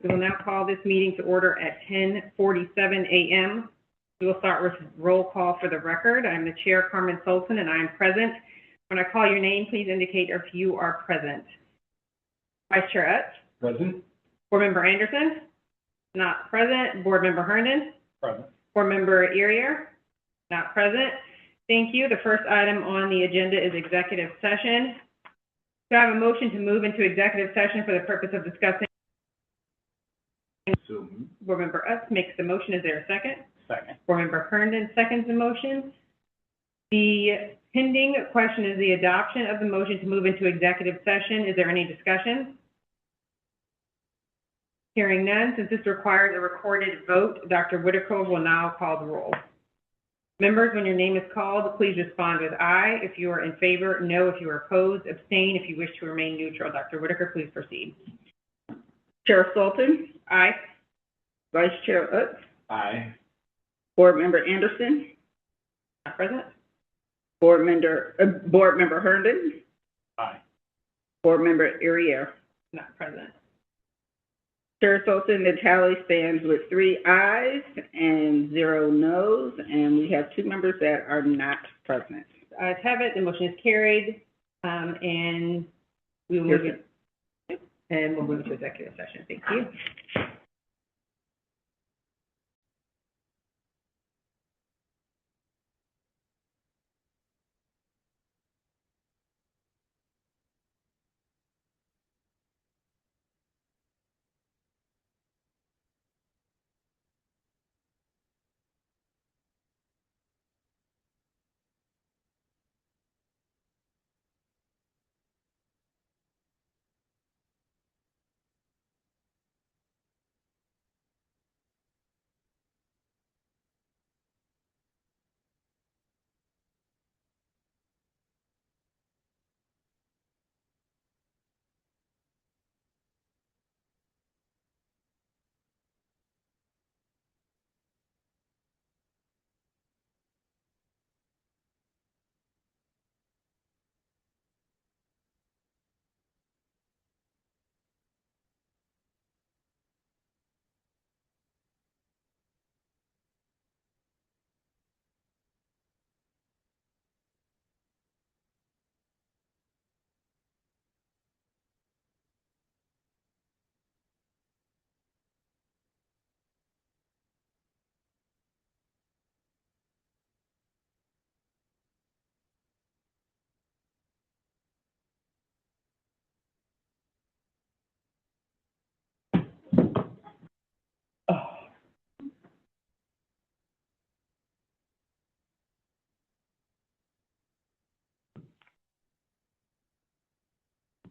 We will now call this meeting to order at 10:47 a.m. We will start with roll call for the record. I'm the chair, Carmen Sultan, and I am present. When I call your name, please indicate if you are present. Vice Chair Utz? Present. Board Member Anderson? Not present. Board Member Herndon? Present. Board Member Irier? Not present. Thank you. The first item on the agenda is executive session. Do I have a motion to move into executive session for the purpose of discussing? So moved. Board Member Utz makes the motion. Is there a second? Second. Board Member Herndon seconds the motion. The pending question is the adoption of the motion to move into executive session. Is there any discussion? Hearing none, since this requires a recorded vote, Dr. Whitaker will now call the roll. Members, when your name is called, please respond with aye if you are in favor, no if you are opposed, abstain if you wish to remain neutral. Dr. Whitaker, please proceed. Chair Sultan? Aye. Vice Chair Utz? Aye. Board Member Anderson? Not present. Board Member Herndon? Aye. Board Member Irier? Not present. Chair Sultan, the tally stands with 3 ayes and 0 noes, and we have 2 members that are not present. Ayes have it. The motion is carried, and we will move it. And we'll move to executive session. Thank you.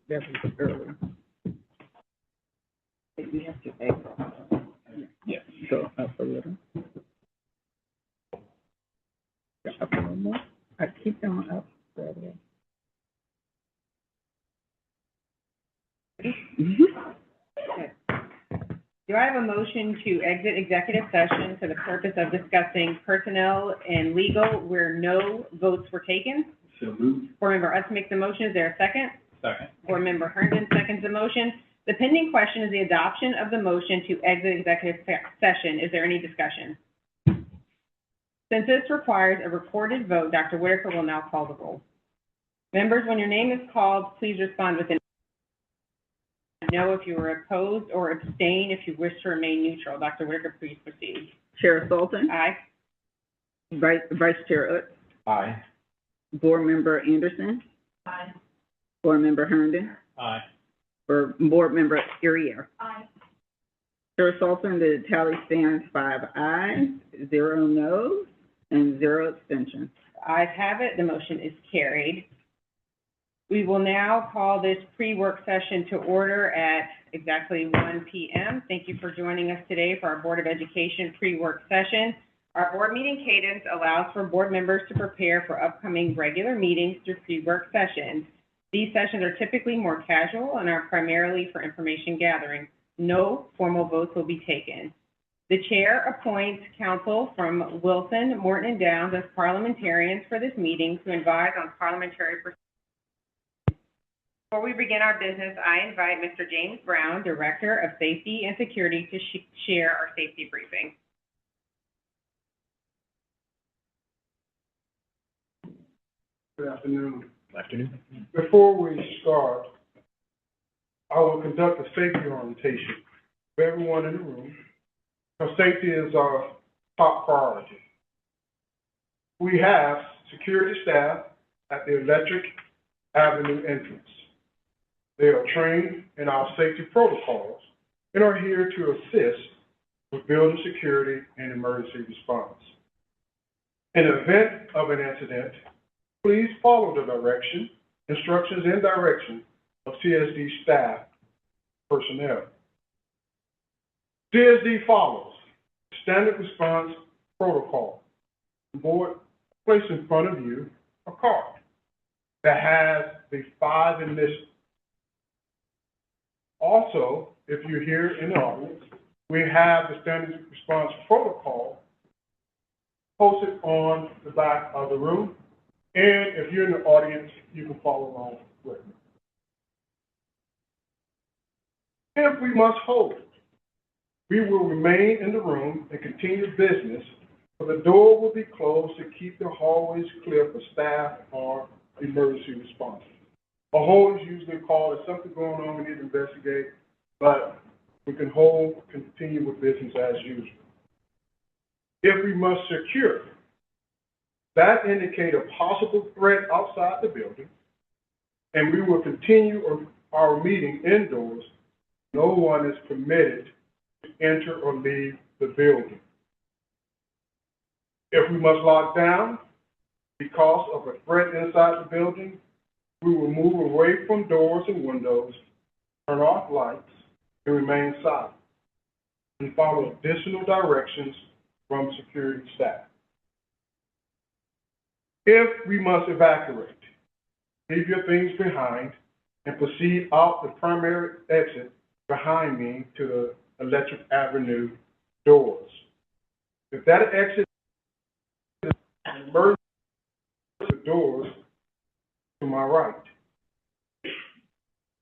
That was early. We have to exit. Yes. Go up a little. Go up a little more. I keep going up. Do I have a motion to exit executive session for the purpose of discussing personnel and legal where no votes were taken? So moved. Board Member Utz makes the motion. Is there a second? Second. Board Member Herndon seconds the motion. The pending question is the adoption of the motion to exit executive session. Is there any discussion? Since this requires a recorded vote, Dr. Whitaker will now call the roll. Members, when your name is called, please respond with an no if you are opposed, or abstain if you wish to remain neutral. Dr. Whitaker, please proceed. Chair Sultan? Aye. Vice Chair Utz? Aye. Board Member Anderson? Aye. Board Member Herndon? Aye. Board Member Irier? Aye. Chair Sultan, the tally stands 5 ayes, 0 noes, and 0 abstentions. Ayes have it. The motion is carried. We will now call this pre-work session to order at exactly 1 p.m. Thank you for joining us today for our Board of Education pre-work session. Our board meeting cadence allows for board members to prepare for upcoming regular meetings through pre-work sessions. These sessions are typically more casual and are primarily for information gathering. No formal votes will be taken. The chair appoints counsel from Wilson, Morton, and Downs as parliamentarians for this meeting to advise on parliamentary procedures. Before we begin our business, I invite Mr. James Brown, Director of Safety and Security, to share our safety briefing. Good afternoon. Good afternoon. Before we start, I will conduct a safety orientation for everyone in the room, because safety is our top priority. We have security staff at the Electric Avenue entrance. They are trained in our safety protocols and are here to assist with building security and emergency response. In the event of an incident, please follow the instructions and direction of CSD staff personnel. CSD follows standard response protocol. The board placed in front of you a card that has the 5 initials. Also, if you're here in the audience, we have the standard response protocol posted on the back of the room. And if you're in the audience, you can follow along with me. If we must hold, we will remain in the room and continue business, but the door will be closed to keep the hallways clear for staff or emergency response. A hold is usually called if something going on, we need to investigate, but we can continue with business as usual. If we must secure, that indicate a possible threat outside the building, and we will continue our meeting indoors. No one is permitted to enter or leave the building. If we must lock down because of a threat inside the building, we will move away from doors and windows, turn off lights, and remain silent, and follow additional directions from security staff. If we must evacuate, leave your things behind and proceed out the primary exit behind me to the Electric Avenue doors. If that exit is an emergency, the doors to my right.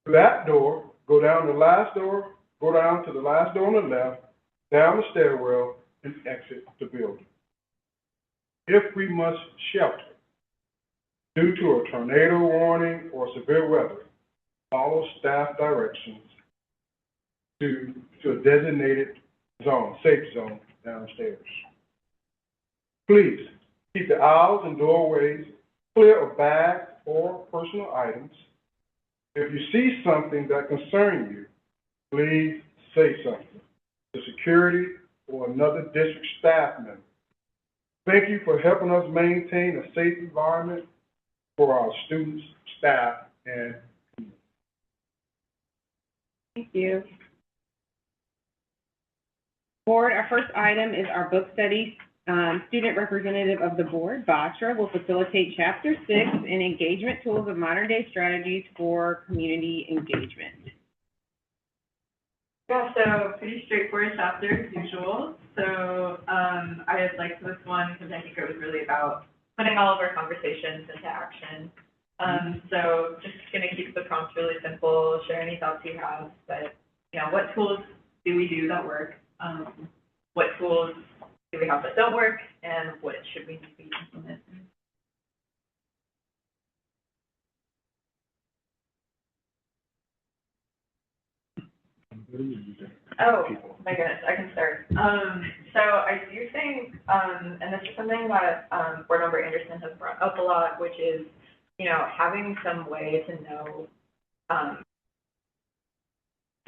That door, go down to the last door on the left, down the stairwell, and exit the building. If we must shelter, due to a tornado warning or severe weather, follow staff directions to a designated zone, safe zone downstairs. Please keep the aisles and doorways clear of bags or personal items. If you see something that concerns you, please say something to security or another district staff member. Thank you for helping us maintain a safe environment for our students, staff, and community. Thank you. Board, our first item is our book study. Student representative of the board, Batra, will facilitate Chapter 6 in Engagement Tools of Modern Day Strategies for Community Engagement. Yeah, so pretty straightforward chapter as usual. So I liked this one because I think it was really about putting all of our conversations into action. So just gonna keep the prompt really simple, share any thoughts you have, but what tools do we do that work? What tools do we have that don't work, and what should we be implementing? Oh, my goodness, I can start. So I do think, and this is something that Board Member Anderson has brought up a lot, which is, having some way to know,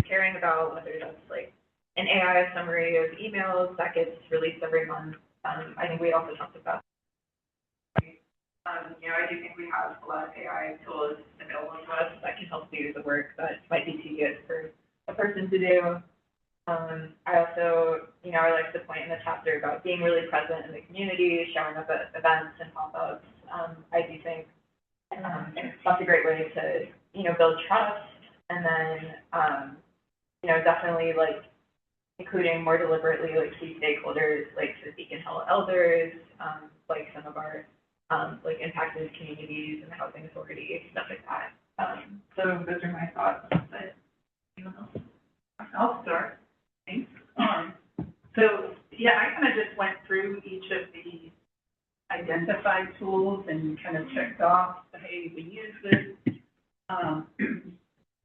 caring about whether that's like an AI summary of emails that gets released every month. I think we also talked about, I do think we have a lot of AI tools available to us that can help do the work that might be tedious for a person to do. I also, I like the point in the chapter about being really present in the community, showing up at events and pop-ups. I do think that's a great way to, build trust, and then, definitely including more deliberately key stakeholders the Beacon Hill elders, some of our impacted communities and the housing authority, stuff like that. So So those are my thoughts, but anyone else? I'll start. Thanks. So, yeah, I kind of just went through each of the identified tools and kind of checked off, hey, we use this.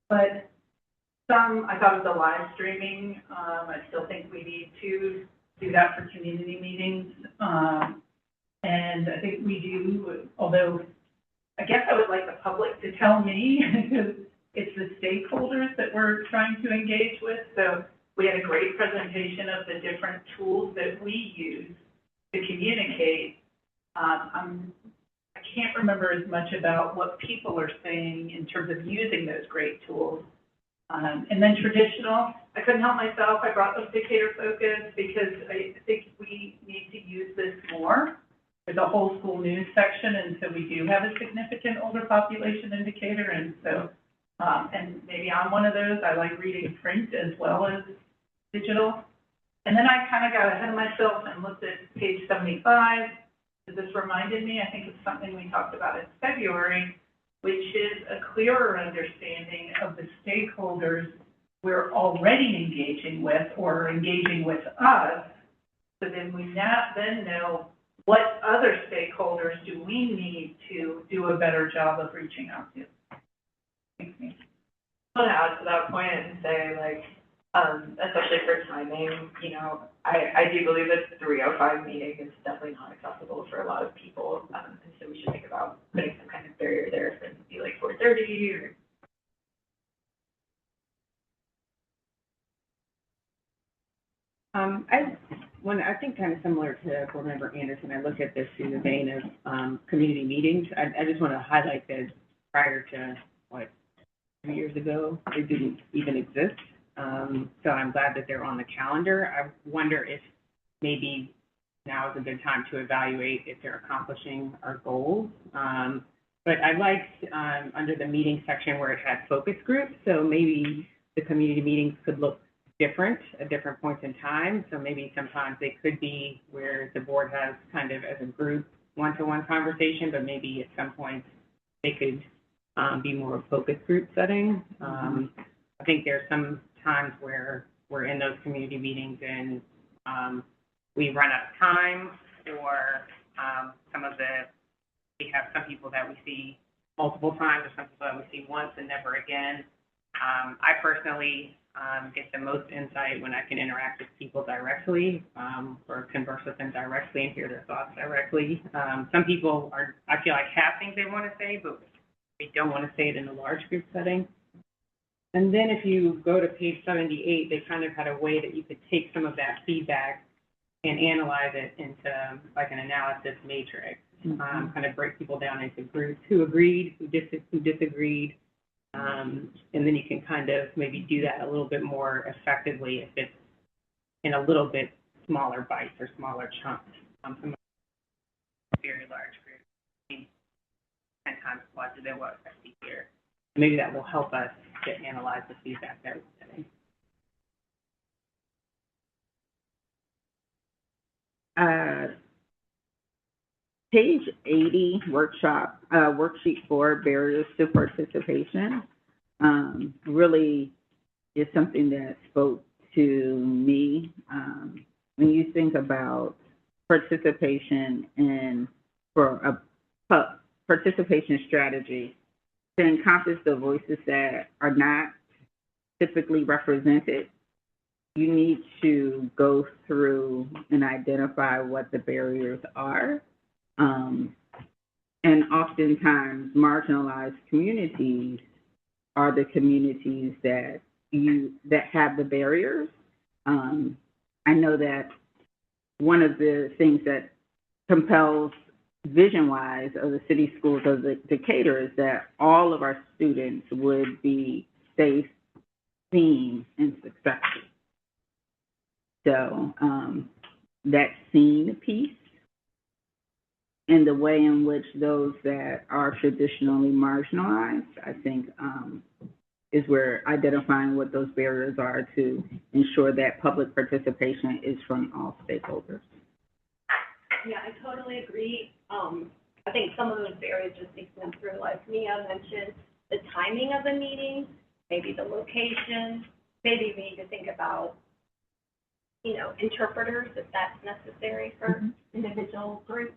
But some, I thought of the live streaming. I still think we need to do that for community meetings. And I think we do, although I guess I would like the public to tell me, because it's the stakeholders that we're trying to engage with. So we had a great presentation of the different tools that we use to communicate. I can't remember as much about what people are saying in terms of using those great tools. And then traditional, I couldn't help myself. I brought up Decatur Focus because I think we need to use this more. There's a whole school news section, and so we do have a significant older population in Decatur, and so, and maybe I'm one of those. I like reading print as well as digital. And then I kind of got ahead of myself and looked at page 75. This reminded me, I think it's something we talked about in February, which is a clearer understanding of the stakeholders we're already engaging with or engaging with us, so then we then know what other stakeholders do we need to do a better job of reaching out to. Thanks, me. I want to add to that point and say, like, especially for timing, you know, I do believe that the 3:05 meeting is definitely not accessible for a lot of people, and so we should think about putting some kind of barrier there for it to be like 4:30 or. I think kind of similar to Board Member Anderson, I look at this through the vein of community meetings. I just want to highlight that prior to, 3 years ago, they didn't even exist. So I'm glad that they're on the calendar. I wonder if maybe now is a good time to evaluate if they're accomplishing our goals. But I liked under the meeting section where it had focus groups, so maybe the community meetings could look different at different points in time. So maybe sometimes they could be where the board has kind of as a group one-to-one conversation, but maybe at some points they could be more a focus group setting. I think there's some times where we're in those community meetings and we run out of time, or we have some people that we see multiple times, or some people that we see once and never again. I personally get the most insight when I can interact with people directly, or converse with them directly and hear their thoughts directly. Some people I feel like have things they want to say, but they don't want to say it in a large group setting. And then if you go to page 78, they kind of had a way that you could take some of that feedback and analyze it into like an analysis matrix, kind of break people down into groups who agreed, who disagreed, and then you can kind of maybe do that a little bit more effectively if it's in a little bit smaller bites or smaller chunks. Some very large groups, 10 times larger than what I see here. Maybe that will help us to analyze the feedback that we're getting. Page 80, worksheet 4, barriers to participation, really is something that spoke to me. When you think about participation for a participation strategy, to encompass the voices that are not typically represented, you need to go through and identify what the barriers are. And oftentimes marginalized communities are the communities that have the barriers. I know that one of the things that compels vision-wise of the city schools of Decatur is that all of our students would be safe, seen, and successful. So that seen piece and the way in which those that are traditionally marginalized, I think, is where identifying what those barriers are to ensure that public participation is from all stakeholders. Yeah, I totally agree. I think some of those barriers just need to come through. Like Mia mentioned, the timing of the meeting, maybe the location, maybe we need to think about, you know, interpreters if that's necessary for individual groups.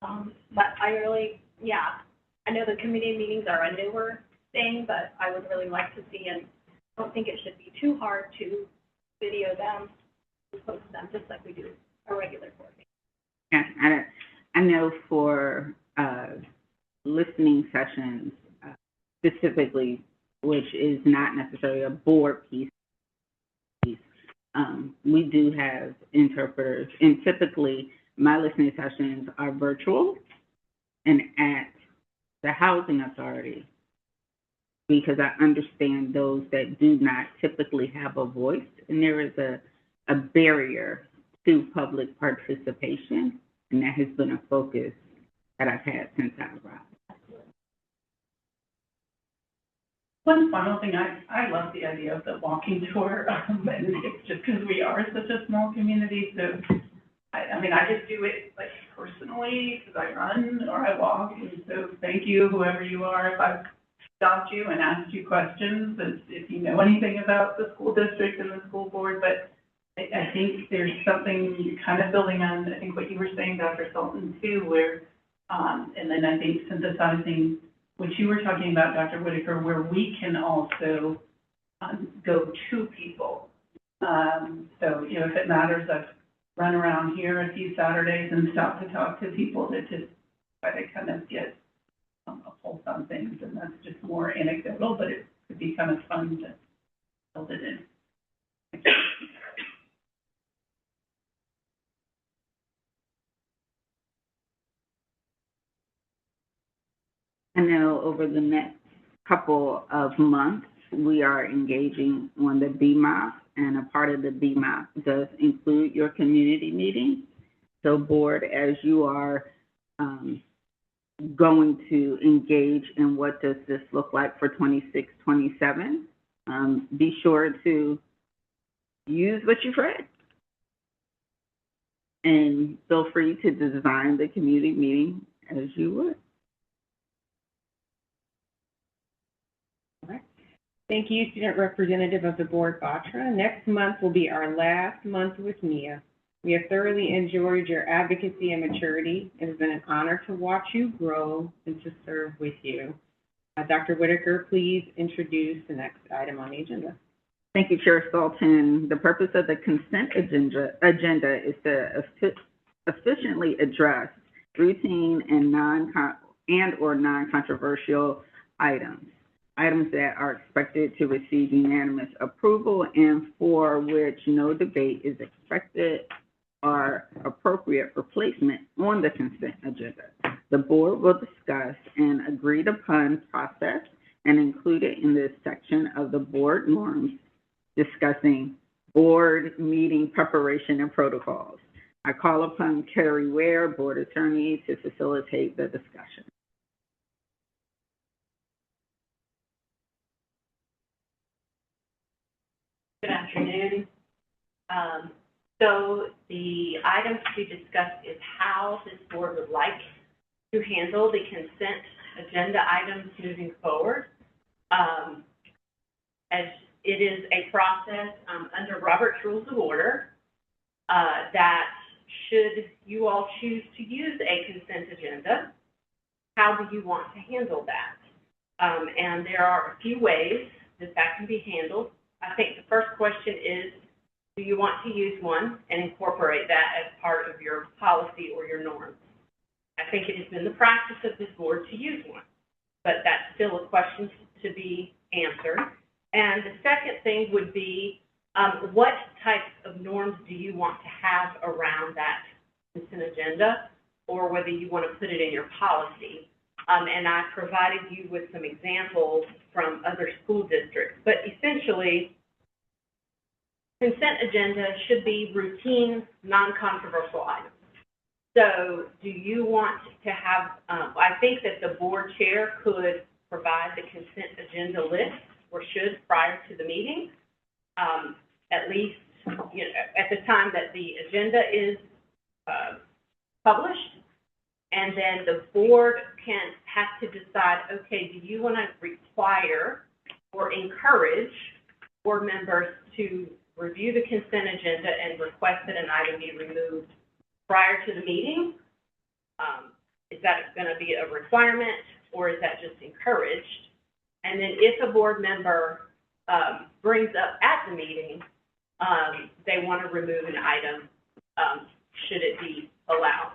But I really, I know the committee meetings are a newer thing, but I would really like to see, and I don't think it should be too hard to video them and post them, just like we do a regular board meeting. Yeah, I know for listening sessions specifically, which is not necessarily a board piece, we do have interpreters, and typically my listening sessions are virtual and at the housing authority, because I understand those that do not typically have a voice, and there is a barrier to public participation, and that has been a focus that I've had since I arrived. One final thing, I love the idea of the walking tour, and it's just because we are such a small community, so, I mean, I just do it, like, personally, because I run or I walk, and so thank you, whoever you are, if I've stopped you and asked you questions, if you know anything about the school district and the school board, but I think there's something kind of building on, I think what you were saying, Dr. Sultan, too, where, and then I think synthesizing what you were talking about, Dr. Whitaker, where we can also go to people. So, you know, if it matters, I've run around here a few Saturdays and stopped to talk to people to just try to kind of get a pulse on things, and that's just more anecdotal, but it could be kind of fun to build it in. I know over the next couple of months, we are engaging on the BMOP, and a part of the BMOP does include your community meeting. So board, as you are going to engage in what does this look like for 26, 27, be sure to use what you've read. And feel free to design the community meeting as you would. Thank you, Student Representative of the Board, Batra. Next month will be our last month with Mia. We have thoroughly enjoyed your advocacy and maturity. It has been an honor to watch you grow and to serve with you. Dr. Whitaker, please introduce the next item on the agenda. Thank you, Chair Sultan. The purpose of the consent agenda is to efficiently address routine and or non-controversial items that are expected to receive unanimous approval and for which no debate is expected are appropriate for placement on the consent agenda. The board will discuss an agreed upon process and include it in this section of the board norms discussing board meeting preparation and protocols. I call upon Carrie Ware, board attorney, to facilitate the discussion. Good afternoon. So the item to be discussed is how this board would like to handle the consent agenda items moving forward. As it is a process under Robert's Rules of Order that should you all choose to use a consent agenda, how do you want to handle that? And there are a few ways that can be handled. I think the first question is, do you want to use one and incorporate that as part of your policy or your norms? I think it has been the practice of this board to use one, but that's still a question to be answered. And the second thing would be, what types of norms do you want to have around that consent agenda, or whether you want to put it in your policy? And I provided you with some examples from other school districts, but essentially, consent agenda should be routine, non-controversial items. So do you want to have, I think that the board chair could provide the consent agenda list, or should, prior to the meeting, at least, you know, at the time that the agenda is published. And then the board can have to decide, okay, do you want to require or encourage board members to review the consent agenda and request that an item be removed prior to the meeting? Is that going to be a requirement, or is that just encouraged? And then if a board member brings up at the meeting, they want to remove an item, should it be allowed?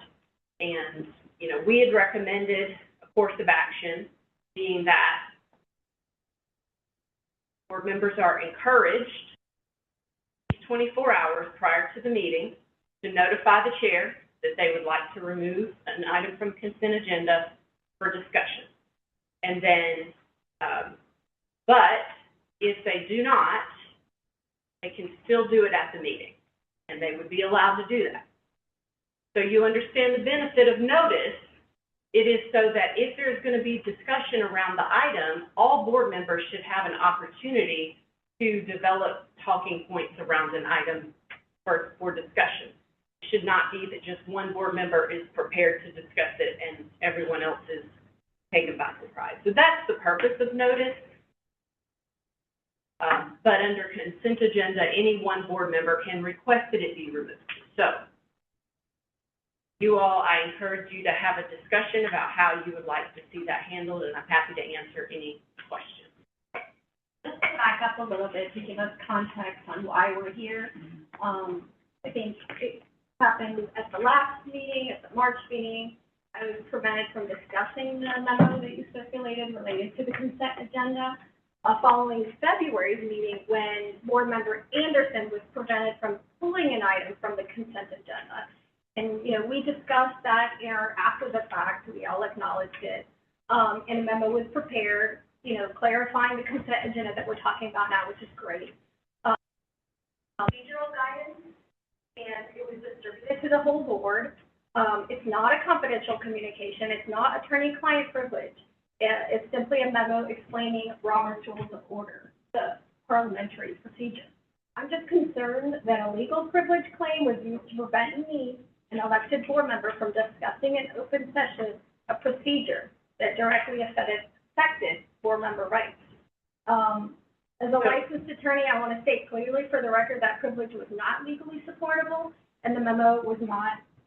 And, you know, we had recommended a course of action, being that board members are encouraged 24 hours prior to the meeting to notify the chair that they would like to remove an item from consent agenda for discussion. And then, but if they do not, they can still do it at the meeting, and they would be allowed to do that. So you understand the benefit of notice. It is so that if there's going to be discussion around the item, all board members should have an opportunity to develop talking points around an item for discussion. It should not be that just one board member is prepared to discuss it and everyone else is taken by surprise. So that's the purpose of notice. But under consent agenda, any one board member can request that it be removed. So you all, I encourage you to have a discussion about how you would like to see that handled, and I'm happy to answer any questions. Just to back up a little bit to give us context on why we're here. I think it happened at the last meeting, at the March meeting. I was prevented from discussing the memo that you circulated related to the consent agenda. Following February's meeting, when board member Anderson was prevented from pulling an item from the consent agenda. And, you know, we discussed that after the fact, we all acknowledged it. And a memo was prepared, you know, clarifying the consent agenda that we're talking about now, which is great. Procedural guidance, and it was distributed to the whole board. It's not a confidential communication. It's not attorney-client privilege. It's simply a memo explaining Robert's Rules of Order, the parliamentary procedure. I'm just concerned that a legal privilege claim was used to prevent me, an elected board member, from discussing in open session a procedure that directly affected board member rights. As a licensed attorney, I want to state clearly for the record that privilege was not legally supportable, and the memo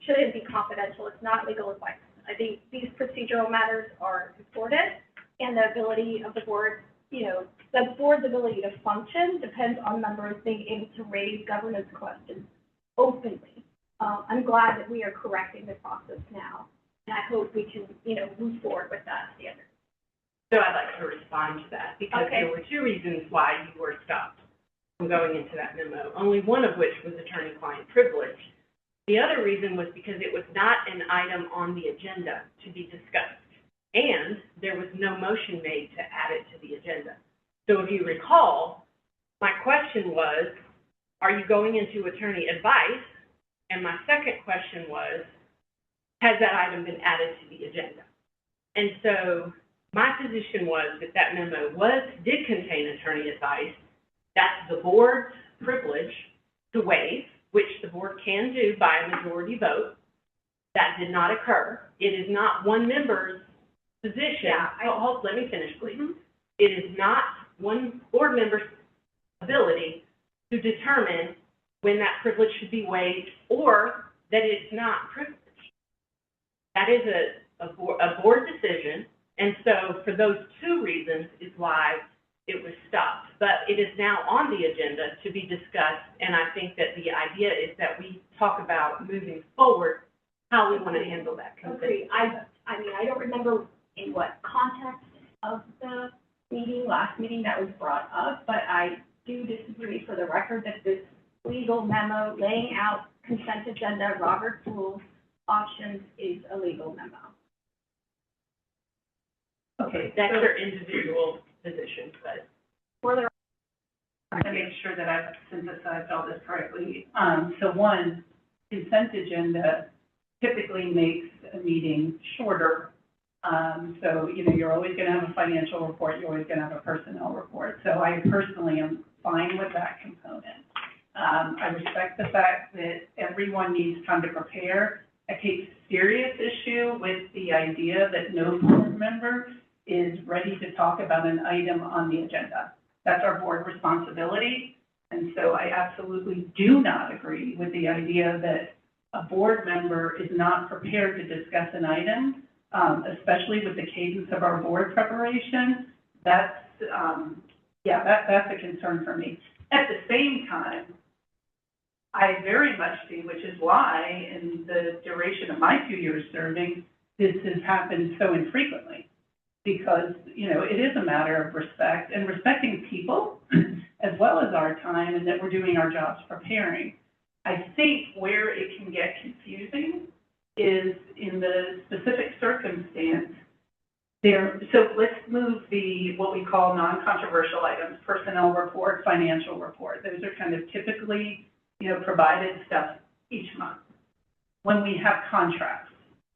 shouldn't be confidential. It's not legal advice. I think these procedural matters are important, and the ability of the board, you know, the board's ability to function depends on members being able to raise governance questions openly. I'm glad that we are correcting the process now, and I hope we can, you know, move forward with that standard. So I'd like to respond to that, because Okay. there were two reasons why you were stopped from going into that memo, only one of which was attorney-client privilege. The other reason was because it was not an item on the agenda to be discussed, and there was no motion made to add it to the agenda. So if you recall, my question was, are you going into attorney advice? And my second question was, has that item been added to the agenda? And so my position was that that memo did contain attorney advice. That's the board's privilege to waive, which the board can do by a majority vote. That did not occur. It is not one member's position. Let me finish, please. Mm-hmm. It is not one board member's ability to determine when that privilege should be waived or that it's not privileged. That is a board decision, and so for those two reasons is why it was stopped. But it is now on the agenda to be discussed, and I think that the idea is that we talk about moving forward how we want to handle that consent. Agreed. I mean, I don't remember in what context of the last meeting that was brought up, but I do disagree for the record that this legal memo laying out consent agenda, Robert's Rules options is a legal memo. Okay, That's so their individual position, but For the to make sure that I've synthesized all this correctly. So one, consent agenda typically makes a meeting shorter. So, you know, you're always going to have a financial report, you're always going to have a personnel report. So I personally am fine with that component. I respect the fact that everyone needs time to prepare, I take serious issue with the idea that no board member is ready to talk about an item on the agenda. That's our board responsibility. And so I absolutely do not agree with the idea that a board member is not prepared to discuss an item, especially with the cadence of our board preparation. That's a concern for me. At the same time, I very much see, which is why in the duration of my 2 years serving, this has happened so infrequently. Because, it is a matter of respect and respecting people as well as our time and that we're doing our jobs preparing. I think where it can get confusing is in the specific circumstance there. So let's move what we call non-controversial items, personnel report, financial report. Those are kind of typically, provided stuff each month. When we have contracts,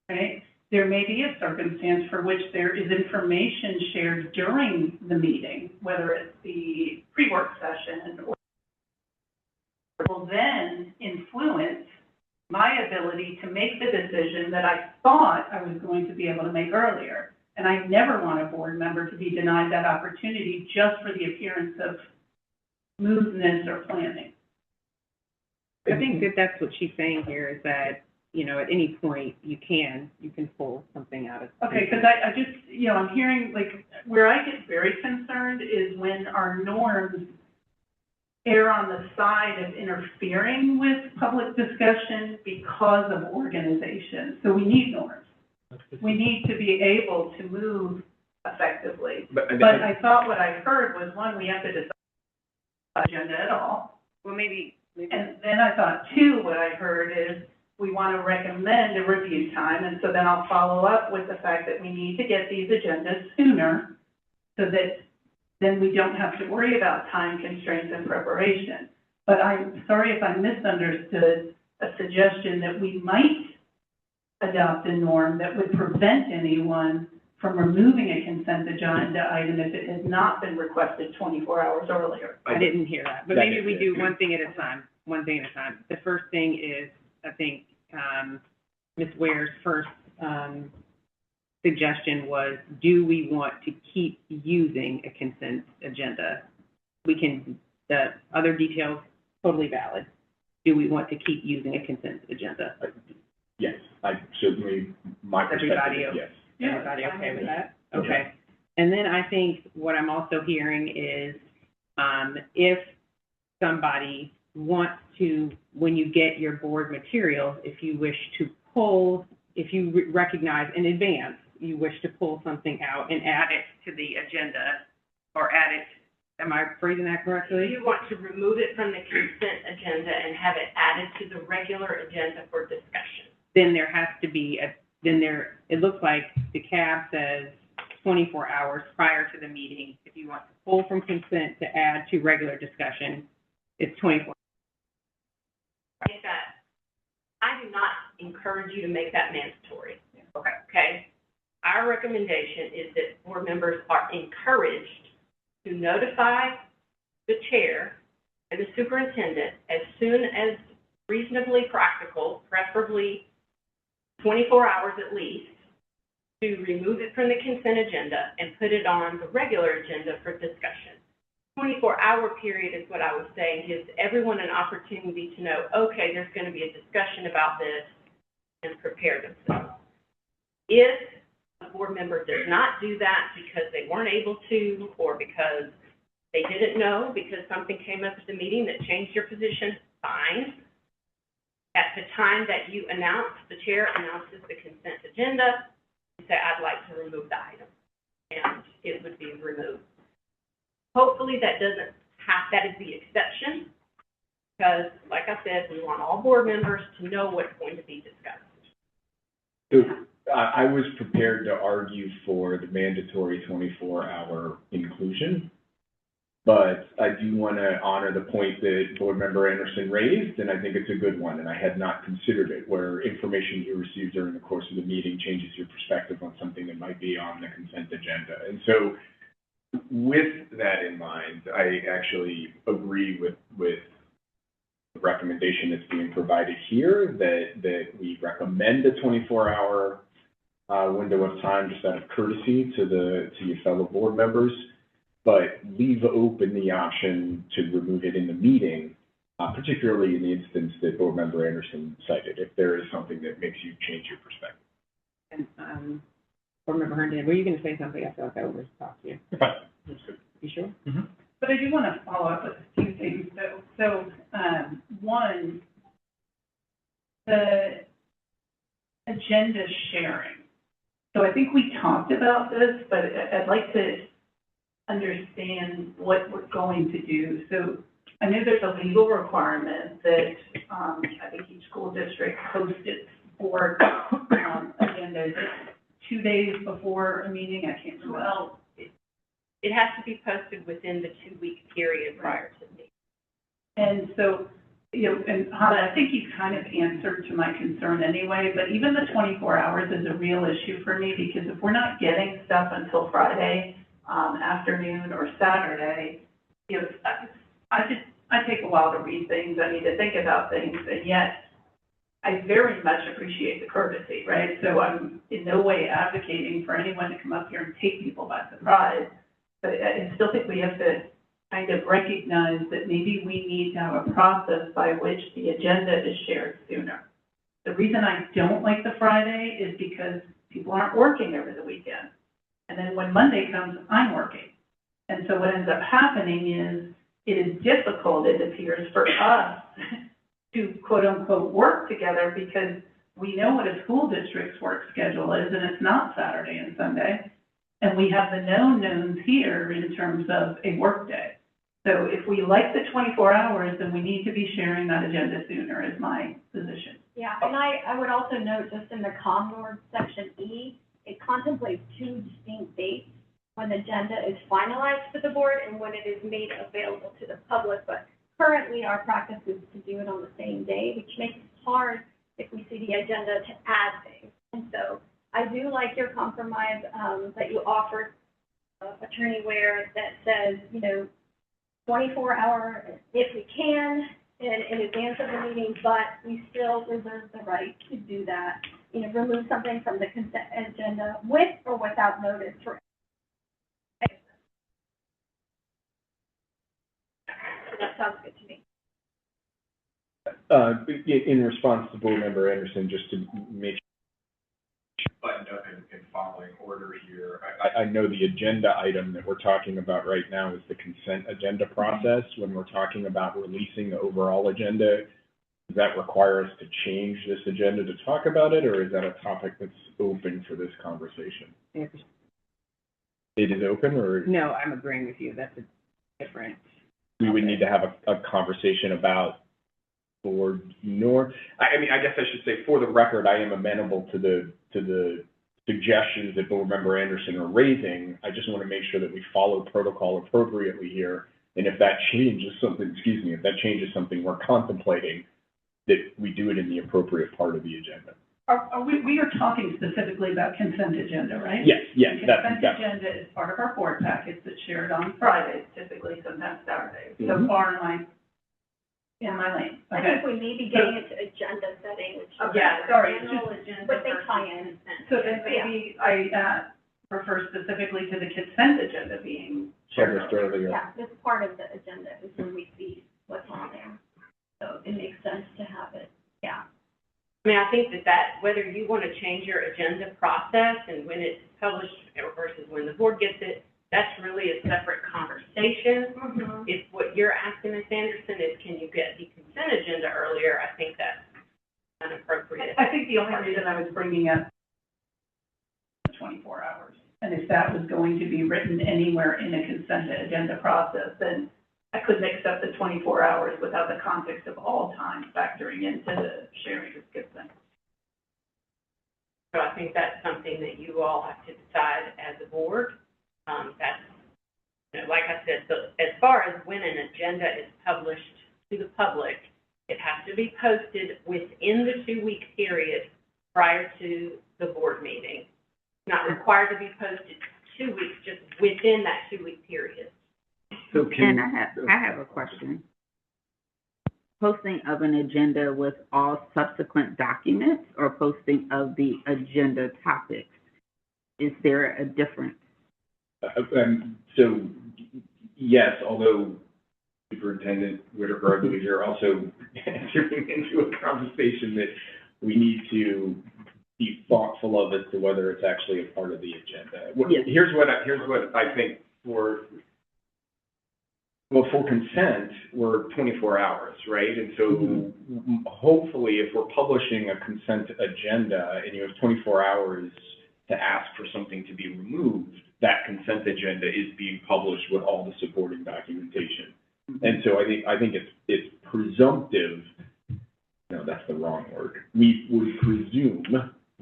right, there may be a circumstance for which there is information shared during the meeting, whether it's the pre-work session, or will then influence my ability to make the decision that I thought I was going to be able to make earlier. And I never want a board member to be denied that opportunity just for the appearance of smoothness or planning. I think that that's what she's saying here, is that, at any point, you can pull something out of. Okay, because I just, I'm hearing, where I get very concerned is when our norms err on the side of interfering with public discussion because of organization. So we need norms. We need to be able to move effectively. But I thought what I heard was, one, we have to decide the agenda at all. Well, maybe. And then I thought, two, what I heard is we want to recommend a review time. And so then I'll follow up with the fact that we need to get these agendas sooner so that then we don't have to worry about time constraints and preparation. But I'm sorry if I misunderstood a suggestion that we might adopt a norm that would prevent anyone from removing a consent agenda item if it has not been requested 24 hours earlier. I didn't hear that, but maybe we do one thing at a time, The first thing is, I think, Ms. Ware's first suggestion was, do we want to keep using a consent agenda? The other details, totally valid. Do we want to keep using a consent agenda? Yes, I certainly, my perspective, Everybody, yes. Everybody okay with that? Okay. And then I think what I'm also hearing is, if somebody wants to, when you get your board materials, if you wish to pull, if you recognize in advance, you wish to pull something out and add it to the agenda, or add it, am I phrasing that correctly? You want to remove it from the consent agenda and have it added to the regular agenda for discussion. Then there has to be it looks like the CAB says 24 hours prior to the meeting. If you want to pull from consent to add to regular discussion, it's 24. I do not encourage you to make that mandatory. Okay? Our recommendation is that board members are encouraged to notify the chair and the superintendent as soon as reasonably practical, preferably 24 hours at least, to remove it from the consent agenda and put it on the regular agenda for discussion. 24-hour period is what I was saying, gives everyone an opportunity to know, okay, there's going to be a discussion about this, and prepare themselves. If a board member does not do that because they weren't able to, or because they didn't know, because something came up at the meeting that changed your position, fine. At the time that you announce, the chair announces the consent agenda, you say, I'd like to remove the item, and it would be removed. Hopefully that doesn't have, that is the exception, because like I said, we want all board members to know what's going to be discussed. So I was prepared to argue for the mandatory 24-hour inclusion, but I do want to honor the point that Board Member Anderson raised, and I think it's a good one, and I had not considered it, where information you receive during the course of the meeting changes your perspective on something that might be on the consent agenda. And so with that in mind, I actually agree with the recommendation that's being provided here, that we recommend a 24-hour window of time just out of courtesy to your fellow board members, but leave open the option to remove it in the meeting, particularly in the instance that Board Member Anderson cited, if there is something that makes you change your perspective. And, Board Member Herndon, were you going to say something? I feel like I overtalked you. Fine. That's good. You sure? Mm-hmm. But I do want to follow up with a few things, though. So, one, the agenda sharing. So I think we talked about this, but I'd like to understand what we're going to do. So I know there's a legal requirement that, I think each school district posts its board, agendas 2 days before a meeting. I can't remember. Well, it has to be posted within the 2-week period prior to the meeting. And so, you know, and Hannah, I think you kind of answered to my concern anyway, but even the 24 hours is a real issue for me, because if we're not getting stuff until Friday afternoon or Saturday, you know, I take a while to read things, I need to think about things, and yet I very much appreciate the courtesy, right? So I'm in no way advocating for anyone to come up here and take people by surprise, but I still think we have to kind of recognize that maybe we need to have a process by which the agenda is shared sooner. The reason I don't like the Friday is because people aren't working over the weekend. And then when Monday comes, I'm working. And so what ends up happening is it is difficult, it appears, for us to quote unquote work together, because we know what a school district's work schedule is, and it's not Saturday and Sunday. And we have the known knowns here in terms of a work day. So if we like the 24 hours, then we need to be sharing that agenda sooner, is my position. Yeah, and I would also note, just in the ComNord section E, it contemplates 2 distinct dates when the agenda is finalized for the board and when it is made available to the public. But currently, our practice is to do it on the same day, which makes it hard if we see the agenda to add things. And so I do like your compromise that you offered, Attorney Ware, that says, you know, 24-hour if we can in advance of the meeting, but we still reserve the right to do that. You know, remove something from the consent agenda with or without notice for. That sounds good to me. In response to Board Member Anderson, just to make sure buttoned up in following order here, I know the agenda item that we're talking about right now is the consent agenda process. When we're talking about releasing the overall agenda, does that require us to change this agenda to talk about it, or is that a topic that's open for this conversation? Yeah. It is open, or? No, I'm agreeing with you. That's a different. We would need to have a conversation about board nor, I mean, I guess I should say, for the record, I am amenable to the suggestions that Board Member Anderson are raising. I just want to make sure that we follow protocol appropriately here. And if that changes something, if that changes something we're contemplating, that we do it in the appropriate part of the agenda. We are talking specifically about consent agenda, right? Yes, yes. Consent agenda is part of our board packets that's shared on Fridays, typically, sometimes Saturdays. So far in my lane. I think we may be getting into agenda setting, which is. Yeah, sorry. General agenda, but they tie in. So then maybe I refer specifically to the consent agenda being shared earlier. Yeah, this part of the agenda is when we see what's on there. So it makes sense to have it, yeah. I mean, I think that whether you want to change your agenda process and when it's published versus when the board gets it, that's really a separate conversation. Mm-hmm. If what you're asking, Ms. Anderson, is can you get the consent agenda earlier, I think that's inappropriate. I think the only reason I was bringing up 24 hours, and if that was going to be written anywhere in a consent agenda process, then I couldn't accept the 24 hours without the context of all time factoring into the sharing of consent. So I think that's something that you all have to decide as a board. That's, you know, like I said, so as far as when an agenda is published to the public, it has to be posted within the 2-week period prior to the board meeting. Not required to be posted 2 weeks, just within that 2-week period. So And I have a question. posting of an agenda with all subsequent documents or posting of the agenda topics? Is there a difference? So, yes, although Superintendent Whitaker, I believe you're also entering into a conversation that we need to be thoughtful of as to whether it's actually a part of the agenda. Yes. Here's what I think for consent, we're 24 hours, right? And so hopefully if we're publishing a consent agenda and you have 24 hours to ask for something to be removed, that consent agenda is being published with all the supporting documentation. And so I think it's presumptive, no, that's the wrong word. We would presume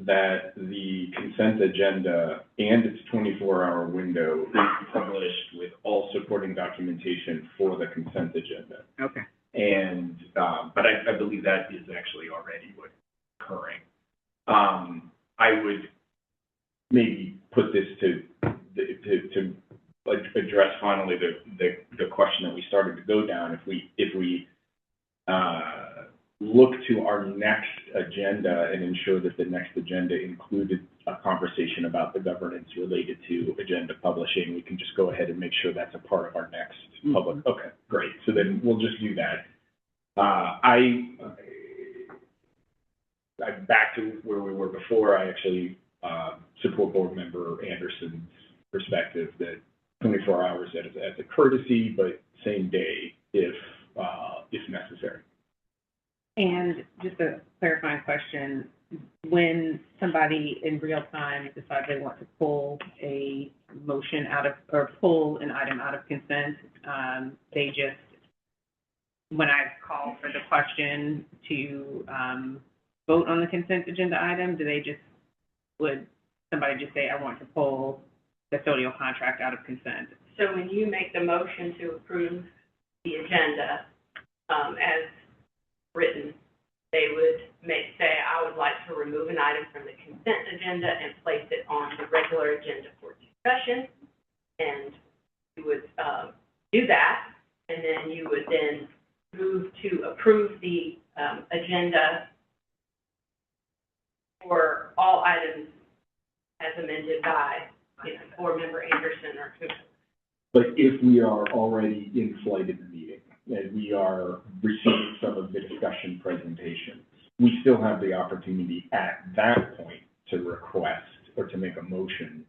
that the consent agenda and its 24-hour window is published with all supporting documentation for the consent agenda. Okay. And, but I believe that is actually already what's occurring. I would maybe put this to address finally the question that we started to go down. If we look to our next agenda and ensure that the next agenda included a conversation about the governance related to agenda publishing, we can just go ahead and make sure that's a part of our next public. Okay, great. So then we'll just do that. I'm back to where we were before. I actually support Board Member Anderson's perspective that 24 hours as a courtesy, but same day if necessary. And just a clarifying question, when somebody in real time decides they want to pull a motion out of, or pull an item out of consent, they just, when I call for the question to vote on the consent agenda item, would somebody just say, I want to pull the custodial contract out of consent? So when you make the motion to approve the agenda, as written, they would say, I would like to remove an item from the consent agenda and place it on the regular agenda for discussion. And you would do that, and then you would then move to approve the agenda for all items as amended by, Board Member Anderson or whoever. But if we are already in flight in the meeting and we are receiving some of the discussion presentations, we still have the opportunity at that point to request or to make a motion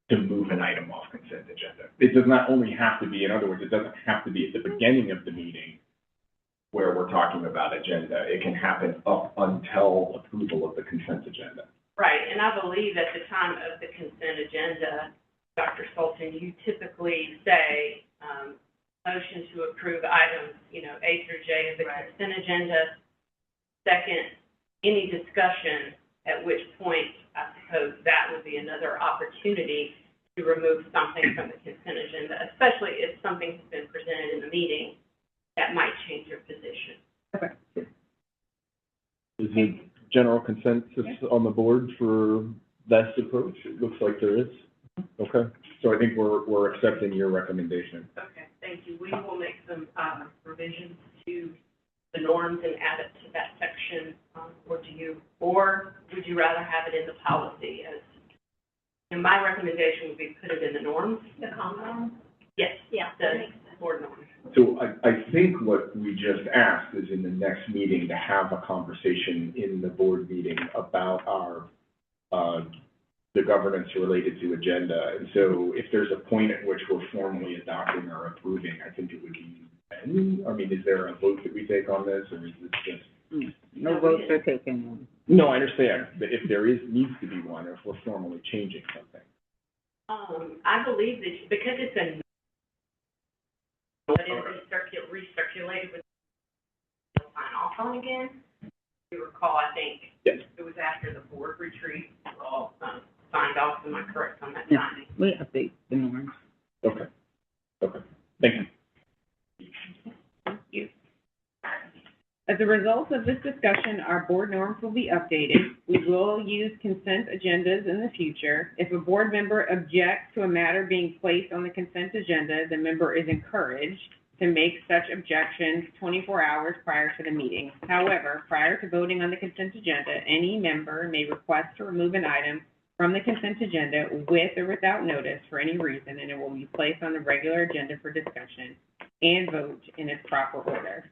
to move an item off consent agenda. It does not only have to be, in other words, it doesn't have to be at the beginning of the meeting where we're talking about agenda. It can happen up until approval of the consent agenda. Right, and I believe at the time of the consent agenda, Dr. Sultan, you typically say, motion to approve items, A through J of the consent agenda. Second, any discussion, at which point I suppose that would be another opportunity to remove something from the consent agenda, especially if something has been presented in the meeting that might change your position. Okay. Is there general consensus on the board for that approach? It looks like there is. Okay, so I think we're accepting your recommendation. Okay, thank you. We will make some revisions to the norms and add it to that section, or would you rather have it in the policy as, and my recommendation would be put it in the norms. The common norms? Yes, Yeah, that makes sense. board norms. So I think what we just asked is in the next meeting to have a conversation in the board meeting about our, the governance related to agenda. And so if there's a point at which we're formally adopting or approving, I think it would be then. I mean, is there a vote that we take on this, or is this just? No votes are taken. No, I understand, but if there needs to be one, or if we're formally changing something. I believe that because it's a, but it'll be recirculated with sign off on again. You recall, I think Yes. it was after the board retreat, it was all signed off. Am I correct on that Yeah. timing? We update the norms. Okay, thank you. Thank you. As a result of this discussion, our board norms will be updated. We will use consent agendas in the future. If a board member objects to a matter being placed on the consent agenda, the member is encouraged to make such objections 24 hours prior to the meeting. However, prior to voting on the consent agenda, any member may request to remove an item from the consent agenda with or without notice for any reason, and it will be placed on the regular agenda for discussion and vote in its proper order.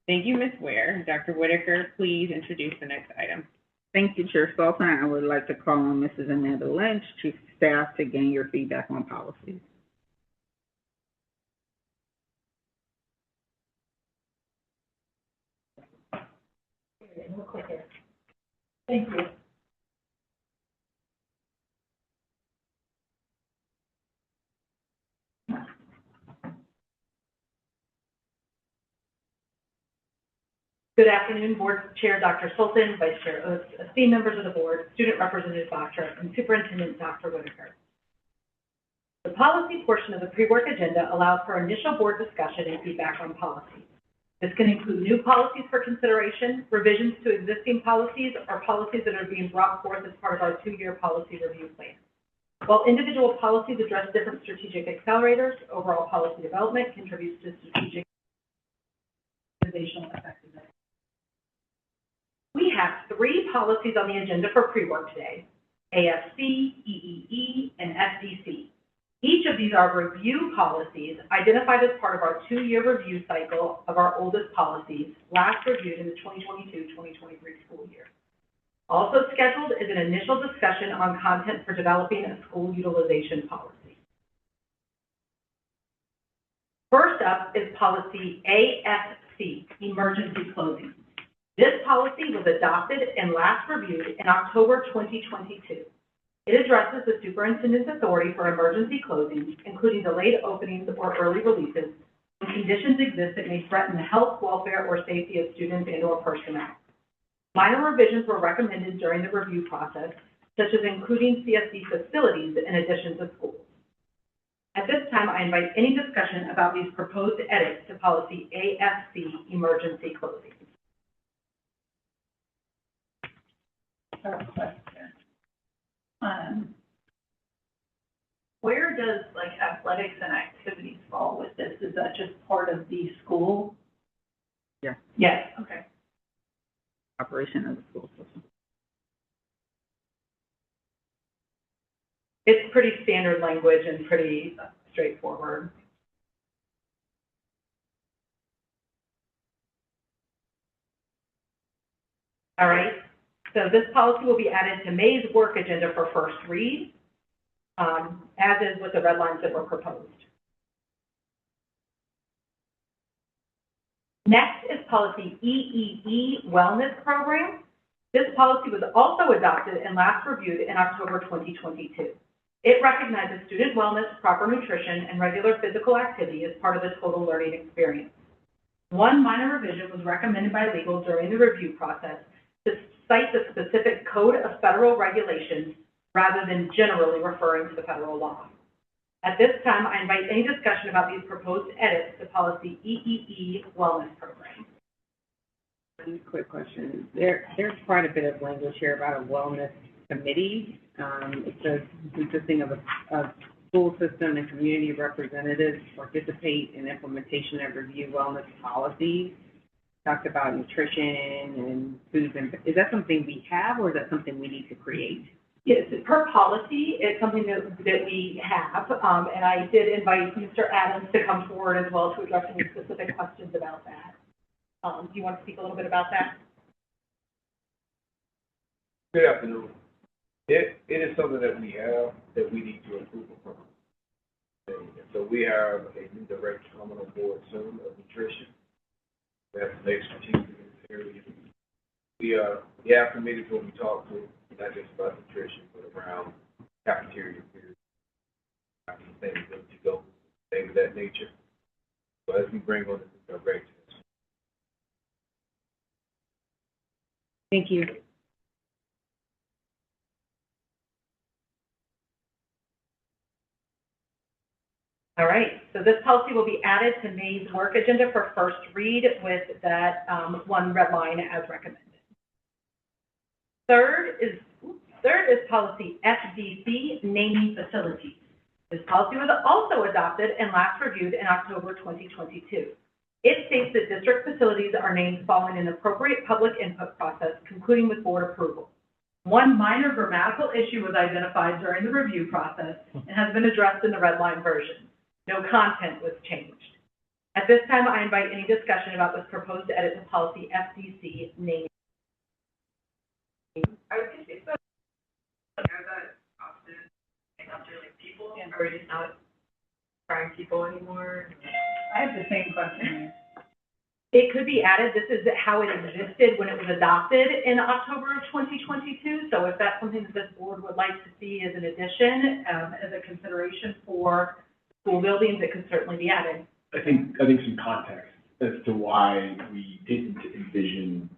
Thank you, Ms. Ware. Dr. Whitaker, please introduce the next item. Thank you, Chair Stolten. I would like to call on Mrs. Amanda Lynch, Chief of Staff, to gain your feedback on policies. Thank you. Good afternoon, Board Chair Dr. Sultan, Vice Chair Oates, esteemed members of the Board, Student Representative Bachra, and Superintendent Dr. Whitaker. The policy portion of the pre-work agenda allows for initial Board discussion and feedback on policies. This can include new policies for consideration, revisions to existing policies, or policies that are being brought forth as part of our 2-year policy review plan. While individual policies address different strategic accelerators, overall policy development contributes to strategic organizational effectiveness. We have 3 policies on the agenda for pre-work today: AFC, EEE, and SDC. Each of these are review policies identified as part of our 2-year review cycle of our oldest policies, last reviewed in the 2022-2023 school year. Also scheduled is an initial discussion on content for developing a school utilization policy. First up is policy AFC, emergency closing. This policy was adopted and last reviewed in October 2022. It addresses the superintendent's authority for emergency closings, including delayed openings or early releases, when conditions exist that may threaten the health, welfare, or safety of students and/or personnel. Minor revisions were recommended during the review process, such as including CSD facilities in addition to schools. At this time, I invite any discussion about these proposed edits to policy AFC, emergency closing. I have a question. Where does like athletics and activities fall with this? Is that just part of the school? Yeah. Yes, okay. Operation of the school system. It's pretty standard language and pretty straightforward. All right. So this policy will be added to May's work agenda for first read, as is with the red lines that were proposed. Next is policy EEE Wellness Program. This policy was also adopted and last reviewed in October 2022. It recognizes student wellness, proper nutrition, and regular physical activity as part of the total learning experience. One minor revision was recommended by legal during the review process to cite the specific Code of Federal Regulations rather than generally referring to the federal law. At this time, I invite any discussion about these proposed edits to policy EEE Wellness Program. One quick question. There's quite a bit of language here about a wellness committee. It says consisting of school system and community representatives participate in implementation and review wellness policies. Talked about nutrition and foods, and is that something we have, or is that something we need to create? Yes, per policy, it's something that we have, and I did invite Mr. Adams to come forward as well to address any specific questions about that. Do you want to speak a little bit about that? Good afternoon. It is something that we have that we need to improve upon. And so we have a new director coming on board soon of nutrition. That's the expertise in this area. We have committees where we talk to, not just about nutrition, but around cafeteria food, sustainability goals, things of that nature. So as we bring on the new director. Thank you. All right, so this policy will be added to May's work agenda for first read with that one red line as recommended. Third is policy FDC, naming facilities. This policy was also adopted and last reviewed in October 2022. It states that district facilities are named following an appropriate public input process, concluding with board approval. One minor grammatical issue was identified during the review process and has been addressed in the red line version. No content was changed. At this time, I invite any discussion about this proposed edit to policy FCC naming. I was confused about, that often, not really people, are we just not trying people anymore? I have the same question. It could be added. This is how it existed when it was adopted in October of 2022. So if that's something that this board would like to see as an addition, as a consideration for school buildings, it could certainly be added. I think some context as to why we didn't envision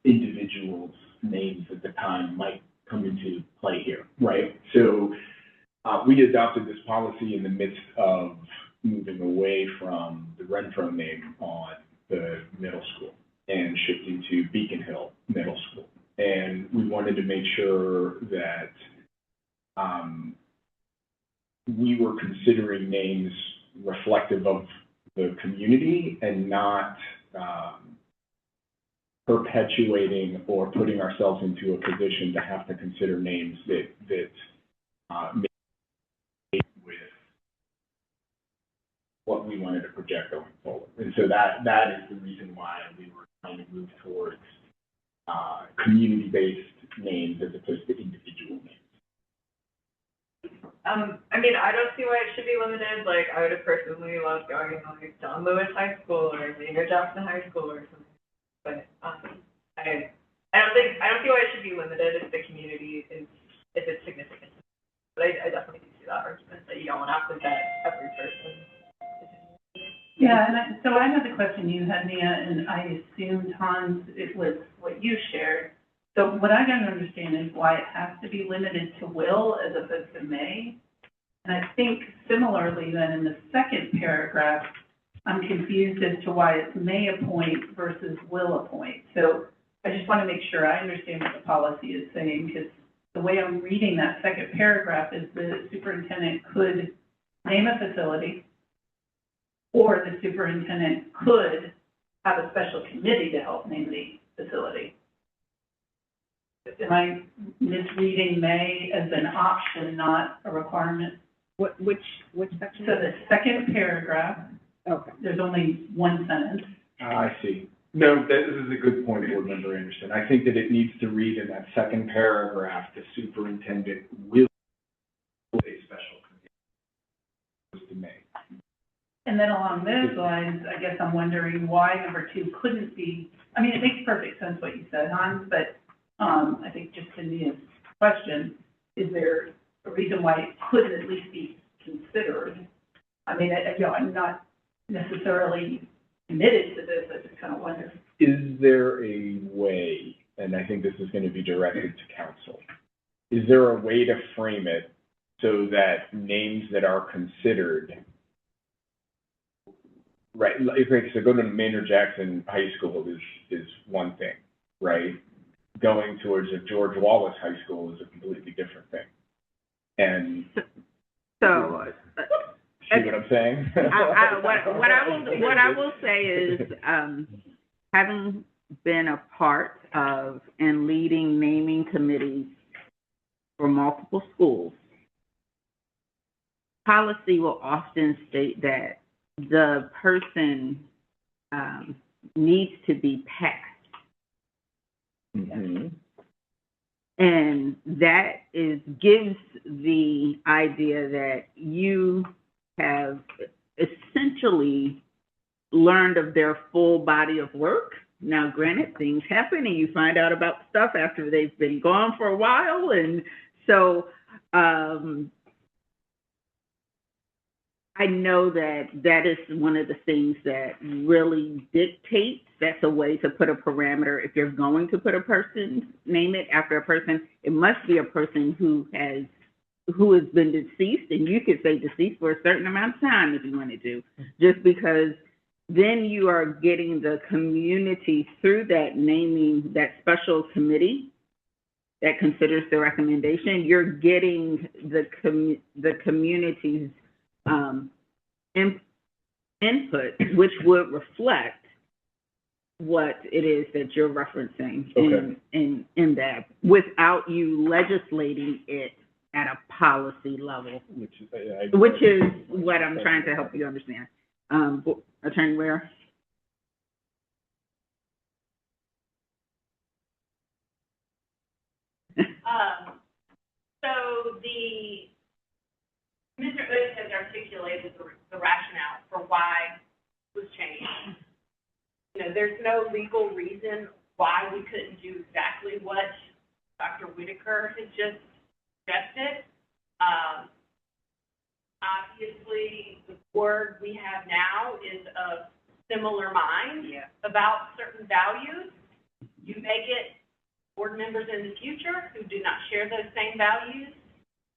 individuals' names at the time might come into play here, right? So we adopted this policy in the midst of moving away from the Renfro name on the middle school and shifting to Beacon Hill Middle School. And we wanted to make sure that we were considering names reflective of the community and not perpetuating or putting ourselves into a position to have to consider names that made with what we wanted to project going forward. And so that is the reason why we were trying to move towards community-based names as opposed to individual names. I mean, I don't see why it should be limited. Like, I would have personally loved going like John Lewis High School or Maynard Jackson High School or something. But I don't see why it should be limited if the community is, if it's significant. But I definitely do see that argument that you don't want to have to vet every person. Yeah, and so I have the question you had, Mia, and I assumed, Hans, it was what you shared. So what I don't understand is why it has to be limited to will as opposed to may. And I think similarly then in the second paragraph, I'm confused as to why it's may appoint versus will appoint. So I just want to make sure I understand what the policy is saying, because the way I'm reading that second paragraph is the superintendent could name a facility, or the superintendent could have a special committee to help name the facility. Am I misreading may as an option, not a requirement? Which section? So the second paragraph, Okay. there's only one sentence. I see. No, this is a good point, Board Member Anderson. I think that it needs to read in that second paragraph, the superintendent will a special committee to make. And then along those lines, I guess I'm wondering why number 2 couldn't be, I mean, it makes perfect sense what you said, Hans, but I think just to Nia's question, is there a reason why it couldn't at least be considered? I mean, I'm not necessarily committed to this, I just kind of wonder. Is there a way, and I think this is going to be directed to council, is there a way to frame it so that names that are considered, right, so going to Maynard Jackson High School is one thing, right? Going towards a George Wallace High School is a completely different thing. And So, see what I'm saying? what I will say is, having been a part of and leading naming committees for multiple schools, policy will often state that the person needs to be passed. Mm-hmm. And that gives the idea that you have essentially learned of their full body of work. Now, granted, things happen and you find out about stuff after they've been gone for a while. And so I know that is one of the things that really dictates. That's a way to put a parameter. If you're going to put a person, name it after a person, it must be a person who has been deceased, and you could say deceased for a certain amount of time if you wanted to, just because then you are getting the community through that naming, that special committee, that considers the recommendation, you're getting the community's input, which would reflect what it is that you're referencing in that, without you legislating it at a policy level, which is what I'm trying to help you understand. Attorney Ware? So Mr. Oates has articulated the rationale for why it was changed. You know, there's no legal reason why we couldn't do exactly what Dr. Whitaker had just suggested. Obviously, the board we have now is of similar mind about certain values. You may get board members in the future who do not share those same values.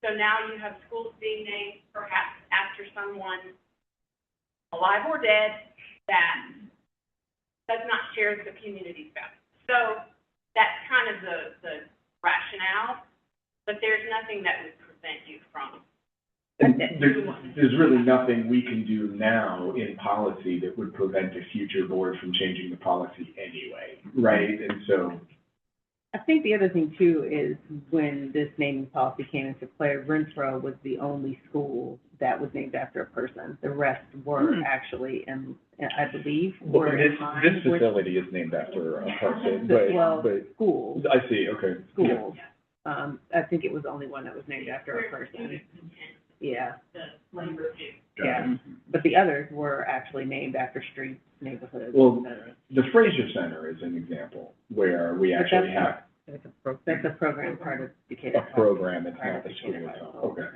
So now you have schools being named perhaps after someone alive or dead that does not share the community's values. So that's kind of the rationale, but there's nothing that would prevent you from. And there's really nothing we can do now in policy that would prevent a future board from changing the policy anyway, right? And so I think the other thing too is when this naming policy came into play, Renfro was the only school that was named after a person. The rest were actually, and I believe, were this facility is named after a person, but schools. I see. Okay. Schools. Yeah. I think it was the only one that was named after a person. Yeah. Yeah. But the others were actually named after streets, neighborhoods. Well, the Fraser Center is an example where we actually have. That's a program part of Decatur. A program, it's not the school itself. Okay.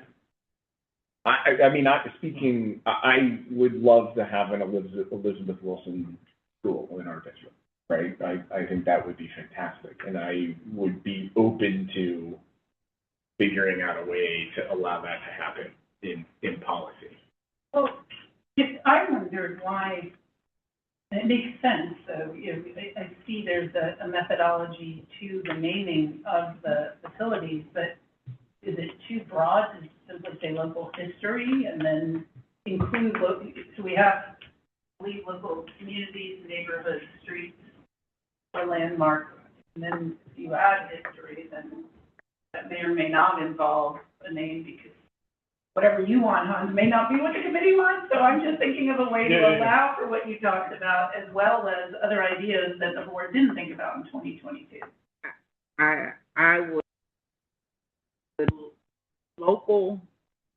I mean, I would love to have an Elizabeth Wilson school in our district, right? I think that would be fantastic, and I would be open to figuring out a way to allow that to happen in policy. Well, I wondered why, and it makes sense, so, you know, I see there's a methodology to the naming of the facilities, but is it too broad to simply say local history and then include so we have, I believe, local communities, neighborhoods, streets, or landmarks, and then if you add history, then that may or may not involve a name, because whatever you want, Hans, may not be what the committee wants. So I'm just thinking of a way to allow for what you talked about, as well as other ideas that the board didn't think about in 2022. I would, local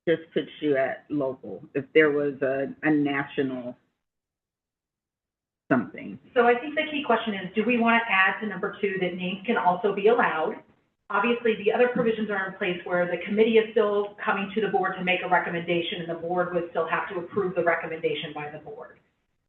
just puts you at local. If there was a national something. So I think the key question is, do we want to add to number 2 that names can also be allowed? Obviously, the other provisions are in place where the committee is still coming to the board to make a recommendation, and the board would still have to approve the recommendation by the board.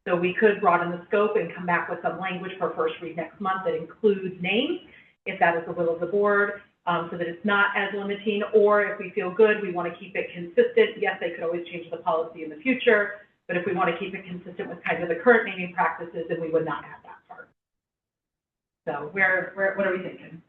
So we could broaden the scope and come back with some language for first read next month that includes names, if that is the will of the board, so that it's not as limiting. Or if we feel good, we want to keep it consistent. Yes, they could always change the policy in the future, but if we want to keep it consistent with kind of the current naming practices, then we would not add that part. So what are we thinking?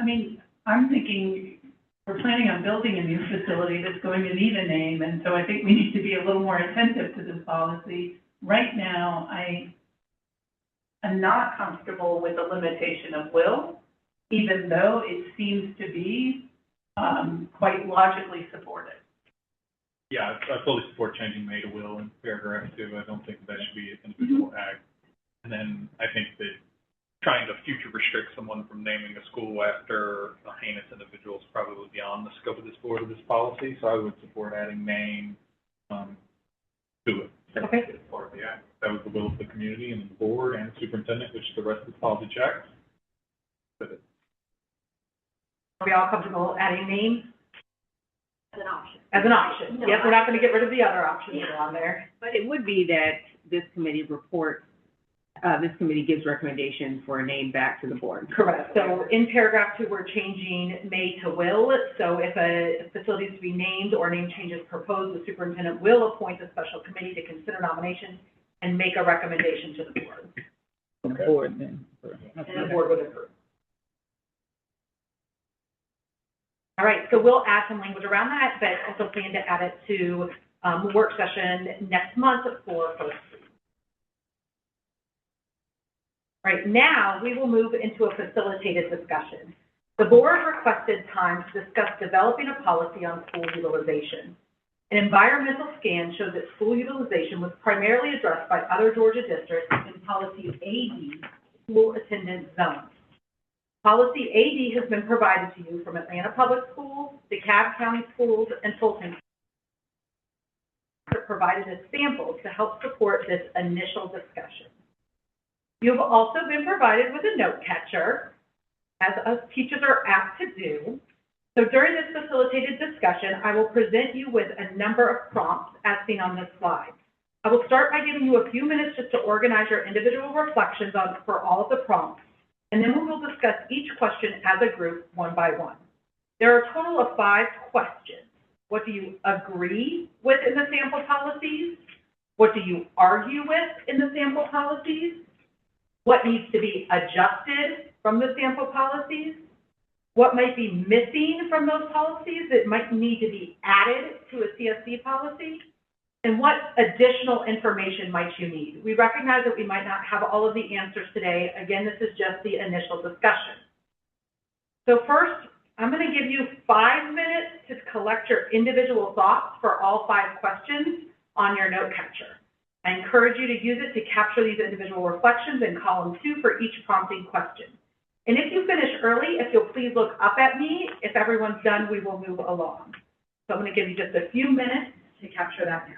I mean, I'm thinking we're planning on building a new facility that's going to need a name, and so I think we need to be a little more attentive to this policy. Right now, I am not comfortable with the limitation of will, even though it seems to be quite logically supported. Yeah, I fully support changing may to will in paragraph 2. I don't think that should be an individual act. And then I think that trying to future restrict someone from naming a school after a heinous individual is probably beyond the scope of this board or this policy. So I would support adding name to it. Okay. As part of the act. That was the will of the community and the board and the superintendent, which the rest of the policy checks. But Are we all comfortable adding names? As an option. As an option. No, Yes, we're not going to get rid of the other options that are on there. But it would be that this committee reports, this committee gives recommendations for a name back to the board. Correct. So in paragraph 2, we're changing may to will. So if a facility is to be named or name change is proposed, the superintendent will appoint a special committee to consider nominations and make a recommendation to the board. Okay. Board then. And the board would approve. All right, so we'll add some language around that, but also plan to add it to the work session next month for first read. All right, now we will move into a facilitated discussion. The board requested time to discuss developing a policy on school utilization. An environmental scan showed that school utilization was primarily addressed by other Georgia districts in policy AD, school attendance zones. Policy AD has been provided to you from Atlanta Public Schools, DeKalb County Schools, and Fulton County, provided as samples to help support this initial discussion. You have also been provided with a note catcher, as us teachers are apt to do. So during this facilitated discussion, I will present you with a number of prompts as seen on this slide. I will start by giving you a few minutes just to organize your individual reflections for all of the prompts, and then we will discuss each question as a group one by one. There are a total of 5 questions. What do you agree with in the sample policies? What do you argue with in the sample policies? What needs to be adjusted from the sample policies? What might be missing from those policies that might need to be added to a CSC policy? And what additional information might you need? We recognize that we might not have all of the answers today. Again, this is just the initial discussion. So first, I'm going to give you 5 minutes to collect your individual thoughts for all 5 questions on your note catcher. I encourage you to use it to capture these individual reflections in column 2 for each prompting question. And if you finish early, if you'll please look up at me. If everyone's done, we will move along. So I'm going to give you just a few minutes to capture that now.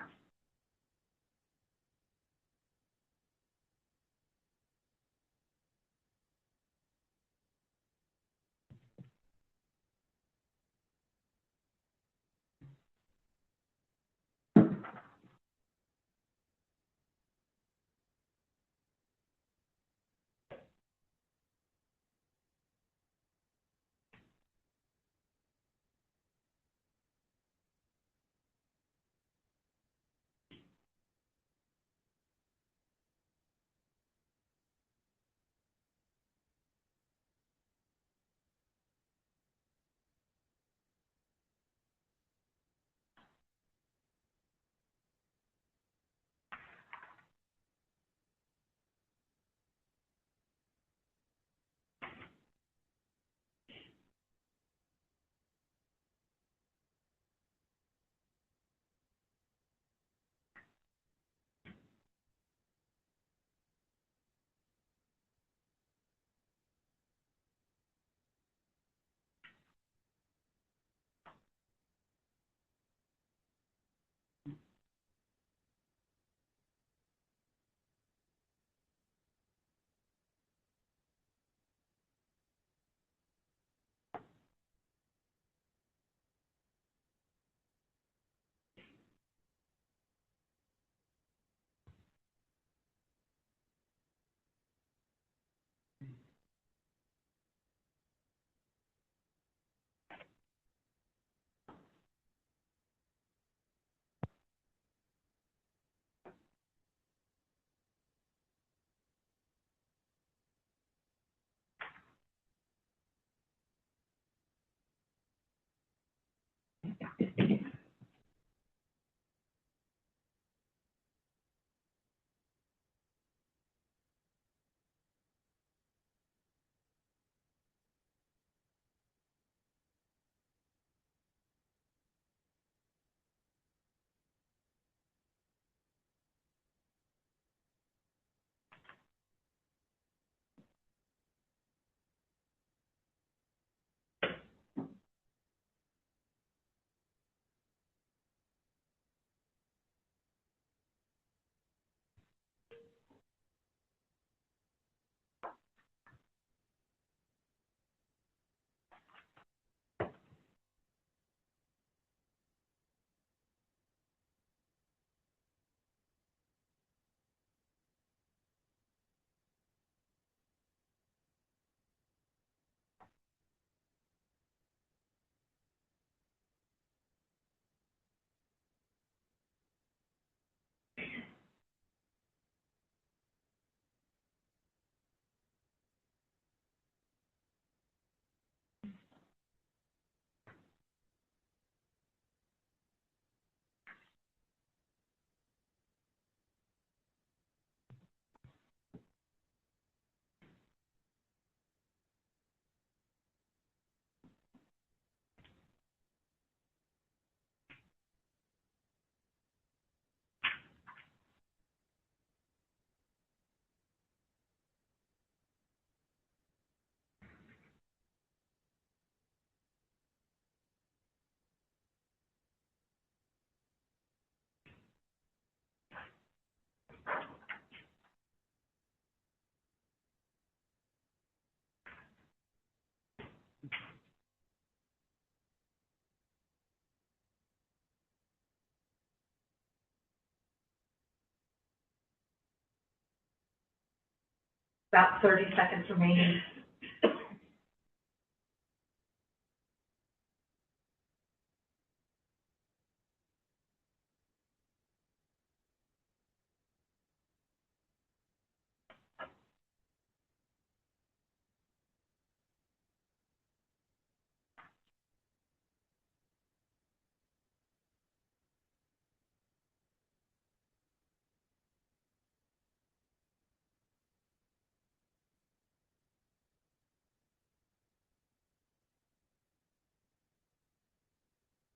About 30 seconds remaining.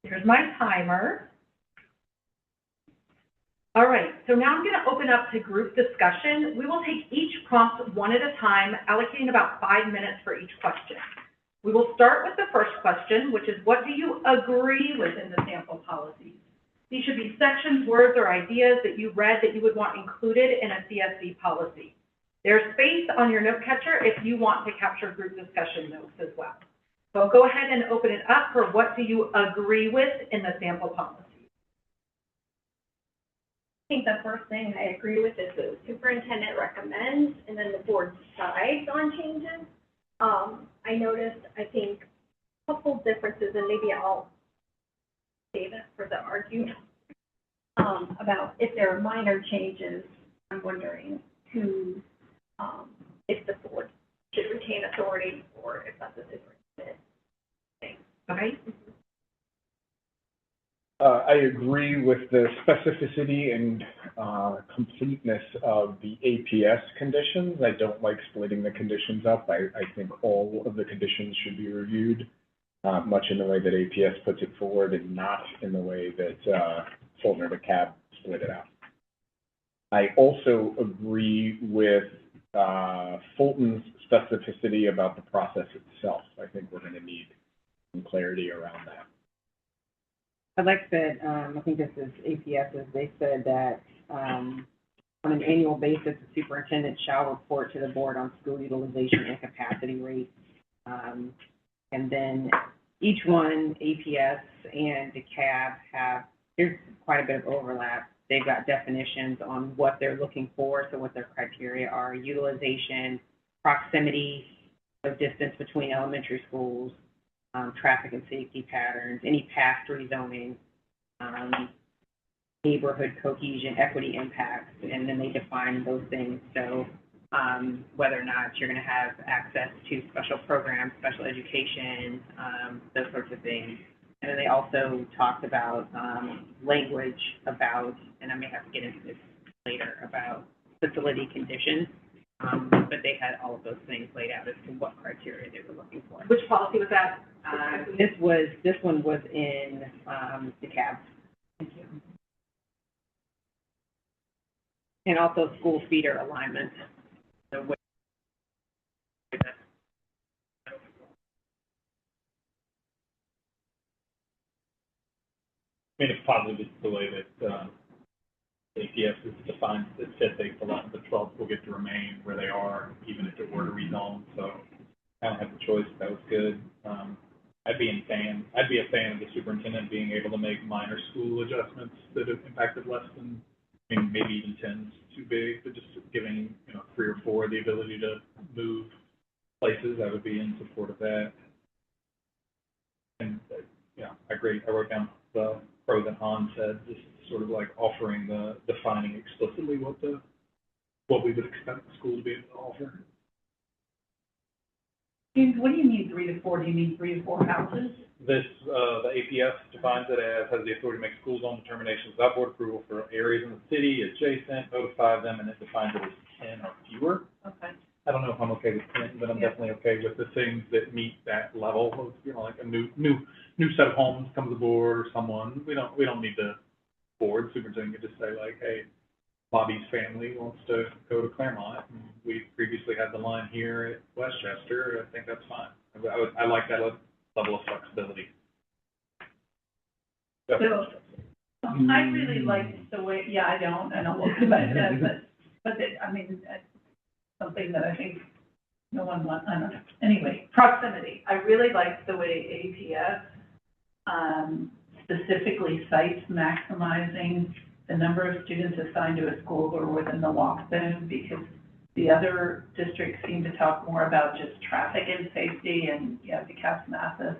Here's my timer. All right, so now I'm going to open up to group discussion. We will take each prompt one at a time, allocating about 5 minutes for each question. We will start with the first question, which is, what do you agree with in the sample policies? These should be sections, words, or ideas that you read that you would want included in a CSC policy. There's space on your note catcher if you want to capture group discussion notes as well. So go ahead and open it up for what do you agree with in the sample policy. I think the first thing I agree with is the superintendent recommends, and then the board decides on changes. I noticed, I think, a couple differences, and maybe I'll save it for the argument, about if there are minor changes. I'm wondering who, if the board should retain authority or if that's a superintendent thing. Okay? I agree with the specificity and completeness of the APS conditions. I don't like splitting the conditions up. I think all of the conditions should be reviewed, much in the way that APS puts it forward and not in the way that Fulton or DeKalb split it out. I also agree with Fulton's specificity about the process itself. I think we're going to need some clarity around that. I'd like that, I think this is APS's, they said that on an annual basis, the superintendent shall report to the board on school utilization and capacity rates. And then each one, APS and DeKalb, there's quite a bit of overlap. They've got definitions on what they're looking for, so what their criteria are: utilization, proximity, so distance between elementary schools, traffic and safety patterns, any past rezoning, neighborhood cohesion, equity impacts, and then they define those things. So whether or not you're going to have access to special programs, special education, those sorts of things. And then they also talked about language about, and I may have to get into this later, about facility conditions. But they had all of those things laid out as to what criteria they were looking for. Which policy was that? This one was in DeKalb. Thank you. And also school feeder alignment. So I mean, it's positive it's the way that APS is defined, that 5th, 8th, 11th, and 12th will get to remain where they are, even if it were to rezone. So I don't have the choice. That was good. I'd be a fan of the superintendent being able to make minor school adjustments that have impacted less than, I mean, maybe even 10 is too big, but just giving, 3 or 4 the ability to move places. I would be in support of that. And I agree. I wrote down the pro that Han said, just sort of like offering defining explicitly what we would expect the school to be able to offer. What do you mean 3 to 4? Do you mean 3 to 4 houses? This, the APS defines it as has the authority to make school zone determinations without board approval for areas in the city adjacent, notify them, and it defines it as 10 or fewer. Okay. I don't know if I'm okay with 10, but I'm definitely okay with the things that meet that level of, like a new set of homes comes aboard or someone. We don't need the board. Superintendent could just say like, hey, Bobby's family wants to go to Claremont. And we previously had the line here at Westchester. I think that's fine. I like that level of flexibility. So, I really like the way, I don't look at that, but I mean, that's something that I think no one wants, I don't know. Anyway, proximity. I really like the way APS specifically cites maximizing the number of students assigned to a school who are within the walk zone, because The other districts seem to talk more about just traffic and safety, and, yeah, DeKalb, Mathis,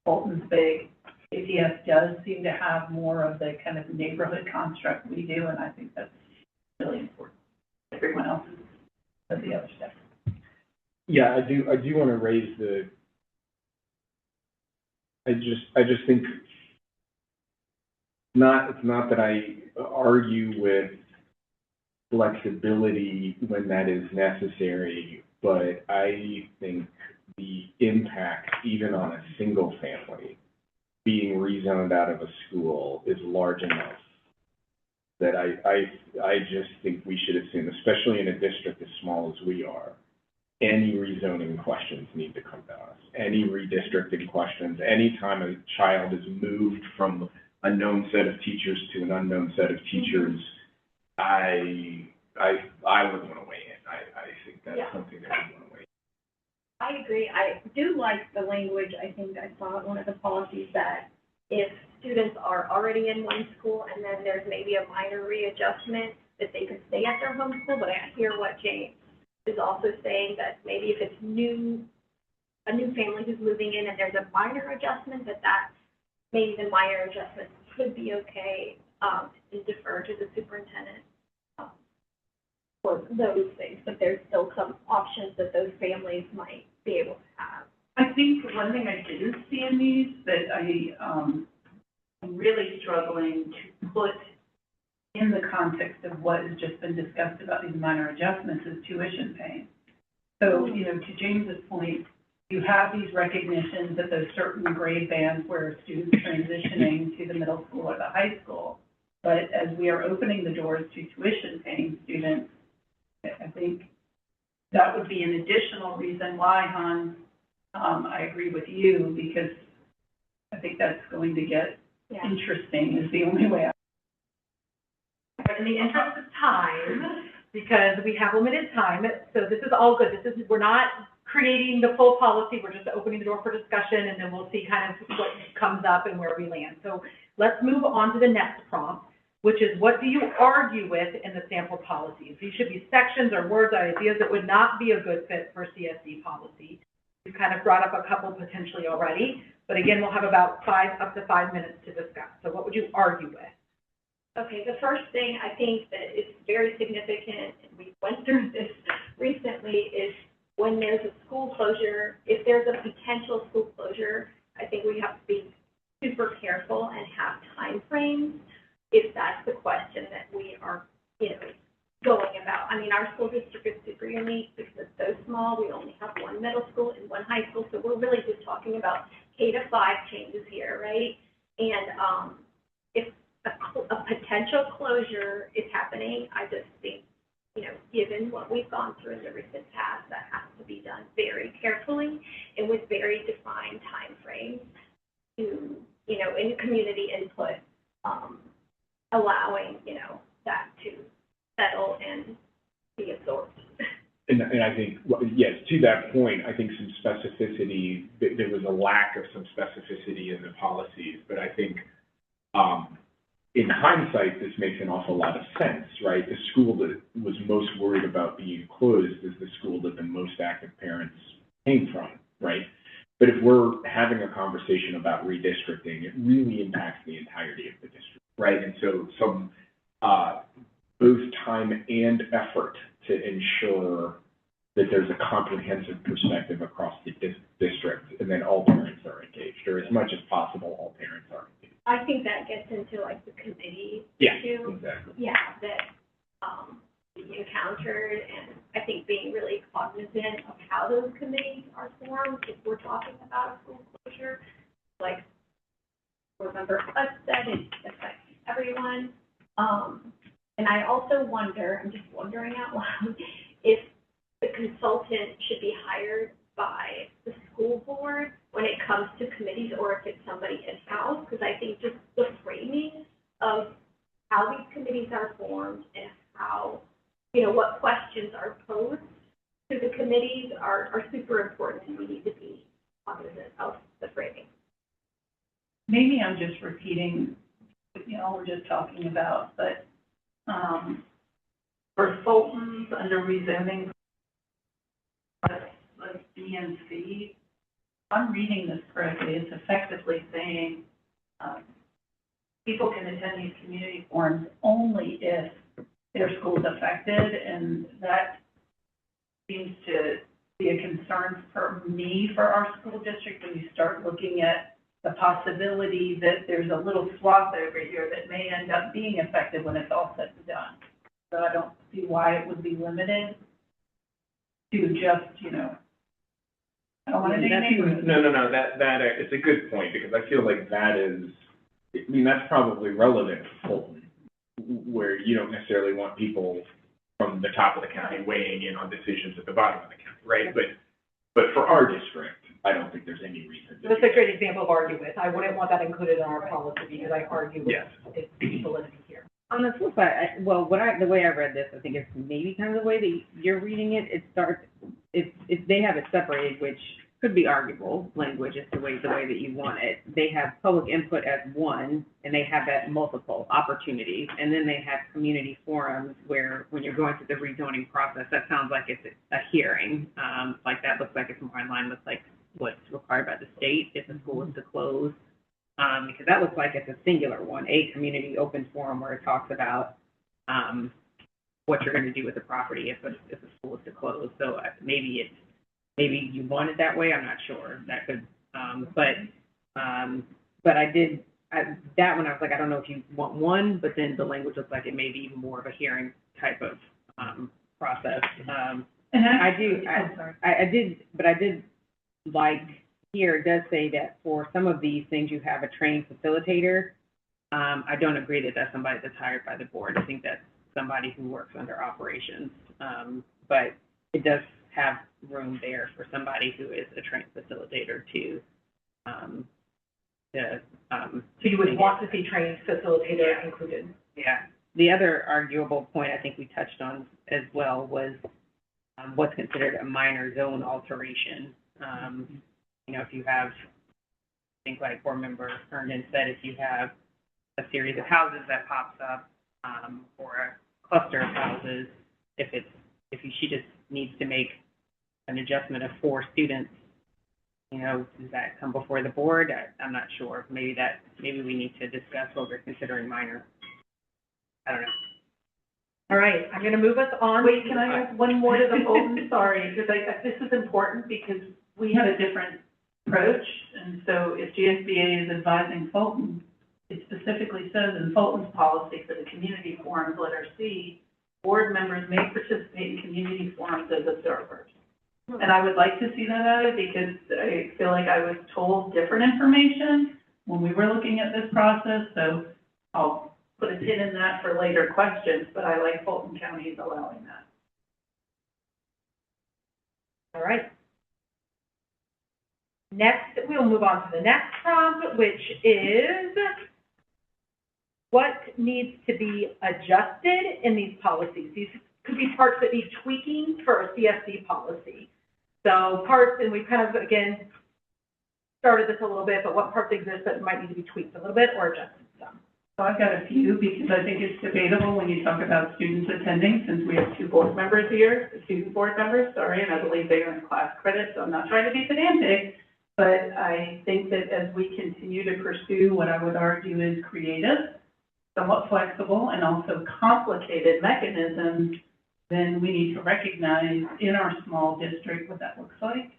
Bolton's big. ATS does seem to have more of the kind of neighborhood construct we do, and I think that's really important. Everyone else does the other stuff. Yeah, I do want to raise I just think, it's not that I argue with flexibility when that is necessary, but I think the impact, even on a single family, being rezoned out of a school is large enough that I just think we should assume, especially in a district as small as we are, any rezoning questions need to come to us. Any redistricting questions, anytime a child is moved from a known set of teachers to an unknown set of teachers, I would want to weigh in. I think that's something that we want to weigh in. I agree. I do like the language. I think I saw one of the policies that if students are already in one school and then there's maybe a minor readjustment, that they could stay at their home school. But I hear what James is also saying, that maybe if it's a new family who's moving in and there's a minor adjustment, that maybe the minor adjustment could be okay, and defer to the superintendent for those things. But there's still some options that those families might be able to have. I think one thing I do see in these that I'm really struggling to put in the context of what has just been discussed about these minor adjustments is tuition paying. So, to James's point, you have these recognitions that there's certain grade bands where students transitioning to the middle school or the high school. But as we are opening the doors to tuition paying students, I think that would be an additional reason why, Hans, I agree with you, because I think that's going to get interesting is the only way. In the interest of time, because we have limited time, so this is all good. We're not creating the full policy, we're just opening the door for discussion, and then we'll see kind of what comes up and where we land. So let's move on to the next prompt, which is, what do you argue with in the sample policies? These should be sections or words, ideas that would not be a good fit for CSD policy. We've kind of brought up a couple potentially already, but again, we'll have about up to 5 minutes to discuss. So what would you argue with? Okay, the first thing I think that is very significant, and we went through this recently, is when there's a school closure, if there's a potential school closure, I think we have to be super careful and have time frames if that's the question that we are, going about. I mean, our school district is super unique because it's so small. We only have one middle school and one high school, so we're really just talking about K-5 changes here, right? And if a potential closure is happening, I just think, given what we've gone through in the recent past, that has to be done very carefully and with very defined time frames to, in community input, allowing, that to settle and be absorbed. And I think, yes, to that point, I think some specificity, there was a lack of some specificity in the policies, but I think, in hindsight, this makes an awful lot of sense, right? The school that was most worried about being closed is the school that the most active parents came from, right? But if we're having a conversation about redistricting, it really impacts the entirety of the district, right? And so some, both time and effort to ensure that there's a comprehensive perspective across the district, and then all parents are engaged, or as much as possible, all parents are engaged. I think that gets into like the committee issue. Exactly. Yeah, that we encountered, and I think being really cognizant of how those committees are formed. If we're talking about a school closure, like remember us said, it affects everyone. And I also wonder, I'm just wondering out loud, if the consultant should be hired by the school board when it comes to committees, or if it's somebody in-house, because I think just the framing of how these committees are formed and how, what questions are posed to the committees are super important, and we need to be cognizant of the framing. Maybe I'm just repeating what we're just talking about, but for Fulton, under rezoning, like B and C, if I'm reading this correctly, it's effectively saying, people can attend these community forums only if their school's affected, and that seems to be a concern for me, for our school district, when you start looking at the possibility that there's a little swath over here that may end up being affected when it's all said and done. So I don't see why it would be limited to just, you know, I don't want to name names. No, that, it's a good point, because I feel like that is, I mean, that's probably relevant to Fulton, where you don't necessarily want people from the top of the county weighing in on decisions at the bottom of the county, right? But for our district, I don't think there's any reason to. That's a great example of argue with. I wouldn't want that included in our policy because I argue with Yes. its validity here. On the flip side, the way I read this, I think it's maybe kind of the way that you're reading it. It starts, if they have it separated, which could be arguable language as to the way that you want it. They have public input as one, and they have that multiple opportunities, and then they have community forums where, when you're going through the rezoning process, that sounds like it's a hearing. Like that looks like it's more in line with like what's required by the state if the school is to close. Because that looks like it's a singular one, a community open forum where it talks about what you're going to do with the property if the school is to close. So maybe you want it that way. I'm not sure. That could, but that one I was like, I don't know if you want one, but then the language looks like it may be more of a hearing type of process. And I did like. Here, it does say that for some of these things, you have a trained facilitator. I don't agree that that's somebody that's hired by the board. I think that's somebody who works under operations. But it does have room there for somebody who is a trained facilitator to So you would want to see trained facilitator included? Yeah. The other arguable point I think we touched on as well was what's considered a minor zone alteration. You know, if you have, I think like board member Herndon said, if you have a series of houses that pops up, or a cluster of houses, she just needs to make an adjustment of 4 students, you know, does that come before the board? I'm not sure. Maybe we need to discuss what we're considering minor. I don't know. All right, I'm going to move us on. wait, can I add one more to the Fulton? Sorry, because this is important because we had a different approach, and so if GSBA is advising Fulton, it specifically says in Fulton's policy for the community forums, letter C, board members may participate in community forums as observers. And I would like to see that added because I feel like I was told different information when we were looking at this process, so I'll put a pin in that for later questions, but I like Fulton County's allowing that. All right. Next, we'll move on to the next prompt, which is what needs to be adjusted in these policies. These could be parts that need tweaking for a CSC policy. So parts, and we've kind of, again, started this a little bit, but what parts exist that might need to be tweaked a little bit or adjusted some? So I've got a few because I think it's debatable when you talk about students attending, since we have 2 board members here, student board members, sorry, and I believe they earn class credit, so I'm not trying to be pedantic. But I think that as we continue to pursue what I would argue is creative, somewhat flexible, and also complicated mechanisms, then we need to recognize in our small district what that looks like.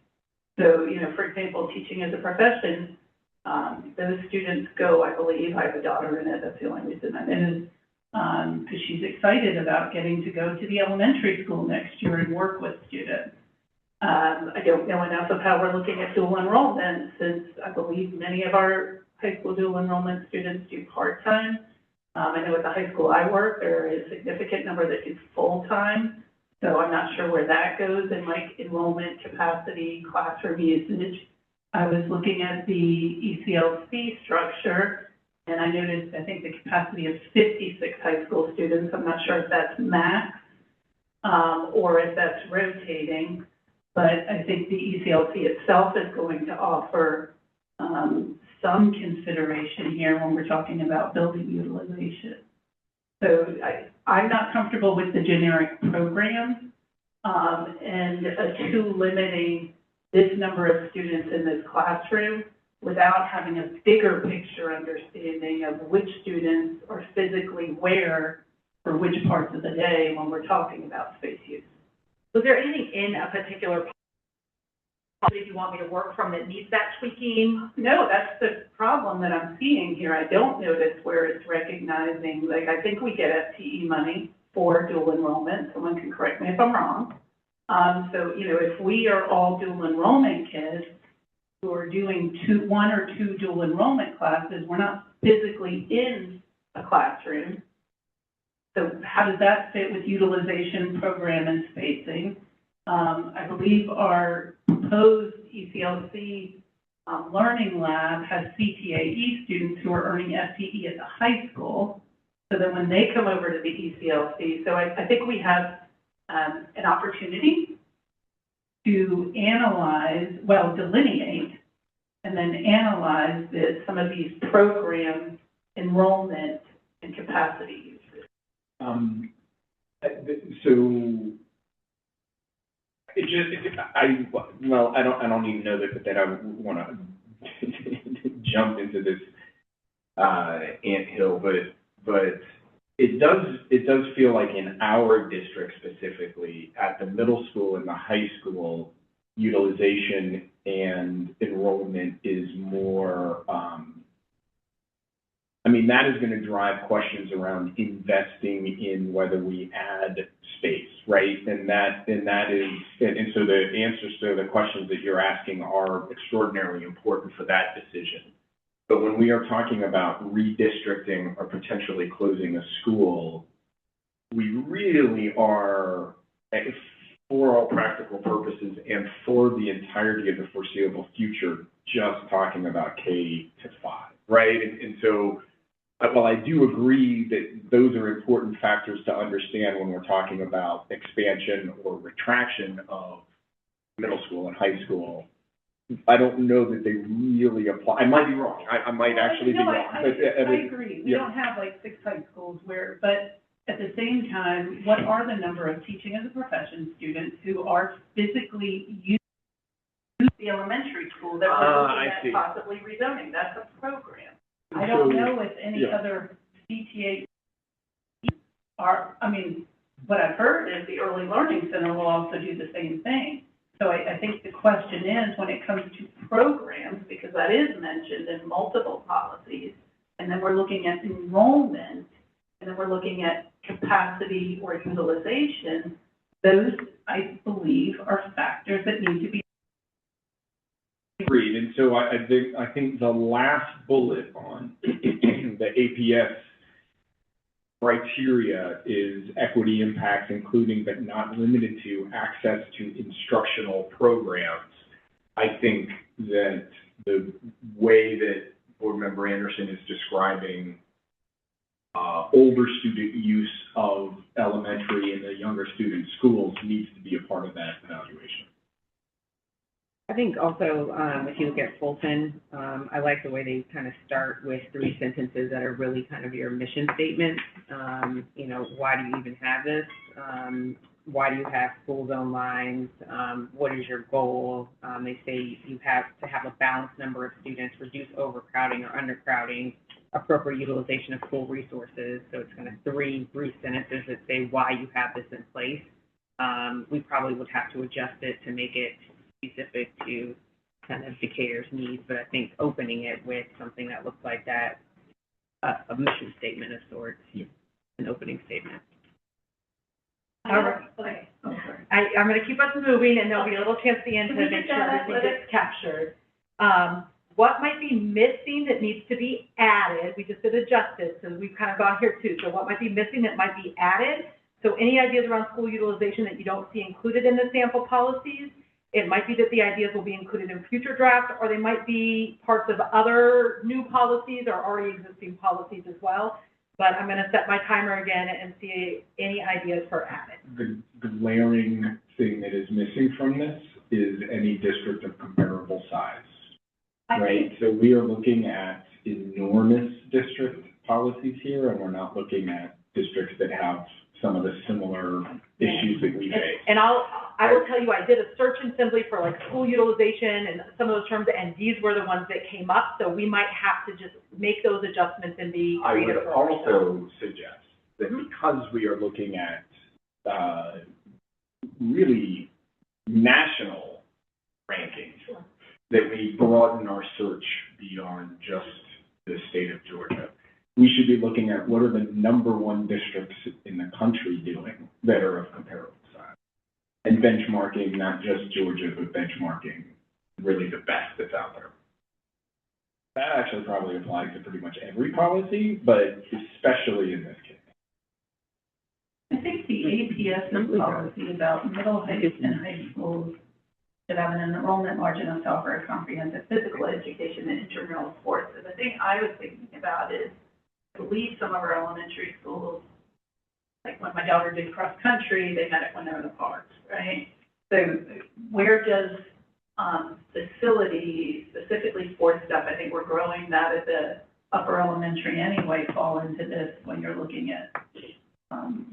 So, you know, for example, teaching as a profession, those students go, I believe, I have a daughter in it, that's the only reason I'm in it, because she's excited about getting to go to the elementary school next year and work with students. I don't know enough of how we're looking at dual enrollment, since I believe many of our high school dual enrollment students do part-time. I know at the high school I work, there is a significant number that do full-time, so I'm not sure where that goes in like enrollment capacity, classroom usage. I was looking at the ECLC structure, and I noticed, I think the capacity is 56 high school students. I'm not sure if that's max, or if that's rotating. But I think the ECLC itself is going to offer some consideration here when we're talking about building utilization. So I'm not comfortable with the generic program, and too limiting this number of students in this classroom without having a bigger picture understanding of which students are physically where for which parts of the day when we're talking about space use. Was there anything in a particular policy you want me to work from that needs that tweaking? No, that's the problem that I'm seeing here. I don't notice where it's recognizing, like, I think we get FTE money for dual enrollment. Someone can correct me if I'm wrong. So, you know, if we are all dual enrollment kids who are doing one or two dual enrollment classes, we're not physically in a classroom. So how does that fit with utilization, program, and spacing? I believe our proposed ECLC learning lab has CTAE students who are earning FTE at the high school. So then when they come over to the ECLC, so I think we have an opportunity to analyze, well, delineate, and then analyze some of these program enrollment and capacity uses. So I don't even know that I want to jump into this anthill, but it does feel like in our district specifically, at the middle school and the high school, utilization and enrollment is more, that is going to drive questions around investing in whether we add space, right? And so the answers to the questions that you're asking are extraordinarily important for that decision. But when we are talking about redistricting or potentially closing a school, we really are, for all practical purposes and for the entirety of the foreseeable future, just talking about K-5, right? And so, while I do agree that those are important factors to understand when we're talking about expansion or retraction of middle school and high school, I don't know that they really apply. I might be wrong. I might actually be wrong. I agree. We don't have like 6 high schools but at the same time, what are the number of teaching as a profession students who are physically using the elementary school that we're looking at possibly rezoning? That's a program. I don't know if any other CTA are, what I've heard is the Early Learning Center will also do the same thing. So I think the question is, when it comes to programs, because that is mentioned in multiple policies, and then we're looking at enrollment, and then we're looking at capacity or utilization, those, I believe, are factors that need to be agreed. And so I think the last bullet on the APS criteria is equity impacts, including but not limited to access to instructional programs. I think that the way that Board Member Anderson is describing older student use of elementary and the younger student schools needs to be a part of that evaluation. I think also, if you look at Fulton, I like the way they kind of start with 3 sentences that are really kind of your mission statement. Why do you even have this? Why do you have school zone lines? What is your goal? They say you have to have a balanced number of students, reduce overcrowding or undercrowding, appropriate utilization of school resources. So it's kind of 3 brief sentences that say why you have this in place. We probably would have to adjust it to make it specific to kind of Decatur's needs, but I think opening it with something that looks like that, a mission statement of sorts, an opening statement. All right. Okay. I'm going to keep us moving, and there'll be a little chance at the end to make sure everything gets captured. What might be missing that needs to be added? We just did adjust it, so we've kind of gone here too. So what might be missing that might be added? So any ideas around school utilization that you don't see included in the sample policies? It might be that the ideas will be included in future drafts, or they might be parts of other new policies or already existing policies as well. But I'm going to set my timer again and see any ideas for added. The glaring thing that is missing from this is any district of comparable size, right? So we are looking at enormous district policies here, and we're not looking at districts that have some of the similar issues that we face. And I will tell you, I did a search in Simply for like school utilization and some of those terms, and these were the ones that came up, so we might have to just make those adjustments and be I creative. would also suggest that because we are looking at, really national rankings, that we broaden our search beyond just the state of Georgia. We should be looking at what are the number one districts in the country doing that are of comparable size. And benchmarking, not just Georgia, but benchmarking really the best that's out there. That actually probably applies to pretty much every policy, but especially in this case. I think the APS policy about middle and high schools should have an enrollment margin of offer comprehensive physical education and intramural sports. And the thing I was thinking about is, I believe some of our elementary schools, like when my daughter did cross country, they met it when they were in the parks, right? So where does facilities, specifically sports stuff, I think we're growing that at the upper elementary anyway, fall into this when you're looking at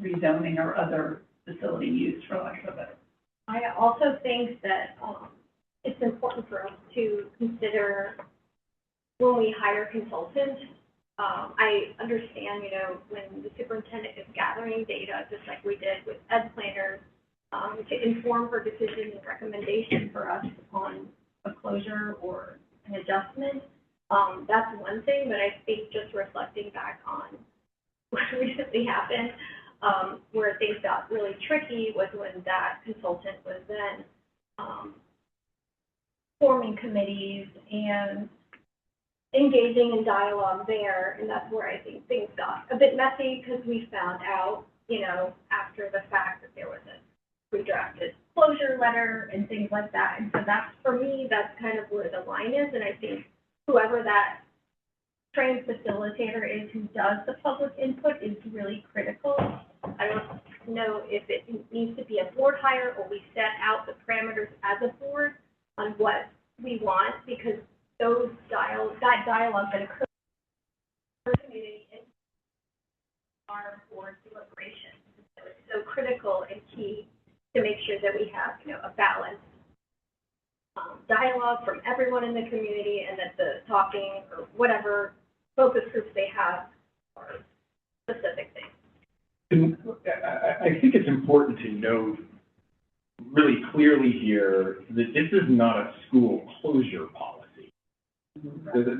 rezoning or other facility use, for lack of a better. I also think that it's important for us to consider when we hire consultants. I understand, you know, when the superintendent is gathering data, just like we did with ed planners, to inform her decision and recommendation for us on a closure or an adjustment. That's one thing, but I think just reflecting back on what recently happened, where things got really tricky was when that consultant was then forming committees and engaging in dialogue there, and that's where I think things got a bit messy because we found out, you know, after the fact that there was a redrafted closure letter and things like that. And so that's, for me, that's kind of where the line is, and I think whoever that trained facilitator is who does the public input is really critical. I don't know if it needs to be a board hire or we set out the parameters as a board on what we want, because that dialogue that occurs in the community and our board deliberations. So it's so critical and key to make sure that we have, you know, a balanced dialogue from everyone in the community, and that the talking or whatever focus groups they have are specific things. And I think it's important to note really clearly here that this is not a school closure policy.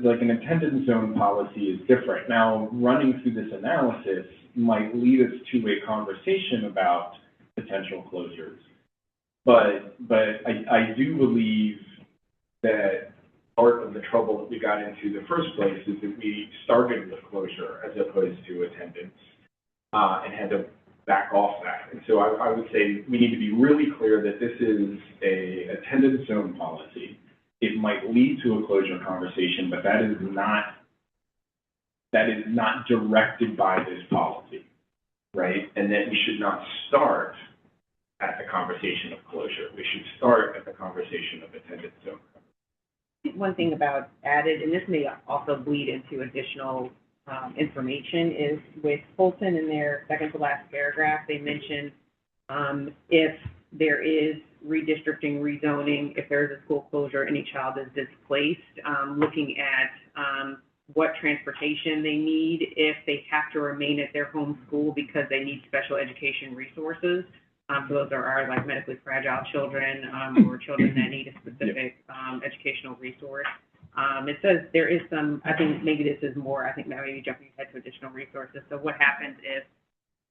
Like an attendance zone policy is different. Now, running through this analysis might lead us to a conversation about potential closures. But I do believe that part of the trouble that we got into the first place is that we started with closure as opposed to attendance, and had to back off that. And so I would say we need to be really clear that this is a attendance zone policy. It might lead to a closure conversation, but that is not directed by this policy, right? And that we should not start at the conversation of closure. We should start at the conversation of attendance zone. One thing about added, and this may also bleed into additional information, is with Fulton in their second to last paragraph, they mentioned if there is redistricting, rezoning, if there is a school closure, any child is displaced, looking at what transportation they need if they have to remain at their home school because they need special education resources. So those are our like medically fragile children or children that need a specific educational resource. It says there is some, I think maybe this is more, I think maybe jumping ahead to additional resources. So what happens if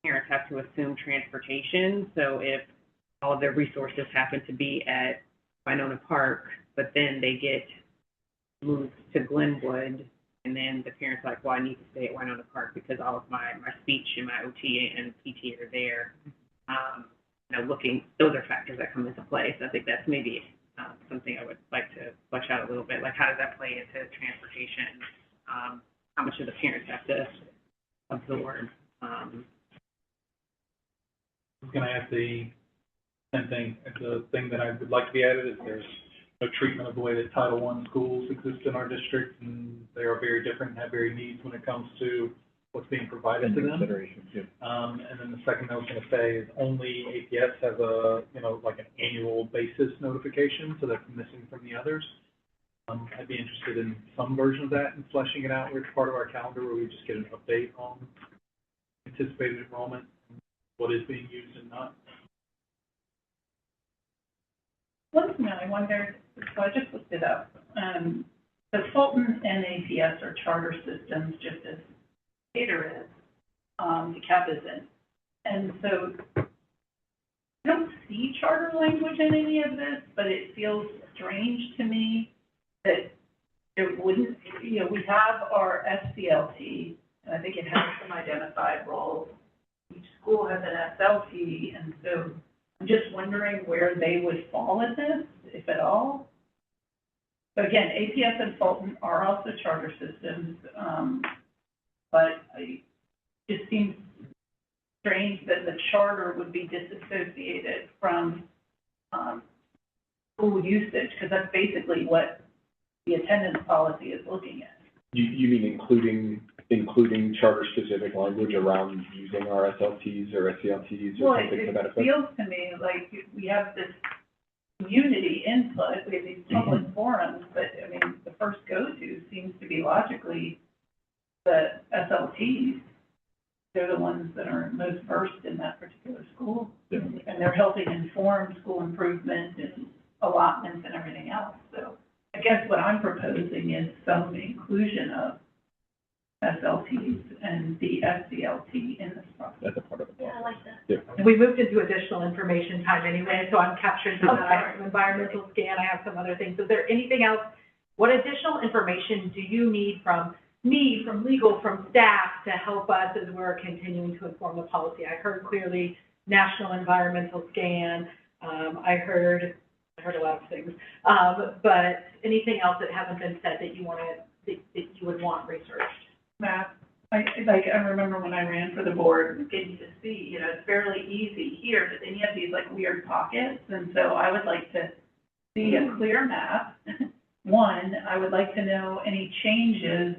parents have to assume transportation? So if all of their resources happen to be at Winona Park, but then they get moved to Glenwood, and then the parent's like, well, I need to stay at Winona Park because all of my speech and my OT and PT are there. Those are factors that come into play. So I think that's maybe something I would like to flesh out a little bit. Like, how does that play into transportation? How much do the parents have to absorb? I was going to add the same thing. The thing that I would like to be added is there's no treatment of the way that Title I schools exist in our district, and they are very different and have varied needs when it comes to what's being provided to them. And then the second I was gonna say is only APS has a, like an annual basis notification, so that's missing from the others. I'd be interested in some version of that and fleshing it out, where it's part of our calendar, where we just get an update on anticipated enrollment, what is being used and not. One thing I wondered, so I just looked it up, the Fulton and APS are charter systems, just as Cater is, DeKalb isn't. And so I don't see charter language in any of this, but it feels strange to me that it wouldn't, we have our SCLT, and I think it has some identified roles. Each school has an SLT, and so I'm just wondering where they would fall in this, if at all. But again, APS and Fulton are also charter systems, but it just seems strange that the charter would be disassociated from school usage, because that's basically what the attendance policy is looking at. You mean including charter-specific language around using our SLTs or SCLTs or something to that effect? Well, it feels to me like we have this community input, we have these public forums, but I mean, the first go-to seems to be logically the SLTs. They're the ones that are most versed in that particular school. Yeah. And they're helping inform school improvement and allotments and everything else. So I guess what I'm proposing is some inclusion of SLTs and the SCLT in this process. That's a part of it. Yeah, I like that. Yeah. And we moved into additional information time anyway, so I'm capturing some of that. I have some environmental scan, I have some other things. Is there anything else? What additional information do you need from me, from legal, from staff to help us as we're continuing to inform the policy? I heard clearly national environmental scan. I heard a lot of things. But anything else that hasn't been said that you would want researched? Matt, I remember when I ran for the board, getting to see, it's fairly easy here, but then you have these like weird pockets, and so I would like to see a clear map. One, I would like to know any changes,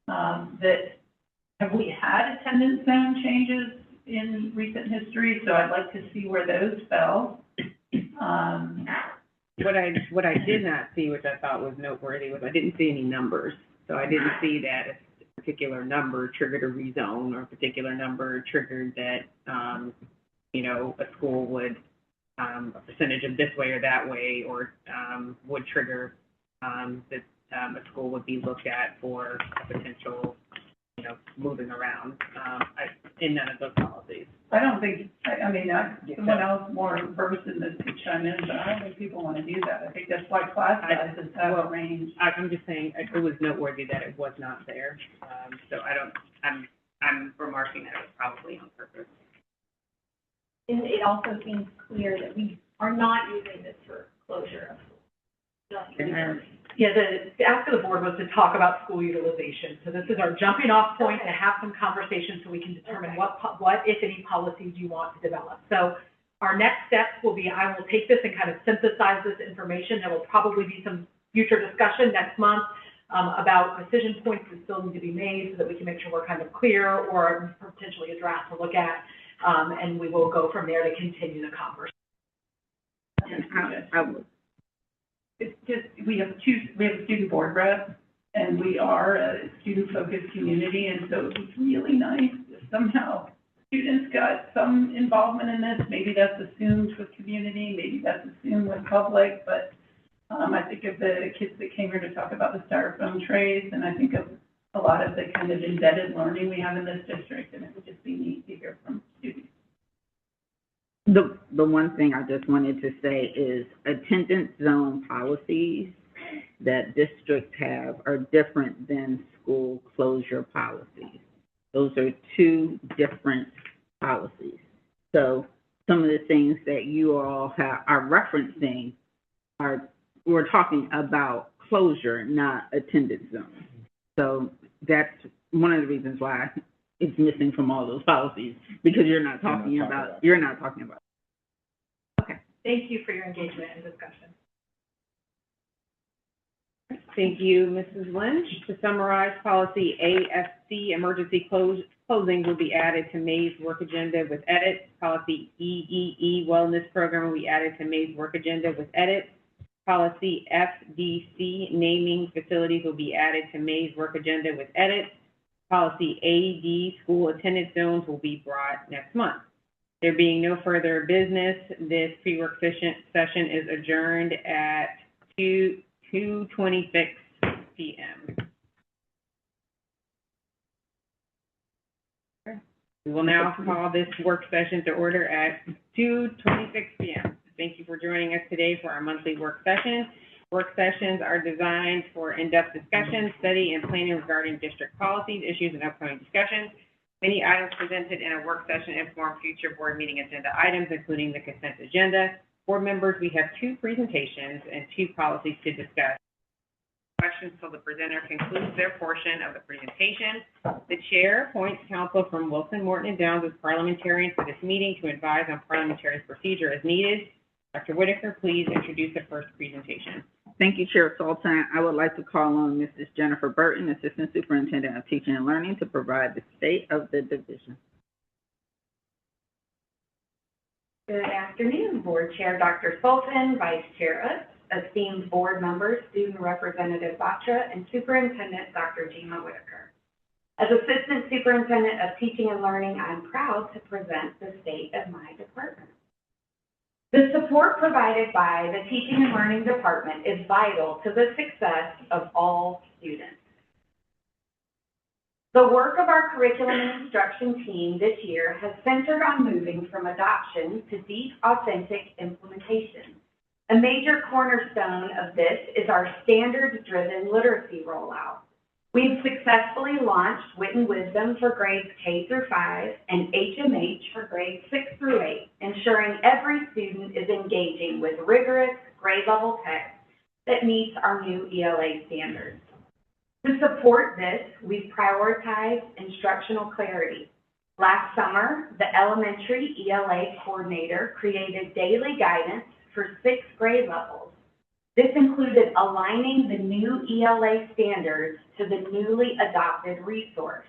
have we had attendance zone changes in recent history? So I'd like to see where those fell. What I did not see, which I thought was noteworthy, was I didn't see any numbers. So I didn't see that a particular number triggered a rezone, or a particular number triggered that, a school would, a percentage of this way or that way, or would trigger that a school would be looked at for a potential, moving around in none of those policies. I don't think, someone else more versed in this could chime in, but I don't think people want to do that. I think that's why class sizes have a range. I'm just saying, it was noteworthy that it was not there, so I'm remarking that it was probably on purpose. And it also seems clear that we are not using this for closure of schools. Yeah, the ask of the board was to talk about school utilization. So this is our jumping off point to have some conversations so we can determine what, if any, policies you want to develop. So our next steps will be, I will take this and kind of synthesize this information. There will probably be some future discussion next month about decision points that still need to be made so that we can make sure we're kind of clear, or potentially a draft to look at. And we will go from there to continue the conversation. I would. It's just, we have a student board rep, and we are a student-focused community, and so it was really nice if somehow students got some involvement in this. Maybe that's assumed with community, maybe that's assumed with public, but I think of the kids that came here to talk about the styrofoam trays, and I think of a lot of the kind of embedded learning we have in this district, and it would just be neat to hear from students. The one thing I just wanted to say is attendance zone policies that districts have are different than school closure policies. Those are two different policies. So some of the things that you all are referencing we're talking about closure, not attendance zone. So that's one of the reasons why it's missing from all those policies, because you're not talking about. Okay. Thank you for your engagement and discussion. Thank you, Mrs. Lynch. To summarize, policy AFC, emergency closing, will be added to May's work agenda with edits. Policy EEE, wellness program, will be added to May's work agenda with edits. Policy FDC, naming facilities, will be added to May's work agenda with edits. Policy AD, school attendance zones, will be brought next month. There being no further business, this pre-work session is adjourned at 2:26 p.m. We will now call this work session to order at 2:26 p.m. Thank you for joining us today for our monthly work session. Work sessions are designed for in-depth discussion, study, and planning regarding district policies, issues, and upcoming discussions. Many items presented in a work session inform future board meeting agenda items, including the consent agenda. Board members, we have 2 presentations and 2 policies to discuss. Questions till the presenter concludes their portion of the presentation. The chair appoints counsel from Wilson, Morton, and Downs as parliamentarian for this meeting to advise on parliamentary procedure as needed. Dr. Whitaker, please introduce the first presentation. Thank you, Chair Sultan. I would like to call on Mrs. Jennifer Burton, Assistant Superintendent of Teaching and Learning, to provide the state of the division. Good afternoon, Board Chair Dr. Sultan, Vice Chair Utz, esteemed board members, Student Representative Batra, and Superintendent Dr. Gina Whitaker. As Assistant Superintendent of Teaching and Learning, I'm proud to present the state of my department. The support provided by the Teaching and Learning Department is vital to the success of all students. The work of our curriculum and instruction team this year has centered on moving from adoption to deep, authentic implementation. A major cornerstone of this is our standards-driven literacy rollout. We've successfully launched Wit and Wisdom for grades K through 5 and HMH for grades 6 through 8, ensuring every student is engaging with rigorous grade-level text that meets our new ELA standards. To support this, we've prioritized instructional clarity. Last summer, the elementary ELA coordinator created daily guidance for 6 grade levels. This included aligning the new ELA standards to the newly adopted resource.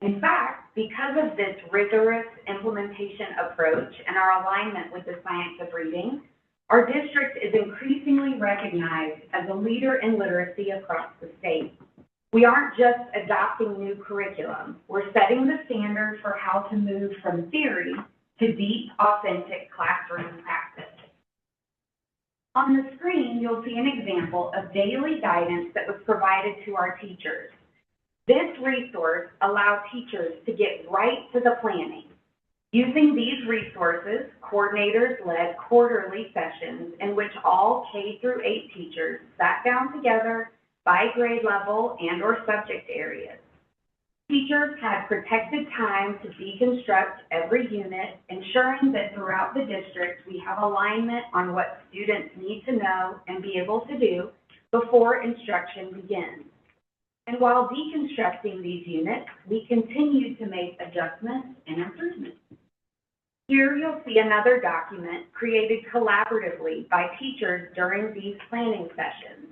In fact, because of this rigorous implementation approach and our alignment with the science of reading, our district is increasingly recognized as a leader in literacy across the state. We aren't just adopting new curriculum, we're setting the standard for how to move from theory to deep, authentic classroom practice. On the screen, you'll see an example of daily guidance that was provided to our teachers. This resource allowed teachers to get right to the planning. Using these resources, coordinators led quarterly sessions in which all K through 8 teachers sat down together by grade level and/or subject areas. Teachers had protected time to deconstruct every unit, ensuring that throughout the district we have alignment on what students need to know and be able to do before instruction begins. And while deconstructing these units, we continue to make adjustments and improvements. Here you'll see another document created collaboratively by teachers during these planning sessions,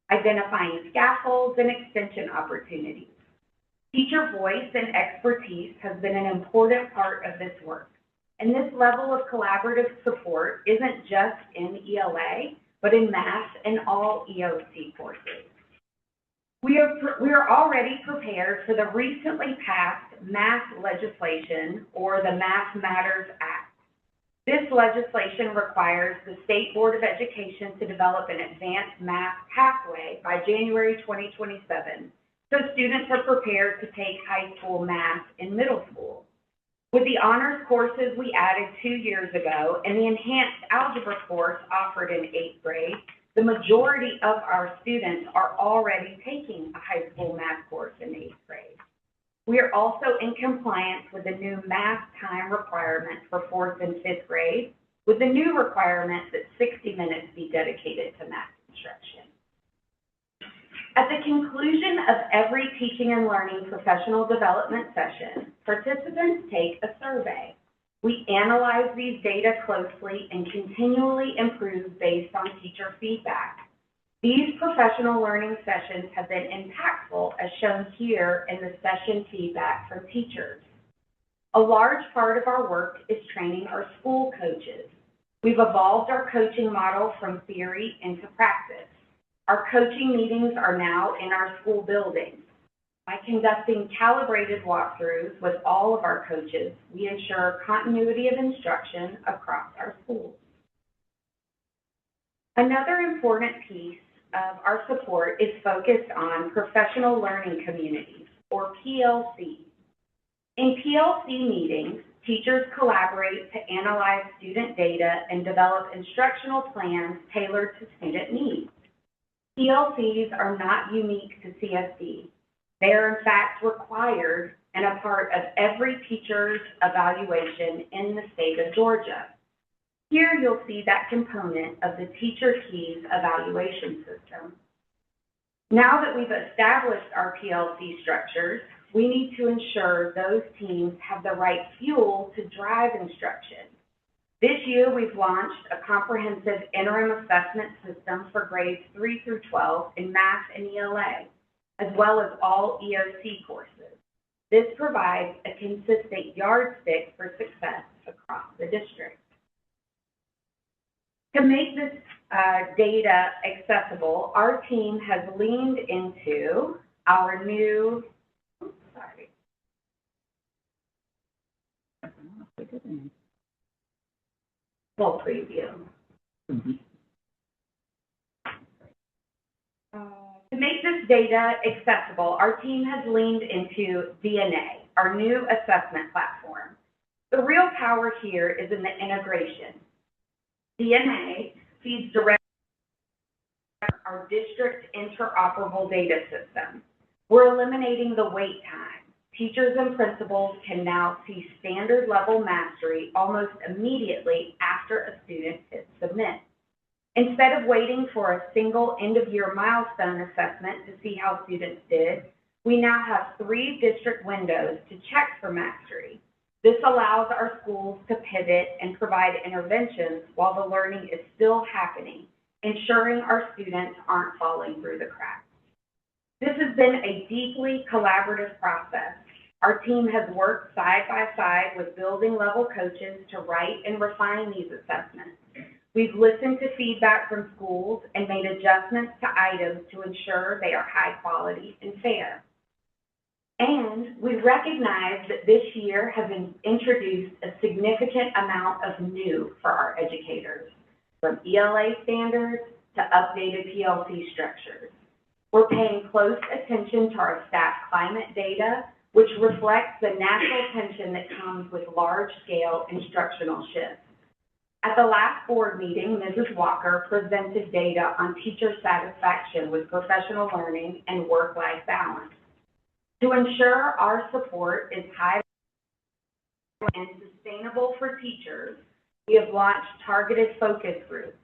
identifying scaffolds and extension opportunities. Teacher voice and expertise has been an important part of this work, and this level of collaborative support isn't just in ELA, but in math and all EOC courses. We are already prepared for the recently passed math legislation, or the Math Matters Act. This legislation requires the State Board of Education to develop an advanced math pathway by January 2027. So students are prepared to take high school math in middle school. With the honors courses we added 2 years ago and the enhanced algebra course offered in 8th grade, the majority of our students are already taking a high school math course in 8th grade. We are also in compliance with the new math time requirement for 4th and 5th grade, with the new requirement that 60 minutes be dedicated to math instruction. At the conclusion of every teaching and learning professional development session, participants take a survey. We analyze these data closely and continually improve based on teacher feedback. These professional learning sessions have been impactful, as shown here in the session feedback from teachers. A large part of our work is training our school coaches. We've evolved our coaching model from theory into practice. Our coaching meetings are now in our school buildings. By conducting calibrated walkthroughs with all of our coaches, we ensure continuity of instruction across our schools. Another important piece of our support is focused on professional learning communities, or PLCs. In PLC meetings, teachers collaborate to analyze student data and develop instructional plans tailored to student needs. PLCs are not unique to CSD. They are in fact required and a part of every teacher's evaluation in the state of Georgia. Here you'll see that component of the Teacher Keys evaluation system. Now that we've established our PLC structures, we need to ensure those teams have the right fuel to drive instruction. This year, we've launched a comprehensive interim assessment system for grades 3 through 12 in math and ELA, as well as all EOC courses. This provides a consistent yardstick for success across the district. To make this data accessible, our team has leaned into our new, full preview. To make this data accessible, our team has leaned into DNA, our new assessment platform. The real power here is in the integration. DNA feeds directly our district interoperable data system. We're eliminating the wait time. Teachers and principals can now see standard level mastery almost immediately after a student hits submit. Instead of waiting for a single end-of-year milestone assessment to see how students did, we now have 3 district windows to check for mastery. This allows our schools to pivot and provide interventions while the learning is still happening, ensuring our students aren't falling through the cracks. This has been a deeply collaborative process. Our team has worked side by side with building level coaches to write and refine these assessments. We've listened to feedback from schools and made adjustments to items to ensure they are high quality and fair. And we recognize that this year has introduced a significant amount of new for our educators, from ELA standards to updated PLC structures. We're paying close attention to our staff climate data, which reflects the natural tension that comes with large-scale instructional shifts. At the last board meeting, Mrs. Walker presented data on teacher satisfaction with professional learning and work-life balance. To ensure our support is high and sustainable for teachers, we have launched targeted focus groups.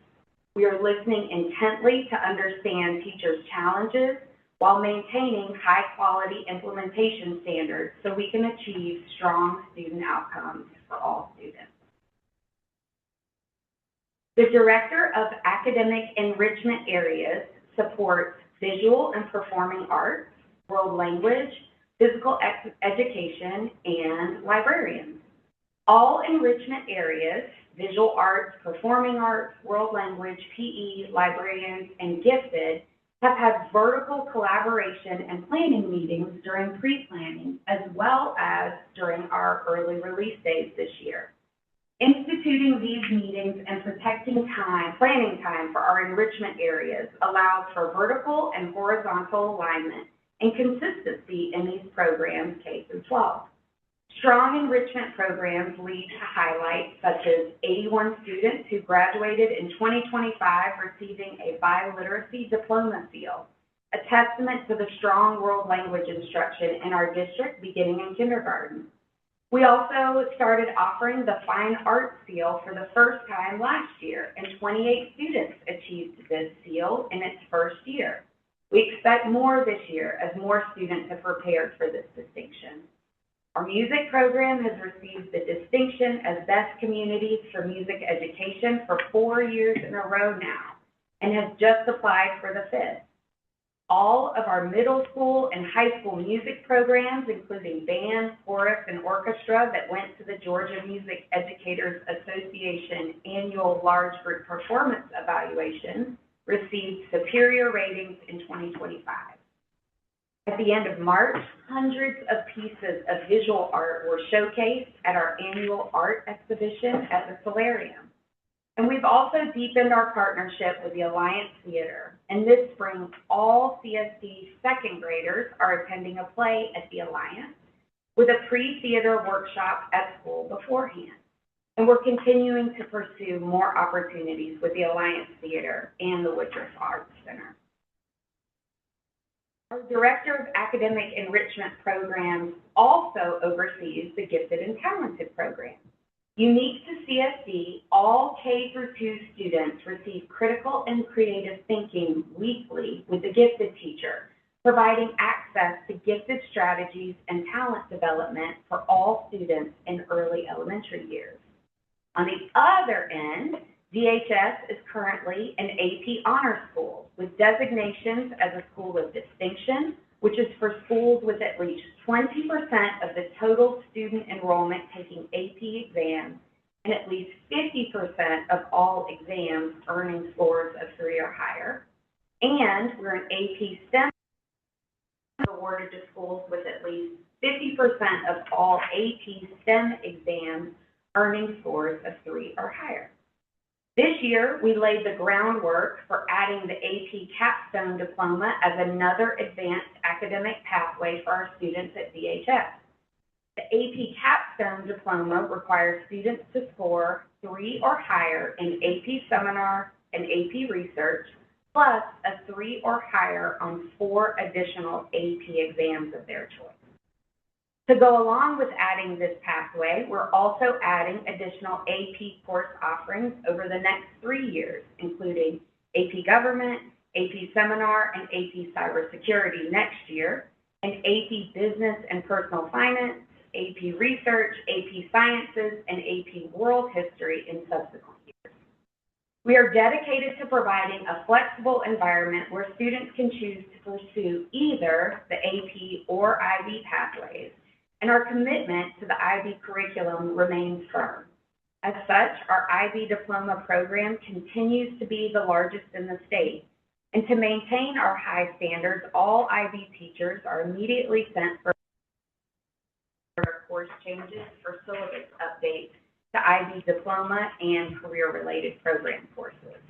We are listening intently to understand teachers' challenges while maintaining high-quality implementation standards so we can achieve strong student outcomes for all students. The Director of Academic Enrichment Areas supports visual and performing arts, world language, physical education, and librarians. All enrichment areas, visual arts, performing arts, world language, PE, librarians, and gifted, have had vertical collaboration and planning meetings during pre-planning as well as during our early release days this year. Instituting these meetings and planning time for our enrichment areas allows for vertical and horizontal alignment and consistency in these programs K through 12. Strong enrichment programs lead to highlights such as 81 students who graduated in 2025 receiving a biliteracy diploma seal, a testament to the strong world language instruction in our district beginning in kindergarten. We also started offering the Fine Arts Seal for the first time last year, and 28 students achieved this seal in its first year. We expect more this year as more students have prepared for this distinction. Our music program has received the distinction as Best Communities for Music Education for 4 years in a row now. and has just applied for the 5th. All of our middle school and high school music programs, including band, chorus, and orchestra that went to the Georgia Music Educators Association annual large group performance evaluation, received superior ratings in 2025. At the end of March, hundreds of pieces of visual art were showcased at our annual art exhibition at the Solarium. And we've also deepened our partnership with the Alliance Theater. And this spring, all CSD second graders are attending a play at the Alliance with a pre-theater workshop at school beforehand. And we're continuing to pursue more opportunities with the Alliance Theater and the Woodruff Arts Center. Our Director of Academic Enrichment Programs also oversees the Gifted and Talented Program. Unique to CSD, all K-2 students receive critical and creative thinking weekly with the Gifted Teacher, providing access to gifted strategies and talent development for all students in early elementary years. On the other end, DHS is currently an AP honor school with designations as a school of distinction, which is for schools with at least 20% of the total student enrollment taking AP exams and at least 50% of all exams earning scores of 3 or higher. And we're an AP STEM awarded to schools with at least 50% of all AP STEM exams earning scores of 3 or higher. This year, we laid the groundwork for adding the AP Capstone Diploma as another advanced academic pathway for our students at DHS. The AP Capstone Diploma requires students to score 3 or higher in AP Seminar and AP Research, plus a 3 or higher on 4 additional AP exams of their choice. To go along with adding this pathway, we're also adding additional AP course offerings over the next 3 years, including AP Government, AP Seminar, and AP Cybersecurity next year, and AP Business and Personal Finance, AP Research, AP Sciences, and AP World History in subsequent years. We are dedicated to providing a flexible environment where students can choose to pursue either the AP or IB pathways, and our commitment to the IB curriculum remains firm. As such, our IB diploma program continues to be the largest in the state. And to maintain our high standards, all IB teachers are immediately sent for course changes or syllabus updates to IB diploma and career-related program courses.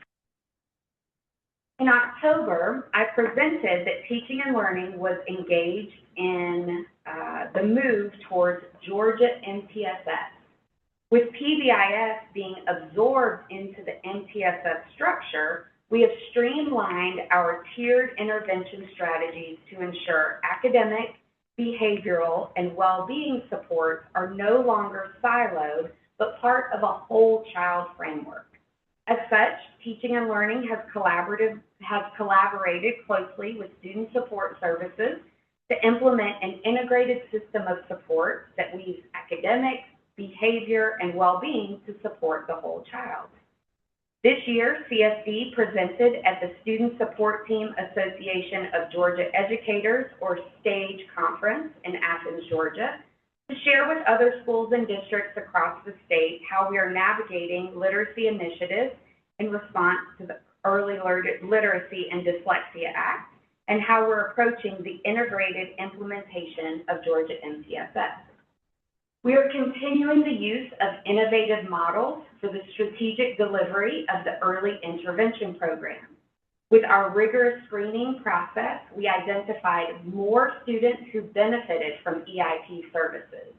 In October, I presented that Teaching and Learning was engaged in the move towards Georgia MTSS. With PBIS being absorbed into the MTSS structure, we have streamlined our tiered intervention strategies to ensure academic, behavioral, and well-being supports are no longer siloed, but part of a whole child framework. As such, Teaching and Learning has collaborated closely with Student Support Services to implement an integrated system of support that weaves academic, behavior, and well-being to support the whole child. This year, CSD presented at the Student Support Team Association of Georgia Educators, or STAGE Conference in Athens, Georgia, to share with other schools and districts across the state how we are navigating literacy initiatives in response to the Early Literacy and Dyslexia Act, and how we're approaching the integrated implementation of Georgia MTSS. We are continuing the use of innovative models for the strategic delivery of the early intervention program. With our rigorous screening process, we identified more students who benefited from EIP services,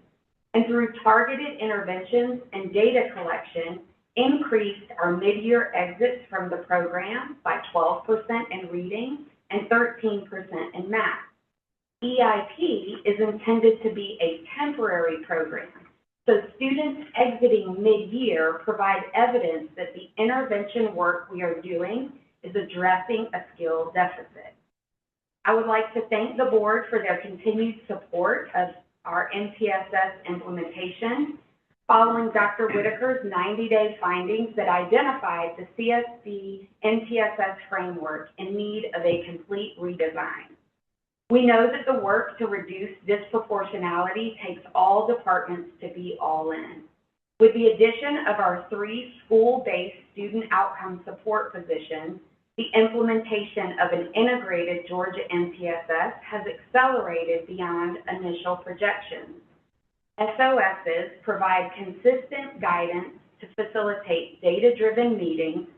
and through targeted interventions and data collection, increased our mid-year exits from the program by 12% in reading and 13% in math. EIP is intended to be a temporary program, so students exiting mid-year provide evidence that the intervention work we are doing is addressing a skill deficit. I would like to thank the board for their continued support of our MTSS implementation. following Dr. Whitaker's 90-day findings that identified the CSB NTSS framework in need of a complete redesign. We know that the work to reduce disproportionality takes all departments to be all in. With the addition of our 3 school-based student outcome support positions, the implementation of an integrated Georgia MTSS has accelerated beyond initial projections. SOSs provide consistent guidance to facilitate data-driven meetings,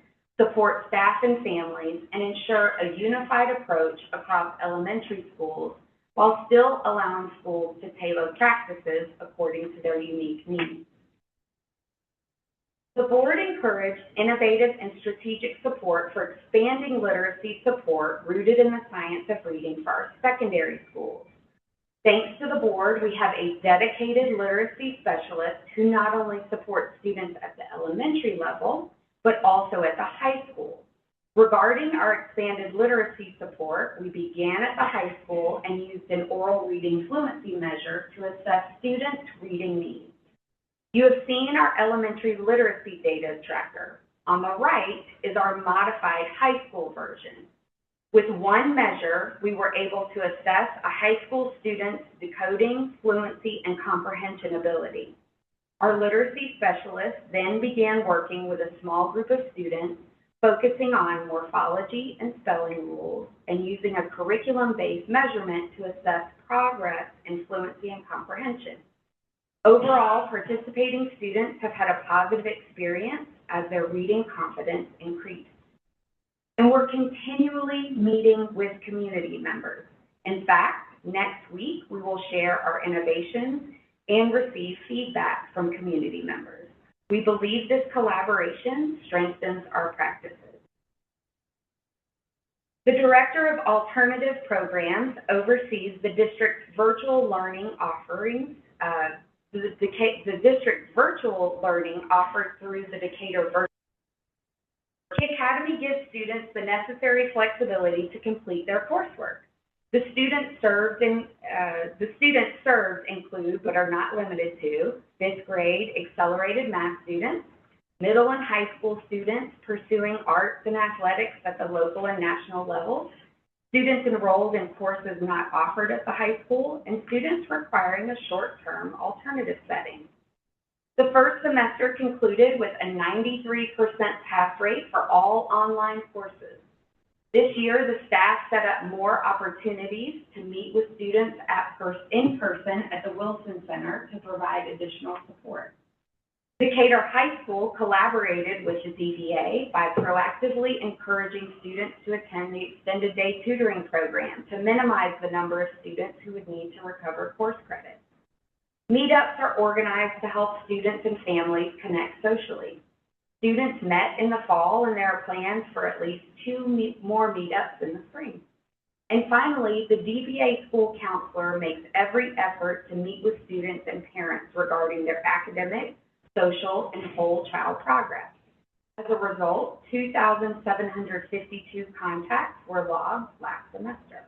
support staff and families, and ensure a unified approach across elementary schools while still allowing schools to tailor practices according to their unique needs. The board encouraged innovative and strategic support for expanding literacy support rooted in the science of reading for our secondary schools. Thanks to the board, we have a dedicated literacy specialist who not only supports students at the elementary level, but also at the high school. Regarding our expanded literacy support, we began at the high school and used an oral reading fluency measure to assess students' reading needs. You have seen our elementary literacy data tracker. On the right is our modified high school version. With one measure, we were able to assess a high school student's decoding, fluency, and comprehension ability. Our literacy specialist then began working with a small group of students, focusing on morphology and spelling rules, and using a curriculum-based measurement to assess progress in fluency and comprehension. Overall, participating students have had a positive experience as their reading confidence increased. And we're continually meeting with community members. In fact, next week we will share our innovations and receive feedback from community members. We believe this collaboration strengthens our practices. The Director of Alternative Programs oversees the district's virtual learning offerings. The district's virtual learning offered through the Decatur Virtual. The Academy gives students the necessary flexibility to complete their coursework. The students served include, but are not limited to, 5th grade accelerated math students, middle and high school students pursuing arts and athletics at the local and national levels, students enrolled in courses not offered at the high school, and students requiring a short-term alternative setting. The first semester concluded with a 93% pass rate for all online courses. This year, the staff set up more opportunities to meet with students in person at the Wilson Center to provide additional support. Decatur High School collaborated with the DVA by proactively encouraging students to attend the extended day tutoring program to minimize the number of students who would need to recover course credit. Meetups are organized to help students and families connect socially. Students met in the fall, and there are plans for at least 2 more meetups in the spring. And finally, the DVA school counselor makes every effort to meet with students and parents regarding their academic, social, and whole child progress. As a result, 2,752 contacts were logged last semester.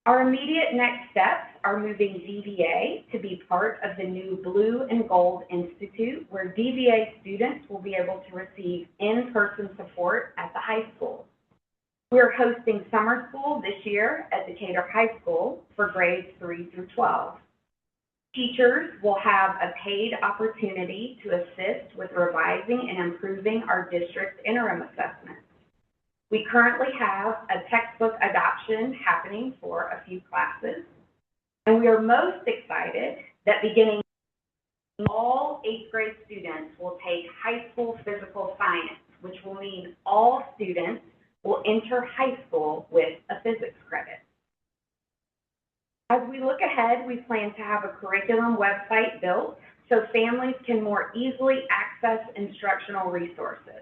Our immediate next steps are moving DVA to be part of the new Blue and Gold Institute, where DVA students will be able to receive in-person support at the high school. We're hosting summer school this year at Decatur High School for grades 3 through 12. Teachers will have a paid opportunity to assist with revising and improving our district interim assessments. We currently have a textbook adoption happening for a few classes, and we are most excited that beginning all 8th grade students will take high school physical science, which will mean all students will enter high school with a physics credit. As we look ahead, we plan to have a curriculum website built so families can more easily access instructional resources.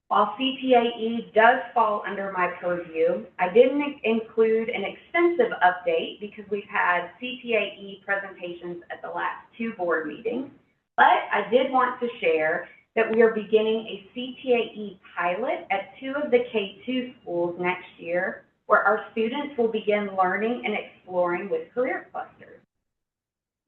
While CTAE does fall under my purview, I didn't include an extensive update because we've had CTAE presentations at the last 2 board meetings, but I did want to share that we are beginning a CTAE pilot at 2 of the K-2 schools next year, where our students will begin learning and exploring with career clusters.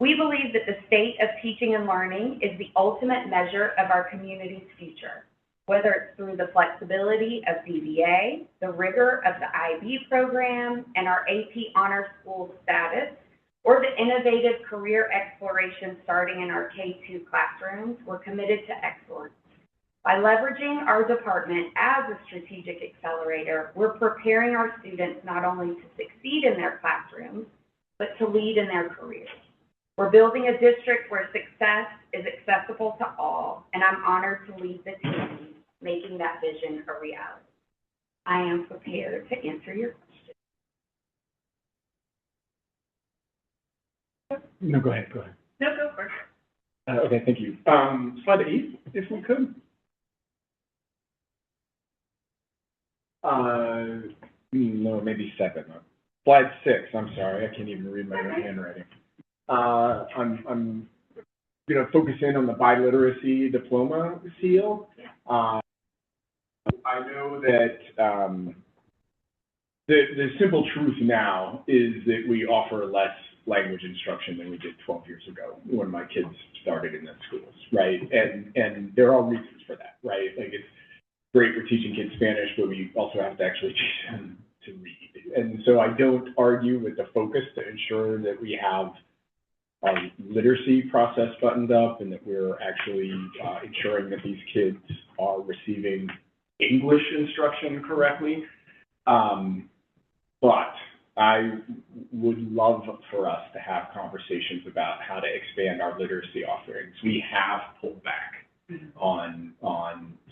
We believe that the state of teaching and learning is the ultimate measure of our community's future, whether it's through the flexibility of DBA, the rigor of the IB program, and our AP Honor School status, or the innovative career exploration starting in our K-2 classrooms. We're committed to excellence. By leveraging our department as a strategic accelerator, we're preparing our students not only to succeed in their classrooms, but to lead in their careers. We're building a district where success is accessible to all, and I'm honored to lead the team making that vision a reality. I am prepared to answer your questions. No, go ahead. No, go for it. Okay, thank you. Slide 8, if we could. No, maybe 7. Slide 6, I'm sorry, I can't even read my own handwriting. I'm gonna focus in on the biliteracy diploma seal. I know that the simple truth now is that we offer less language instruction than we did 12 years ago when my kids started in the schools, right? And there are reasons for that, right? Like, it's great for teaching kids Spanish, but we also have to actually teach them to read. And so I don't argue with the focus to ensure that we have our literacy process buttoned up and that we're actually ensuring that these kids are receiving English instruction correctly. But I would love for us to have conversations about how to expand our literacy offerings. We have pulled back on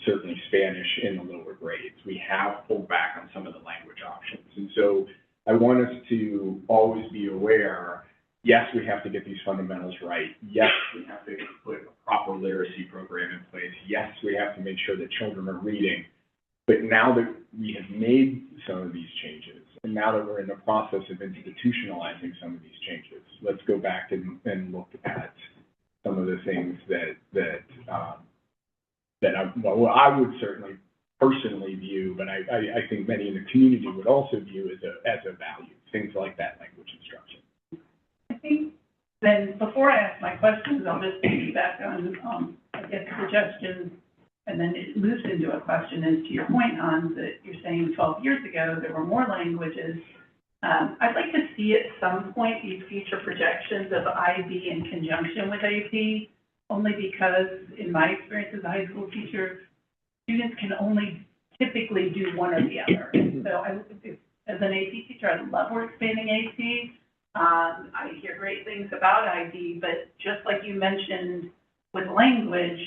certainly Spanish in the lower grades. We have pulled back on some of the language options. And so I want us to always be aware, yes, we have to get these fundamentals right. Yes, we have to put a proper literacy program in place. Yes, we have to make sure that children are reading. But now that we have made some of these changes, and now that we're in the process of institutionalizing some of these changes, let's go back and look at some of the things that I would certainly personally view, but I think many in the community would also view as a value, things like that language instruction. I think then before I ask my questions, I'll just piggyback on, I guess, suggestions, and then it moves into a question. And to your point, Hans, that you're saying 12 years ago there were more languages. I'd like to see at some point these future projections of IB in conjunction with AP, only because in my experience as a high school teacher, students can only typically do one or the other. And so as an AP teacher, I love we're expanding AP. I hear great things about IB, but just like you mentioned with language,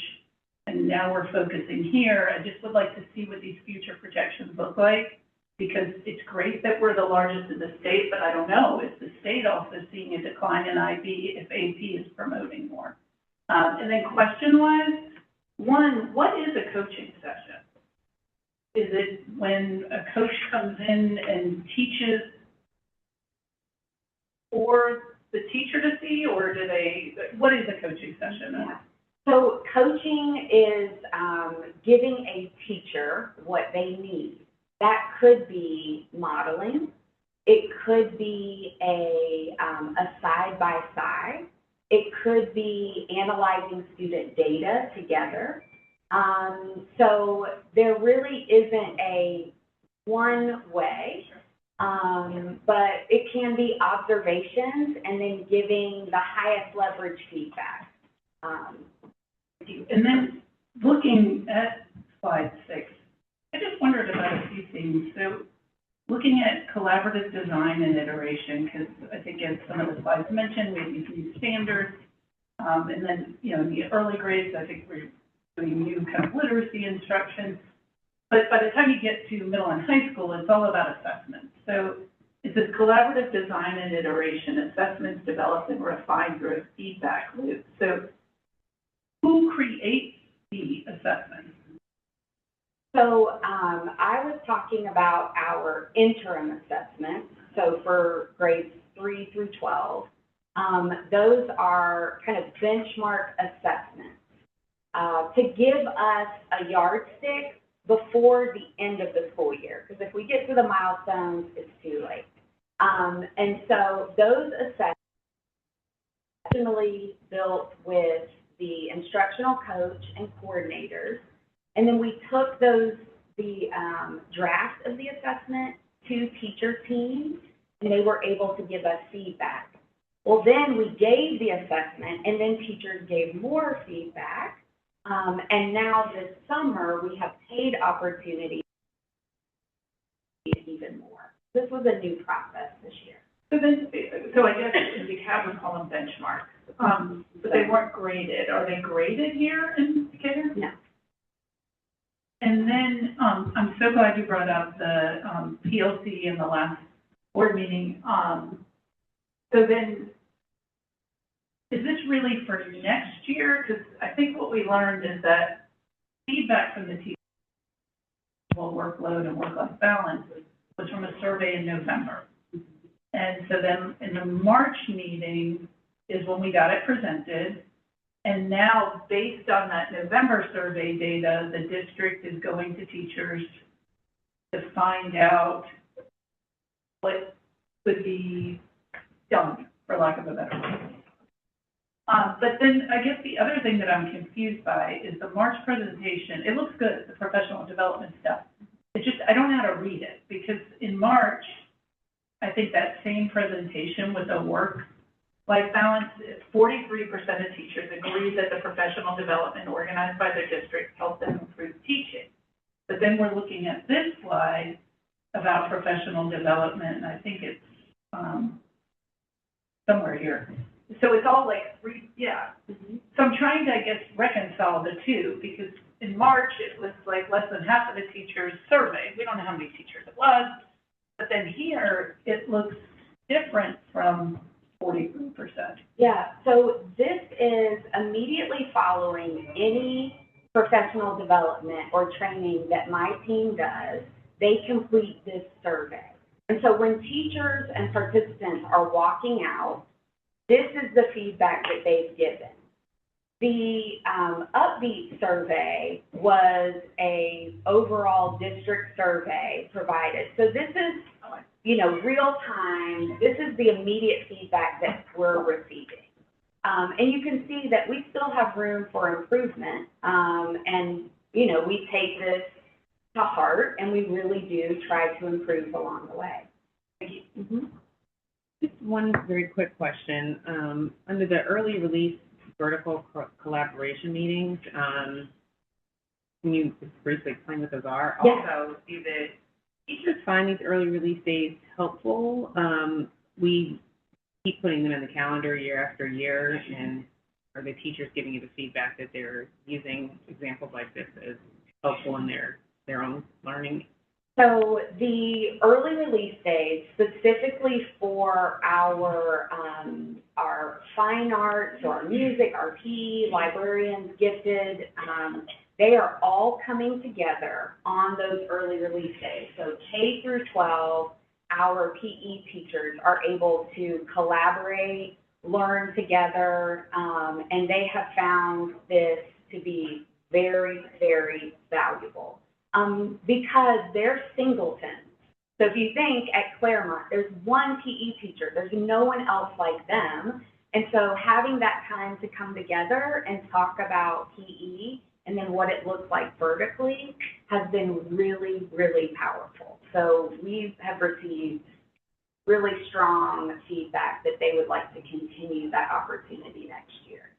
and now we're focusing here, I just would like to see what these future projections look like, because it's great that we're the largest in the state, but I don't know, is the state also seeing a decline in IB if AP is promoting more? And then question-wise, one, what is a coaching session? Is it when a coach comes in and teaches for the teacher to see, or what is a coaching session? Yeah. So coaching is giving a teacher what they need. That could be modeling. It could be a side-by-side. It could be analyzing student data together. So there really isn't a one way, but it can be observations and then giving the highest leverage feedback. And then looking at slide 6, I just wondered about a few things. So looking at collaborative design and iteration, because I think as some of the slides mentioned, we have these new standards. And then, in the early grades, I think we're doing new kind of literacy instruction. But by the time you get to middle and high school, it's all about assessment. So it says collaborative design and iteration, assessments developed and refined through a feedback loop. So who creates the assessment? So I was talking about our interim assessments. So for grades 3 through 12, those are kind of benchmark assessments to give us a yardstick before the end of the school year. Because if we get to the milestones, it's too late. And so those assessments originally built with the instructional coach and coordinators. And then we took the draft of the assessment to teacher teams, and they were able to give us feedback. Well, then we gave the assessment, and then teachers gave more feedback. And now this summer, we have paid opportunities even more. This was a new process this year. So I guess we would call them benchmarks, but they weren't graded. Are they graded here in Decatur? No. And then, I'm so glad you brought up the, PLC in the last board meeting. So then, is this really for next year? Because I think what we learned is that feedback from the teachers, workload and work-life balance was from a survey in November. And so then in the March meeting is when we got it presented. And now, based on that November survey data, the district is going to teachers to find out what could be done, for lack of a better word. But then I guess the other thing that I'm confused by is the March presentation. It looks good, the professional development stuff. It's just, I don't know how to read it, because in March, I think that same presentation with the work-life balance, 43% of teachers agree that the professional development organized by their district helped them improve teaching. But then we're looking at this slide about professional development, and I think it's somewhere here. So it's all like So I'm trying to, I guess, reconcile the two, because in March, it was like less than half of the teachers surveyed. We don't know how many teachers it was. But then here, it looks different from 43%. Yeah, so this is immediately following any professional development or training that my team does. They complete this survey. And so when teachers and participants are walking out, this is the feedback that they've given. The Upbeat survey was a overall district survey provided. So this is, real time. This is the immediate feedback that we're receiving. And you can see that we still have room for improvement. And, we take this to heart, and we really do try to improve along the way. Thank you. Mm-hmm. Just one very quick question. Under the early release vertical collaboration meetings, can you just briefly explain what those are? Yeah. Also, do the teachers find these early release days helpful? We keep putting them in the calendar year after year, and are the teachers giving you the feedback that they're using examples like this as helpful in their own learning? So the early release days, specifically for our fine arts, our music, our PE, librarians, gifted, they are all coming together on those early release days. So K through 12, our PE teachers are able to collaborate, learn together, and they have found this to be very, very valuable. Because they're singletons. So if you think at Claremont, there's one PE teacher, there's no one else like them. And so having that time to come together and talk about PE and then what it looks like vertically has been really, really powerful. So we have received really strong feedback that they would like to continue that opportunity next year.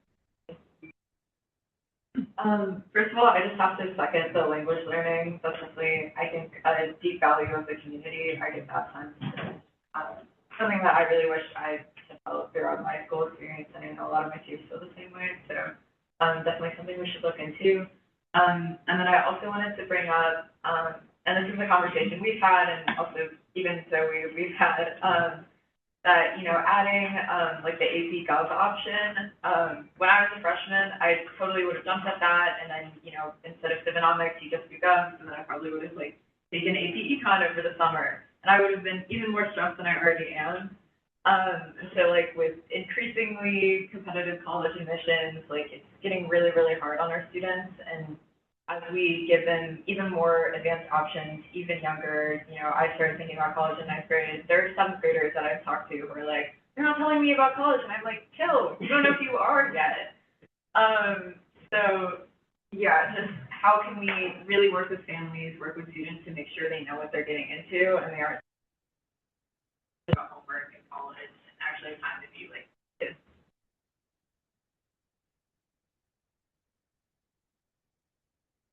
First of all, I just have to second the language learning. That's definitely, I think, a deep value of the community. I get that sense. Something that I really wish I developed throughout my school experience, and I know a lot of my peers feel the same way. So definitely something we should look into. And then I also wanted to bring up, and this is a conversation we've had, and also even so we've had, that, adding, like the AP Gov option, when I was a freshman, I totally would have jumped at that, and then, instead of Civinomics, you just do Gov, and then I probably would have, taken AP Econ over the summer, and I would have been even more stressed than I already am. And so, with increasingly competitive college admissions, it's getting really, really hard on our students, and as we give them even more advanced options, even younger, I started thinking about college in ninth grade. There are 7th graders that I've talked to who are like, they're not telling me about college, and I'm like, chill, you don't know if you are yet. So, yeah, just how can we really work with families, work with students to make sure they know what they're getting into, and they aren't about homework and college, and actually have time to be like kids.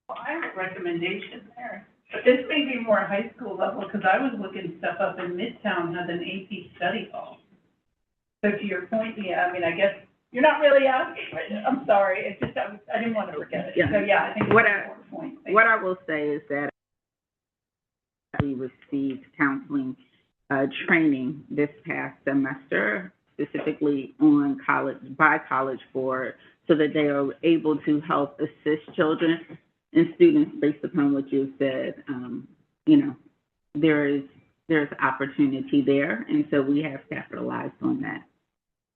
Well, I have a recommendation there. But this may be more high school level, because I was looking stuff up in Midtown has an AP study hall. So to your point, yeah, I mean, I guess you're not really asking, I'm sorry, it's just, I didn't want to forget it. Yeah. So, yeah, I think it's What an I- important point. What I will say is that we received counseling training this past semester, specifically on by College Board, so that they are able to help assist children and students based upon what you've said. You know, there's opportunity there, and so we have capitalized on that.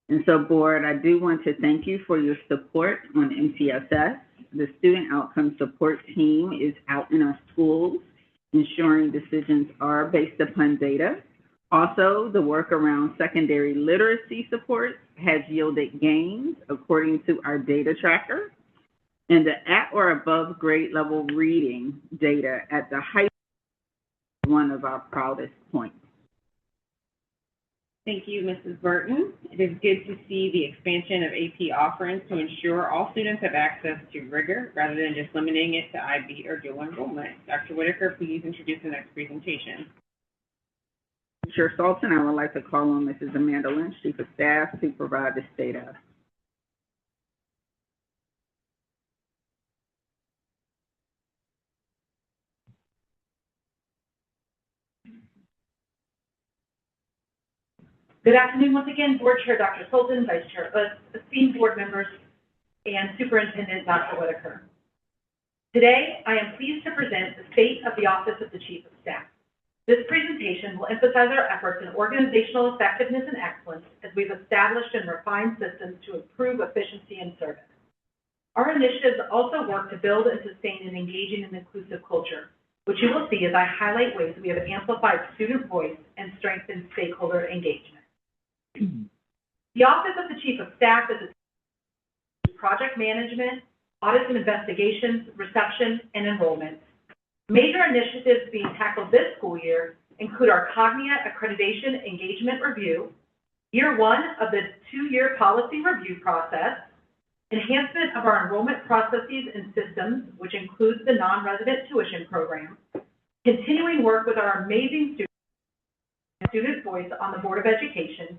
And so, Board, I do want to thank you for your support on MTSS. The Student Outcome Support Team is out in our schools, ensuring decisions are based upon data. Also, the work around secondary literacy support has yielded gains according to our data tracker. And the at or above grade level reading data at the high school is one of our proudest points. Thank you, Mrs. Burton. It is good to see the expansion of AP offerings to ensure all students have access to rigor rather than just limiting it to IB or dual enrollment. Dr. Whitaker, please introduce the next presentation. Chair Sultan, I would like to call on Mrs. Amanda Lynch, Chief of Staff, to provide this data. Good afternoon once again, Board Chair Dr. Sultan, Vice Chair Utz, esteemed board members, and Superintendent Dr. Whitaker. Today, I am pleased to present the state of the Office of the Chief of Staff. This presentation will emphasize our efforts in organizational effectiveness and excellence as we've established and refined systems to improve efficiency and service. Our initiatives also work to build and sustain an engaging and inclusive culture, which you will see as I highlight ways we have amplified student voice and strengthened stakeholder engagement. The Office of the Chief of Staff is a project management, audits and investigations, reception, and enrollment. Major initiatives being tackled this school year include our Cognia Accreditation Engagement Review, year one of the two-year policy review process, enhancement of our enrollment processes and systems, which includes the non-resident tuition program, continuing work with our amazing student voice on the Board of Education,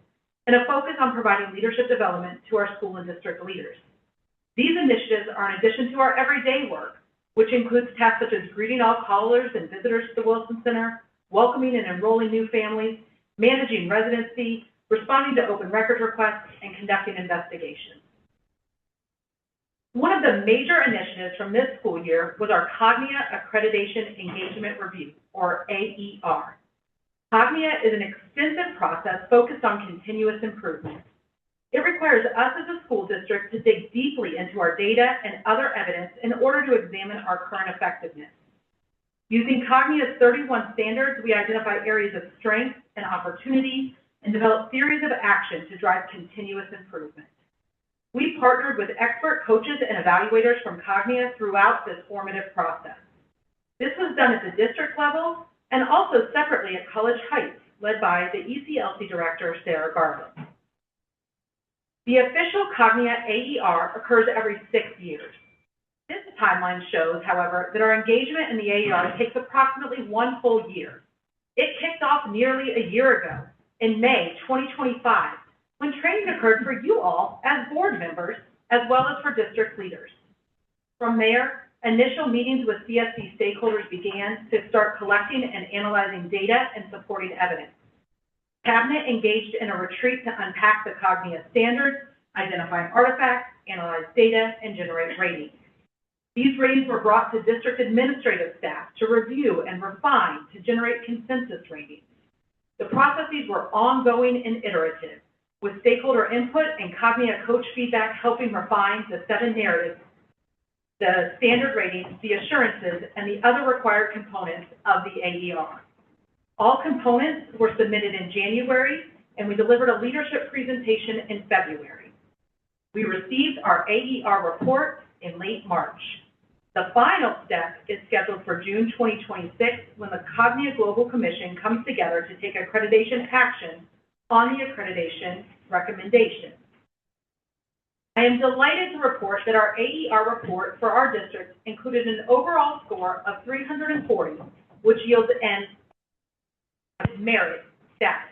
and a focus on providing leadership development to our school and district leaders. These initiatives are in addition to our everyday work, which includes tasks such as greeting all callers and visitors to the Wilson Center, welcoming and enrolling new families, managing residency, responding to open records requests, and conducting investigations. One of the major initiatives from this school year was our Cognia Accreditation Engagement Review, or AER. Cognia is an extensive process focused on continuous improvement. It requires us as a school district to dig deeply into our data and other evidence in order to examine our current effectiveness. Using Cognia's 31 standards, we identify areas of strength and opportunity and develop theories of action to drive continuous improvement. We partnered with expert coaches and evaluators from Cognia throughout this formative process. This was done at the district level and also separately at College Heights, led by the ECLC director, Sarah Garland. The official Cognia AER occurs every 6 years. This timeline shows, however, that our engagement in the AER takes approximately 1 full year. It kicked off nearly a year ago, in May 2025, when training occurred for you all as board members, as well as for district leaders. From there, initial meetings with CSD stakeholders began to start collecting and analyzing data and supporting evidence. Cabinet engaged in a retreat to unpack the Cognia standards, identify artifacts, analyze data, and generate ratings. These ratings were brought to district administrative staff to review and refine to generate consensus ratings. The processes were ongoing and iterative, with stakeholder input and Cognia coach feedback helping refine the 7 narratives, the standard ratings, the assurances, and the other required components of the AER. All components were submitted in January, and we delivered a leadership presentation in February. We received our AER report in late March. The final step is scheduled for June 2026, when the Cognia Global Commission comes together to take accreditation action on the accreditation recommendation. I am delighted to report that our AER report for our district included an overall score of 340, which yields an merit status.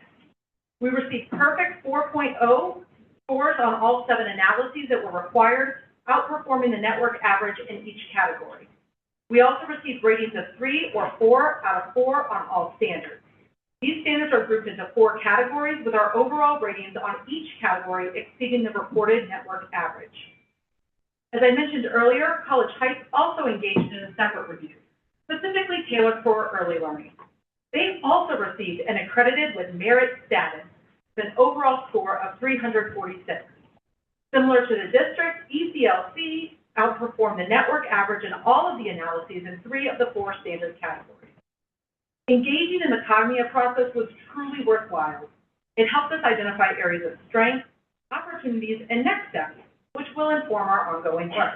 We received perfect 4.0 scores on all 7 analyses that were required, outperforming the network average in each category. We also received ratings of 3 or 4 out of 4 on all standards. These standards are grouped into 4 categories, with our overall ratings on each category exceeding the reported network average. As I mentioned earlier, College Heights also engaged in a separate review, specifically tailored for early learning. They also received an accredited with merit status with an overall score of 346. Similar to the district, ECLC outperformed the network average in all of the analyses in 3 of the 4 standard categories. Engaging in the Cognia process was truly worthwhile. It helped us identify areas of strength, opportunities, and next steps, which will inform our ongoing work.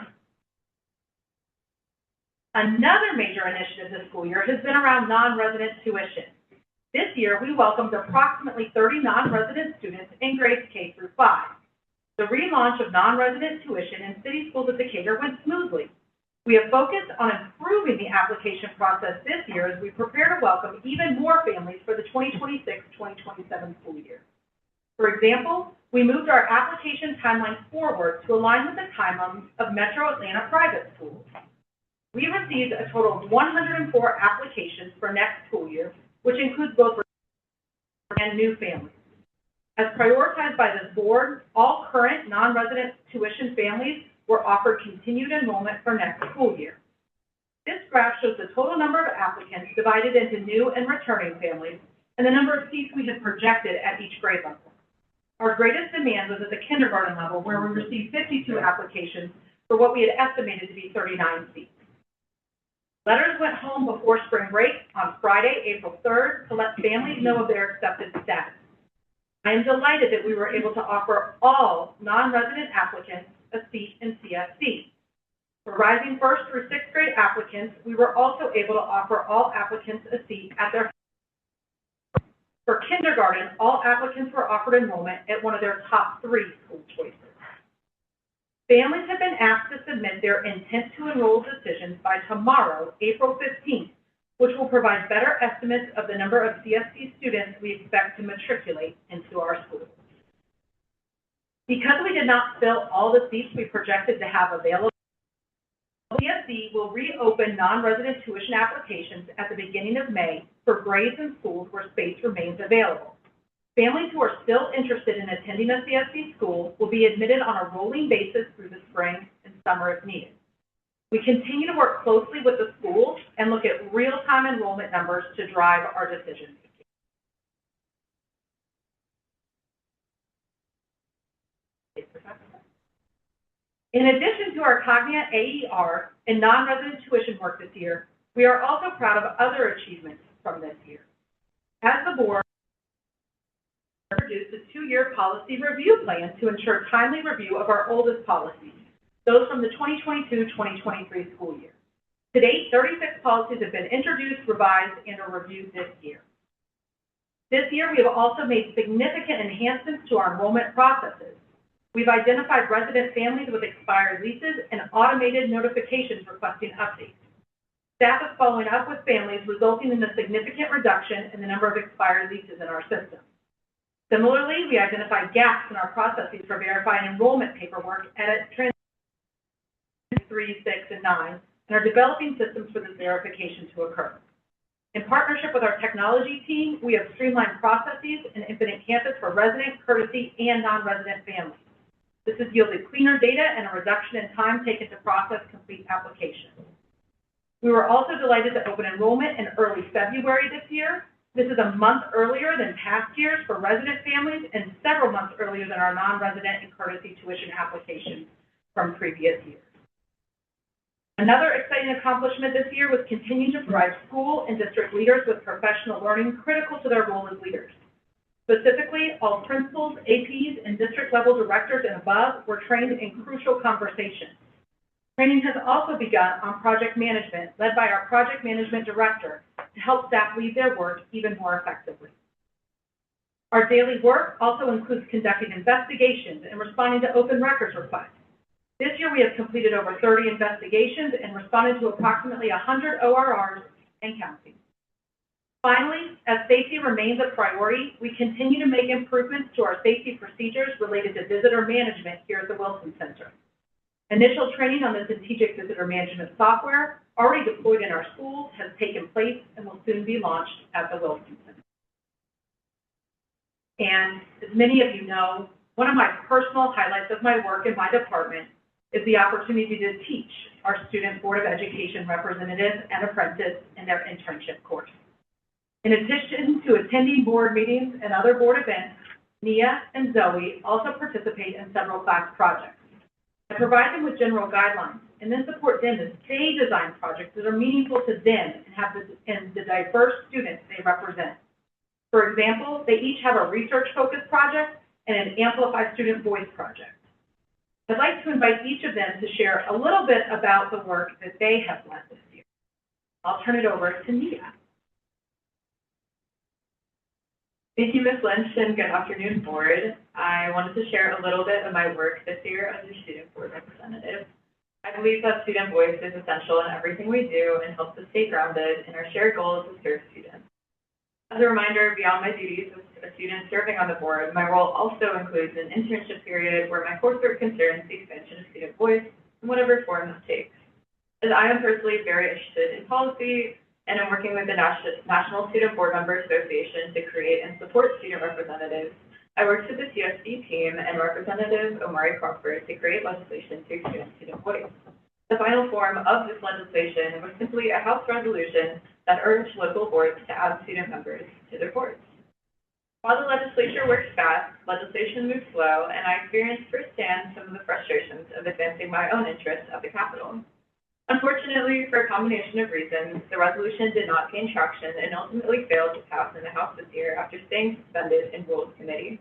Another major initiative this school year has been around non-resident tuition. This year, we welcomed approximately 30 non-resident students in grades K through 5. The relaunch of non-resident tuition in city schools of Decatur went smoothly. We have focused on improving the application process this year as we prepare to welcome even more families for the 2026-2027 school year. For example, we moved our application timeline forward to align with the timelines of Metro Atlanta private schools. We received a total of 104 applications for next school year, which includes both and new families. As prioritized by this board, all current non-resident tuition families were offered continued enrollment for next school year. This graph shows the total number of applicants divided into new and returning families and the number of seats we had projected at each grade level. Our greatest demand was at the kindergarten level, where we received 52 applications for what we had estimated to be 39 seats. Letters went home before spring break on Friday, April 3rd, to let families know of their accepted status. I am delighted that we were able to offer all non-resident applicants a seat in CSC. For rising 1st through 6th grade applicants, we were also able to offer all applicants a seat at their. For kindergarten, all applicants were offered enrollment at one of their top 3 school choices. Families have been asked to submit their intent to enroll decisions by tomorrow, April 15th, which will provide better estimates of the number of CSC students we expect to matriculate into our schools. Because we did not fill all the seats we projected to have available, CSC will reopen non-resident tuition applications at the beginning of May for grades and schools where space remains available. Families who are still interested in attending a CSC school will be admitted on a rolling basis through the spring and summer if needed. We continue to work closely with the schools and look at real-time enrollment numbers to drive our decision making. In addition to our Cognia AER and non-resident tuition work this year, we are also proud of other achievements from this year. As the board introduced a 2-year policy review plan to ensure timely review of our oldest policies, those from the 2022-2023 school year. To date, 36 policies have been introduced, revised, and are reviewed this year. This year, we have also made significant enhancements to our enrollment processes. We've identified resident families with expired leases and automated notifications requesting updates. Staff is following up with families, resulting in a significant reduction in the number of expired leases in our system. Similarly, we identified gaps in our processes for verifying enrollment paperwork at transition 3, 6, and 9, and are developing systems for this verification to occur. In partnership with our technology team, we have streamlined processes in Infinite Campus for resident, courtesy, and non-resident families. This has yielded cleaner data and a reduction in time taken to process complete applications. We were also delighted to open enrollment in early February this year. This is a month earlier than past years for resident families and several months earlier than our non-resident and courtesy tuition applications from previous years. Another exciting accomplishment this year was continuing to provide school and district leaders with professional learning critical to their role as leaders. Specifically, all principals, APs, and district-level directors and above were trained in crucial conversations. Training has also begun on project management, led by our project management director, to help staff lead their work even more effectively. Our daily work also includes conducting investigations and responding to open records requests. This year, we have completed over 30 investigations and responded to approximately 100 ORRs and counting. Finally, as safety remains a priority, we continue to make improvements to our safety procedures related to visitor management here at the Wilson Center. Initial training on the strategic visitor management software, already deployed in our schools, has taken place and will soon be launched at the Wilson Center. And as many of you know, one of my personal highlights of my work in my department is the opportunity to teach our Student Board of Education representatives and apprentices in their internship course. In addition to attending board meetings and other board events, Nia and Zoe also participate in several class projects. I provide them with general guidelines and then support them as they design projects that are meaningful to them and the diverse students they represent. For example, they each have a research-focused project and an Amplify Student Voice project. I'd like to invite each of them to share a little bit about the work that they have led this year. I'll turn it over to Nia. Thank you, Ms. Lynch, and good afternoon, board. I wanted to share a little bit of my work this year as a student board representative. I believe that student voice is essential in everything we do and helps us stay grounded in our shared goal to serve students. As a reminder, beyond my duties as a student serving on the board, my role also includes an internship period where my coursework concerns the expansion of student voice in whatever form that takes. As I am personally very interested in policy, and I'm working with the National Student Board Member Association to create and support student representatives, I worked with the CSB team and Representative Omari Crawford to create legislation to expand student voice. The final form of this legislation was simply a House resolution that urged local boards to add student members to their boards. While the legislature works fast, legislation moves slow, and I experienced firsthand some of the frustrations of advancing my own interests at the Capitol. Unfortunately, for a combination of reasons, the resolution did not gain traction and ultimately failed to pass in the House this year after staying suspended in Rules Committee.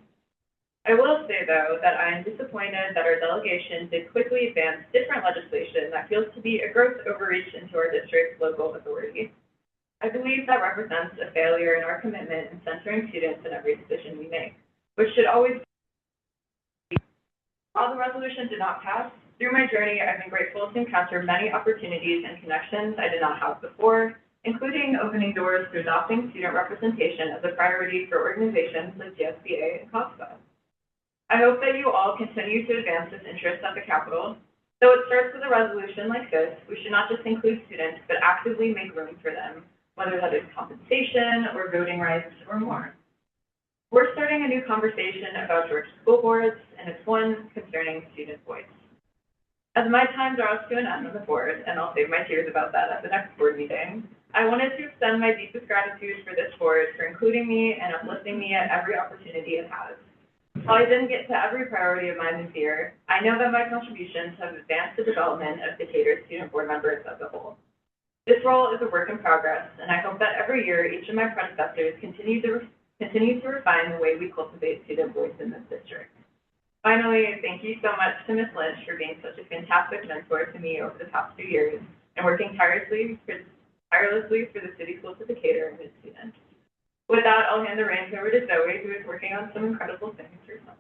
I will say, though, that I am disappointed that our delegation did quickly advance different legislation that feels to be a gross overreach into our district's local authority. I believe that represents a failure in our commitment in centering students in every decision we make, which should always be. While the resolution did not pass, through my journey, I've been grateful to encounter many opportunities and connections I did not have before, including opening doors to adopting student representation as a priority for organizations like GSBA and COSPA. I hope that you all continue to advance this interest at the Capitol. Though it starts with a resolution like this, we should not just include students, but actively make room for them, whether that is compensation or voting rights or more. We're starting a new conversation about Georgia school boards, and it's one concerning student voice. As my time draws to an end on the board, and I'll save my tears about that at the next board meeting, I wanted to extend my deepest gratitude for this board for including me and uplifting me at every opportunity it has. While I didn't get to every priority of mine this year, I know that my contributions have advanced the development of Decatur's student board members as a whole. This role is a work in progress, and I hope that every year each of my predecessors continue to refine the way we cultivate student voice in this district. Finally, thank you so much to Ms. Lynch for being such a fantastic mentor to me over the past few years and working tirelessly for the City Schools of Decatur and its students. With that, I'll hand the reins over to Zoe, who is working on some incredible things herself.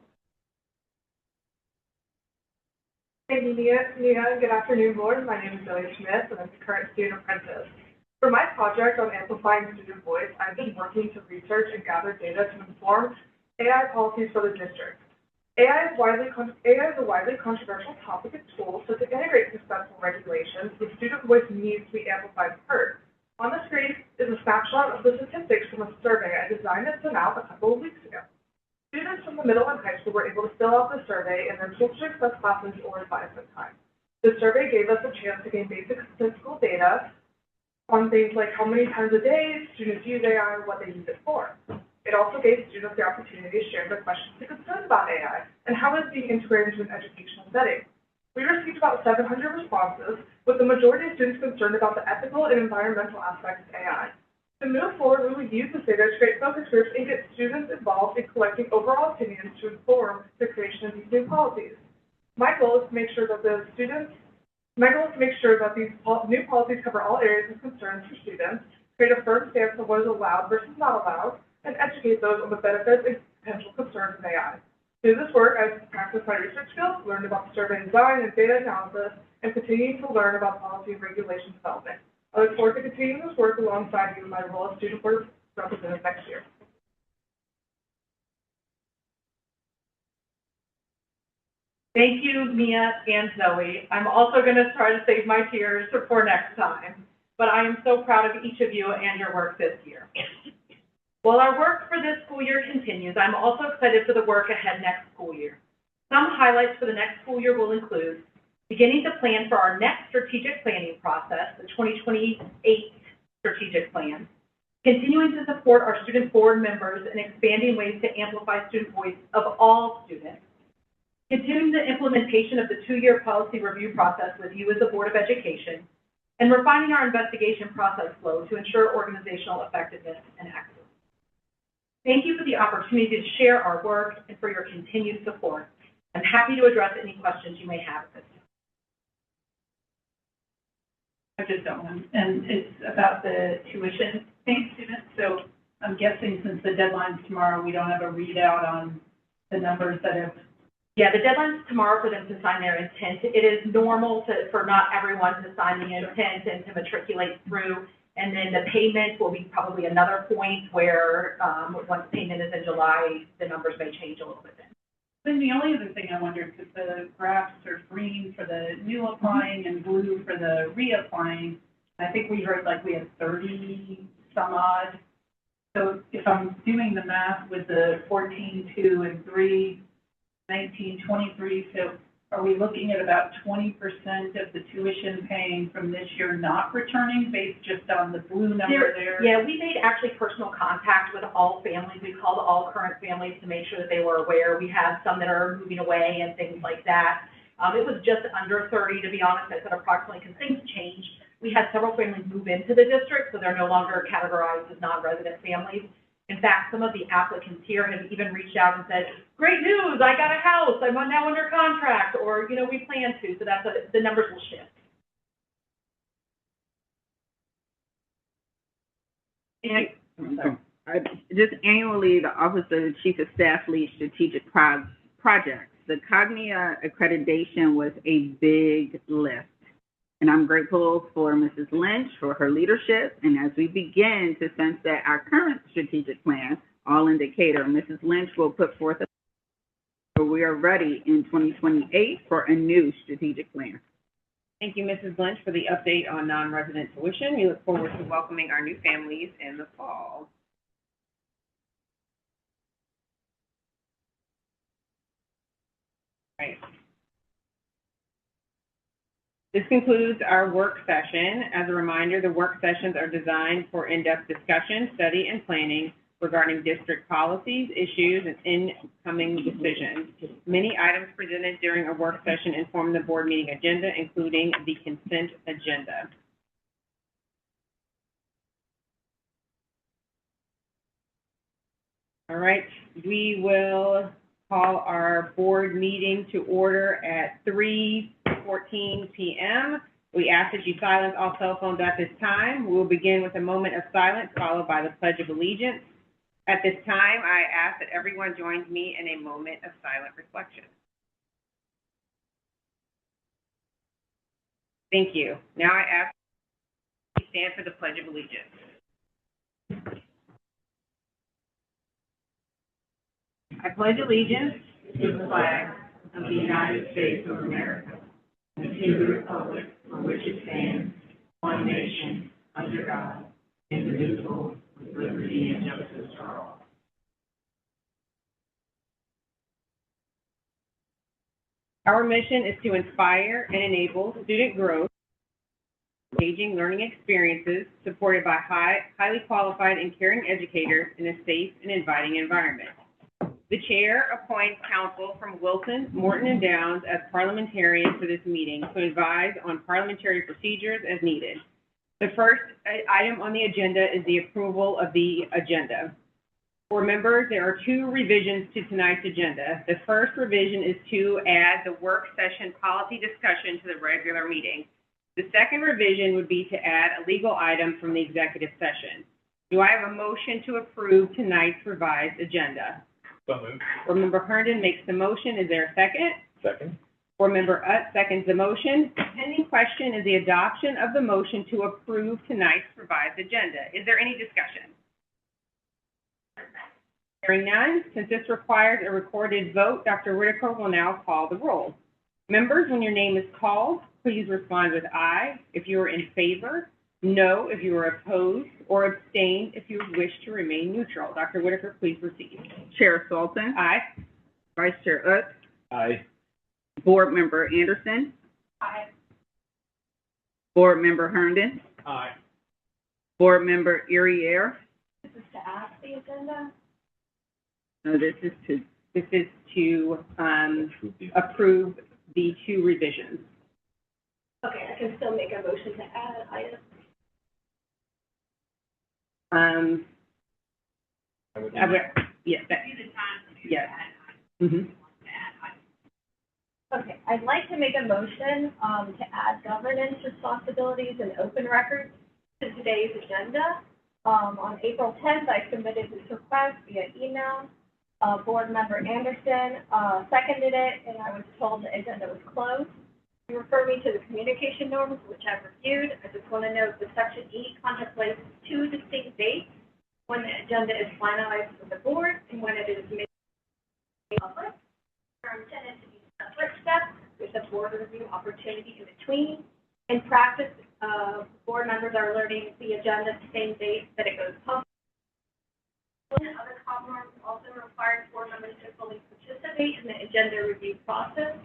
Hey, Nia, good afternoon, board. My name is Zoe Smith, and I'm the current student apprentice. For my project on amplifying student voice, I've been working to research and gather data to inform AI policies for the district. AI is a widely controversial topic at schools, so to integrate successful regulations, the student voice needs to be amplified and heard. On the screen is a snapshot of the statistics from a survey I designed and sent out a couple of weeks ago. Students from the middle and high school were able to fill out the survey in their school success classes or advisement time. The survey gave us a chance to gain basic statistical data on things like how many times a day students use AI and what they use it for. It also gave students the opportunity to share their questions and concerns about AI and how it is being integrated into an educational setting. We received about 700 responses, with the majority of students concerned about the ethical and environmental aspects of AI. To move forward, we will use the state educate focus groups and get students involved in collecting overall opinions to inform the creation of these new policies. My goal is to make sure that these new policies cover all areas of concerns for students, create a firm stance on what is allowed versus not allowed, and educate those on the benefits and potential concerns of AI. Through this work, I've practiced my research skills, learned about survey design and data analysis, and continuing to learn about policy and regulation development. I look forward to continuing this work alongside you in my role as student board representative next year. Thank you, Mia and Zoe. I'm also going to try to save my tears for next time, but I am so proud of each of you and your work this year. While our work for this school year continues, I'm also excited for the work ahead next school year. Some highlights for the next school year will include beginning to plan for our next strategic planning process, the 2028 strategic plan, continuing to support our student board members and expanding ways to amplify student voice of all students, continuing the implementation of the 2-year policy review process with you as the Board of Education, and refining our investigation process flow to ensure organizational effectiveness and excellence. Thank you for the opportunity to share our work and for your continued support. I'm happy to address any questions you may have at this time. I just don't know. And it's about the tuition paying students. So I'm guessing since the deadline's tomorrow, we don't have a readout on the numbers that have. Yeah, the deadline's tomorrow for them to sign their intent. It is normal for not everyone to sign the intent and to matriculate through. And then the payment will be probably another point where once payment is in July, the numbers may change a little bit then. Then the only other thing I wondered, because the graphs are green for the new applying and blue for the reapplying, I think we heard like we had 30 some odd. So if I'm doing the math with the 14, 2, and 3, 19, 23, so are we looking at about 20% of the tuition paying from this year not returning based just on the blue number there? Yeah, we made actually personal contact with all families. We called all current families to make sure that they were aware. We have some that are moving away and things like that. It was just under 30, to be honest. I said approximately because things change. We had several families move into the district, so they're no longer categorized as non-resident families. In fact, some of the applicants here have even reached out and said, great news, I got a house, I'm now under contract, or, we plan to, so the numbers will shift. And, Just annually, the Office of the Chief of Staff leads strategic projects. The Cognia accreditation was a big lift. And I'm grateful for Mrs. Lynch for her leadership. And as we begin to sunset our current strategic plan, all indicator, Mrs. Lynch will put forth so we are ready in 2028 for a new strategic plan. Thank you, Mrs. Lynch, for the update on non-resident tuition. We look forward to welcoming our new families in the fall. All right. This concludes our work session. As a reminder, the work sessions are designed for in-depth discussion, study, and planning regarding district policies, issues, and incoming decisions. Many items presented during a work session inform the board meeting agenda, including the consent agenda. All right, we will call our board meeting to order at 3:14 p.m. We ask that you silence all cell phones at this time. We will begin with a moment of silence followed by the Pledge of Allegiance. At this time, I ask that everyone joins me in a moment of silent reflection. Thank you. Now I ask that you stand for the Pledge of Allegiance. I pledge allegiance to the flag of the United States of America and to the republic for which it stands, one nation, under God, indivisible, with liberty and justice for all. Our mission is to inspire and enable student growth, engaging learning experiences supported by highly qualified and caring educators in a safe and inviting environment. The chair appoints counsel from Wilson, Morton, and Downs as parliamentarians for this meeting to advise on parliamentary procedures as needed. The first item on the agenda is the approval of the agenda. For members, there are 2 revisions to tonight's agenda. The first revision is to add the work session policy discussion to the regular meeting. The second revision would be to add a legal item from the executive session. Do I have a motion to approve tonight's revised agenda? So moved. Board Member Herndon makes the motion. Is there a second? Second? Board Member seconds the motion. The pending question is the adoption of the motion to approve tonight's revised agenda. Is there any discussion? Hearing none, since this requires a recorded vote, Dr. Whitaker will now call the roll. Members, when your name is called, please respond with aye if you are in favor, no if you are opposed, or abstain if you wish to remain neutral. Dr. Whitaker, please proceed. Chair Sultan, Aye. Vice Chair Utz, Aye. Board Member Anderson, Aye. Board Member Herndon, Aye. Board Member Iriere. This is to add the agenda. No, this is to, Approve the 2 revisions. Okay, I can still make a motion to add items. Yes, yes. Mhm. Okay, I'd like to make a motion, to add governance responsibilities and open records to today's agenda. On April 10th, I submitted this request via email. Board Member Anderson, seconded it, and I was told the agenda was closed. You refer me to the communication norms, which I've reviewed. I just want to note that Section E contemplates 2 distinct dates when the agenda is finalized with the board and when it is made public. They're intended to be separate steps. There's a board review opportunity in between. In practice, board members are learning the agenda the same date that it goes public. Other common norms also require board members to fully participate in the agenda review process,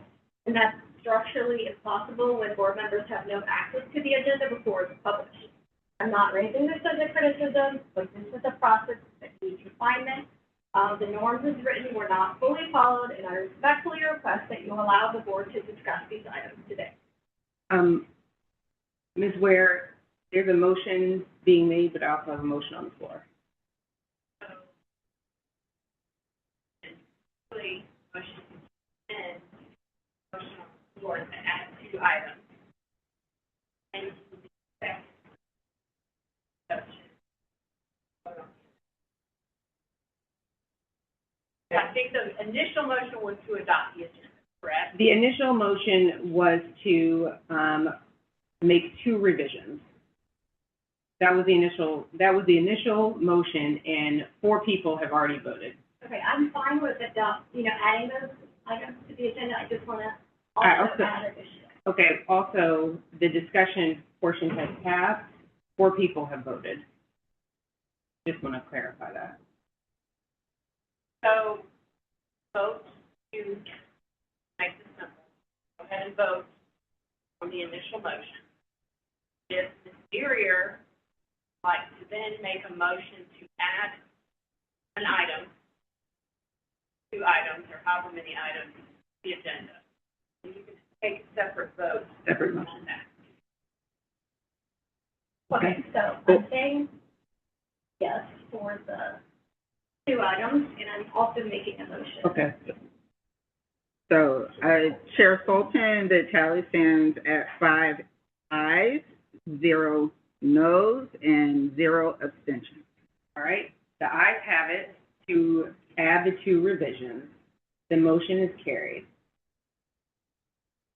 and that's structurally impossible when board members have no access to the agenda before it's published. I'm not raising this as a criticism, but this is a process that needs refinement. The norms as written were not fully followed, and I respectfully request that you allow the board to discuss these items today. Ms. Ware, there's a motion being made, but I also have a motion on the floor. Motion and motion on the floor to add 2 items. And I think the initial motion was to adopt the agenda, correct? The initial motion was to make 2 revisions. That was the initial motion, and 4 people have already voted. Okay, I'm fine with adding those items to the agenda. I just want to also add additional. Okay, also, the discussion portion has passed. 4 people have voted. Just want to clarify that. So, vote to make this simple. Go ahead and vote on the initial motion. If Ms. Iriere would like to then make a motion to add an item, 2 items, or however many items to the agenda, you can take a separate vote Separate on motion. that. Okay, so I'm saying yes for the 2 items, and I'm also making a motion. Okay. So, Chair Sultan, the tally stands at 5 ayes, 0 noes, and 0 abstentions. All right, the ayes have it to add the 2 revisions. The motion is carried.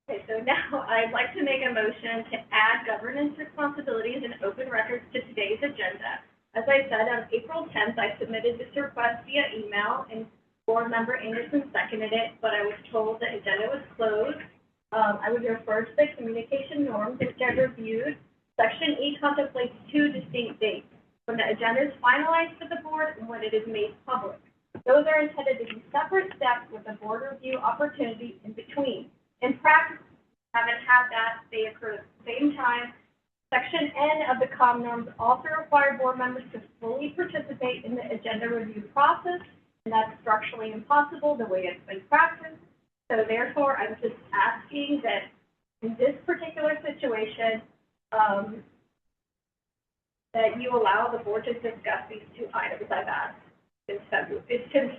Okay, so now I'd like to make a motion to add governance responsibilities and open records to today's agenda. As I said, on April 10th, I submitted this request via email, and Board Member Anderson seconded it, but I was told the agenda was closed. I was referred to the communication norms, which I reviewed. Section E contemplates 2 distinct dates, when the agenda is finalized for the board and when it is made public. Those are intended to be separate steps with a board review opportunity in between. In practice, haven't had that, they occur at the same time. Section N of the COM norms also require board members to fully participate in the agenda review process, and that's structurally impossible the way it's been practiced. So therefore, I'm just asking that in this particular situation, that you allow the board to discuss these two items I've asked since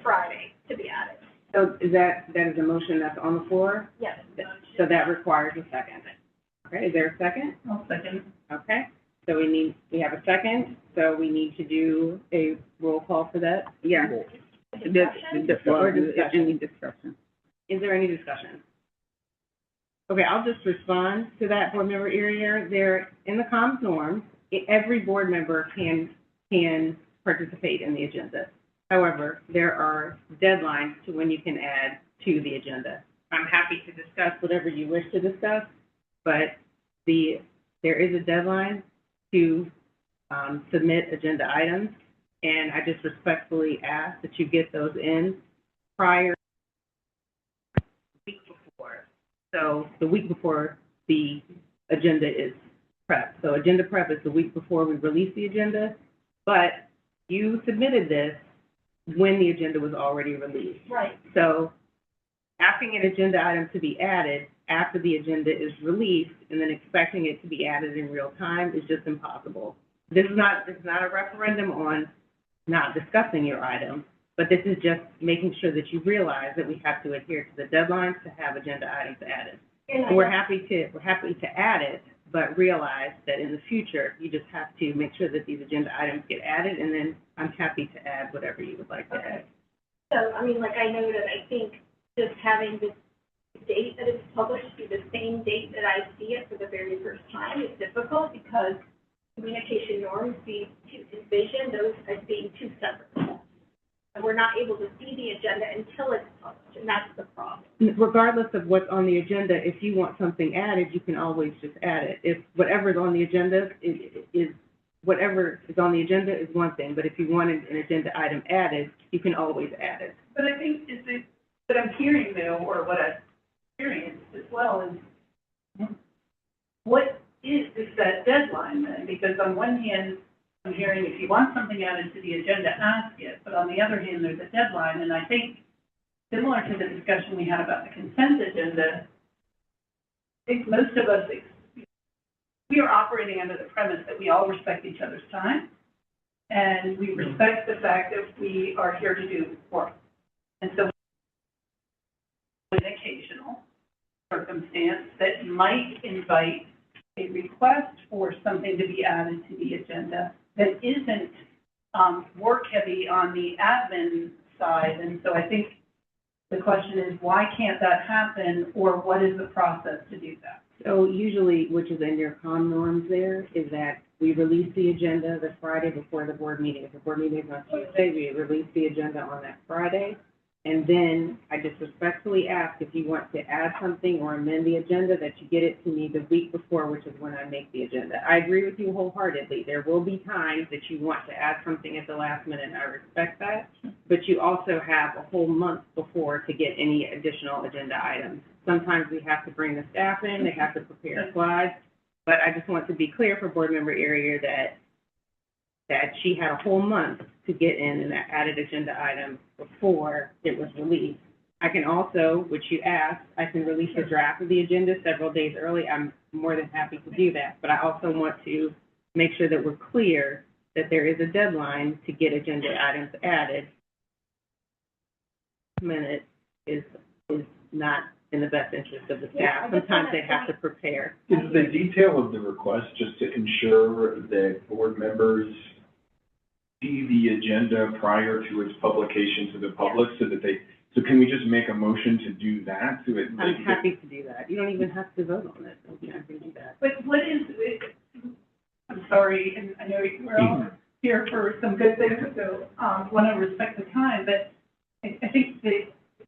Friday to be added. So is that is a motion that's on the floor? Yes. So that requires a second. Okay, is there a second? I'll second. Okay, so we have a second, so we need to do a roll call for that. Yeah. Discussion? Any discussion? Is there any discussion? Okay, I'll just respond to that, board member Earrier. There, in the comms norms, every board member can participate in the agenda. However, there are deadlines to when you can add to the agenda. I'm happy to discuss whatever you wish to discuss, but there is a deadline to submit agenda items, and I just respectfully ask that you get those in prior the week before. So the week before the agenda is prepped. So agenda prep is the week before we release the agenda, but you submitted this when the agenda was already released. Right. So asking an agenda item to be added after the agenda is released and then expecting it to be added in real time is just impossible. This is not a referendum on not discussing your item, but this is just making sure that you realize that we have to adhere to the deadlines to have agenda items added. And we're happy to add it, but realize that in the future, you just have to make sure that these agenda items get added, and then I'm happy to add whatever you would like to add. So, I mean, like I noted, I think just having the date that it's published be the same date that I see it for the very first time is difficult because communication norms envision those as being two separate steps. And we're not able to see the agenda until it's published, and that's the problem. Regardless of what's on the agenda, if you want something added, you can always just add it. If whatever's on the agenda is whatever is on the agenda is one thing, but if you wanted an agenda item added, you can always add it. But I think what I'm hearing though, or what I've experienced as well is, what is that deadline then? Because on one hand, I'm hearing if you want something added to the agenda, ask it, but on the other hand, there's a deadline, and I think similar to the discussion we had about the consent agenda, I think most of us, we are operating under the premise that we all respect each other's time, and we respect the fact that we are here to do work. And so an occasional circumstance that might invite a request for something to be added to the agenda that isn't work heavy on the admin side. And so I think the question is, why can't that happen, or what is the process to do that? So usually, which is in your comm norms there, is that we release the agenda the Friday before the board meeting. If the board meeting is on Tuesday, we release the agenda on that Friday. And then I just respectfully ask if you want to add something or amend the agenda, that you get it to me the week before, which is when I make the agenda. I agree with you wholeheartedly. There will be times that you want to add something at the last minute, and I respect that. But you also have a whole month before to get any additional agenda items. Sometimes we have to bring the staff in, they have to prepare slides. But I just want to be clear for board member Earrier that she had a whole month to get in an added agenda item before it was released. I can also, which you asked, I can release a draft of the agenda several days early. I'm more than happy to do that. But I also want to make sure that we're clear that there is a deadline to get agenda items added. Minute is not in the best interest of the staff. Sometimes they have to prepare. Is the detail of the request just to ensure that board members see the agenda prior to its publication to the public, so can we just make a motion to do that? I'm happy to do that. You don't even have to vote on it. I can do that. But what is, I'm sorry, and I know we're all here for some good things, so want to respect the time, but I think the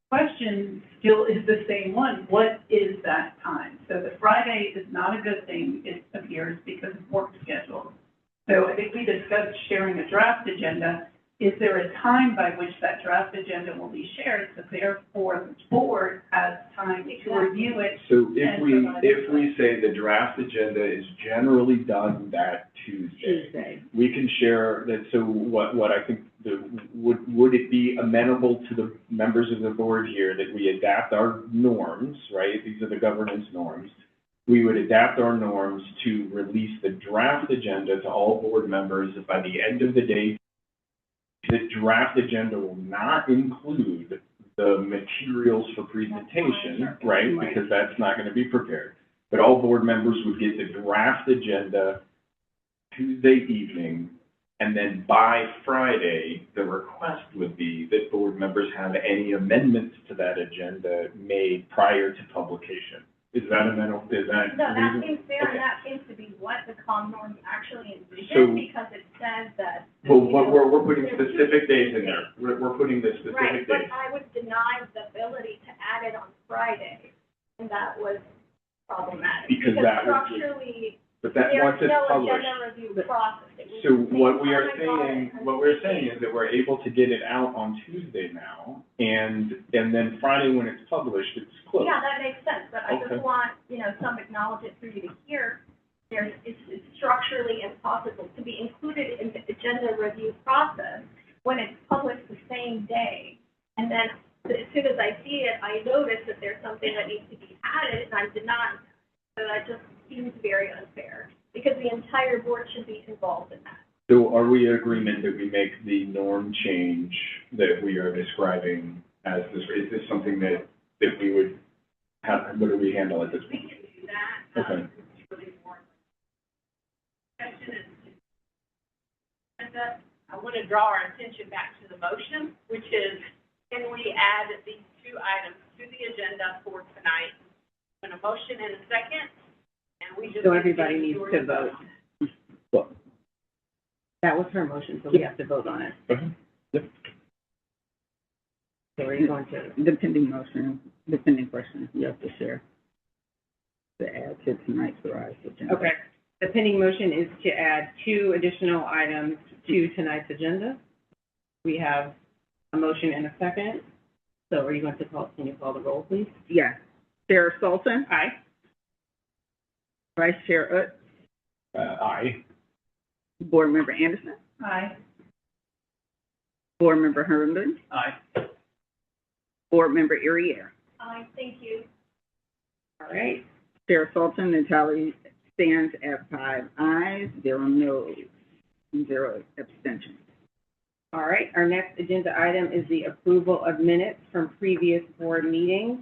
question still is the same one. What is that time? So the Friday is not a good thing, it appears, because of work schedules. So I think we discussed sharing a draft agenda. Is there a time by which that draft agenda will be shared, so therefore the board has time to review it? So if we say the draft agenda is generally done that Tuesday, we can share that. So what I think would it be amenable to the members of the board here that we adapt our norms, right? These are the governance norms, we would adapt our norms to release the draft agenda to all board members by the end of the day. The draft agenda will not include the materials for presentation, right? Because that's not going to be prepared. But all board members would get the draft agenda Tuesday evening, and then by Friday, the request would be that board members have any amendments to that agenda made prior to publication. Is that a mental, is that? No, that reasonable? seems fair, Okay. and that seems to be what the COM norms actually So- envision, because it says that. Well, you know, we're putting there's two specific days in there. We're putting the specific Right, but days. I was denied the ability to add it on Friday, and that was problematic. Because that was- structurally, But that, there's once it's no published. agenda review process. It was So the same what we are time I got saying, it. what we're saying is that we're able to get it out on Tuesday now, and then Friday when it's published, it's closed. Yeah, that makes sense, but I Okay. just want, some acknowledgement for you to hear. It's structurally impossible to be included in the agenda review process when it's published the same day. And then as soon as I see it, I notice that there's something that needs to be added, and I'm denied. So that just seems very unfair, because the entire board should be involved in that. So are we in agreement that we make the norm change that we are describing as this, is this something that we would have, what do we handle at this We point? can do that. Okay. It's really more. Question is, agenda, I want to draw our attention back to the motion, which is, can we add these two items to the agenda for tonight? In a motion and a second, and we just. So everybody needs to vote. Well, That was her motion, so we have to vote on it. okay. Yep. So are you going to? Depending question, you have to share. To add to tonight's rise agenda. Okay. The pending motion is to add 2 additional items to tonight's agenda. We have a motion and a second. So are you going to can you call the roll, please? Yes. Chair Sultan, Aye. Vice Chair Utz, Aye. Board Member Anderson, Aye. Board Member Herndon, Aye. Board Member Irier. Thank you. All right. Chair Sultan, the tally stands at 5 ayes, 0 noes, 0 abstentions. All right. Our next agenda item is the approval of minutes from previous board meetings.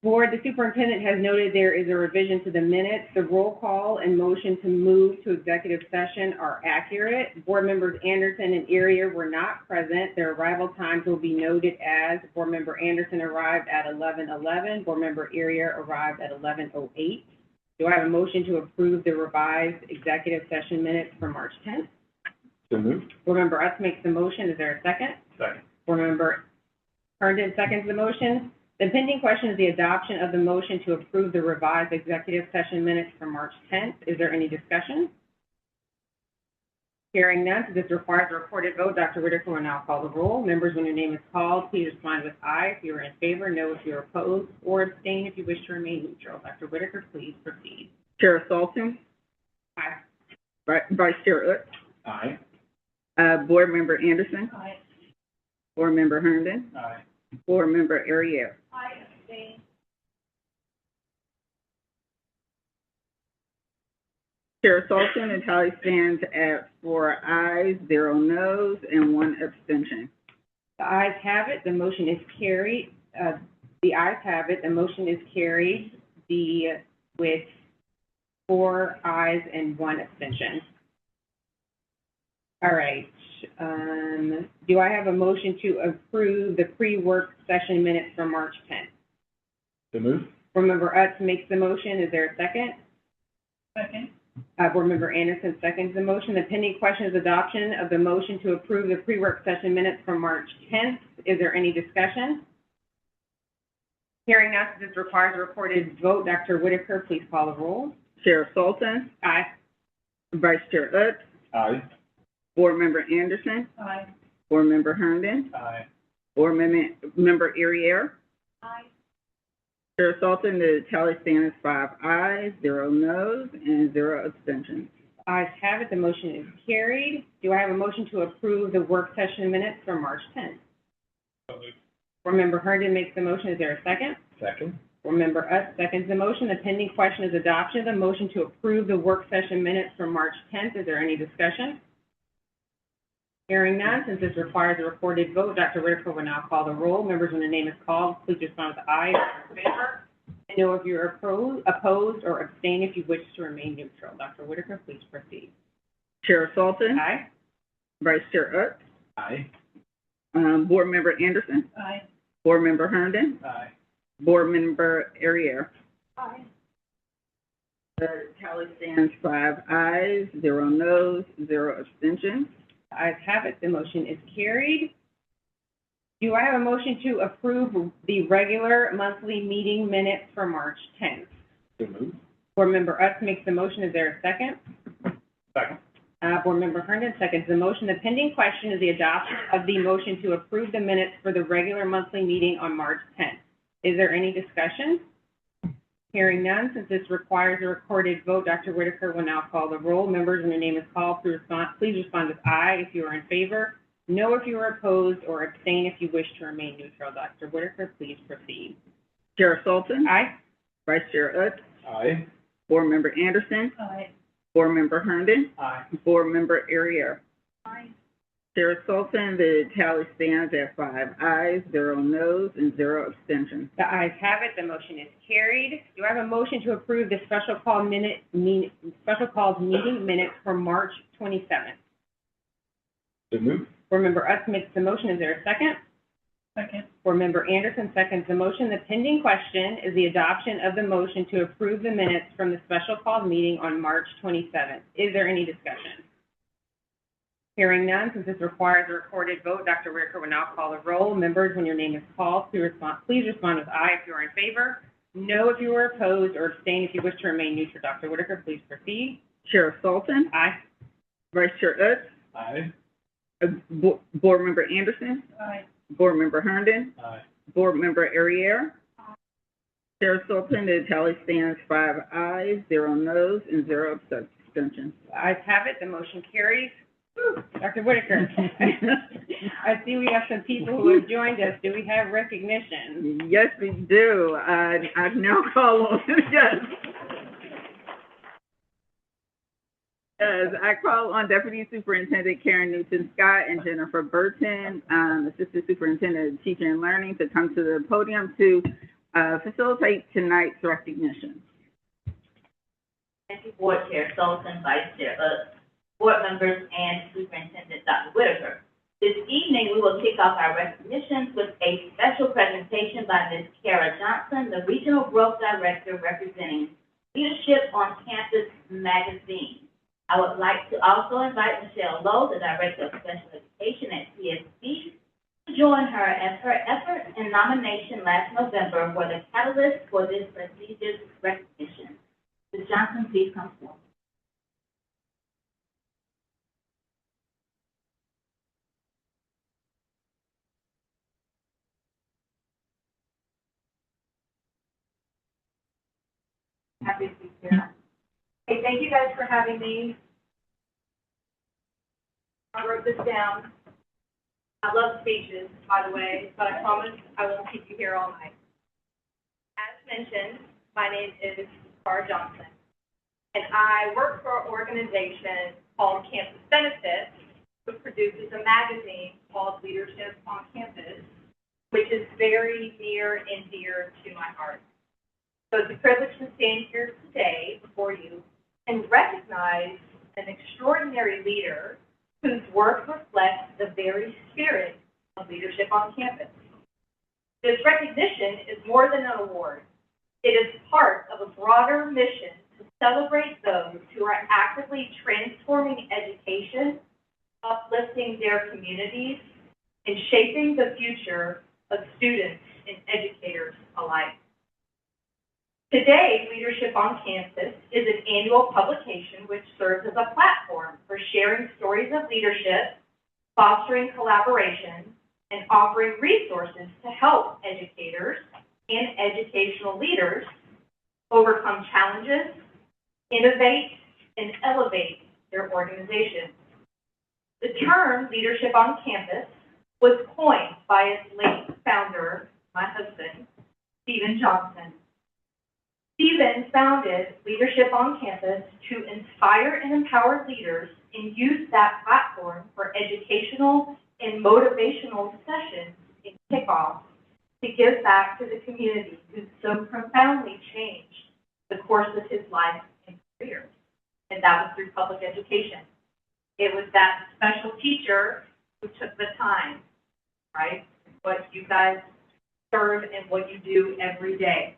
Board, the superintendent has noted there is a revision to the minutes. The roll call and motion to move to executive session are accurate. Board members Anderson and Irier were not present. Their arrival times will be noted as Board member Anderson arrived at 11:11. Board member Irier arrived at 11:08. Do I have a motion to approve the revised executive session minutes for March 10th? So moved. Board member Utz makes the motion. Is there a second? Second. Board member Herndon seconds the motion. The pending question is the adoption of the motion to approve the revised executive session minutes for March 10th. Is there any discussion? Hearing none, so this requires a recorded vote. Dr. Whitaker will now call the roll. Members, when your name is called, please respond with aye if you are in favor, no if you are opposed, or abstain if you wish to remain neutral. Dr. Whitaker, please proceed. Chair Sultan, Aye. Vice Chair Aye. Utz, Board Member Anderson, Aye. Board Member Herndon, Aye. Board Member Irier. I abstain. Chair Sultan, the tally stands at 4 ayes, 0 noes, and 1 abstention. The ayes have it, the motion is carried. The ayes have it, the motion is carried, with 4 ayes and 1 abstention. All right, do I have a motion to approve the pre-work session minutes from March 10th? So moved. Board member Utz makes the motion, is there a second? Second. Board member Anderson seconds the motion. The pending question is adoption of the motion to approve the pre-work session minutes from March 10th. Is there any discussion? Hearing none, this requires a recorded vote. Dr. Whitaker, please call the roll. Chair Sultan, Aye. Vice Chair Utz, Aye. Board Member Anderson, Aye. Board Member Herndon, Aye. Board Member Irier. Aye. Chair Sultan, the tally stands 5 ayes, 0 noes, and 0 abstentions. Ayes have it, the motion is carried. Do I have a motion to approve the work session minutes from March 10th? So moved. Board member Herndon makes the motion, is there a second? Second. Board Member Utz seconds the motion. The pending question is adoption of the motion to approve the work session minutes from March 10th. Is there any discussion? Hearing none, since this requires a recorded vote, Dr. Whitaker will now call the roll. Members, when the name is called, please respond with aye if you're in favor, and no if you're opposed, or abstain if you wish to remain neutral. Dr. Whitaker, please proceed. Chair Sultan, Aye. Vice Chair Aye. Utz, Board Member Anderson, Aye. Board Member Herndon, Aye. Board Member Arier. Aye. The tally stands 5 ayes, 0 noes, 0 abstentions. The ayes have it. The motion is carried. Do I have a motion to approve the regular monthly meeting minutes for March 10th? So moved. Board Member Utz makes the motion. Is there a second? Second. Board Member Herndon seconds the motion. The pending question is the adoption of the motion to approve the minutes for the regular monthly meeting on March 10th. Is there any discussion? Hearing none, since this requires a recorded vote, Dr. Whitaker will now call the roll. Members, when your name is called, please respond with aye if you are in favor, no if you are opposed, or abstain if you wish to remain neutral. Dr. Whitaker, please proceed. Chair Sultan, Aye. Vice Chair Utz, Aye. Board Member Anderson, Aye. Board Member Herndon, Aye. Board Member Arier. Aye. Chair Sultan, the tally stands at 5 ayes, 0 noes, and 0 abstentions. The ayes have it. The motion is carried. Do I have a motion to approve the special calls meeting minutes for March 27th? So moved. Board Member Utz makes the motion. Is there a second? Second. Board Member Anderson seconds the motion. The pending question is the adoption of the motion to approve the minutes from the special called meeting on March 27th. Is there any discussion? Hearing none, since this requires a recorded vote, Dr. Whitaker will now call the roll. Members, when your name is called, please respond with aye if you are in favor, no if you are opposed, or abstain if you wish to remain neutral. Dr. Whitaker, please proceed. Chair Sultan, Aye. Vice Chair Utz, Aye. Board Member Anderson, Aye. Board Member Herndon, Aye. Board Member Arier. Chair Sultan, the tally stands 5 ayes, 0 noes, and 0 abstentions. The ayes have it. The motion carries. Whew. Dr. Whitaker, I see we have some people who have joined us. Do we have recognition? Yes, we do. I now call on, yes. Yes, I call on Deputy Superintendent Karen Newton-Scott and Jennifer Burton, Assistant Superintendent of Teaching and Learning, to come to the podium to facilitate tonight's recognition. Thank you, Board Chair Sultan, Vice Chair Board members, and Superintendent Dr. Whitaker. This evening, we will kick off our recognitions with a special presentation by Ms. Kara Johnson, the Regional Growth Director representing Leadership on Campus magazine. I would like to also invite Michelle Lowe, the Director of Special Education at CSB, to join her as her efforts and nomination last November were the catalyst for this prestigious recognition. Ms. Johnson, please come forward. Happy to be here. Hey, thank you guys for having me. I wrote this down. I love speeches, by the way, but I promise I won't keep you here all night. As mentioned, my name is Kara Johnson, and I work for an organization called Campus Benefits, which produces a magazine called Leadership on Campus, which is very near and dear to my heart. So it's a privilege to stand here today before you and recognize an extraordinary leader whose work reflects the very spirit of leadership on campus. This recognition is more than an award. It is part of a broader mission to celebrate those who are actively transforming education, uplifting their communities, and shaping the future of students and educators alike. Today, Leadership on Campus is an annual publication which serves as a platform for sharing stories of leadership, fostering collaboration, and offering resources to help educators and educational leaders overcome challenges, innovate, and elevate their organizations. The term Leadership on Campus was coined by its late founder, my husband, Stephen Johnson, Stephen founded Leadership on Campus to inspire and empower leaders and use that platform for educational and motivational sessions and kickoffs to give back to the community who so profoundly changed the course of his life and career. And that was through public education. It was that special teacher who took the time, right? What you guys serve and what you do every day.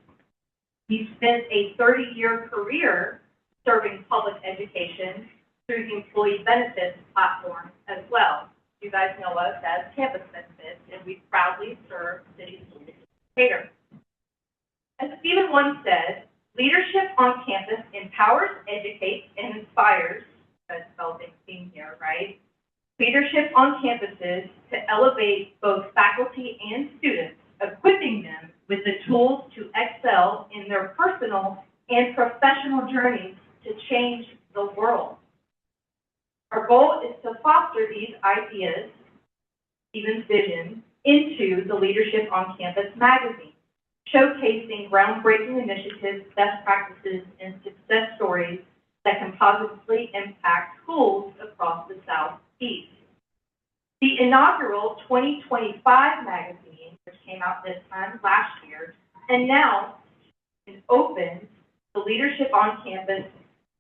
He spent a 30-year career serving public education through the employee benefits platform as well. You guys know us as Campus Benefits, and we proudly serve city schools. As Stephen once said, leadership on campus empowers, educates, and inspires. That's spelled in theme here, right? Leadership on campuses to elevate both faculty and students, equipping them with the tools to excel in their personal and professional journeys to change the world. Our goal is to foster these ideas, Stephen's vision, into the Leadership on Campus magazine, showcasing groundbreaking initiatives, best practices, and success stories that can positively impact schools across the Southeast. The inaugural 2025 magazine, which came out this time last year, announced and opened the Leadership on Campus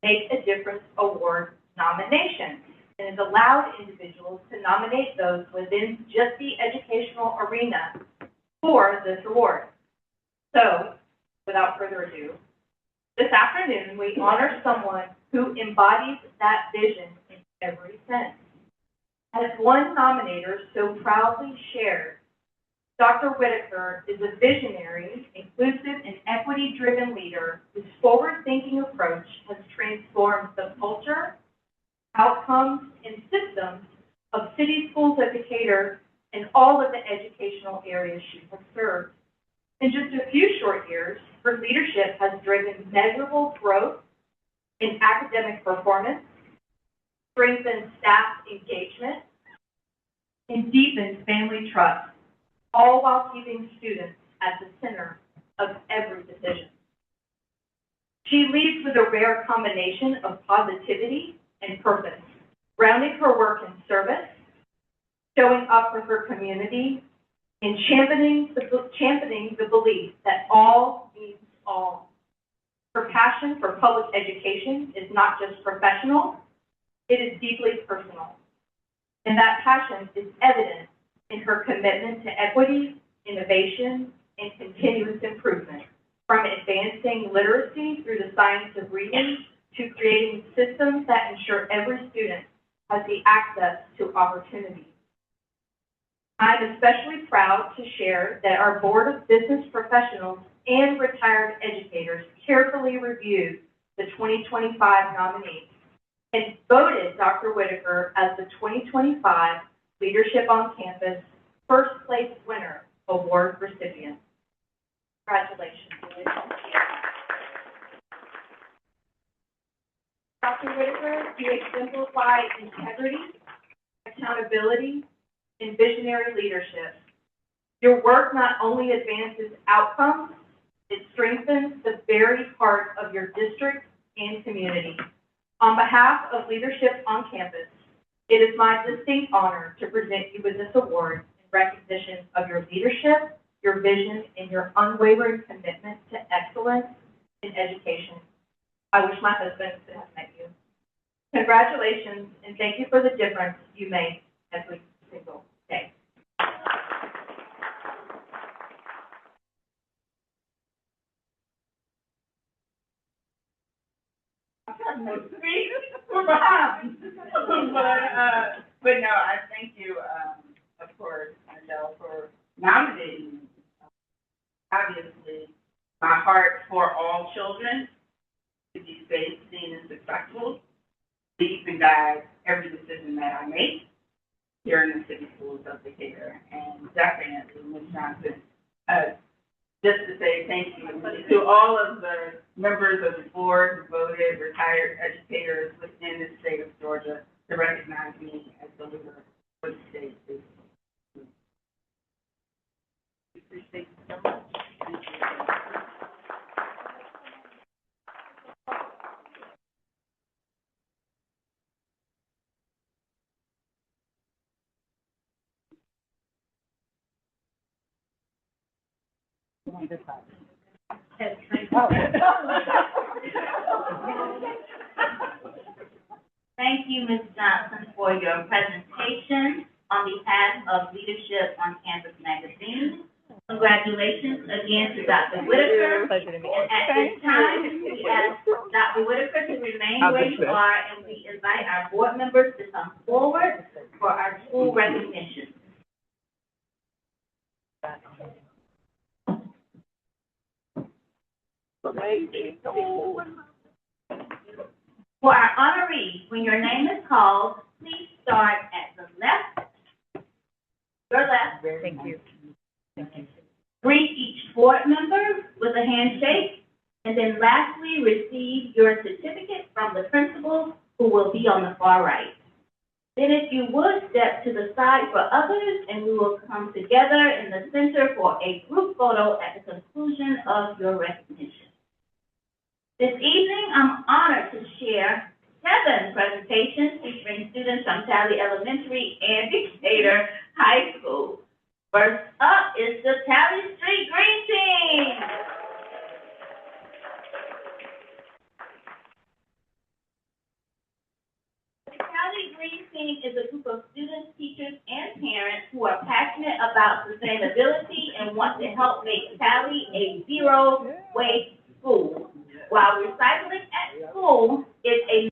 Make a Difference Award nominations, and has allowed individuals to nominate those within just the educational arena for this award. So, without further ado, this afternoon we honor someone who embodies that vision in every sense. As one nominator so proudly shared, Dr. Whitaker is a visionary, inclusive, and equity-driven leader whose forward-thinking approach has transformed the culture, outcomes, and systems of city schools educators in all of the educational areas she has served. In just a few short years, her leadership has driven measurable growth in academic performance, strengthened staff engagement, and deepened family trust, all while keeping students at the center of every decision. She leads with a rare combination of positivity and purpose, grounding her work in service, showing up for her community, and championing the belief that all means all. Her passion for public education is not just professional, it is deeply personal. And that passion is evident in her commitment to equity, innovation, and continuous improvement, from advancing literacy through the science of reading to creating systems that ensure every student has the access to opportunity. I'm especially proud to share that our Board of Business Professionals and retired educators carefully reviewed the 2025 nominees and voted Dr. Whitaker as the 2025 Leadership on Campus First Place Winner Award recipient. Congratulations. Dr. Whitaker, you exemplify integrity, accountability, and visionary leadership. Your work not only advances outcomes, it strengthens the very heart of your district and community. On behalf of Leadership on Campus, it is my distinct honor to present you with this award in recognition of your leadership, your vision, and your unwavering commitment to excellence in education. I wish my husband could have met you. Congratulations, and thank you for the difference you make every single day. But no, I thank you, of course, Michelle, for nominating me. Obviously, my heart for all children to be safe, seen, and successful leads and guides every decision that I make here in the City Schools of Decatur. And definitely, Ms. Johnson, just to say thank you to all of the members of the board who voted, retired educators within the state of Georgia, to recognize me as the leader for the state. We appreciate you so much. Thank you. Thank you, Ms. Johnson, for your presentation on behalf of Leadership on Campus Magazine. Congratulations again to Dr. Whitaker. Pleasure to meet you. And at this time, we ask Dr. Whitaker to remain where you are, and we invite our board members to come forward for our school recognition. For our honorees, when your name is called, please start at the left, your left. Thank you. Greet each board member with a handshake, and then lastly, receive your certificate from the principal, who will be on the far right. Then if you would, step to the side for others, and we will come together in the center for a group photo at the conclusion of your recognition. This evening, I'm honored to share 7 presentations featuring students from Talley Elementary and Decatur High School. First up is the Talley Street Green Team. The Talley Green Team is a group of students, teachers, and parents who are passionate about sustainability and want to help make Talley a zero-waste school. While recycling at school is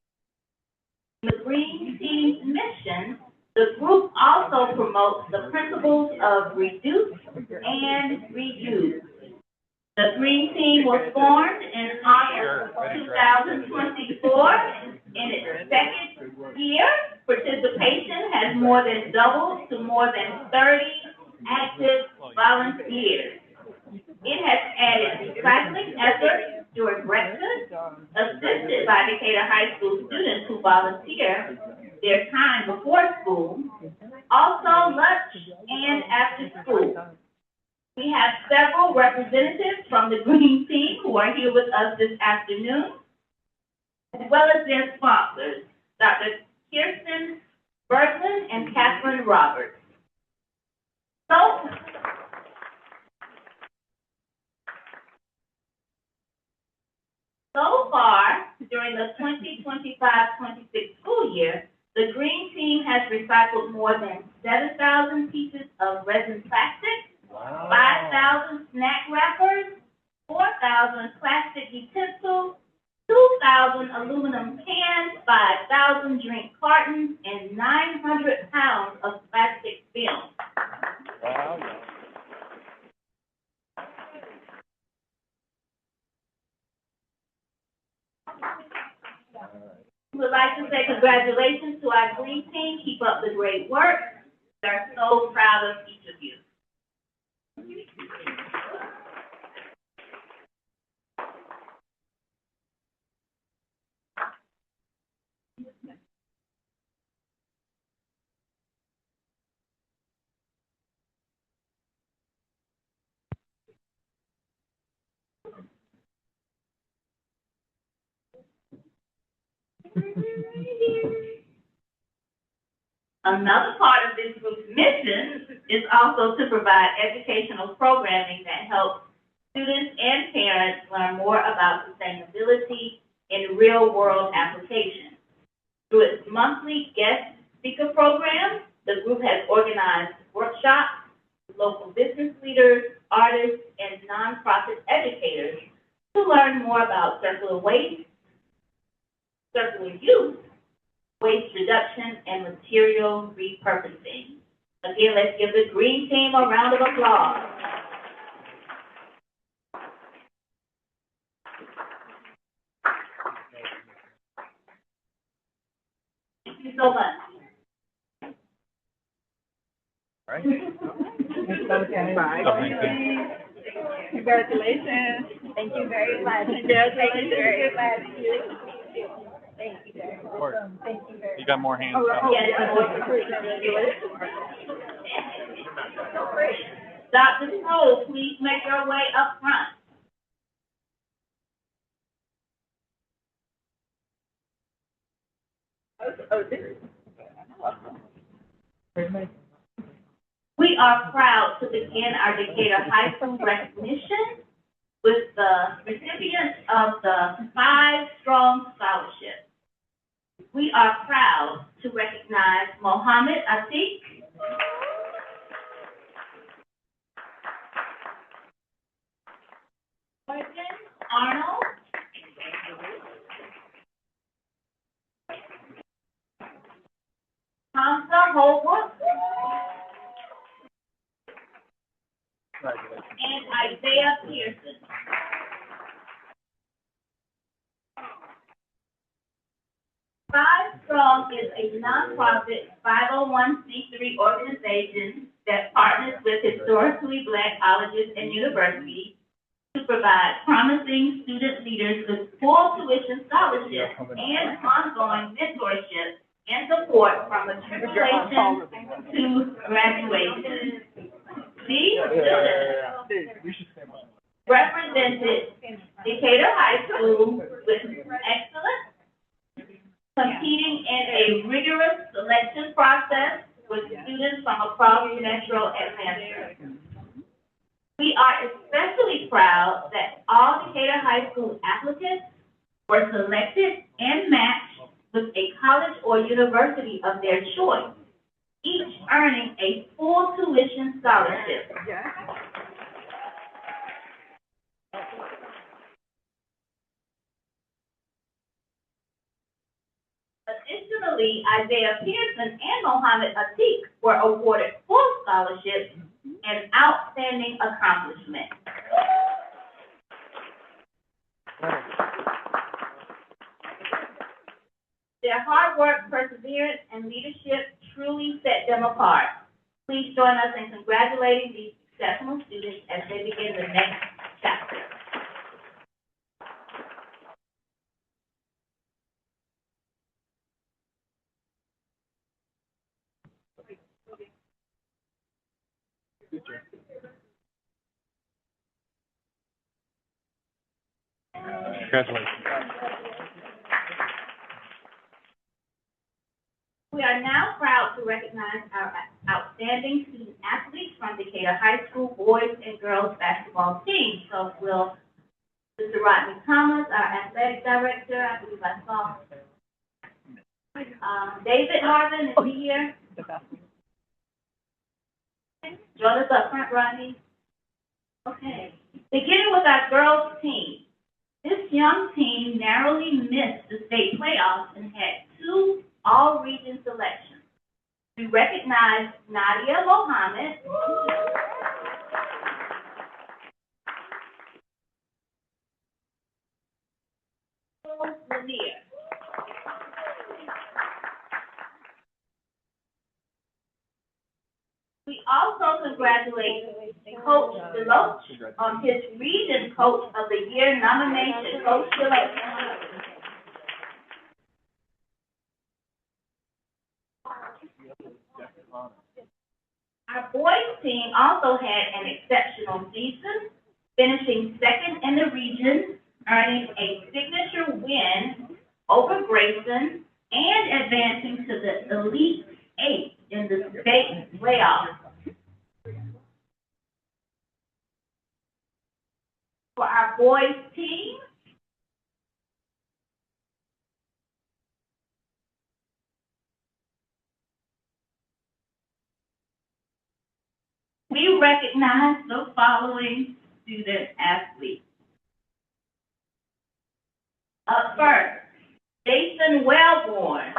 the Green Team's mission, the group also promotes the principles of reduce and reuse. The Green Team was formed in August 2024. In its second year, participation has more than doubled to more than 30 active volunteers. It has added recycling efforts during breakfast, assisted by Decatur High School students who volunteer their time before school, also lunch and after school. We have several representatives from the Green Team who are here with us this afternoon, as well as their sponsors, Dr. Kirsten Berglund and Catherine Roberts. So far, during the 2025-26 school year, the Green Team has recycled more than 7,000 pieces of resin plastic, 5,000 snack wrappers, 4,000 plastic utensils, 2,000 aluminum cans, 5,000 drink cartons, and 900 pounds of plastic film. Wow. We would like to say congratulations to our Green Team. Keep up the great work. We are so proud of each of you. Another part of this group's mission is also to provide educational programming that helps students and parents learn more about sustainability in real-world applications. Through its monthly guest speaker program, the group has organized workshops with local business leaders, artists, and nonprofit educators to learn more about circular waste, circular use, waste reduction, and material repurposing. Again, let's give the Green Team a round of applause. Thank you so much. Right. Congratulations. Thank you very much. Congratulations. Thank you very much. Thank you very much. You got more hands. Dr. Sproul, please make your way up front. We are proud to begin our Decatur High School recognition with the recipients of the 5 Strong Scholarship. We are proud to recognize Mohammed Atiq, Morgan Arnold, Hamza Holbrook, and Isaiah Pearson. Five Strong is a nonprofit 501c3 organization that partners with historically Black colleges and universities to provide promising student leaders with full tuition scholarships and ongoing mentorship and support from matriculation to graduation. These students represented Decatur High School with excellence, competing in a rigorous selection process with students from across Metro Atlanta. We are especially proud that all Decatur High School applicants were selected and matched with a college or university of their choice, each earning a full tuition scholarship. Additionally, Isaiah Pearson and Mohammed Atiq were awarded full scholarships, an outstanding accomplishment. Their hard work, perseverance, and leadership truly set them apart. Please join us in congratulating these exceptional students as they begin the next chapter. Congratulations. We are now proud to recognize our outstanding student athletes from Decatur High School boys and girls basketball team. So will Mr. Rodney Thomas, our athletic director, I believe I saw. David Marvin, is he here? Join us up front, Rodney. Okay. Beginning with our girls team. This young team narrowly missed the state playoffs and had 2 all-region selections. We recognize Nadia Mohammed, Lanier. We also congratulate Coach Deloach on his Region Coach of the Year nomination. Coach Deloach. Our boys team also had an exceptional season, finishing second in the region, earning a signature win over Grayson and advancing to the Elite 8 in the state playoffs. For our boys team, we recognize the following student athletes. Up first, Jason Wellborn.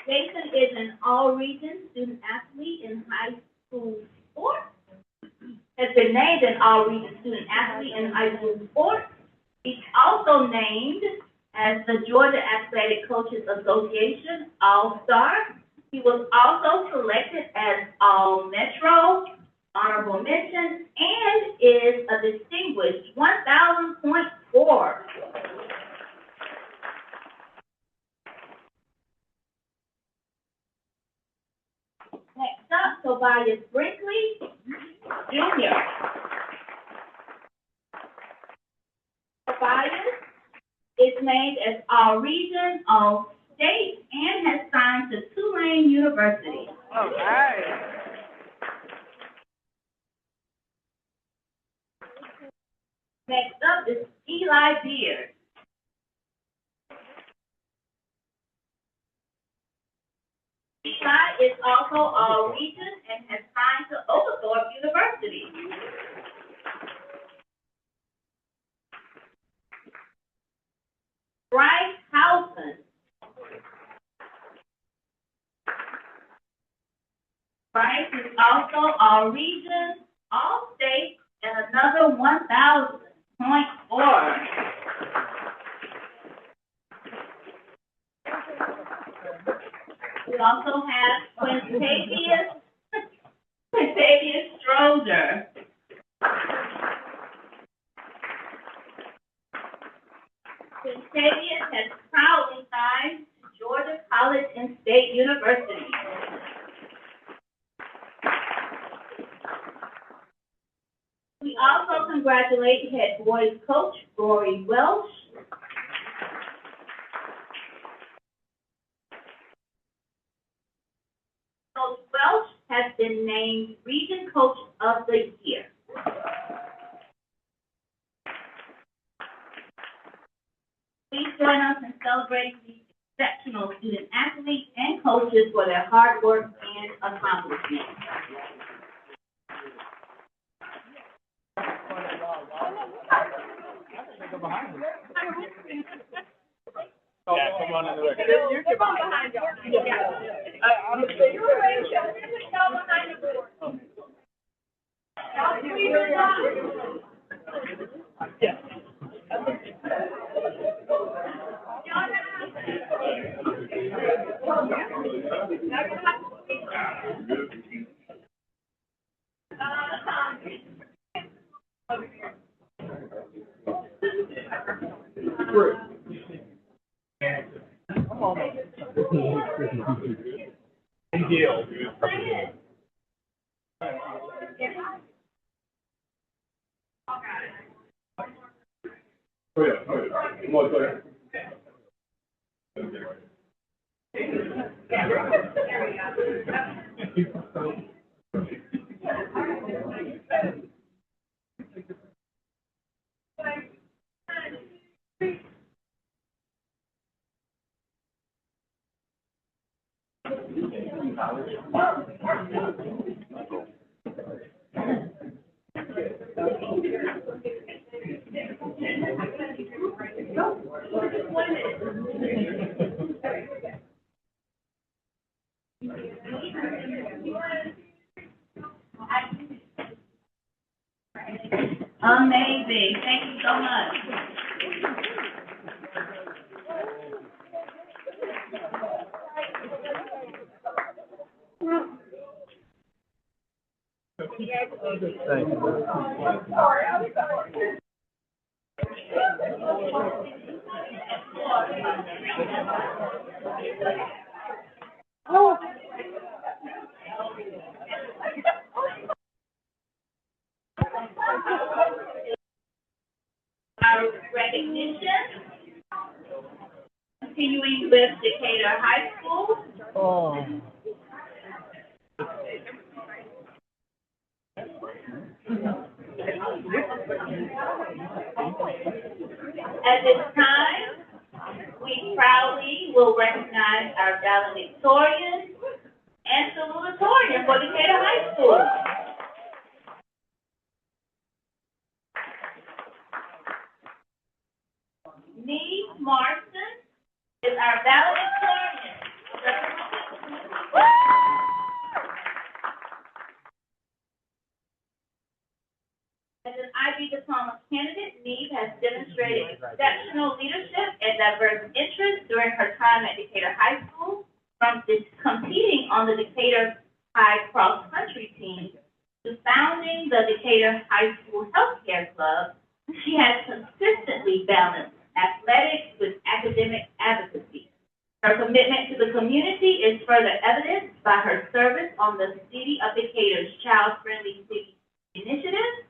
Jason is an all-region student athlete in high school sports. Has been named an all-region student athlete in high school sports. He's also named as the Georgia Athletic Coaches Association All-Star. He was also selected as All-Metro, Honorable Mention, and is a distinguished 1,000.4. Next up, Tobias Brinkley, claimed as our region of state and has signed to Tulane University. All right. Next up is Eli Beard. Eli is also our region and has signed to Oglethorpe University. Bryce Housen. Bryce is also our region, all state, and another 1,000.4. We also have Quintavious Stroger. Quintavious has proudly signed to Georgia College and State University. We also congratulate head boys coach Rory Welsh. Coach Welsh has been named Region Coach of the Year. Please join us in celebrating these exceptional student athletes and coaches for their hard work and accomplishments. Yeah, come on in the record. You come on behind y'all. Honestly, you're right. Y'all behind the board. Y'all do your job. Yeah. Come on. Deal. Oh, yeah, come on, go ahead. Amazing. Thank you so much. Our recognition, continuing with Decatur High School. At this time, we proudly will recognize our valedictorian and salutatorian for Decatur High School. Neve Marston is our valedictorian. As an IB diploma candidate, Neve has demonstrated exceptional leadership and diverse interests during her time at Decatur High School, from competing on the Decatur High Cross Country team to founding the Decatur High School Healthcare Club. She has consistently balanced athletics with academic advocacy. Her commitment to the community is further evidenced by her service on the City of Decatur's Child Friendly City Initiative.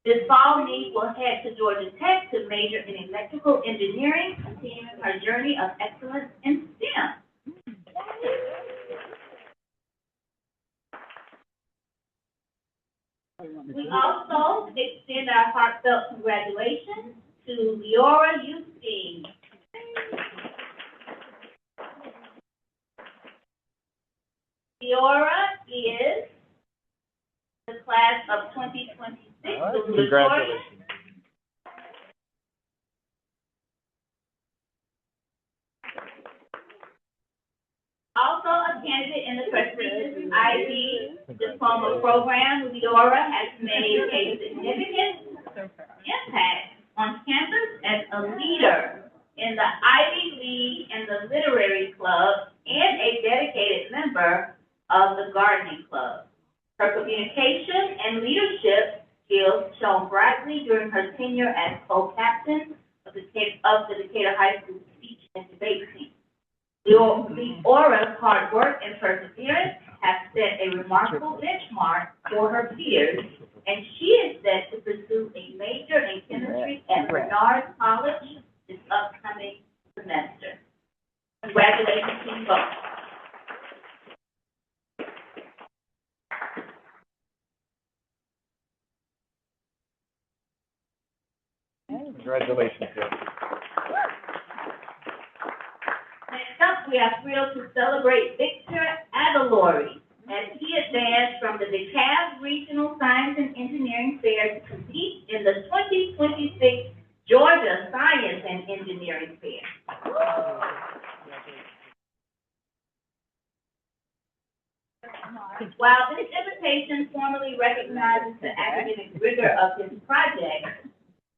This fall, Neve will head to Georgia Tech to major in electrical engineering, continuing her journey of excellence in STEM. We also extend our heartfelt congratulations to Leora Eustein. Leora is the class of 2026. Congratulations. Also a candidate in the prestigious IB diploma program, Leora has made a significant impact on campus as a leader in the Ivy League and the Literary Club and a dedicated member of the Gardening Club. Her communication and leadership skills shone brightly during her tenure as co-captain of the Decatur High School speech and debate team. Leora's hard work and perseverance have set a remarkable benchmark for her peers, and she is set to pursue a major in chemistry at Bernard College this upcoming semester. Congratulations to you both. Congratulations, Jeff. Next up, we are thrilled to celebrate Victor Adelori as he advanced from the DeKalb Regional Science and Engineering Fair to compete in the 2026 Georgia Science and Engineering Fair. While this invitation formally recognizes the academic rigor of his project,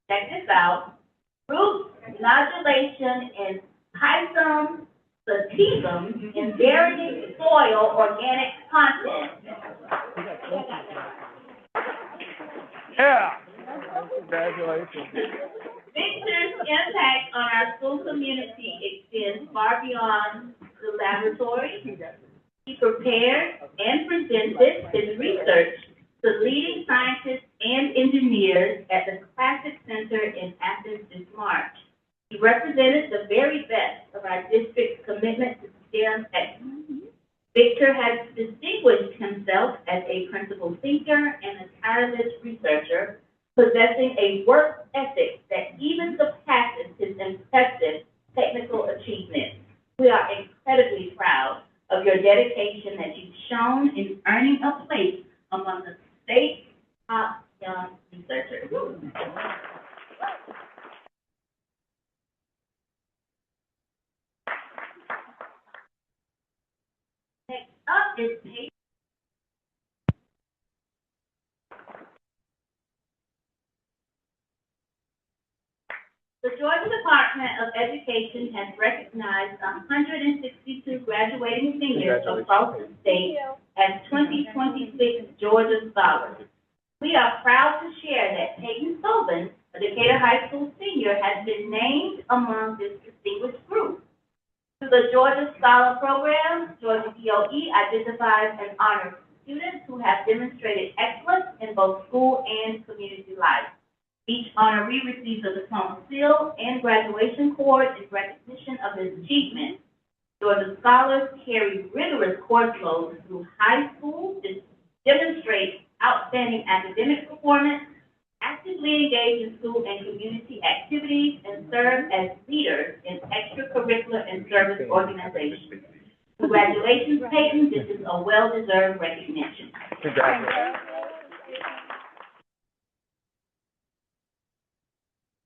check this out, root nodulation in Pisum sativum in varying soil organic content. Yeah. Congratulations. Victor's impact on our school community extends far beyond the laboratory. He prepared and presented his research to leading scientists and engineers at the Classic Center in Athens this March. He represented the very best of our district's commitment to STEM excellence. Victor has distinguished himself as a principled thinker and a tireless researcher, possessing a work ethic that even surpasses his impressive technical achievements. We are incredibly proud of your dedication that you've shown in earning a place among the state's top young researchers. Next up is Paige. The Georgia Department of Education has recognized 162 graduating seniors across the state as 2026 Georgia Scholars. We are proud to share that Peyton Sobin, a Decatur High School senior, has been named among this distinguished group. Through the Georgia Scholar Program, Georgia DOE identifies and honors students who have demonstrated excellence in both school and community life. Each honoree receives a diploma seal and graduation cord in recognition of his achievements. Georgia Scholars carry rigorous course loads through high school to demonstrate outstanding academic performance, actively engage in school and community activities, and serve as leaders in extracurricular and service organizations. Congratulations, Peyton. This is a well-deserved recognition. Congratulations.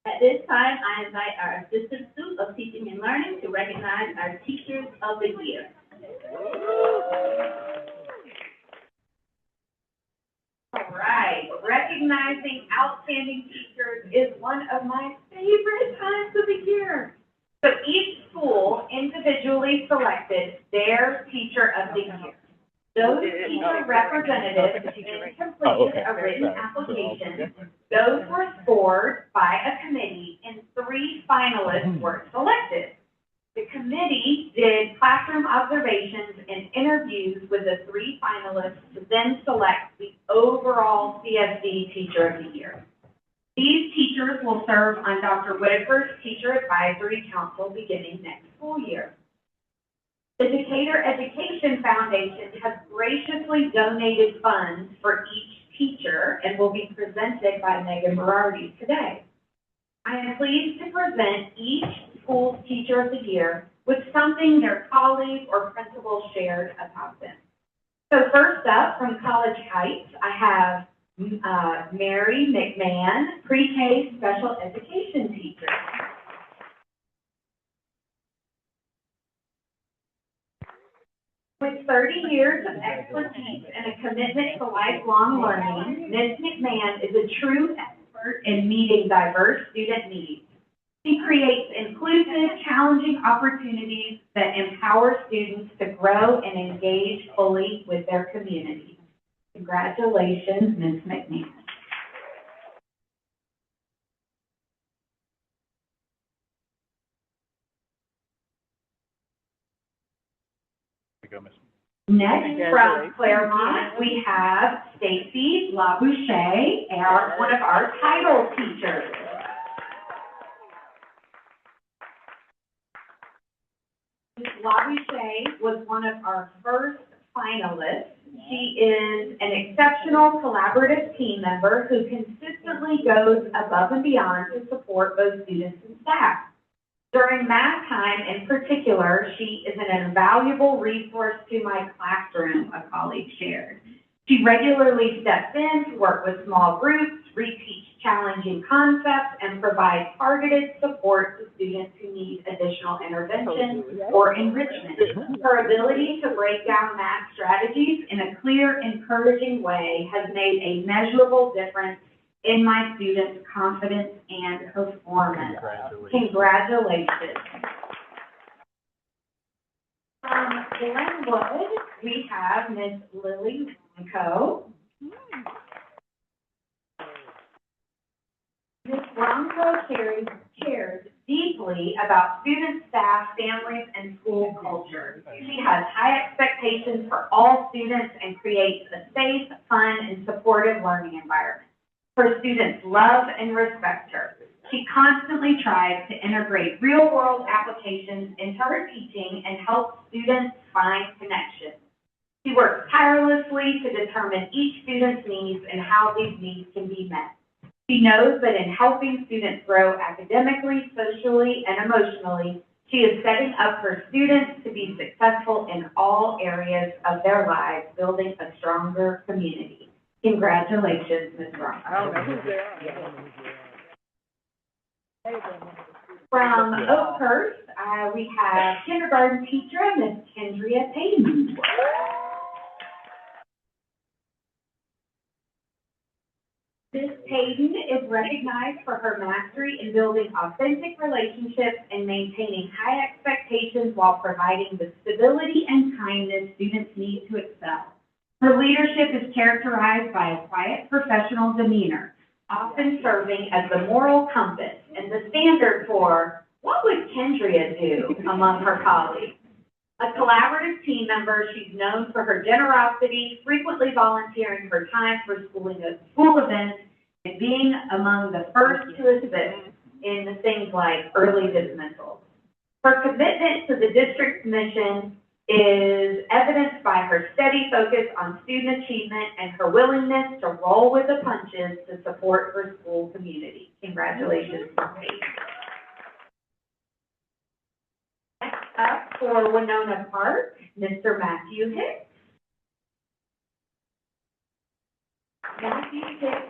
At this time, I invite our Assistant Sup of Teaching and Learning to recognize our Teachers of the Year. All right, recognizing outstanding teachers is one of my favorite times of the year. So each school individually selected their Teacher of the Year. Those teacher representatives completed a written application. Those were scored by a committee, and 3 finalists were selected. The committee did classroom observations and interviews with the 3 finalists to then select the overall CSD Teacher of the Year. These teachers will serve on Dr. Whitaker's Teacher Advisory Council beginning next school year. The Decatur Education Foundation has graciously donated funds for each teacher and will be presented by Megan Berardi today. I am pleased to present each school's Teacher of the Year with something their colleague or principal shared about them. So first up, from College Heights, I have Mary McMahon, pre-K special education teacher. With 30 years of expertise and a commitment to lifelong learning, Ms. McMahon is a true expert in meeting diverse student needs. She creates inclusive, challenging opportunities that empower students to grow and engage fully with their community. Congratulations, Ms. McMahon. Next, from Claremont, we have Stacy LaBouche, one of our title teachers. Ms. LaBouche was one of our first finalists. She is an exceptional collaborative team member who consistently goes above and beyond to support both students and staff. During math time in particular, she is an invaluable resource to my classroom, a colleague shared. She regularly steps in to work with small groups, reteach challenging concepts, and provide targeted support to students who need additional intervention or enrichment. Her ability to break down math strategies in a clear, encouraging way has made a measurable difference in my students' confidence and performance. Congratulations. From Glenwood, we have Ms. Lily Ronco. Ms. Ronco cares deeply about students, staff, families, and school culture. She has high expectations for all students and creates a safe, fun, and supportive learning environment. Her students love and respect her. She constantly tries to integrate real-world applications into her teaching and help students find connections. She works tirelessly to determine each student's needs and how these needs can be met. She knows that in helping students grow academically, socially, and emotionally, she is setting up her students to be successful in all areas of their lives, building a stronger community. Congratulations, Ms. Ross. I don't know who they are. From Oakhurst, we have kindergarten teacher, Ms. Kendria Payton. Ms. Payton is recognized for her mastery in building authentic relationships and maintaining high expectations while providing the stability and kindness students need to excel. Her leadership is characterized by a quiet professional demeanor, often serving as the moral compass and the standard for what would Kendria do among her colleagues. A collaborative team member, she's known for her generosity, frequently volunteering her time for school events, and being among the first to assist in things like early dismissals. Her commitment to the district's mission is evidenced by her steady focus on student achievement and her willingness to roll with the punches to support her school community. Congratulations, Kate. Next up for Winona Park, Mr. Matthew Hicks. Matthew Hicks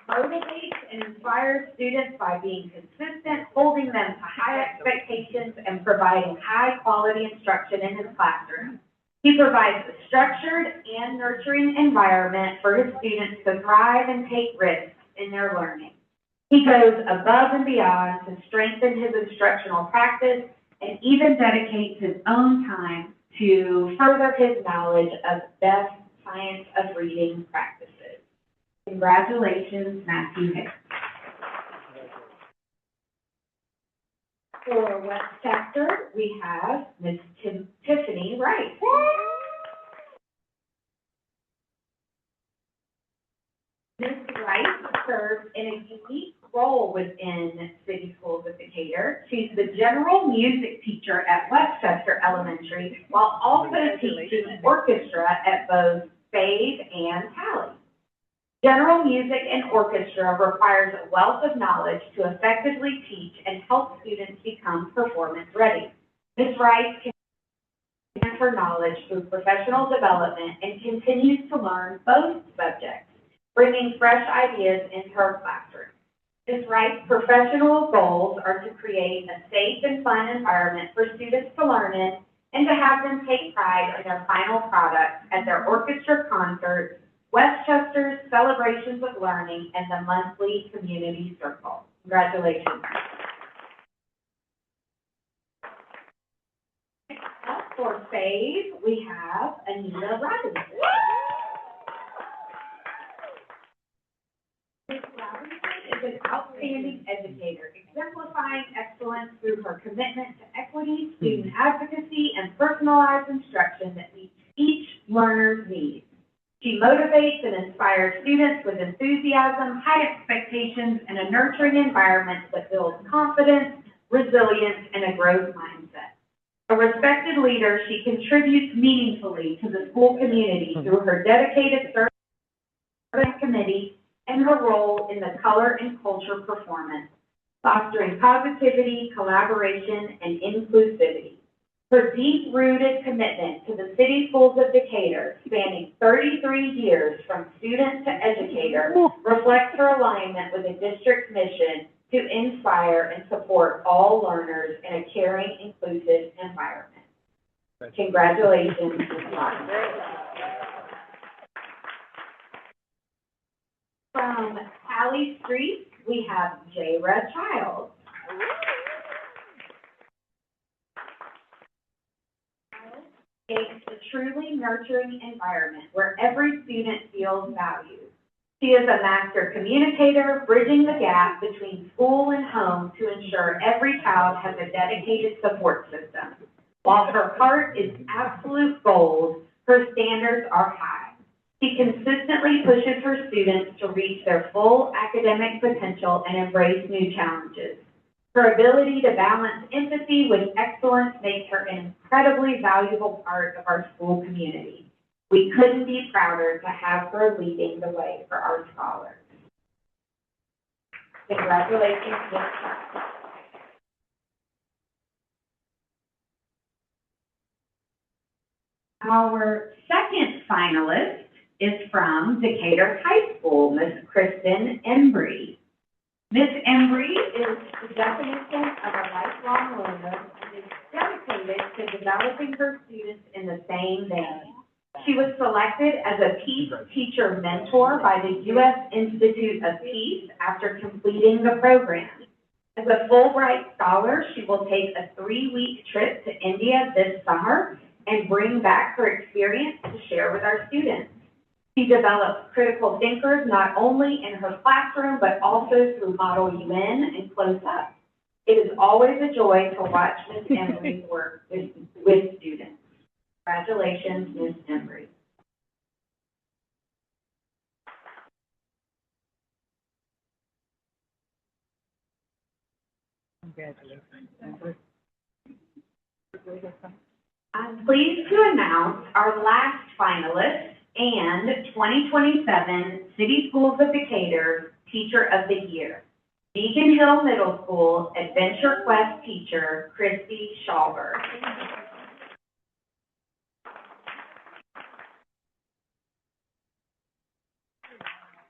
motivates and inspires students by being consistent, holding them to high expectations, and providing high-quality instruction in his classroom. He provides a structured and nurturing environment for his students to thrive and take risks in their learning. He goes above and beyond to strengthen his instructional practice and even dedicates his own time to further his knowledge of best science of reading practices. Congratulations, Matthew Hicks. For Westchester, we have Ms. Tiffany Wright. Ms. Wright serves in a unique role within City Schools of Decatur. She's the general music teacher at Westchester Elementary, while also teaching orchestra at both Fave and Tally. General music and orchestra requires a wealth of knowledge to effectively teach and help students become performance ready. Ms. Rice can her knowledge through professional development and continues to learn both subjects, bringing fresh ideas into her classroom. Ms. Rice's professional goals are to create a safe and fun environment for students to learn in and to have them take pride in their final product at their orchestra concerts, Westchester's Celebrations of Learning, and the monthly community circle. Congratulations. Up for Fave, we have Anita Robinson. Ms. Robinson is an outstanding educator, exemplifying excellence through her commitment to equity, student advocacy, and personalized instruction that meets each learner's needs. She motivates and inspires students with enthusiasm, high expectations, and a nurturing environment that builds confidence, resilience, and a growth mindset. A respected leader, she contributes meaningfully to the school community through her dedicated service committee and her role in the color and culture performance, fostering positivity, collaboration, and inclusivity. Her deep-rooted commitment to the City Schools of Decatur, spanning 33 years from student to educator, reflects her alignment with the district's mission to inspire and support all learners in a caring, inclusive environment. Congratulations, Ms. Martin. From Tally Street, we have Jayra Childs. Creates a truly nurturing environment where every student feels valued. She is a master communicator, bridging the gap between school and home to ensure every child has a dedicated support system. While her heart is absolute gold, her standards are high. She consistently pushes her students to reach their full academic potential and embrace new challenges. Her ability to balance empathy with excellence makes her an incredibly valuable part of our school community. We couldn't be prouder to have her leading the way for our scholars. Congratulations, Ms. Childs. Our second finalist is from Decatur High School, Ms. Kristen Embry. Ms. Embry is the definition of a lifelong learner and is dedicated to developing her students in the same vein. She was selected as a Peace Teacher Mentor by the U.S. Institute of Peace after completing the program. As a Fulbright Scholar, she will take a 3-week trip to India this summer and bring back her experience to share with our students. She develops critical thinkers not only in her classroom, but also through Model UN and Close Up. It is always a joy to watch Ms. Embry work with students. Congratulations, Ms. Embry. I'm pleased to announce our last finalist and 2027 City Schools of Decatur Teacher of the Year, Beacon Hill Middle School Adventure Quest teacher, Christy Schauber.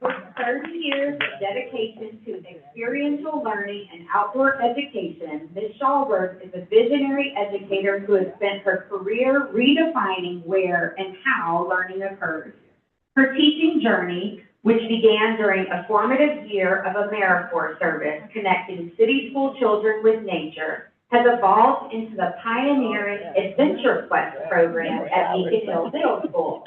With 30 years of dedication to experiential learning and outdoor education, Ms. Schauber is a visionary educator who has spent her career redefining where and how learning occurs. Her teaching journey, which began during a formative year of AmeriCorps service connecting city school children with nature, has evolved into the pioneering Adventure Quest program at Beacon Hill Middle School.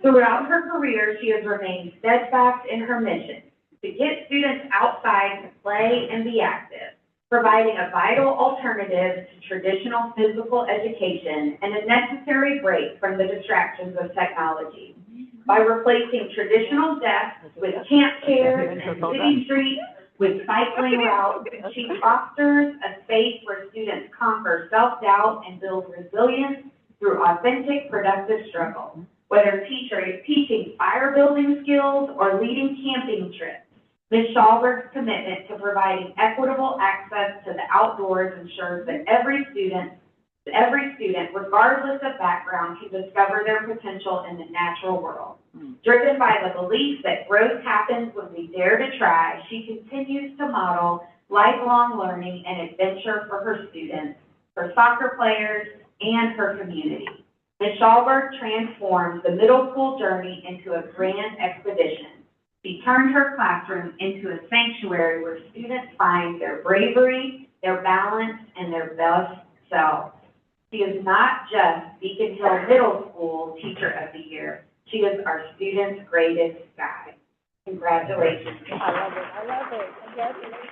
Throughout her career, she has remained steadfast in her mission to get students outside to play and be active, providing a vital alternative to traditional physical education and a necessary break from the distractions of technology. by replacing traditional desks with camp chairs and city streets with cycling routes. She fosters a space where students conquer self-doubt and build resilience through authentic, productive struggle. Whether teaching fire building skills or leading camping trips, Ms. Schallberg's commitment to providing equitable access to the outdoors ensures that every student, regardless of background, can discover their potential in the natural world. Driven by the belief that growth happens when we dare to try, she continues to model lifelong learning and adventure for her students, her soccer players, and her community. Ms. Schallberg transformed the middle school journey into a grand expedition. She turned her classroom into a sanctuary where students find their bravery, their balance, and their best selves. She is not just Beacon Hill Middle School Teacher of the Year. She is our students' greatest guide. Congratulations. I love it. I love it. Congratulations.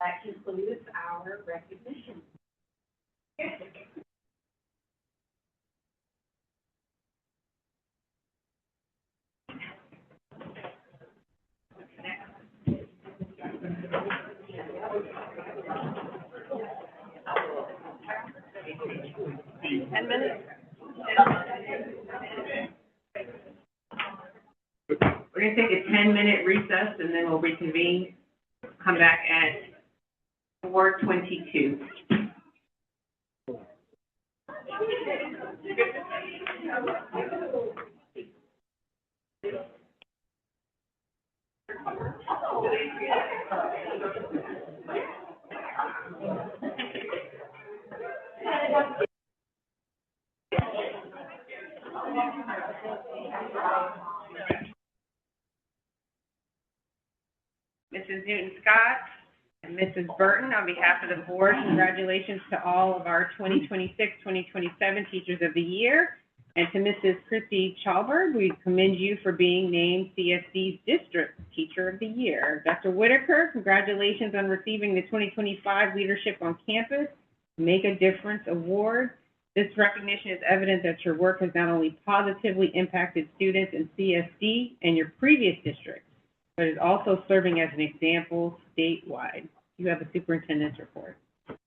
That concludes our recognition. We're going to take a 10-minute recess, and then we'll reconvene. Come back at 4:22. Mrs. Newton-Scott and Mrs. Burton, on behalf of the board, congratulations to all of our 2026-2027 Teachers of the Year. And to Mrs. Christy Schallberg, we commend you for being named CSD's District Teacher of the Year. Dr. Whitaker, congratulations on receiving the 2025 Leadership on Campus Make a Difference Award. This recognition is evidence that your work has not only positively impacted students in CSD and your previous district, but is also serving as an example statewide. You have a superintendent's report.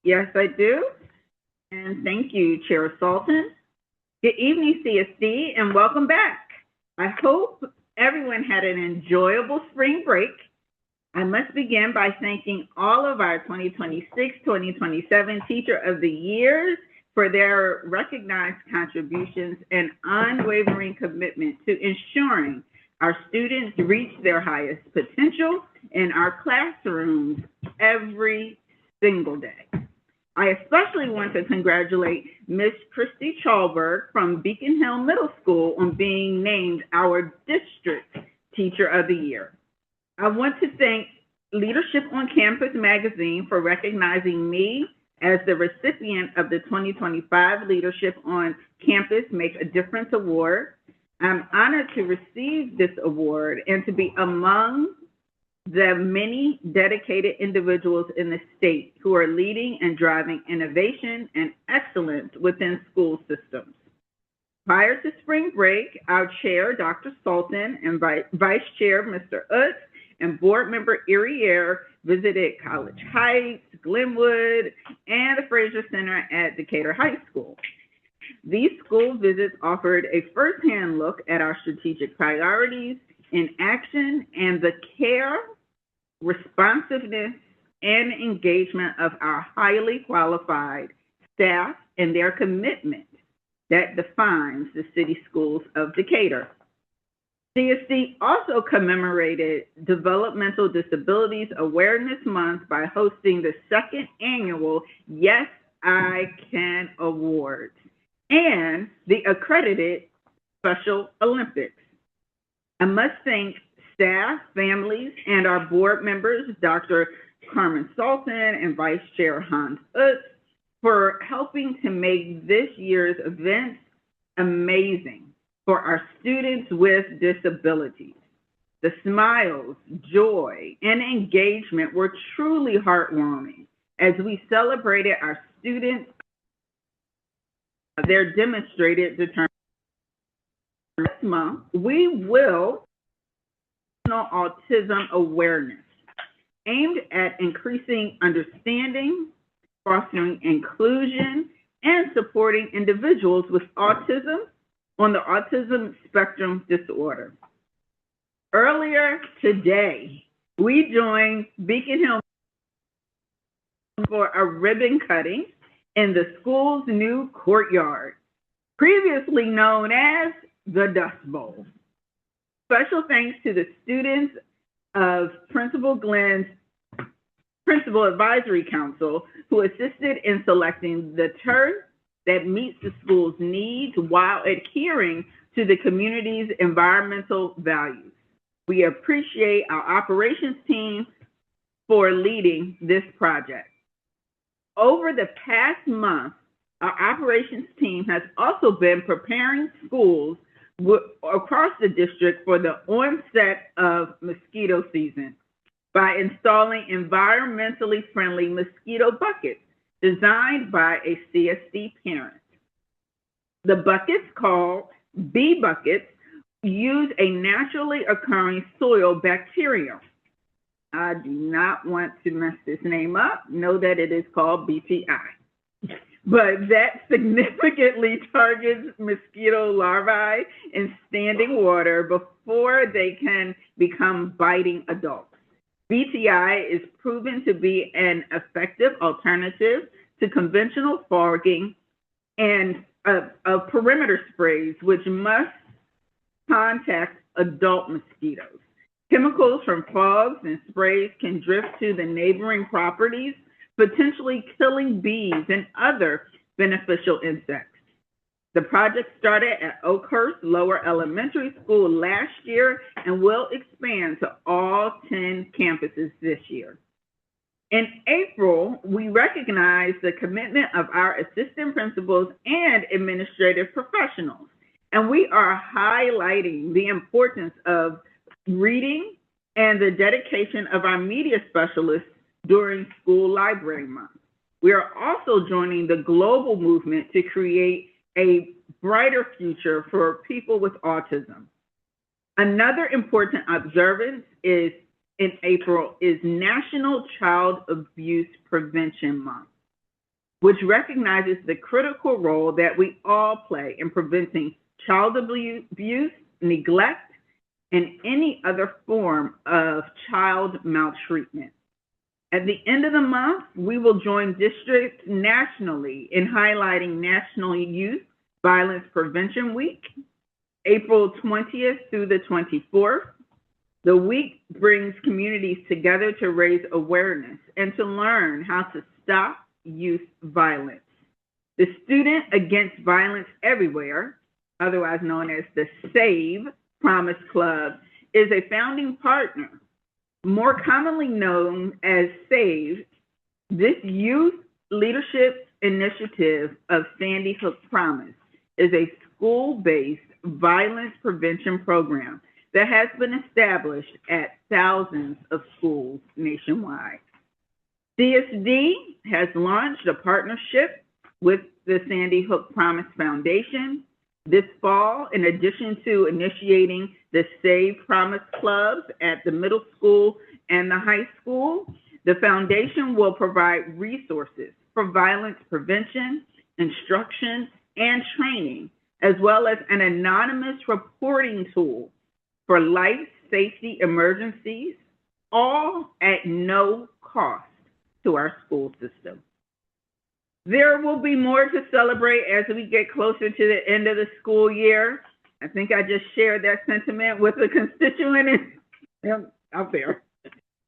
Yes, I do. And thank you, Chair Salton. Good evening, CSD, and welcome back. I hope everyone had an enjoyable spring break. I must begin by thanking all of our 2026-2027 Teacher of the Years for their recognized contributions and unwavering commitment to ensuring our students reach their highest potential in our classrooms every single day. I especially want to congratulate Ms. Christy Schallberg from Beacon Hill Middle School on being named our District Teacher of the Year. I want to thank Leadership on Campus magazine for recognizing me as the recipient of the 2025 Leadership on Campus Make a Difference Award. I'm honored to receive this award and to be among the many dedicated individuals in the state who are leading and driving innovation and excellence within school systems. Prior to spring break, our chair, Dr. Salton, and Vice Chair, Mr. Utz, and board member Iriere visited College Heights, Glenwood, and the Fraser Center at Decatur High School. These school visits offered a firsthand look at our strategic priorities in action and the care, responsiveness, and engagement of our highly qualified staff and their commitment that defines the city schools of Decatur. CSD also commemorated Developmental Disabilities Awareness Month by hosting the second annual Yes, I Can Awards and the accredited Special Olympics. I must thank staff, families, and our board members, Dr. Carmen Salton and Vice Chair Hans Utz, for helping to make this year's events amazing for our students with disabilities. The smiles, joy, and engagement were truly heartwarming as we celebrated our students their demonstrated determination. This month, we will autism awareness aimed at increasing understanding, fostering inclusion, and supporting individuals with autism on the autism spectrum disorder. Earlier today, we joined Beacon Hill for a ribbon cutting in the school's new courtyard, previously known as the Dust Bowl. Special thanks to the students of Principal Glenn's Principal Advisory Council who assisted in selecting the turf that meets the school's needs while adhering to the community's environmental values. We appreciate our operations team for leading this project. Over the past month, our operations team has also been preparing schools across the district for the onset of mosquito season by installing environmentally friendly mosquito buckets designed by a CSD parent. The buckets, called bee buckets, use a naturally occurring soil bacterium. I do not want to mess this name up. Know that it is called BTI. But that significantly targets mosquito larvae in standing water before they can become biting adults. BTI is proven to be an effective alternative to conventional fogging and perimeter sprays, which must contact adult mosquitoes. Chemicals from fogs and sprays can drift to the neighboring properties, potentially killing bees and other beneficial insects. The project started at Oakhurst Lower Elementary School last year and will expand to all 10 campuses this year. In April, we recognized the commitment of our assistant principals and administrative professionals, and we are highlighting the importance of reading and the dedication of our media specialists during School Library Month. We are also joining the global movement to create a brighter future for people with autism. Another important observance in April is National Child Abuse Prevention Month, which recognizes the critical role that we all play in preventing child abuse, neglect, and any other form of child maltreatment. At the end of the month, we will join districts nationally in highlighting National Youth Violence Prevention Week, April 20th through the 24th. The week brings communities together to raise awareness and to learn how to stop youth violence. The Student Against Violence Everywhere, otherwise known as the SAVE Promise Club, is a founding partner. More commonly known as SAVE, this youth leadership initiative of Sandy Hook Promise is a school-based violence prevention program that has been established at thousands of schools nationwide. CSD has launched a partnership with the Sandy Hook Promise Foundation this fall. In addition to initiating the Save Promise Clubs at the middle school and the high school, the foundation will provide resources for violence prevention, instruction, and training, as well as an anonymous reporting tool for life safety emergencies, all at no cost to our school system. There will be more to celebrate as we get closer to the end of the school year. I think I just shared that sentiment with a constituent out there.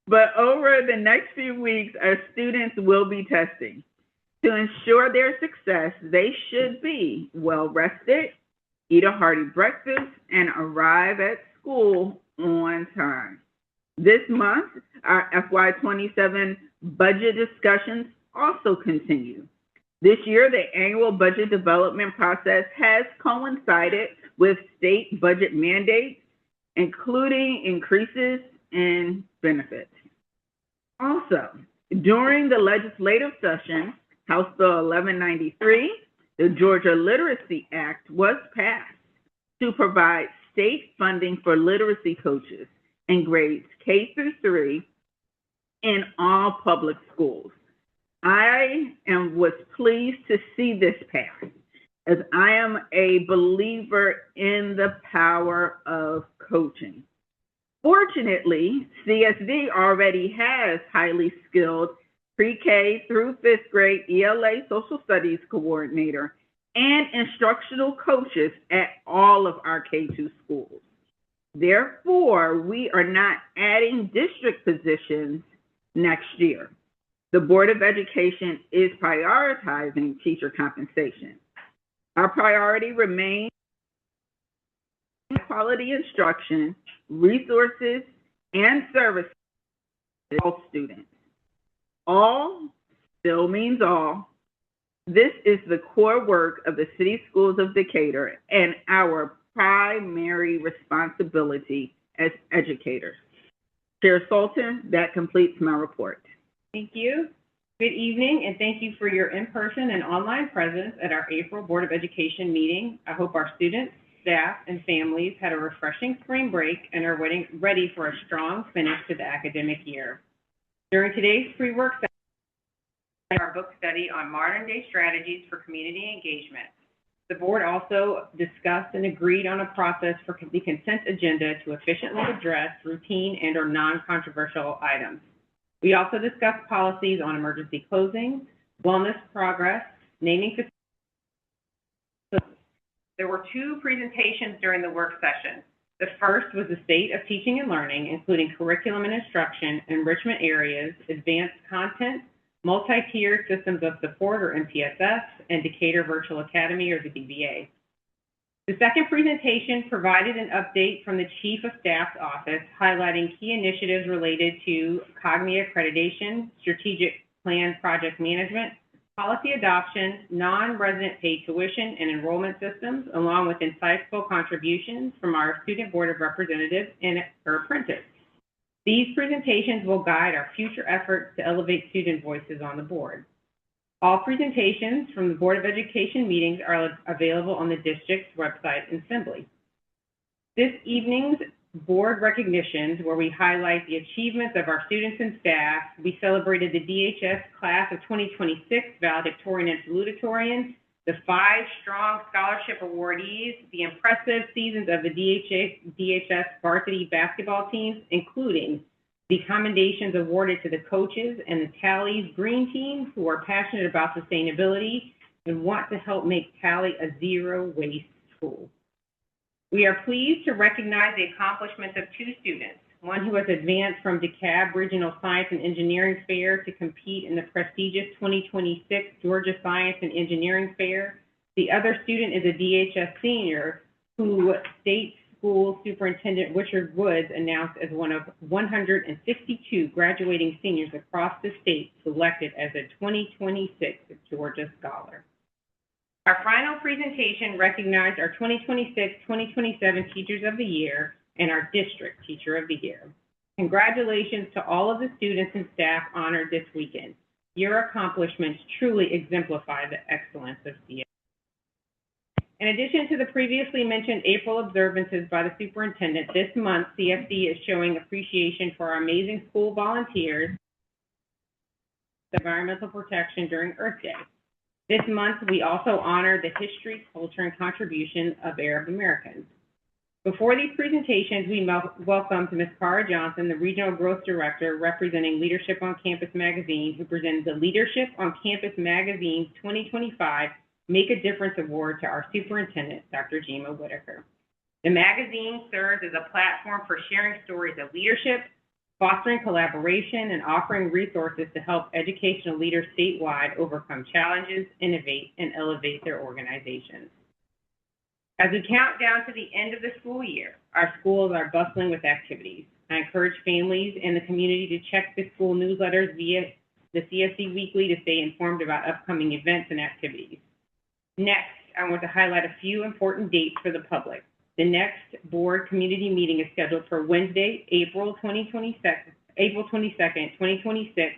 But over the next few weeks, our students will be testing. To ensure their success, they should be well-rested, eat a hearty breakfast, and arrive at school on time. This month, our FY27 budget discussions also continue. This year, the annual budget development process has coincided with state budget mandates, including increases in benefits. Also, during the legislative session, House Bill 1193, The Georgia Literacy Act was passed to provide state funding for literacy coaches in grades K through 3 in all public schools. I was pleased to see this pass, as I am a believer in the power of coaching. Fortunately, CSD already has highly skilled pre-K through 5th grade ELA social studies coordinator and instructional coaches at all of our K-2 schools. Therefore, we are not adding district positions next year. The Board of Education is prioritizing teacher compensation. Our priority remains quality instruction, resources, and services to all students. All still means all. This is the core work of the City Schools of Decatur and our primary responsibility as educators. Chair Sultan, that completes my report. Thank you. Good evening, and thank you for your in-person and online presence at our April Board of Education meeting. I hope our students, staff, and families had a refreshing spring break and are ready for a strong finish to the academic year. During today's pre-work session, our book study on modern-day strategies for community engagement. The board also discussed and agreed on a process for the consent agenda to efficiently address routine and/or non-controversial items. We also discussed policies on emergency closings, wellness progress, naming facilities. There were 2 presentations during the work session. The first was the state of teaching and learning, including curriculum and instruction, enrichment areas, advanced content, multi-tiered systems of support, or MTSS, and Decatur Virtual Academy, or the DVA. The second presentation provided an update from the Chief of Staff's office, highlighting key initiatives related to Cognia accreditation, strategic plan project management, policy adoption, non-resident paid tuition and enrollment systems, along with insightful contributions from our Student Board of Representatives and our apprentice. These presentations will guide our future efforts to elevate student voices on the board. All presentations from the Board of Education meetings are available on the district's website and Assembly. This evening's board recognitions, where we highlight the achievements of our students and staff, we celebrated the DHS class of 2026 valedictorian and salutatorian, the 5 strong scholarship awardees, the impressive seasons of the DHS varsity basketball teams, including the commendations awarded to the coaches and the Tally's Green Team, who are passionate about sustainability and want to help make Tally a zero-waste school. We are pleased to recognize the accomplishments of 2 students, one who has advanced from DeKalb Regional Science and Engineering Fair to compete in the prestigious 2026 Georgia Science and Engineering Fair. The other student is a DHS senior who State School Superintendent Richard Woods announced as one of 162 graduating seniors across the state selected as a 2026 Georgia Scholar. Our final presentation recognized our 2026-2027 Teachers of the Year and our District Teacher of the Year. Congratulations to all of the students and staff honored this weekend. Your accomplishments truly exemplify the excellence of CSD. In addition to the previously mentioned April observances by the superintendent, this month CSD is showing appreciation for our amazing school volunteers, environmental protection during Earth Day. This month, we also honor the history, culture, and contribution of Arab Americans. Before these presentations, we welcome Ms. Cara Johnson, the Regional Growth Director representing Leadership on Campus Magazine, who presents the Leadership on Campus Magazine's 2025 Make a Difference Award to our Superintendent, Dr. Jima Whitaker. The magazine serves as a platform for sharing stories of leadership, fostering collaboration, and offering resources to help educational leaders statewide overcome challenges, innovate, and elevate their organizations. As we count down to the end of the school year, our schools are bustling with activities. I encourage families and the community to check the school newsletters via the CSD Weekly to stay informed about upcoming events and activities. Next, I want to highlight a few important dates for the public. The next board community meeting is scheduled for Wednesday, April 22nd, 2026,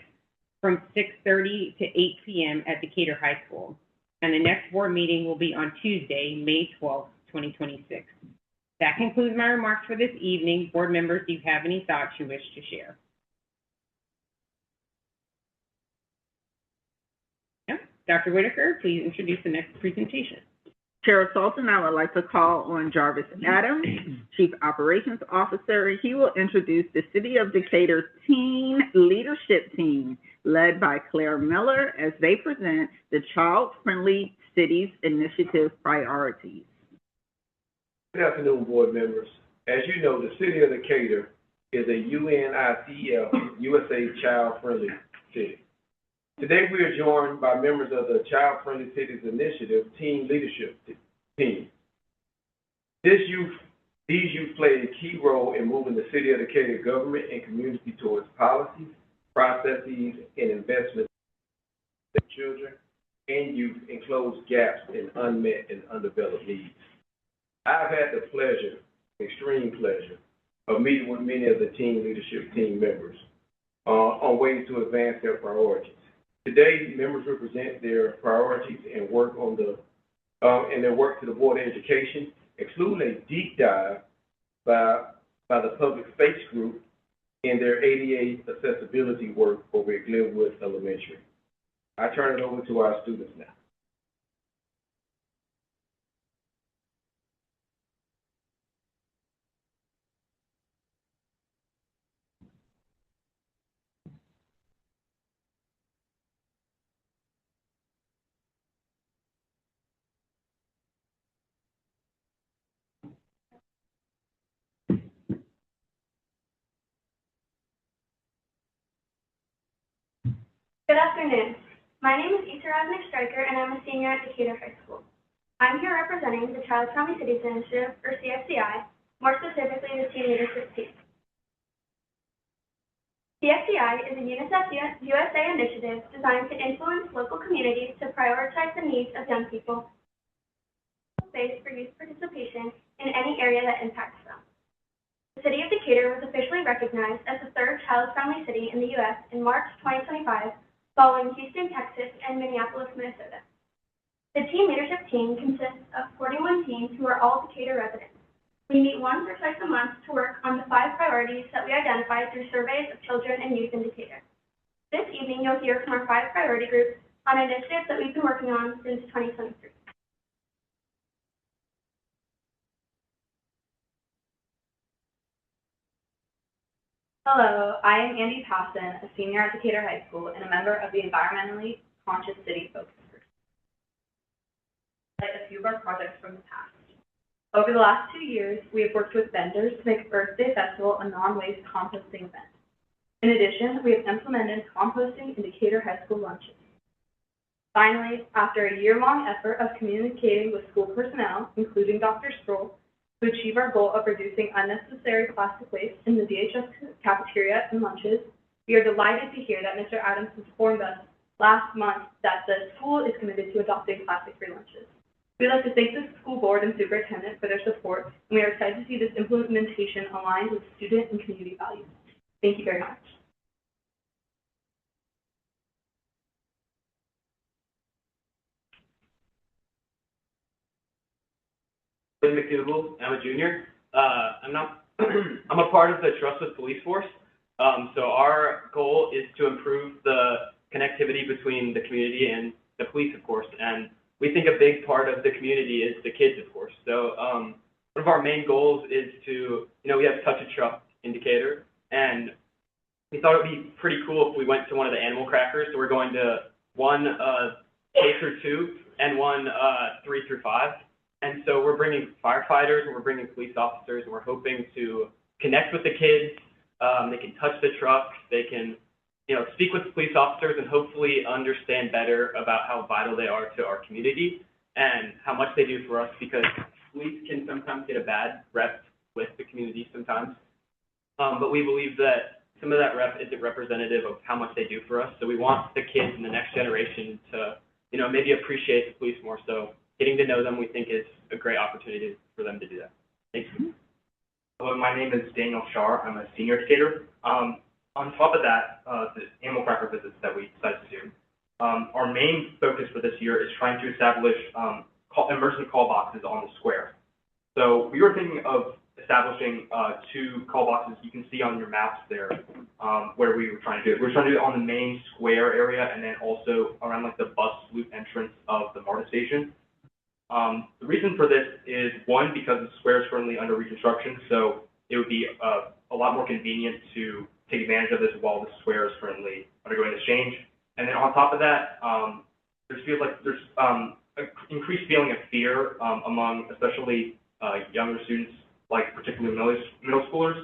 from 6:30 to 8 p.m. at Decatur High School. and the next board meeting will be on Tuesday, May 12th, 2026. That concludes my remarks for this evening. Board members, do you have any thoughts you wish to share? No? Dr. Whitaker, please introduce the next presentation. Chair Sultan, I would like to call on Jarvis Adams, Chief Operations Officer. He will introduce the City of Decatur Teen Leadership Team, led by Claire Miller, as they present the Child Friendly Cities Initiative priorities. Good afternoon, board members. As you know, the City of Decatur is a UNICEF USA Child Friendly City. Today, we are joined by members of the Child Friendly Cities Initiative Teen Leadership Team. These youth play a key role in moving the City of Decatur government and community towards policies, processes, and investments in children and youth and close gaps in unmet and undeveloped needs. I've had the pleasure, extreme pleasure, of meeting with many of the teen leadership team members on ways to advance their priorities. Today, members represent their priorities and work on and their work to the Board of Education, including a deep dive by the Public Space Group in their ADA accessibility work over at Glenwood Elementary. I turn it over to our students now. Good afternoon. My name is Issa Rasnick Stryker, and I'm a senior at Decatur High School. I'm here representing the Child Friendly Cities Initiative, or CFCI, more specifically the Teen Leadership Team. CFCI is a UNICEF USA initiative designed to influence local communities to prioritize the needs of young people, space for youth participation in any area that impacts them. The City of Decatur was officially recognized as the third child-friendly city in the U.S. in March 2025, following Houston, Texas, and Minneapolis, Minnesota. The Teen Leadership Team consists of 41 teens who are all Decatur residents. We meet once or twice a month to work on the 5 priorities that we identified through surveys of children and youth in Decatur. This evening, you'll hear from our 5 priority groups on initiatives that we've been working on since 2023. Hello, I am Andy Passon, a senior at Decatur High School and a member of the Environmentally Conscious City Focus Group. Like a few of our projects from the past. Over the last 2 years, we have worked with vendors to make Earth Day Festival a non-waste composting event. In addition, we have implemented composting in Decatur High School lunches. Finally, after a year-long effort of communicating with school personnel, including Dr. Sproul, to achieve our goal of reducing unnecessary plastic waste in the DHS cafeteria and lunches, we are delighted to hear that Mr. Adams informed us last month that the school is committed to adopting plastic-free lunches. We'd like to thank the school board and superintendent for their support, and we are excited to see this implementation aligned with student and community values. Thank you very much. McDougal. I'm a junior. I'm a part of the Trust with Police Force. So our goal is to improve the connectivity between the community and the police, of course. And we think a big part of the community is the kids, of course. So one of our main goals is to, we have Touch a Truck in Decatur, and we thought it would be pretty cool if we went to one of the animal crackers. So we're going to one K through 2 and one 3 through 5. And so we're bringing firefighters and we're bringing police officers, and we're hoping to connect with the kids. They can touch the truck, they can, speak with the police officers and hopefully understand better about how vital they are to our community and how much they do for us, because police can sometimes get a bad rep with the community sometimes. But we believe that some of that rep isn't representative of how much they do for us. So we want the kids in the next generation to, maybe appreciate the police more. So getting to know them, we think, is a great opportunity for them to do that. Thank you. Hello, my name is Daniel Shar. I'm a senior educator. On top of that, the animal cracker visits that we decided to do, our main focus for this year is trying to establish emergency call boxes on the square. So we were thinking of establishing 2 call boxes you can see on your maps there, where we were trying to do it. We're trying to do it on the main square area and then also around like the bus loop entrance of the MARTA station. The reason for this is, one, because the square is currently under reconstruction, so it would be a lot more convenient to take advantage of this while the square is currently undergoing this change. And then on top of that, there's an increased feeling of fear among especially younger students, like particularly middle schoolers,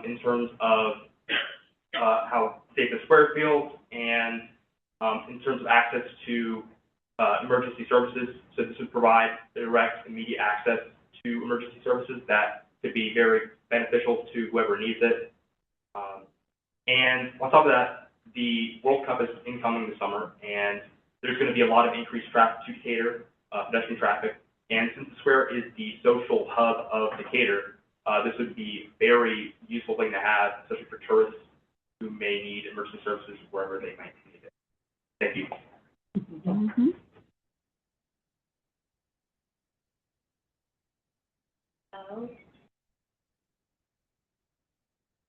in terms of how safe the square feels and in terms of access to emergency services. So this would provide direct, immediate access to emergency services that could be very beneficial to whoever needs it. And on top of that, the World Cup is incoming this summer, and there's going to be a lot of increased traffic to Decatur, pedestrian traffic. And since the square is the social hub of Decatur, this would be a very useful thing to have, especially for tourists who may need emergency services wherever they might need it. Thank you. Mm-hmm.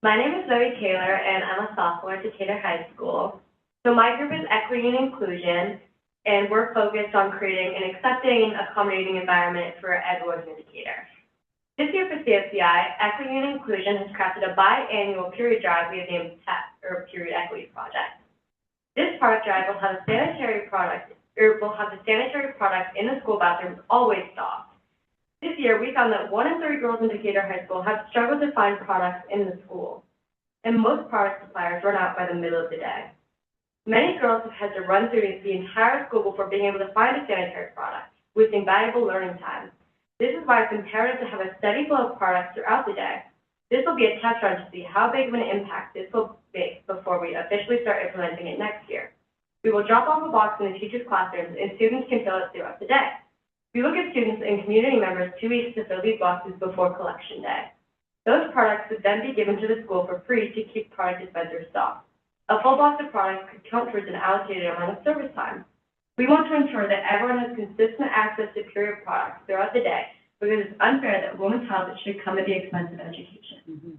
My name is Zoe Taylor, and I'm a sophomore at Decatur High School. So my group is Equity and Inclusion, and we're focused on creating an accepting and accommodating environment for everyone in Decatur. This year for CSCI, Equity and Inclusion has crafted a biannual period drive we have named TEP, or Period Equity Project. This product drive will have the sanitary product in the school bathrooms always stocked. This year, we found that 1 in 3 girls in Decatur High School have struggled to find products in the school, and most product suppliers run out by the middle of the day. Many girls have had to run through the entire school before being able to find a sanitary product, wasting valuable learning time. This is why it's imperative to have a steady flow of products throughout the day. This will be a test run to see how big of an impact this will make before we officially start implementing it next year. We will drop off a box in the teachers' classrooms, and students can fill it throughout the day. We will give students and community members 2 weeks to fill these boxes before collection day. Those products would then be given to the school for free to keep product dispensers stocked. A full box of products could count towards an allocated amount of service time. We want to ensure that everyone has consistent access to period products throughout the day, because it's unfair that women's health should come at the expense of education. Mm-hmm.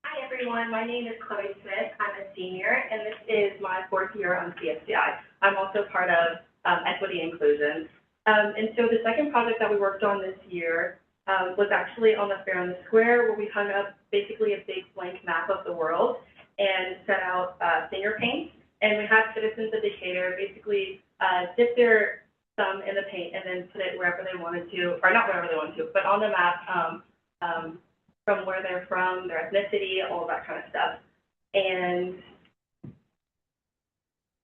Hi everyone, my name is Chloe Smith. I'm a senior, and this is my 4th year on CSCI. I'm also part of Equity Inclusion. And so the second project that we worked on this year was actually on the Fair on the Square, where we hung up basically a big blank map of the world and set out finger paint. And we had citizens of Decatur basically dip their thumb in the paint and then put it wherever they wanted to, or not wherever they wanted to, but on the map from where they're from, their ethnicity, all that kind of stuff. And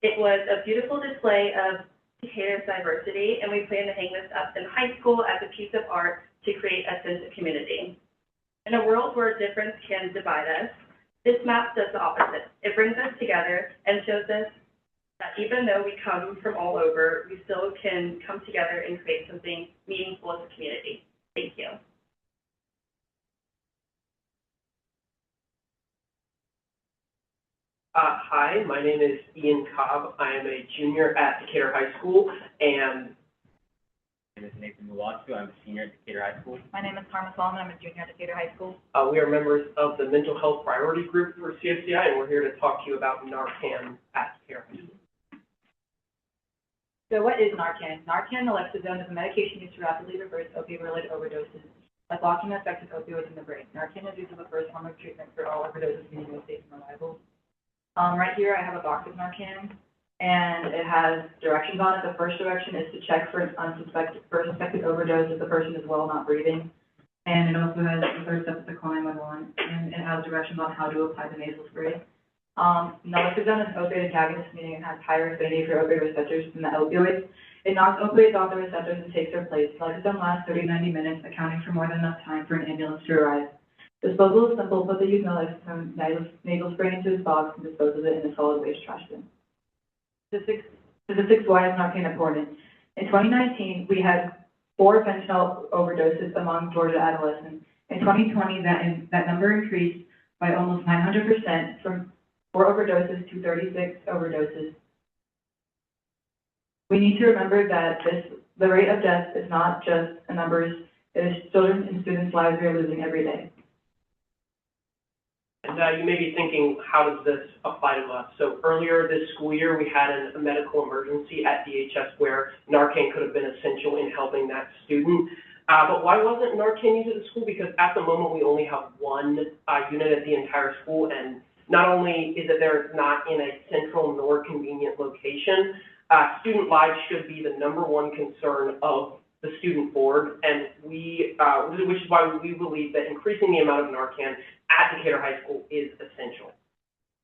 it was a beautiful display of Decatur's diversity, and we plan to hang this up in high school as a piece of art to create a sense of community. In a world where difference can divide us, this map does the opposite. It brings us together and shows us that even though we come from all over, we still can come together and create something meaningful as a community. Thank you. Hi, my name is Ian Cobb. I am a junior at Decatur High School, and My name is Nathan Mulatsu. I'm a senior at Decatur High School. My name is Karma Solomon. I'm a junior at Decatur High School. we are members of the Mental Health Priority Group for CSCI, and we're here to talk to you about Narcan at Decatur High School. So what is Narcan? Narcan naloxone is a medication used to rapidly reverse opioid-related overdoses by blocking the effect of opioids in the brain. Narcan is used as the first form of treatment for all overdoses, meaning it's safe and reliable. Right here, I have a box of Narcan, and it has directions on it. The first direction is to check for suspected overdose if the person is well not breathing. And it also has the third step is to call 911, and it has directions on how to apply the nasal spray. Naloxone is an opioid antagonist, meaning it has higher affinity for opioid receptors than the opioids. It knocks opioids off the receptors and takes their place. Naloxone lasts 30 to 90 minutes, accounting for more than enough time for an ambulance to arrive. Disposal is simple. Put the used naloxone nasal spray into this box and dispose of it in a solid waste trash bin. Statistics why is Narcan important? In 2019, we had 4 fentanyl overdoses among Georgia adolescents. In 2020, that number increased by almost 900% from 4 overdoses to 36 overdoses. We need to remember that the rate of death is not just a numbers, it is children and students' lives we are losing every day. And you may be thinking, how does this apply to us? So earlier this school year, we had a medical emergency at DHS where Narcan could have been essential in helping that student. But why wasn't Narcan used at the school? Because at the moment, we only have one unit at the entire school, and not only is it there, it's not in a central nor convenient location. Student lives should be the #1 concern of the student board, and which is why we believe that increasing the amount of Narcan at Decatur High School is essential.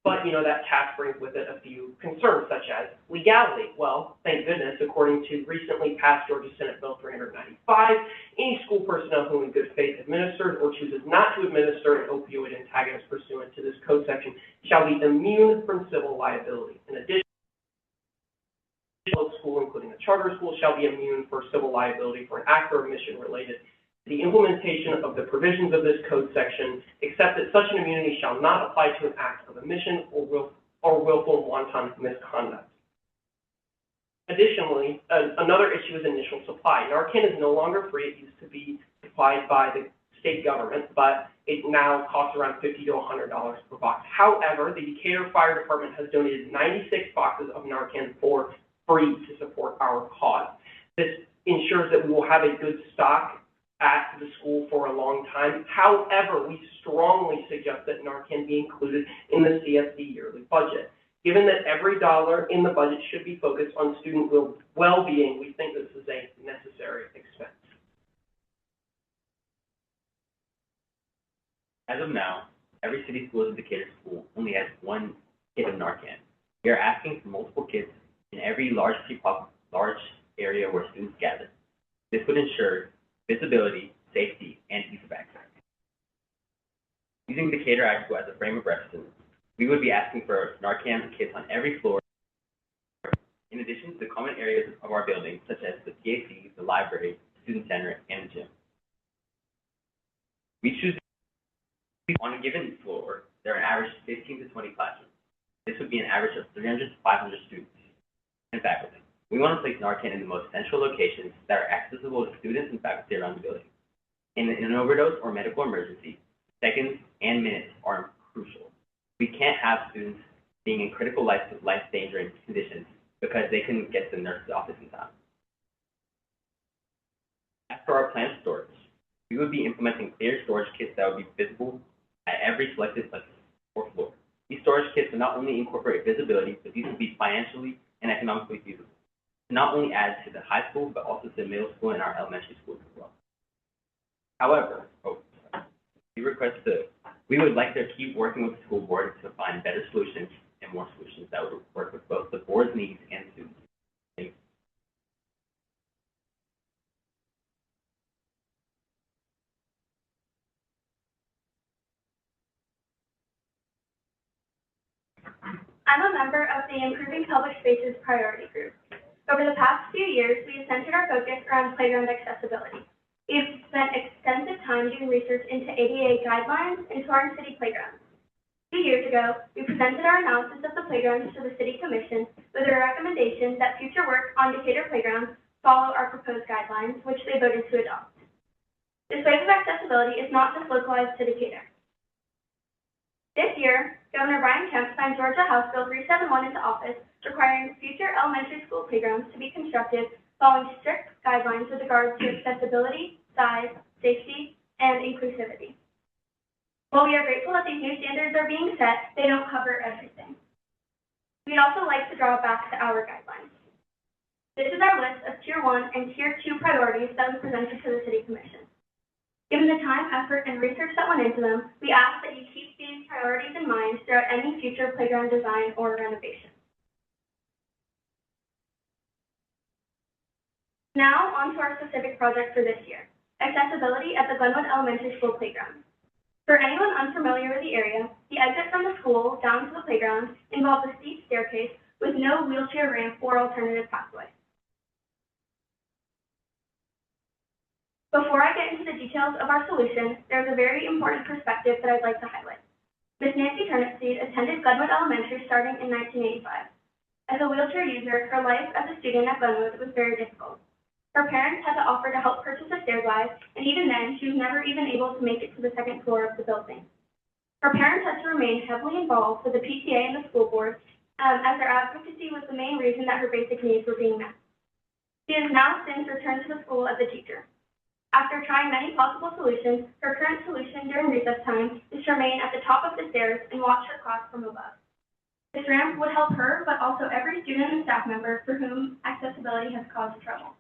But, that task brings with it a few concerns, such as legality. Well, thank goodness, according to recently passed Georgia Senate Bill 395, any school personnel who in good faith administers or chooses not to administer an opioid antagonist pursuant to this code section shall be immune from civil liability. In addition, school, including a charter school, shall be immune for civil liability for an act or omission related to the implementation of the provisions of this code section, except that such an immunity shall not apply to an act of omission or willful wanton misconduct. Additionally, another issue is initial supply. Narcan is no longer free. It used to be supplied by the state government, but it now costs around $50 to $100 per box. However, the Decatur Fire Department has donated 96 boxes of Narcan for free to support our cause. This ensures that we will have a good stock at the school for a long time. However, we strongly suggest that Narcan be included in the CSD yearly budget. Given that every dollar in the budget should be focused on student well-being, we think this is a necessary expense. As of now, every city school in Decatur school only has 1 kit of Narcan. We are asking for multiple kits in every large area where students gather. This would ensure visibility, safety, and ease of access. Using Decatur High School as a frame of reference, we would be asking for Narcan kits on every floor, in addition to the common areas of our building, such as the PAC, the library, student center, and the gym. We choose on a given floor, there are an average of 15 to 20 classrooms. This would be an average of 300 to 500 students and faculty. We want to place Narcan in the most central locations that are accessible to students and faculty around the building. In an overdose or medical emergency, seconds and minutes are crucial. We can't have students being in critical life-endangering conditions because they couldn't get to the nurse's office in time. As for our planned storage, we would be implementing clear storage kits that would be visible at every selected or floor. These storage kits would not only incorporate visibility, but these would be financially and economically feasible, to not only add to the high school, but also to the middle school and our elementary schools as well. However, we would like to keep working with the school board to find better solutions and more solutions that would work with both the board's needs and students. Thank you. I'm a member of the Improving Public Spaces Priority Group. Over the past few years, we have centered our focus around playground accessibility. We have spent extensive time doing research into ADA guidelines and touring city playgrounds. 2 years ago, we presented our analysis of the playgrounds to the City Commission with a recommendation that future work on Decatur playgrounds follow our proposed guidelines, which they voted to adopt. This wave of accessibility is not just localized to Decatur. This year, Governor Brian Kemp signed Georgia House Bill 371 into office, requiring future elementary school playgrounds to be constructed following strict guidelines with regards to accessibility, size, safety, and inclusivity. While we are grateful that these new standards are being set, they don't cover everything. We'd also like to draw back to our guidelines. This is our list of Tier 1 and Tier 2 priorities that we presented to the City Commission. Given the time, effort, and research that went into them, we ask that you keep these priorities in mind throughout any future playground design or renovation. Now, on to our specific project for this year, accessibility at the Glenwood Elementary School playground. For anyone unfamiliar with the area, the exit from the school down to the playground involves a steep staircase with no wheelchair ramp or alternative pathway. Before I get into the details of our solution, there's a very important perspective that I'd like to highlight. Ms. Nancy Turnipseed attended Glenwood Elementary starting in 1985. As a wheelchair user, her life as a student at Glenwood was very difficult. Her parents had to offer to help purchase a stair glide, and even then, she was never even able to make it to the second floor of the building. Her parents had to remain heavily involved with the PTA and the school board, as their advocacy was the main reason that her basic needs were being met. She has now since returned to the school as a teacher. After trying many possible solutions, her current solution during recess time is to remain at the top of the stairs and watch her class from above. This ramp would help her, but also every student and staff member for whom accessibility has caused trouble.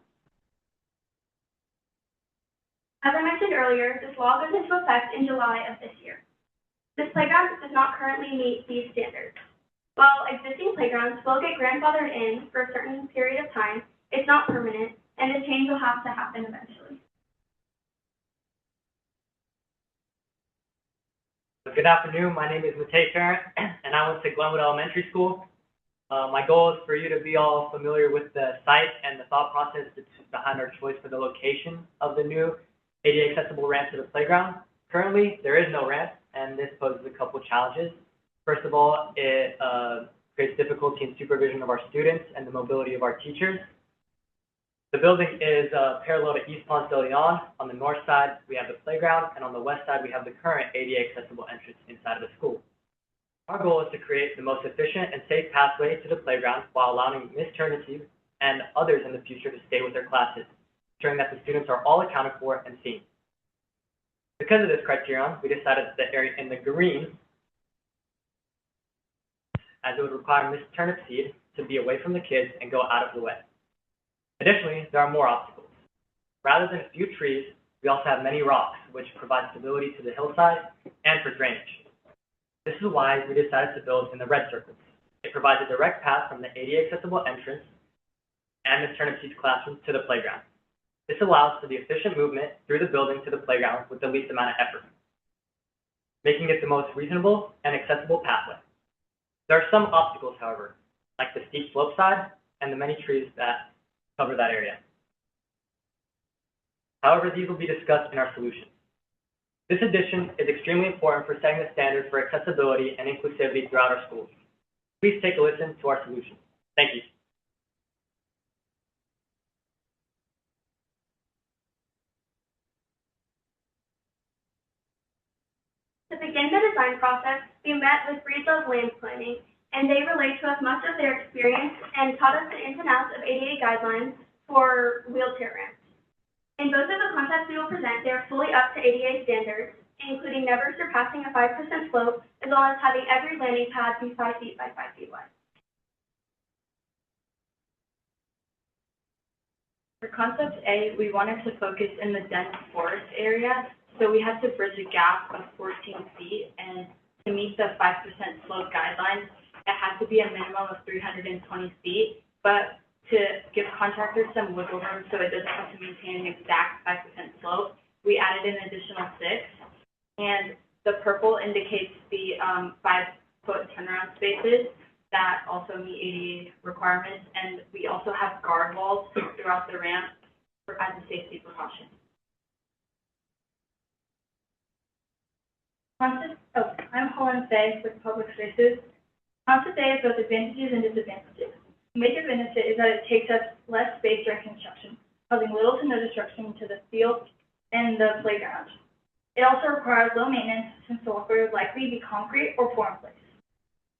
As I mentioned earlier, this law goes into effect in July of this year. This playground does not currently meet these standards. While existing playgrounds will get grandfathered in for a certain period of time, it's not permanent, and this change will have to happen eventually. Good afternoon, my name is Matei Farron, and I went to Glenwood Elementary School. My goal is for you to be all familiar with the site and the thought process behind our choice for the location of the new ADA accessible ramp to the playground. Currently, there is no ramp, and this poses a couple challenges. First of all, it creates difficulty in supervision of our students and the mobility of our teachers. The building is parallel to East Ponce de Leon. On the north side, we have the playground, and on the west side, we have the current ADA accessible entrance inside of the school. Our goal is to create the most efficient and safe pathway to the playground while allowing Ms. Turnipseed and others in the future to stay with their classes, ensuring that the students are all accounted for and seen. Because of this criterion, we decided that the area in the green, as it would require Ms. Turnipseed to be away from the kids and go out of the way. Additionally, there are more obstacles. Rather than a few trees, we also have many rocks, which provide stability to the hillside and for drainage. This is why we decided to build in the red circles. It provides a direct path from the ADA accessible entrance and Ms. Turnipseed's classroom to the playground. This allows for the efficient movement through the building to the playground with the least amount of effort, making it the most reasonable and accessible pathway. There are some obstacles, however, like the steep slope side and the many trees that cover that area. However, these will be discussed in our solution. This addition is extremely important for setting the standards for accessibility and inclusivity throughout our schools. Please take a listen to our solution. Thank you. To begin the design process, we met with Breedlove Land Planning, and they relayed to us much of their experience and taught us the ins and outs of ADA guidelines for wheelchair ramps. In both of the concepts we will present, they are fully up to ADA standards, including never surpassing a 5% slope, as well as having every landing pad be 5 feet by 5 feet wide. For concept A, we wanted to focus in the dense forest area, so we had to bridge a gap of 14 feet, and to meet the 5% slope guidelines, it had to be a minimum of 320 feet, but to give contractors some wiggle room so it doesn't have to maintain an exact 5% slope, we added an additional 6, and the purple indicates the 5-foot turnaround spaces that also meet ADA requirements, and we also have guard walls throughout the ramp as a safety precaution. I'm Holland Fay with Public Spaces. Concept A has both advantages and disadvantages. The major benefit is that it takes up less space during construction, causing little to no disruption to the field and the playground. It also requires low maintenance since the walkway would likely be concrete or pour in place.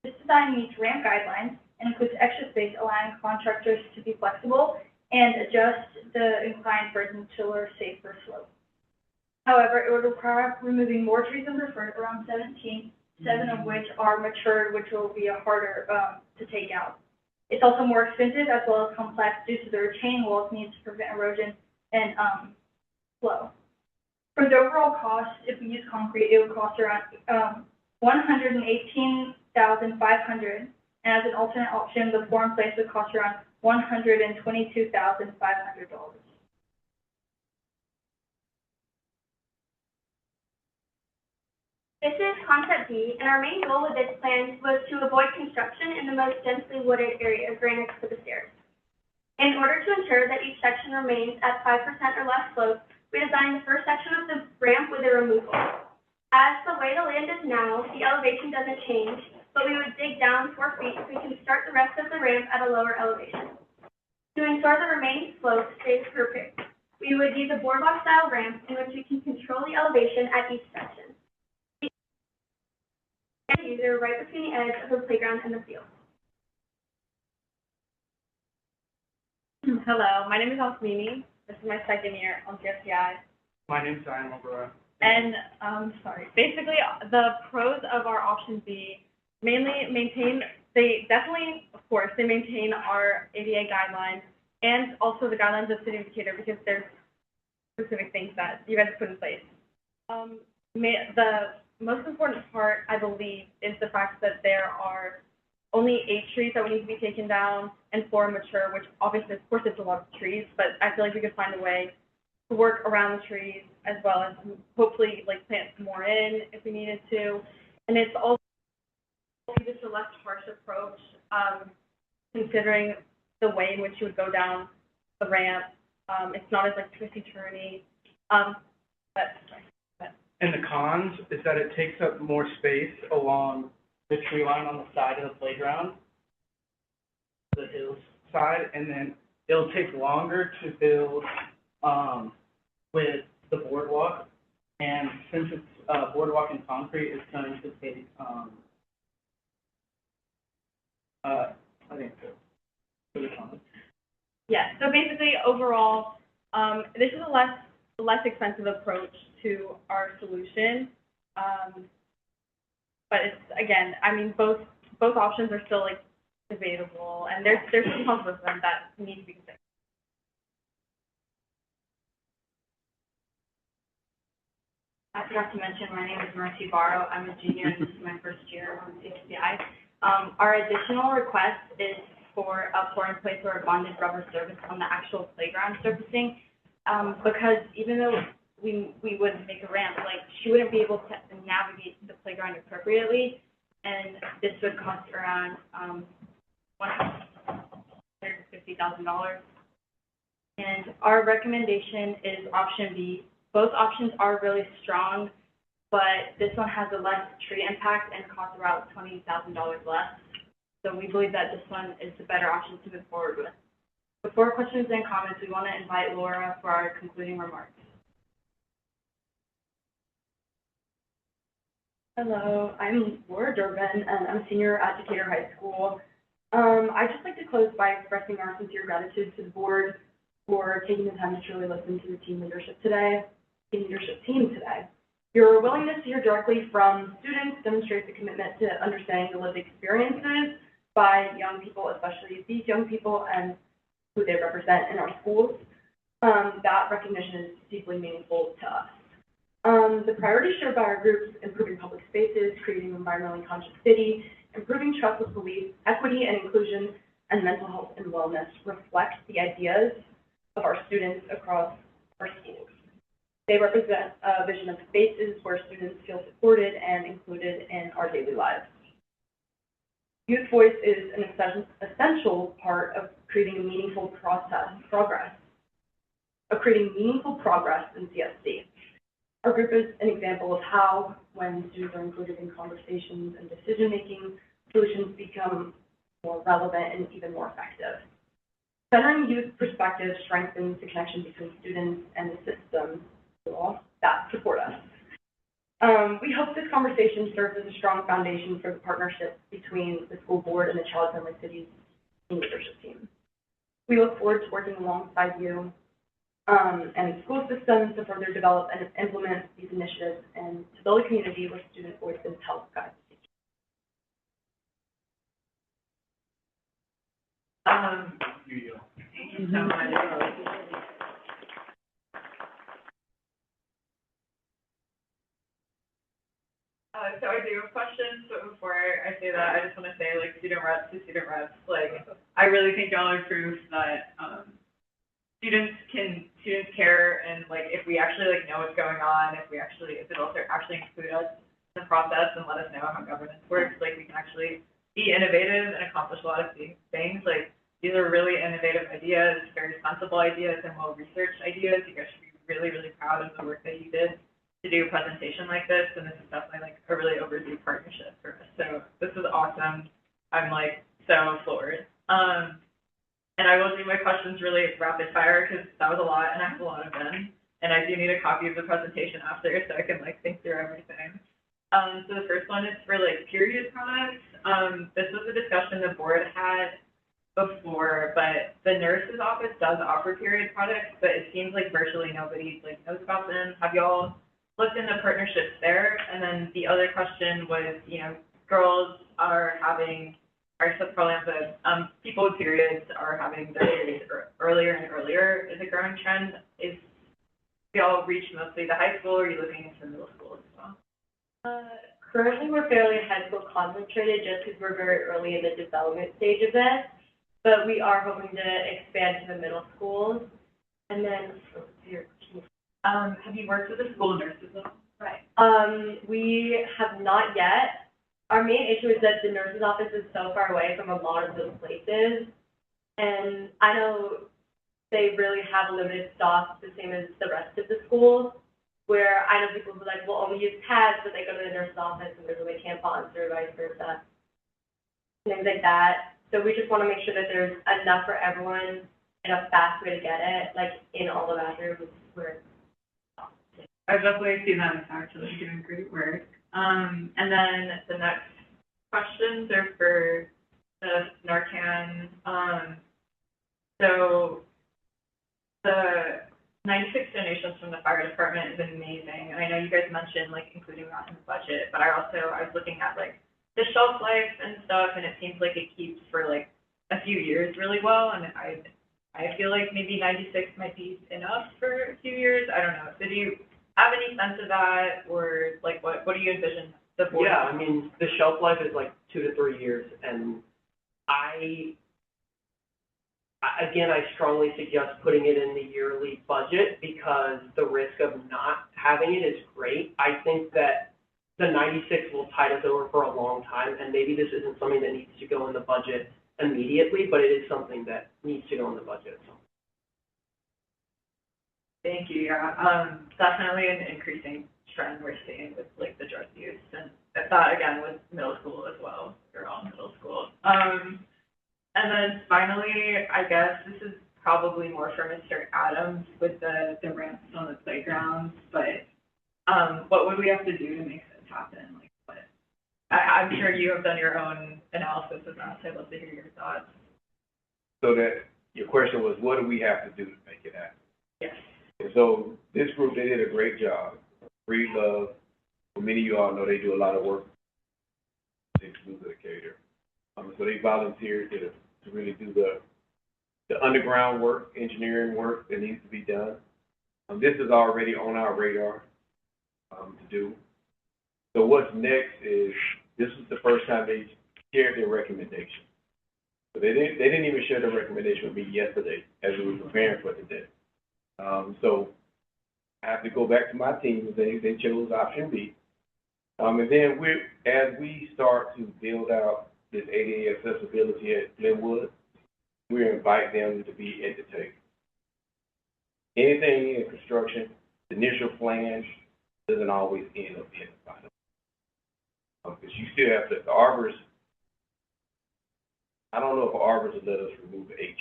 This design meets ramp guidelines and includes extra space, allowing contractors to be flexible and adjust the incline for a gentler, safer slope. However, it would require removing more trees than preferred, around 17, 7 of which are matured, which will be harder to take out. It's also more expensive as well as complex due to the retaining walls needed to prevent erosion and flow. For the overall cost, if we use concrete, it would cost around $118,500, and as an alternate option, the pour in place would cost around $122,500. This is concept B, and our main goal with this plan was to avoid construction in the most densely wooded areas right next to the stairs. In order to ensure that each section remains at 5% or less slope, we designed the first section of the ramp with a removal. As the way the land is now, the elevation doesn't change, but we would dig down 4 feet so we can start the rest of the ramp at a lower elevation. To ensure the remaining slope stays perfect, we would use a boardwalk-style ramp in which we can control the elevation at each section. The user right between the edge of the playground and the field. Hello, my name is Alsmini. This is my second year on CSCI. My name's Zion Mobara. And, basically, the pros of our option B mainly maintain, they maintain our ADA guidelines and also the guidelines of City of Decatur because there's specific things that you guys put in place. The most important part, I believe, is the fact that there are only 8 trees that would need to be taken down and 4 mature, which obviously, of course, it's a lot of trees, but I feel like we could find a way to work around the trees as well as hopefully plant some more in if we needed to. And it's also just a less harsh approach, considering the way in which you would go down the ramp. It's not as twisty-turny. And the cons is that it takes up more space along the tree line on the side of the playground, the hills side, and then it'll take longer to build with the boardwalk. And since it's boardwalk and concrete, it's going to take I think for the cons. Yeah. So basically, overall, this is a less expensive approach to our solution. But it's, again, I mean, both options are still debatable, and there's some cons with them that need to be considered. I forgot to mention, my name is Mercy Barrow. I'm a junior, and this is my first year on CSCI. Our additional request is for a pour-in-place or a bonded rubber surface on the actual playground surfacing, because even though we would make a ramp, she wouldn't be able to navigate the playground appropriately, and this would cost around $150,000. And our recommendation is option B. Both options are really strong, but this one has a less tree impact and costs about $20,000 less. So we believe that this one is the better option to move forward with. Before questions and comments, we want to invite Laura for our concluding remarks. Hello, I'm Laura Durbin, and I'm a senior at Decatur High School. I'd just like to close by expressing our sincere gratitude to the board for taking the time to truly listen to the team leadership team today. Your willingness to hear directly from students demonstrates a commitment to understanding the lived experiences by young people, especially these young people and who they represent in our schools. That recognition is deeply meaningful to us. The priorities shared by our groups, improving public spaces, creating an environmentally conscious city, improving trust with police, equity and inclusion, and mental health and wellness reflect the ideas of our students across our schools. They represent a vision of spaces where students feel supported and included in our daily lives. Youth voice is an essential part of creating meaningful progress in CSC. Our group is an example of how, when students are included in conversations and decision-making, solutions become more relevant and even more effective. Centering youth perspectives strengthens the connection between students and the systems that support us. We hope this conversation serves as a strong foundation for the partnership between the school board and the Child Friendly Cities leadership team. We look forward to working alongside you and school systems to further develop and implement these initiatives and to build a community where student voices help guide the future. Thank you so much. So I do have questions, but before I say that, I just want to say, student reps to student reps, I really think y'all are proof that students care, and if we actually know what's going on, if it'll actually include us in the process and let us know how governance works, we can actually be innovative and accomplish a lot of things. These are really innovative ideas, very sensible ideas, and well-researched ideas. You guys should be really, really proud of the work that you did to do a presentation like this, and this is definitely a really overdue partnership for us. So this was awesome. I'm like so floored. And I will do my questions really rapid fire because that was a lot and I have a lot of them. And I do need a copy of the presentation after so I can like think through everything. So the first one is for like period products. This was a discussion the board had before, but the nurse's office does offer period products, but it seems like virtually nobody like knows about them. Have y'all looked into partnerships there? And then the other question was, you know, girls are having, or probably people with periods are having their periods earlier and earlier is a growing trend. Is y'all reach mostly the high school, or are you looking into middle school as well? Currently, we're fairly high school concentrated just because we're very early in the development stage of this, but we are hoping to expand to the middle schools. And then, have you worked with the school nurses at all? Right. We have not yet. Our main issue is that the nurse's office is so far away from a lot of those places, and I know they really have a limited stock, the same as the rest of the schools, where I know people who are like, well, only use pads, but they go to the nurse's office and there's only tampons or vice versa, things like that. So we just want to make sure that there's enough for everyone and a fast way to get it, like in all the bathrooms where. I've definitely seen that. It's actually doing great work. And then the next questions are for the Narcan. So the 96 donations from the fire department is amazing. And I know you guys mentioned like including that in the budget, but I was looking at like the shelf life and stuff, and it seems like it keeps for like a few years really well. And I feel like maybe 96 might be enough for a few years. I don't know. So do you have any sense of that, or like what do you envision the board? Yeah, I mean, the shelf life is like 2 to 3 years, and I strongly suggest putting it in the yearly budget because the risk of not having it is great. I think that the 96 will tide us over for a long time, and maybe this isn't something that needs to go in the budget immediately, but it is something that needs to go in the budget at some point. Thank you. Yeah, definitely an increasing trend we're seeing with like the drug use, and that again with middle school as well. They're all middle school. And then finally, I guess this is probably more for Mr. Adams with the ramps on the playgrounds, but what would we have to do to make this happen? Like, what? I'm sure you have done your own analysis of that, so I'd love to hear your thoughts. So that your question was, what do we have to do to make it happen? Yes. And so this group, they did a great job. Breed Love, well, many of you all know they do a lot of work. So they volunteered to really do the underground work, engineering work that needs to be done. This is already on our radar to do. So what's next is, this was the first time they shared their recommendation. So they didn't even share their recommendation with me yesterday as we were preparing for today. So I have to go back to my team, and they chose option B. And then as we start to build out this ADA accessibility at Glenwood, we invite them to be at the table. Anything in construction, the initial plan doesn't always end up being the final. Because you still have to, the arbors, I don't know if arbors will let us remove 8 trees.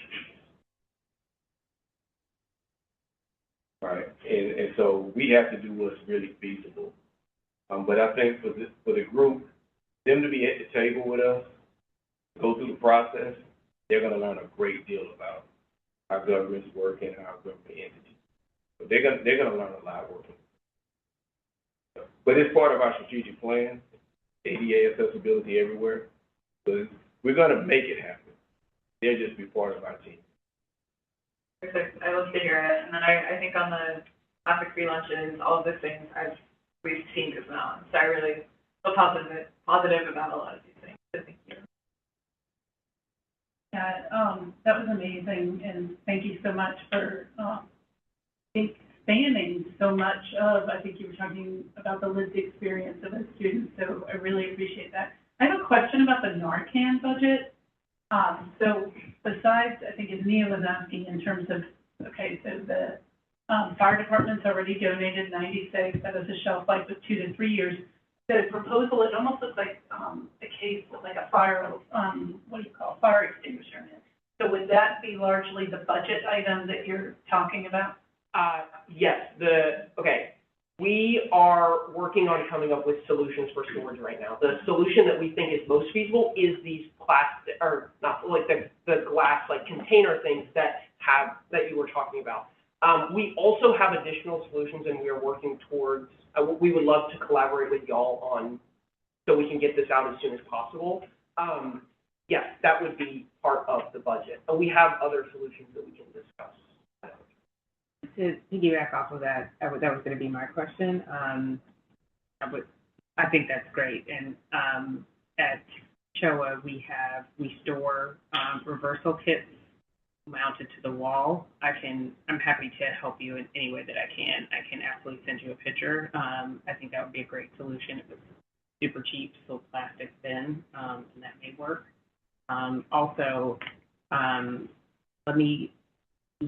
Right, and so we have to do what's really feasible. But I think for the group, them to be at the table with us, go through the process, they're going to learn a great deal about how governments work and how government entities. But they're going to learn a lot working. But it's part of our strategic plan, ADA accessibility everywhere. So we're going to make it happen. They'll just be part of our team. Perfect. I love to hear it. And then I think on the plastic-free lunches, all of the things we've seen just now. So I really feel positive about a lot of these things. So thank you. Yeah, that was amazing, and thank you so much for expanding so much of, I think you were talking about the lived experience of a student, so I really appreciate that. I have a question about the Narcan budget. So besides, I think as Nia was asking in terms of, okay, so the fire department's already donated 96, that is a shelf life of 2 to 3 years. The proposal, it almost looks like a case of like a fire, fire extinguisher in it. So would that be largely the budget item that you're talking about? Yes, we are working on coming up with solutions for storage right now. The solution that we think is most feasible is these plastic, or not, like the glass, like container things that you were talking about. We also have additional solutions, and we are working towards, we would love to collaborate with y'all on, so we can get this out as soon as possible. Yes, that would be part of the budget. We have other solutions that we can discuss. To piggyback off of that, that was going to be my question. I think that's great. And at Showa, we store reversal kits mounted to the wall. I'm happy to help you in any way that I can. I can absolutely send you a picture. I think that would be a great solution. It was super cheap, so plastic thin, and that may work. Also, let me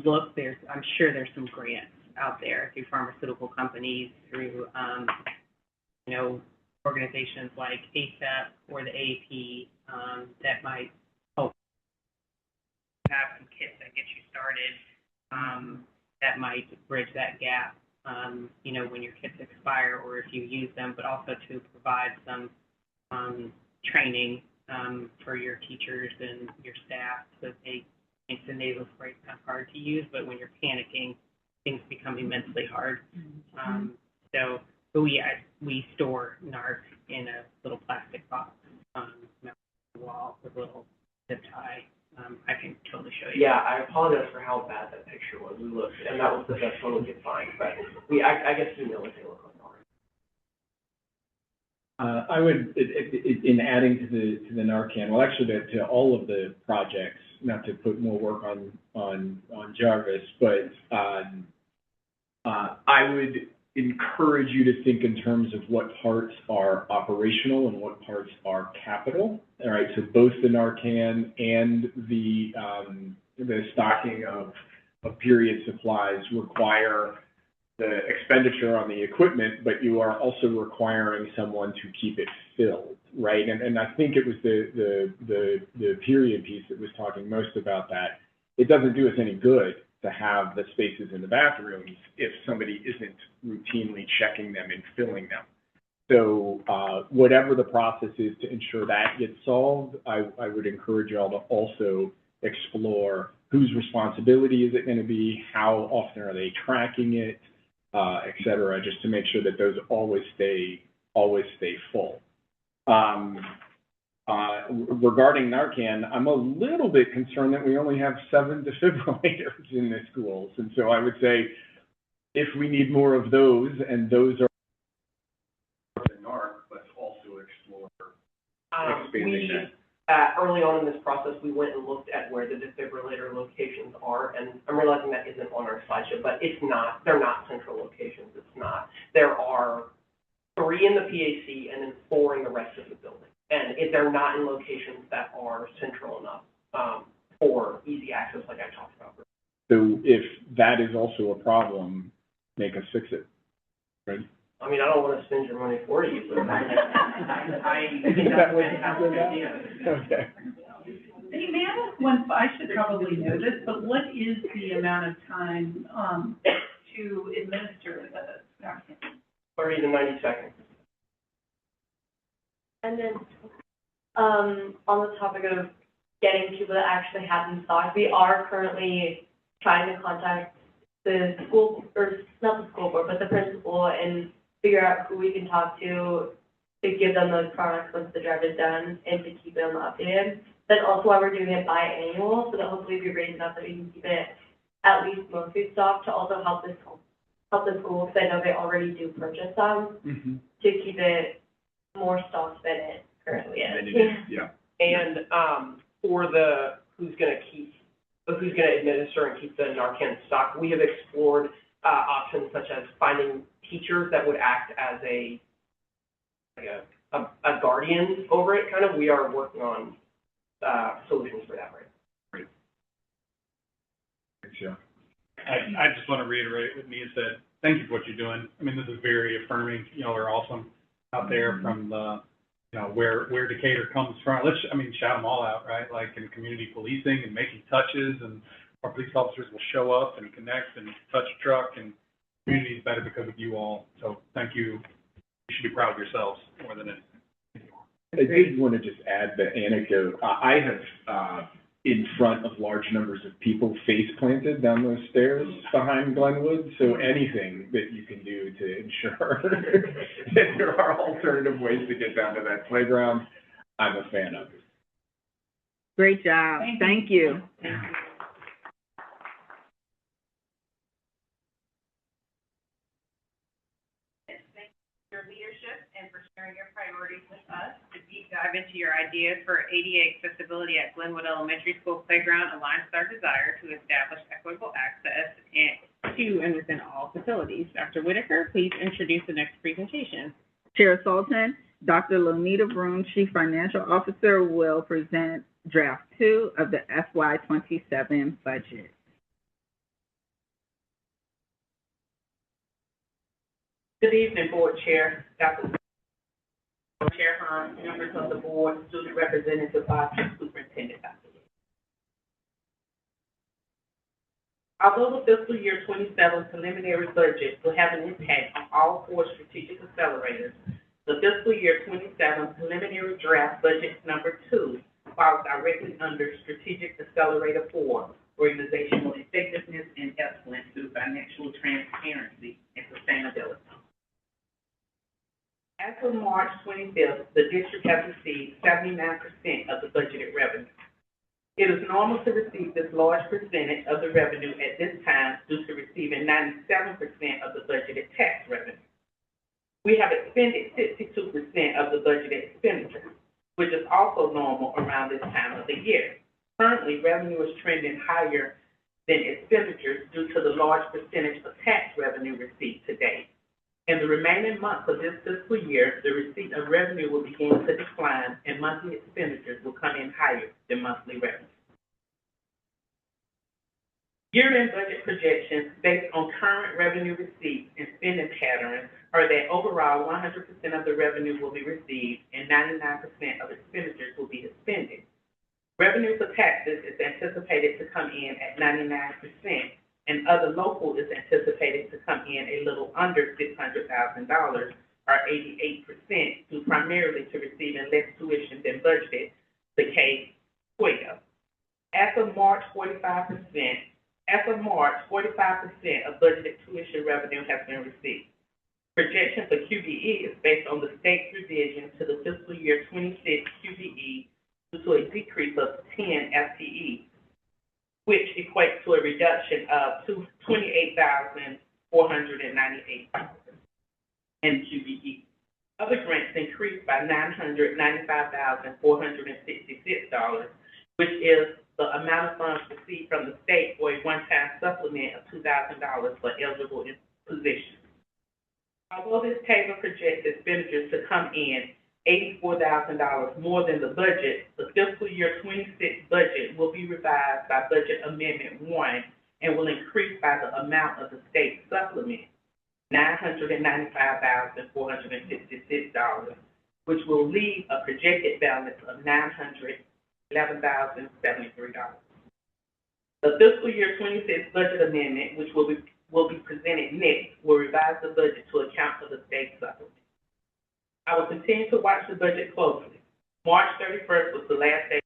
look. I'm sure there's some grants out there through pharmaceutical companies, through organizations like ASAP or the AAP that might help have some kits that get you started, that might bridge that gap, when your kits expire or if you use them, but also to provide some training for your teachers and your staff so they think the nasal spray is not hard to use, but when you're panicking, things become immensely hard. But we store NARC in a little plastic box on the wall with a little zip tie. I can totally show you. Yeah, I apologize for how bad that picture was. We looked, and that was the best one we could find, but I guess we know what they look like already. I would, in adding to the Narcan, well, actually to all of the projects, not to put more work on Jarvis, but I would encourage you to think in terms of what parts are operational and what parts are capital. All right, so both the Narcan and the stocking of period supplies require the expenditure on the equipment, but you are also requiring someone to keep it filled, right? And I think it was the period piece that was talking most about that. It doesn't do us any good to have the spaces in the bathrooms if somebody isn't routinely checking them and filling them. So whatever the process is to ensure that gets solved, I would encourage y'all to also explore whose responsibility is it going to be, how often are they tracking it, et cetera, just to make sure that those always stay full. Regarding Narcan, I'm a little bit concerned that we only have 7 defibrillators in the schools. And so I would say if we need more of those, and those are NARC, let's also explore expanding that. Early on in this process, we went and looked at where the defibrillator locations are, and I'm realizing that isn't on our slideshow, but it's not, they're not central locations, it's not. There are 3 in the PAC and then 4 in the rest of the building. And if they're not in locations that are central enough for easy access like I talked about. So if that is also a problem, make us fix it, right? I mean, I don't want to spend your money for you, but I think that's a fantastic idea. Okay. Hey, may I ask one, I should probably know this, but what is the amount of time to administer the Narcan? 30 to 90 seconds. And then, on the topic of getting people to actually have them stocked, we are currently trying to contact the school, or not the school board, but the principal, and figure out who we can talk to give them those products once the drive is done, and to keep them updated. That's also why we're doing it biannual, so that hopefully we raise enough that we can keep it at least mostly stocked, to also help the school, because I know they already do purchase them, to keep it more stocked than it currently is. Yeah. And for the who's going to administer and keep the Narcan stock, we have explored options such as finding teachers that would act as a guardian over it. Kind of, we are working on solutions for that right now. Great. Thanks, Joe. I just want to reiterate what Mia said. Thank you for what you're doing. I mean, this is very affirming. Y'all are awesome out there, from the you know, where Decatur comes from. Shout them all out, right? Like in community policing and making touches, and our police officers will show up and connect and touch a truck, and the community is better because of you all. So thank you. You should be proud of yourselves more than anything. I did want to just add the anecdote. I have, in front of large numbers of people, face planted down those stairs behind Glenwood. So anything that you can do to ensure that there are alternative ways to get down to that playground, I'm a fan of. Great job. Thank you. Your leadership and for sharing your priorities with us. To deep dive into your ideas for ADA accessibility at Glenwood Elementary School playground aligns with our desire to establish equitable access to and within all facilities. Dr. Whitaker, please introduce the next presentation. Chair Sultan, Dr. Lonita Broom, Chief Financial Officer, will present Draft 2 of the FY27 budget. Good evening, Board Chair, Dr. Chair Hahn, members of the board, student representative, Superintendent Dr. Lee. Although the fiscal year 27 preliminary budget will have an impact on all 4 strategic accelerators, the fiscal year 27 preliminary draft budget number 2 falls directly under Strategic Accelerator 4, Organizational Effectiveness and Excellence through Financial Transparency and Sustainability. As of March 25th, the district has received 79% of the budgeted revenue. It is normal to receive this large percentage of the revenue at this time due to receiving 97% of the budgeted tax revenue. We have expended 62% of the budgeted expenditures, which is also normal around this time of the year. Currently, revenue is trending higher than expenditures due to the large percentage of tax revenue received to date. In the remaining months of this fiscal year, the receipt of revenue will begin to decline and monthly expenditures will come in higher than monthly revenue. Year-end budget projections based on current revenue receipts and spending patterns are that overall 100% of the revenue will be received and 99% of expenditures will be expended. Revenue for taxes is anticipated to come in at 99%, and other local is anticipated to come in a little under $600,000, or 88%, due primarily to receiving less tuition than budgeted, the K-12. As of March, 45% of budgeted tuition revenue has been received. Projection for QBE is based on the state's revision to the fiscal year 26 QBE due to a decrease of 10 FTEs, which equates to a reduction of $28,498 in QBE. Other grants increased by $995,466, which is the amount of funds received from the state for a one-time supplement of $2,000 for eligible positions. Although this table projects expenditures to come in $84,000 more than the budget, the fiscal year 26 budget will be revised by Budget Amendment 1 and will increase by the amount of the state supplement, $995,466, which will leave a projected balance of $911,073. The fiscal year 26 budget amendment, which will be presented next, will revise the budget to account for the state supplement. I will continue to watch the budget closely. March 31st was the last day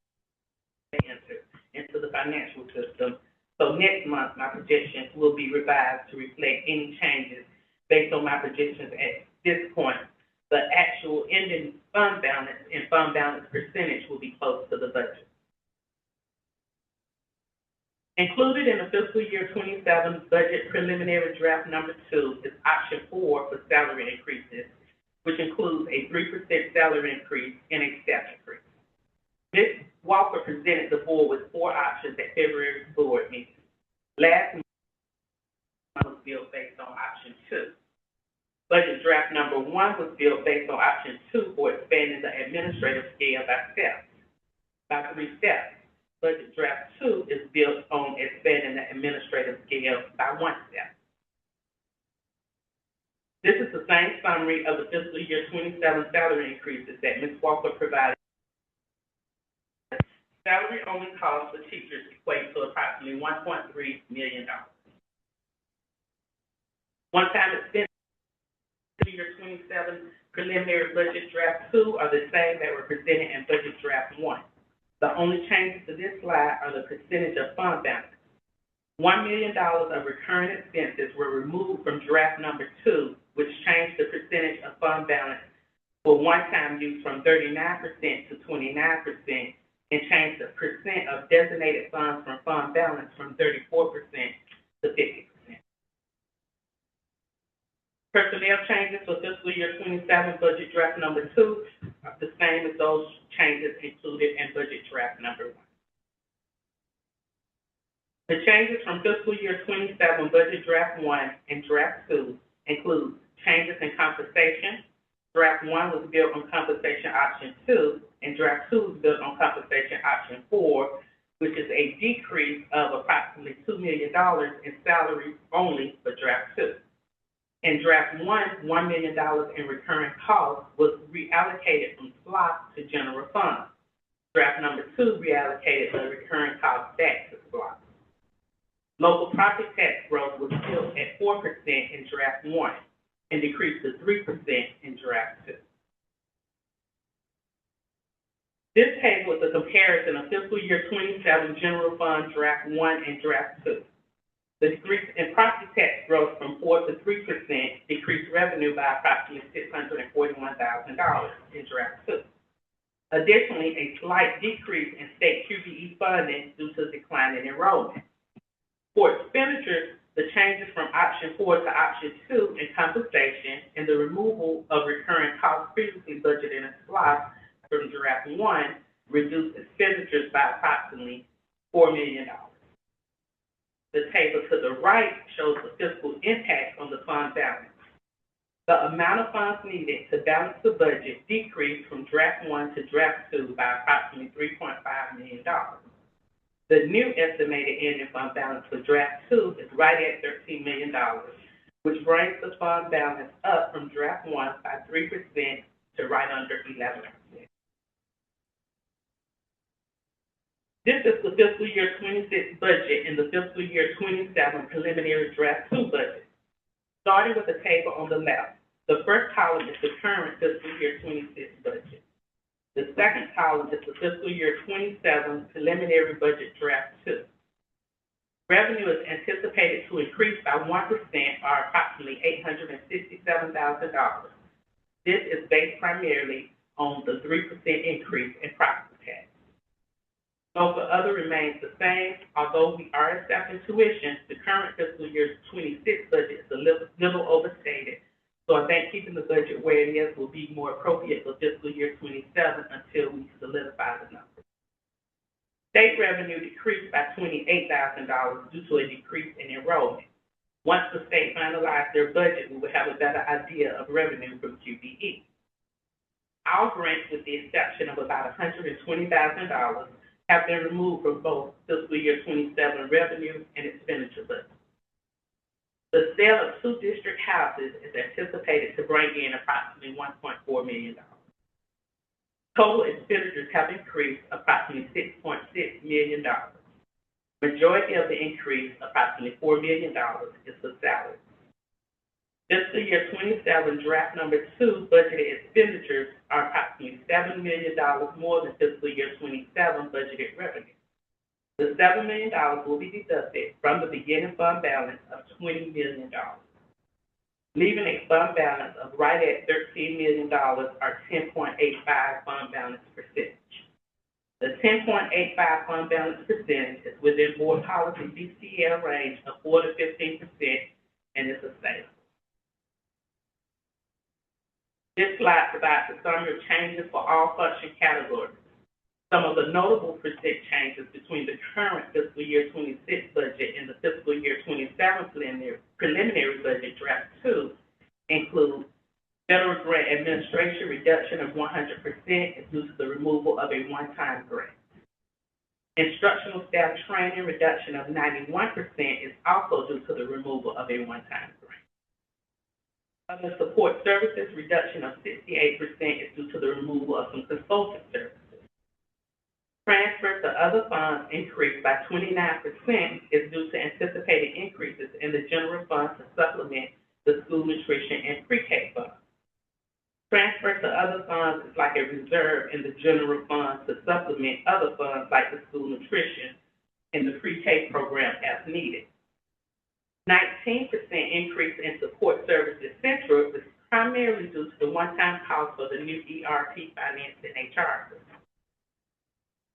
entered into the financial system, so next month my projections will be revised to reflect any changes based on my projections at this point. The actual ending fund balance and fund balance percentage will be close to the budget. Included in the fiscal year 27 budget preliminary draft number 2 is option 4 for salary increases, which includes a 3% salary increase and a step increase. Ms. Walker presented the board with 4 options at February's board meeting. Last month was built based on option 2. Budget draft number 1 was built based on option 2 for expanding the administrative scale by 3 steps. Budget draft 2 is built on expanding the administrative scale by 1 step. This is the same summary of the fiscal year 27 salary increases that Ms. Walker provided. Salary-only costs for teachers equate to approximately $1.3 million. One-time expenses for year 27 preliminary budget draft 2 are the same that were presented in budget draft 1. The only changes to this slide are the percentage of fund balance. $1 million of recurring expenses were removed from draft number 2, which changed the percentage of fund balance for one-time use from 39% to 29%, and changed the percent of designated funds from fund balance from 34% to 50%. Personnel changes for fiscal year 27 budget draft number 2 are the same as those changes included in budget draft number 1. The changes from fiscal year 27 budget draft 1 and draft 2 include changes in compensation. Draft 1 was built on compensation option 2, and draft 2 was built on compensation option 4, which is a decrease of approximately $2 million in salary only for draft 2. In draft 1, $1 million in recurring costs was reallocated from SBLOC to general fund. Draft number 2 reallocated the recurring costs back to SBLOC. Local property tax growth was built at 4% in draft 1 and decreased to 3% in draft 2. This table is a comparison of fiscal year 27 general fund draft 1 and draft 2. The decrease in property tax growth from 4 to 3% decreased revenue by approximately $641,000 in draft 2. Additionally, a slight decrease in state QBE funding due to decline in enrollment. For expenditures, the changes from option 4 to option 2 in compensation and the removal of recurring costs previously budgeted in SBLOC from draft 1 reduced expenditures by approximately $4 million. The table to the right shows the fiscal impact on the fund balance. The amount of funds needed to balance the budget decreased from draft 1 to draft 2 by approximately $3.5 million. The new estimated ending fund balance for draft 2 is right at $13 million, which brings the fund balance up from draft 1 by 3% to right under 11%. This is the fiscal year 26 budget and the fiscal year 27 preliminary draft 2 budget. Starting with the table on the left, the first column is the current fiscal year 26 budget. The second column is the fiscal year 27 preliminary budget draft 2. Revenue is anticipated to increase by 1% or approximately $867,000. This is based primarily on the 3% increase in property tax. Local other remains the same, although we are accepting tuition. The current fiscal year 26 budget is a little overstated. So I think keeping the budget where it is will be more appropriate for fiscal year 27 until we solidify the numbers. State revenue decreased by $28,000 due to a decrease in enrollment. Once the state finalizes their budget, we will have a better idea of revenue from QBE. Our grants, with the exception of about $120,000, have been removed from both fiscal year 27 revenue and expenditure budget. The sale of 2 district houses is anticipated to bring in approximately $1.4 million. Total expenditures have increased approximately $6.6 million. Majority of the increase, approximately $4 million, is for salaries. Fiscal year 27 draft number 2 budgeted expenditures are approximately $7 million more than fiscal year 27 budgeted revenue. The $7 million will be deducted from the beginning fund balance of $20 million, leaving a fund balance of right at $13 million or 10.85 fund balance percentage. The 10.85 fund balance percentage is within board policy DCL range of 4 to 15% and is sustainable. This slide provides a summary of changes for all function categories. Some of the notable percent changes between the current fiscal year 26 budget and the fiscal year 27 preliminary budget draft 2 include federal grant administration reduction of 100% is due to the removal of a one-time grant. Instructional staff training reduction of 91% is also due to the removal of a one-time grant. Other support services, reduction of 68% is due to the removal of some consultant services. Transfer to other funds increased by 29% is due to anticipated increases in the general fund to supplement the school nutrition and pre-K fund. Transfer to other funds is like a reserve in the general fund to supplement other funds like the school nutrition and the pre-K program as needed. 19% increase in support services central is primarily due to the one-time cost for the new ERP finance and HR system.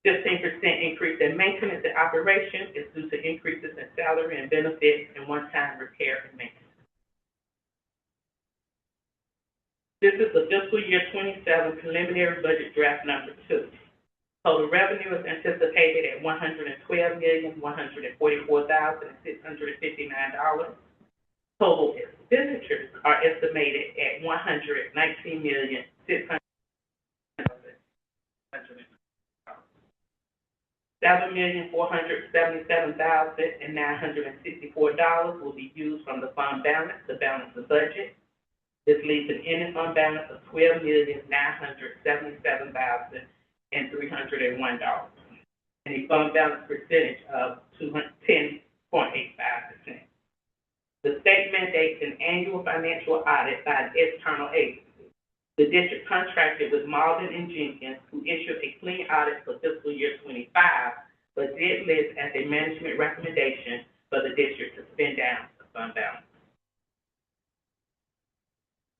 15% increase in maintenance and operation is due to increases in salary and benefits and one-time repair and maintenance. This is the fiscal year 27 preliminary budget draft number 2. Total revenue is anticipated at $112,144,659. Total expenditures are estimated at $119,600,000. $7,477,964 will be used from the fund balance to balance the budget. This leaves an ending fund balance of $12,977,301 and a fund balance percentage of 10.85%. The state mandates an annual financial audit by an external agency. The district contracted with Malden and Jenkins, who issued a clean audit for fiscal year 25, but did list as a management recommendation for the district to spend down the fund balance.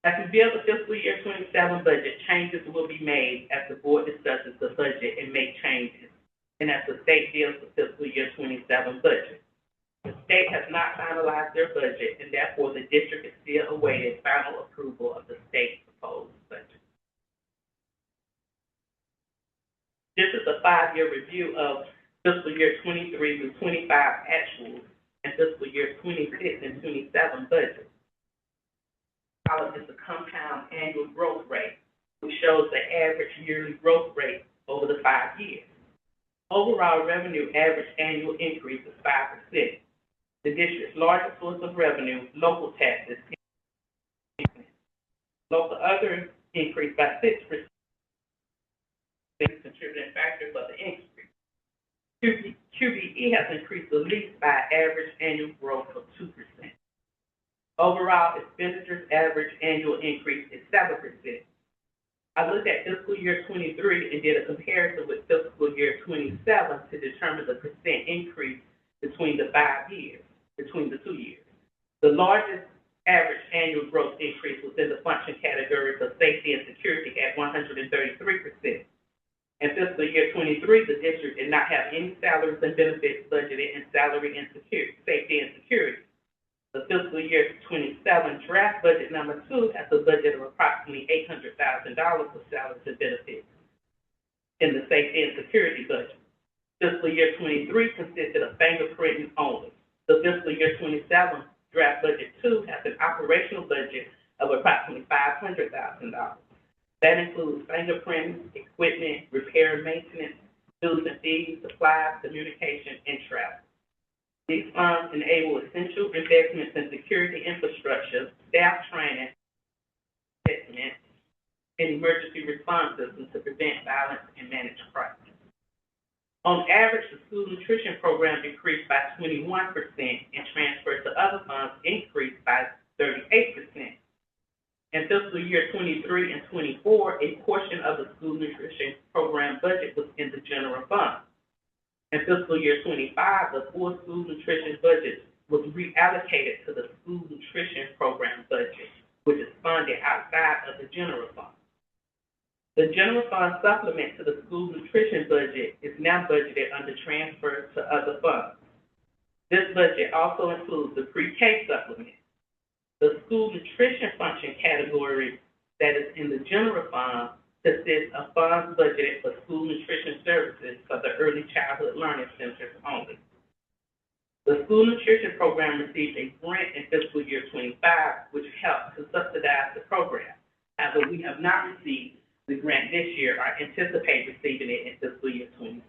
As we build the fiscal year 27 budget, changes will be made as the board discusses the budget and make changes, and as the state builds the fiscal year 27 budget. The state has not finalized their budget, and therefore the district is still awaiting final approval of the state's proposed budget. This is a 5-year review of fiscal year 23 to 25 actuals and fiscal year 26 and 27 budgets. Is the compound annual growth rate, which shows the average yearly growth rate over the 5 years. Overall revenue average annual increase is 5%. The district's largest source of revenue, local taxes, local other increased by 6%. Contributing factor for the increase. QBE has increased the least by average annual growth of 2%. Overall expenditures average annual increase is 7%. I looked at fiscal year 23 and did a comparison with fiscal year 27 to determine the percent increase between the 2 years. The largest average annual growth increase was in the function category for safety and security at 133%. In fiscal year 23, the district did not have any salaries and benefits budgeted in salary and security, safety and security. The fiscal year 27 draft budget number 2 has a budget of approximately $800,000 for salaries and benefits in the safety and security budget. Fiscal year 23 consisted of fingerprinting only. The fiscal year 27 draft budget 2 has an operational budget of approximately $500,000. That includes fingerprinting, equipment, repair and maintenance, dues and fees, supplies, communication, and travel. These funds enable essential investments in security infrastructure, staff training, investment, and emergency response systems to prevent violence and manage crisis. On average, the school nutrition program decreased by 21% and transfers to other funds increased by 38%. In fiscal year 23 and 24, a portion of the school nutrition program budget was in the general fund. In fiscal year 25, the full school nutrition budget was reallocated to the school nutrition program budget, which is funded outside of the general fund. The general fund supplement to the school nutrition budget is now budgeted under transfer to other funds. This budget also includes the pre-K supplement. The school nutrition function category that is in the general fund consists of funds budgeted for school nutrition services for the early childhood learning centers only. The school nutrition program received a grant in fiscal year 25, which helped to subsidize the program. However, we have not received the grant this year or anticipate receiving it in fiscal year 27.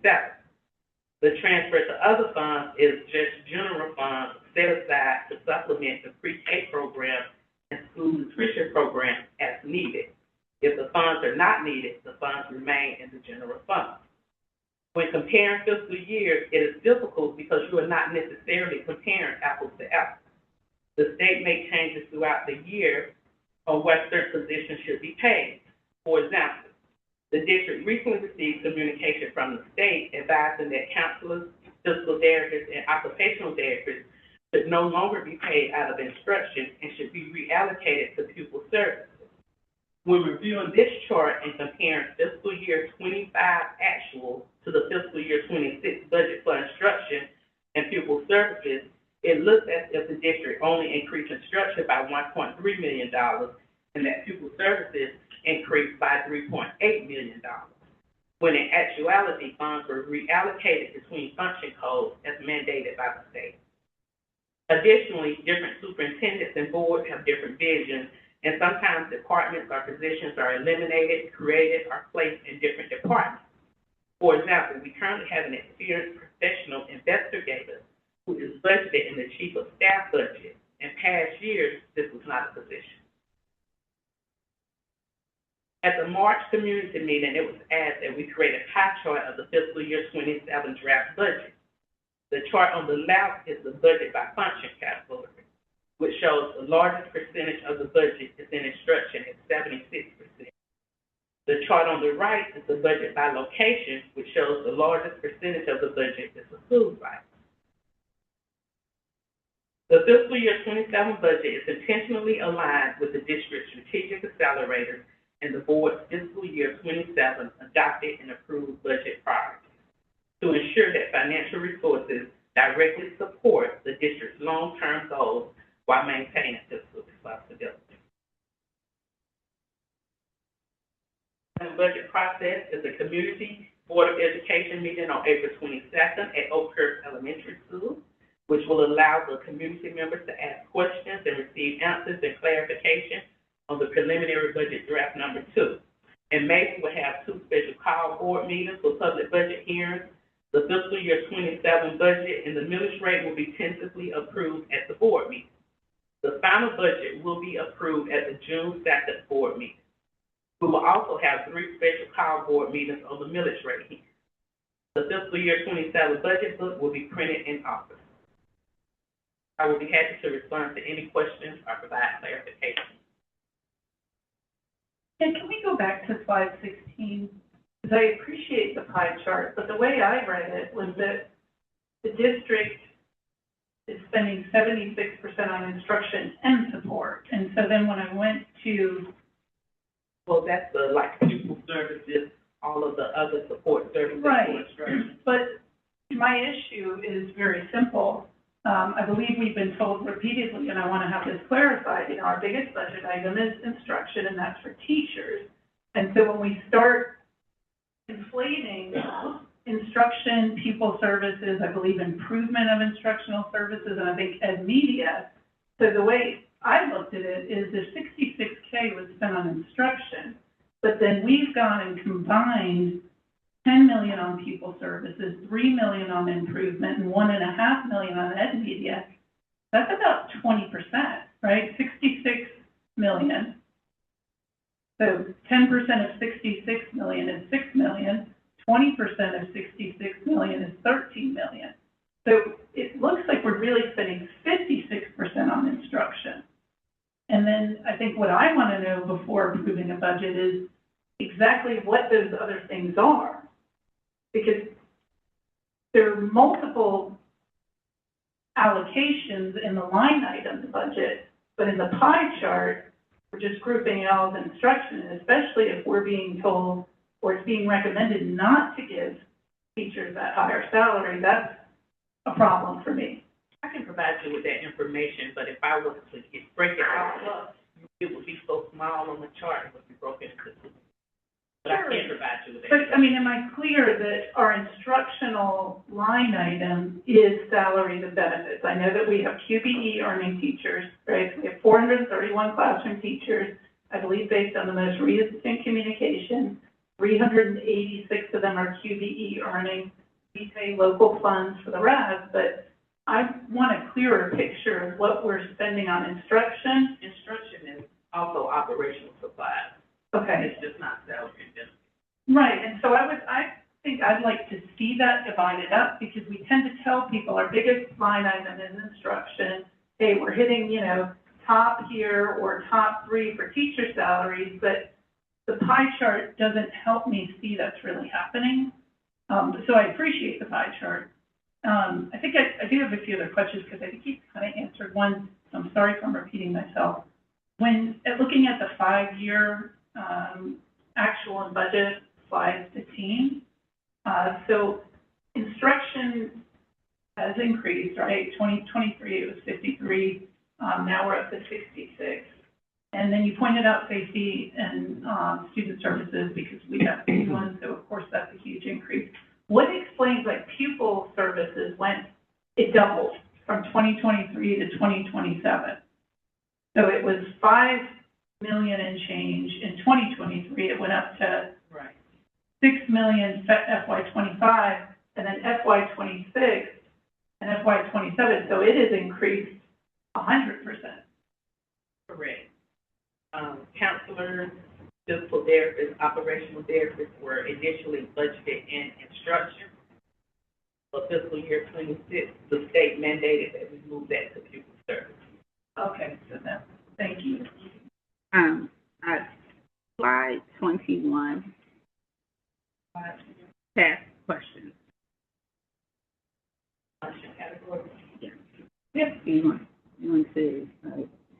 The transfer to other funds is just general funds set aside to supplement the pre-K program and school nutrition of funds. When comparing fiscal years, it is difficult because you are not necessarily comparing apples to apples. The state makes changes throughout the year on what certain positions should be paid. For example, the district recently received communication from the state advising that counselors, physical therapists, and occupational therapists should no longer be paid out of instruction and should be reallocated to pupil services. When reviewing this chart and comparing fiscal year 25 actual to the fiscal year 26 budget for instruction and pupil services, it looks as if the district only increased instruction by $1.3 million and that pupil services increased by $3.8 million, when in actuality, funds were reallocated between function codes as mandated by the state. Additionally, different superintendents and boards have different visions, and sometimes departments or positions are eliminated, created, or placed in different departments. For example, we currently have an experienced professional investigator who is budgeted in the chief of staff budget. In past years, this was not a position. At the March community meeting, it was asked that we create a pie chart of the fiscal year 27 draft budget. The chart on the left is the budget by function category, which shows the largest percentage of the budget is in instruction at 76%. The chart on the right is the budget by location, which shows the largest percentage of the budget is for food sites. The fiscal year 27 budget is intentionally aligned with the district's strategic accelerators and the board's fiscal year 27 adopted and approved budget priorities to ensure that financial resources directly support the district's long-term goals while maintaining fiscal responsibility. The budget process is a community Board of Education meeting on April 22nd at Oakhurst Elementary School, which will allow the community members to ask questions and receive answers and clarification on the preliminary budget draft number 2. In May, we will have 2 special call board meetings for public budget hearings. The fiscal year 27 budget and the millage rate will be tentatively approved at the board meeting. The final budget will be approved at the June 2nd board meeting. We will also have 3 special call board meetings on the millage rate hearing. The fiscal year 27 budget book will be printed in office. I will be happy to respond to any questions or provide clarification. And can we go back to slide 16? Because I appreciate the pie chart, but the way I read it was that the district is spending 76% on instruction and support. And so then when I went to... Well, that's the, like, pupil services, all of the other support services for instruction. But my issue is very simple. I believe we've been told repeatedly, and I want to have this clarified, you know, our biggest budget item is instruction, and that's for teachers. And so when we start inflating instruction, pupil services, I believe improvement of instructional services, and I think ed media. So the way I looked at it is the 66K was spent on instruction, but then we've gone and combined $10 million on pupil services, $3 million on improvement, and $1.5 million on ed media. That's about 20%, right? $66 million. So 10% of $66 million is $6 million. 20% of $66 million is $13 million. So it looks like we're really spending 56% on instruction. And then I think what I want to know before approving a budget is exactly what those other things are. Because there are multiple allocations in the line item budget, but in the pie chart, we're just grouping it all as instruction, and especially if we're being told or it's being recommended not to give teachers that higher salary, that's a problem for me. I can provide you with that information, but if I was to break it all up, it would be so small on the chart, it would be broken into 2. But I can't provide you with that. But, I mean, am I clear that our instructional line item is salaries and benefits? I know that we have QBE earning teachers, right? We have 431 classroom teachers, I believe based on the most recent communication. 386 of them are QBE earning. We pay local funds for the rest, but I want a clearer picture of what we're spending on instruction. Instruction is also operational supplies. Okay. It's just not salary and benefits. Right, and so I think I'd like to see that divided up, because we tend to tell people our biggest line item is instruction. Hey, we're hitting, top here or top 3 for teacher salaries, but the pie chart doesn't help me see that's really happening. So I appreciate the pie chart. I think I do have a few other questions, because I think you kind of answered one, so I'm sorry if I'm repeating myself. When looking at the 5-year actual and budget slide 15, so instruction has increased, right? 2023 it was 53, now we're up to 66. And then you pointed out safety and student services, because we have big ones, so of course that's a huge increase. What explains, like, pupil services it doubled from 2023 to 2027? So it was 5 million and change in 2023. It went up to 6 million FY25, and then FY26 and FY27. So it has increased 100%. Correct. Counselors, physical therapists, operational therapists were initially budgeted in instruction. For fiscal year 26, the state mandated that we move that to pupil service. Okay, so thank you. At slide 21, past questions. Function category. Yes. You want to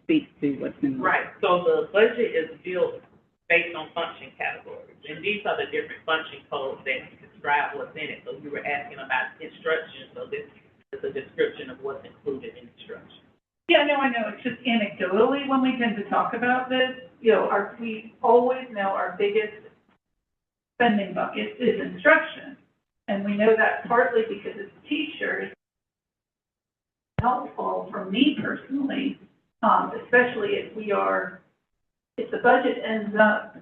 speak to what's in the... Right, so the budget is built based on function categories, and these are the different function codes that describe what's in it. So you were asking about instruction, so this is a description of what's included in instruction. Yeah, no, I know. It's just anecdotally when we tend to talk about this, we always know our biggest spending bucket is instruction. And we know that partly because as teachers, it's helpful for me personally, especially if the budget ends up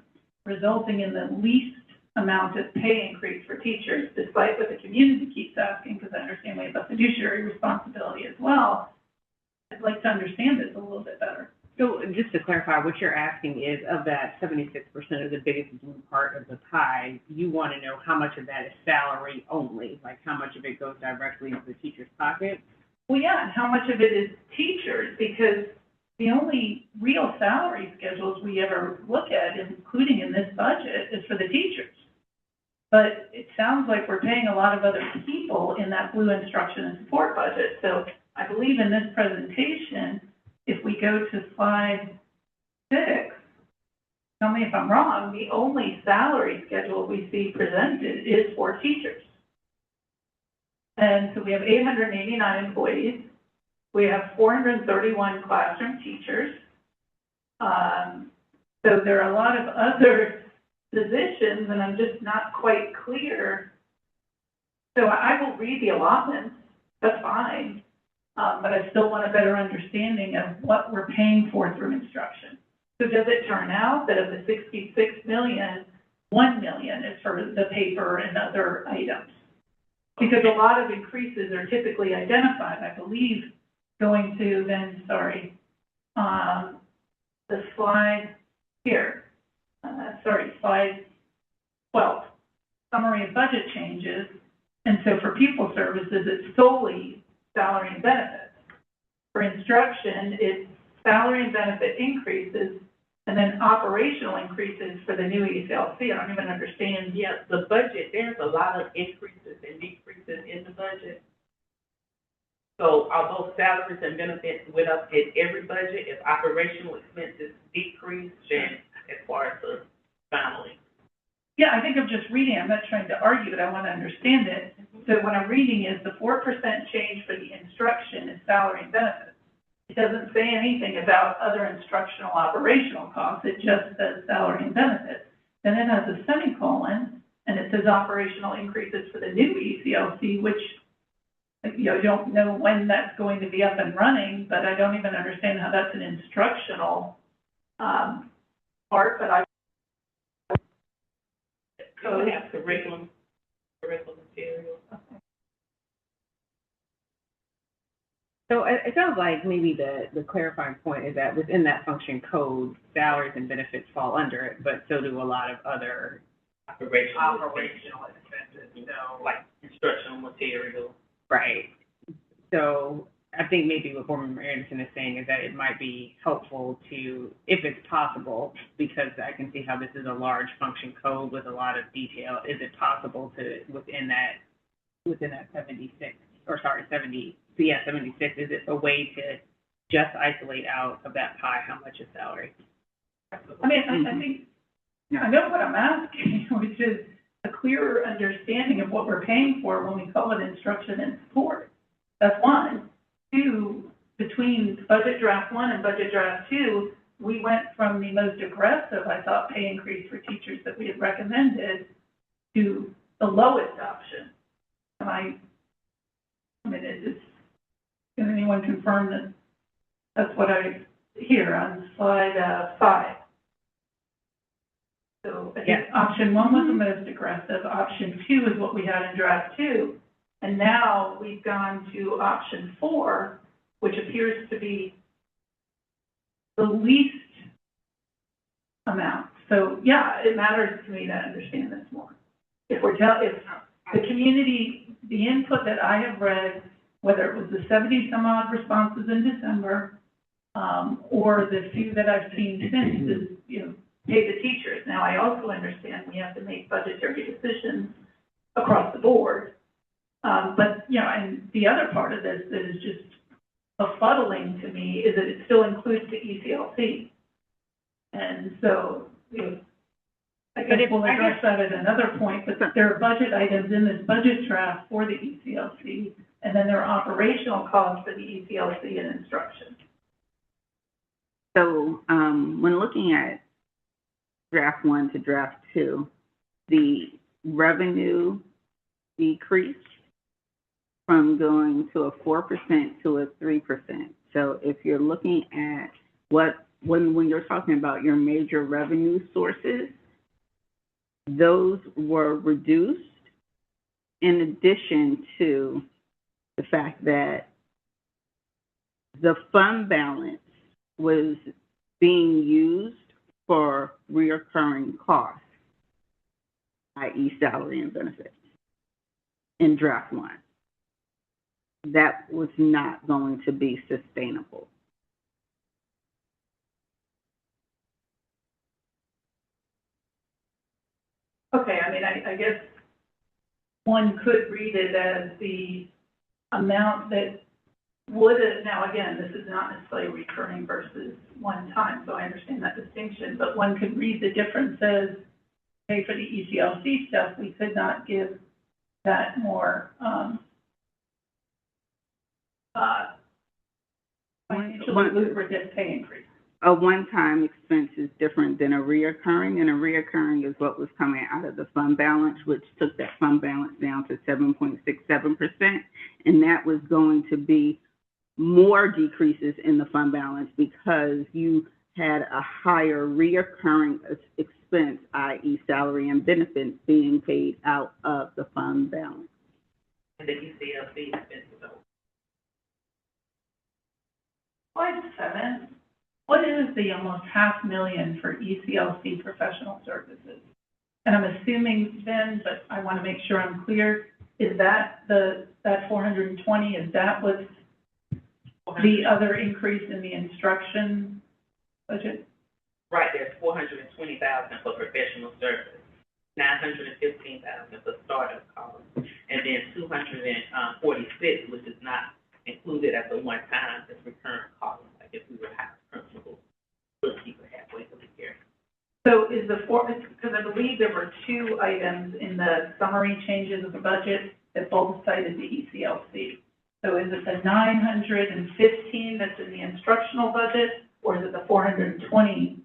resulting in the least amount of pay increase for teachers, despite what the community keeps asking, because I understand we have a fiduciary responsibility as well. I'd like to understand this a little bit better. So just to clarify, what you're asking is, of that 76% of the biggest part of the pie, you want to know how much of that is salary only, like how much of it goes directly into the teacher's pocket? Well, yeah, and how much of it is teachers, because the only real salary schedules we ever look at, including in this budget, is for the teachers. But it sounds like we're paying a lot of other people in that blue instruction and support budget. So I believe in this presentation, if we go to slide 6, tell me if I'm wrong, the only salary schedule we see presented is for teachers. And so we have 889 employees. We have 431 classroom teachers. So there are a lot of other positions, and I'm just not quite clear. So I will read the allotments, that's fine. But I still want a better understanding of what we're paying for through instruction. So does it turn out that of the 66 million, 1 million is for the paper and other items? Because a lot of increases are typically identified, I believe, going to then, the slide here. Slide 12, summary of budget changes. And so for pupil services, it's solely salary and benefits. For instruction, it's salary and benefit increases, and then operational increases for the new ESLC. I don't even understand. Yeah, the budget, there's a lot of increases and decreases in the budget. So although salaries and benefits went up in every budget, if operational expenses decreased, then as far as the family. Yeah, I think I'm just reading. I'm not trying to argue it. I want to understand it. So what I'm reading is the 4% change for the instruction is salary and benefits. It doesn't say anything about other instructional operational costs. It just says salary and benefits. Then it has a semicolon, and it says operational increases for the new ECLC, which I don't know when that's going to be up and running, but I don't even understand how that's an instructional part, but I... So we have curriculum materials. So it sounds like maybe the clarifying point is that within that function code, salaries and benefits fall under it, but so do a lot of other operational expenses, so. Like instructional material. Right. So I think maybe what Boardman Anderson is saying is that it might be helpful to, if it's possible, because I can see how this is a large function code with a lot of detail, is it possible to, within that 76, 76, is it a way to just isolate out of that pie how much is salary? I mean, I think, I know what I'm asking, which is a clearer understanding of what we're paying for when we call it instruction and support. That's one. Two, between budget draft 1 and budget draft 2, we went from the most aggressive, I thought, pay increase for teachers that we had recommended to the lowest option. And can anyone confirm that that's what I hear on slide 5? So I think option 1 was the most aggressive. Option 2 is what we had in draft 2. And now we've gone to option 4, which appears to be the least amount. So yeah, it matters to me to understand this more. If the community, the input that I have read, whether it was the 70 some odd responses in December, or the few that I've seen since, is, pay the teachers. Now, I also understand we have to make budgetary decisions across the board. But, and the other part of this that is just befuddling to me is that it still includes the ECLC. And so, I guess we'll address that at another point, but there are budget items in this budget draft for the ECLC, and then there are operational costs for the ECLC and instruction. So, when looking at draft 1 to draft 2, the revenue decreased from going to a 4% to a 3%. So if you're looking at when you're talking about your major revenue sources, those were reduced in addition to the fact that the fund balance was being used for reoccurring costs, i.e. salary and benefits, in draft 1. That was not going to be sustainable. Okay, I mean, I guess one could read it as the amount that would have, now again, this is not necessarily recurring versus one time, so I understand that distinction, but one could read the difference as, hey, for the ECLC stuff, we could not give that more, financially lucrative pay increase. A one-time expense is different than a reoccurring, and a reoccurring is what was coming out of the fund balance, which took that fund balance down to 7.67%, and that was going to be more decreases in the fund balance because you had a higher reoccurring expense, i.e. salary and benefits, being paid out of the fund balance. And the ECLC expenses. Slide 7. What is the almost $500,000 for ECLC professional services? And I'm assuming then, but I want to make sure I'm clear, is that that 420, is that what's the other increase in the instruction budget? Right, there's 420,000 for professional services, 915,000 for startup costs, and then 246, which is not included as a one-time, as recurrent costs, like if we would have principal bookkeeper halfway through the year. So is because I believe there were 2 items in the summary changes of the budget that both cited the ECLC. So is it the 915 that's in the instructional budget, or is it the 420?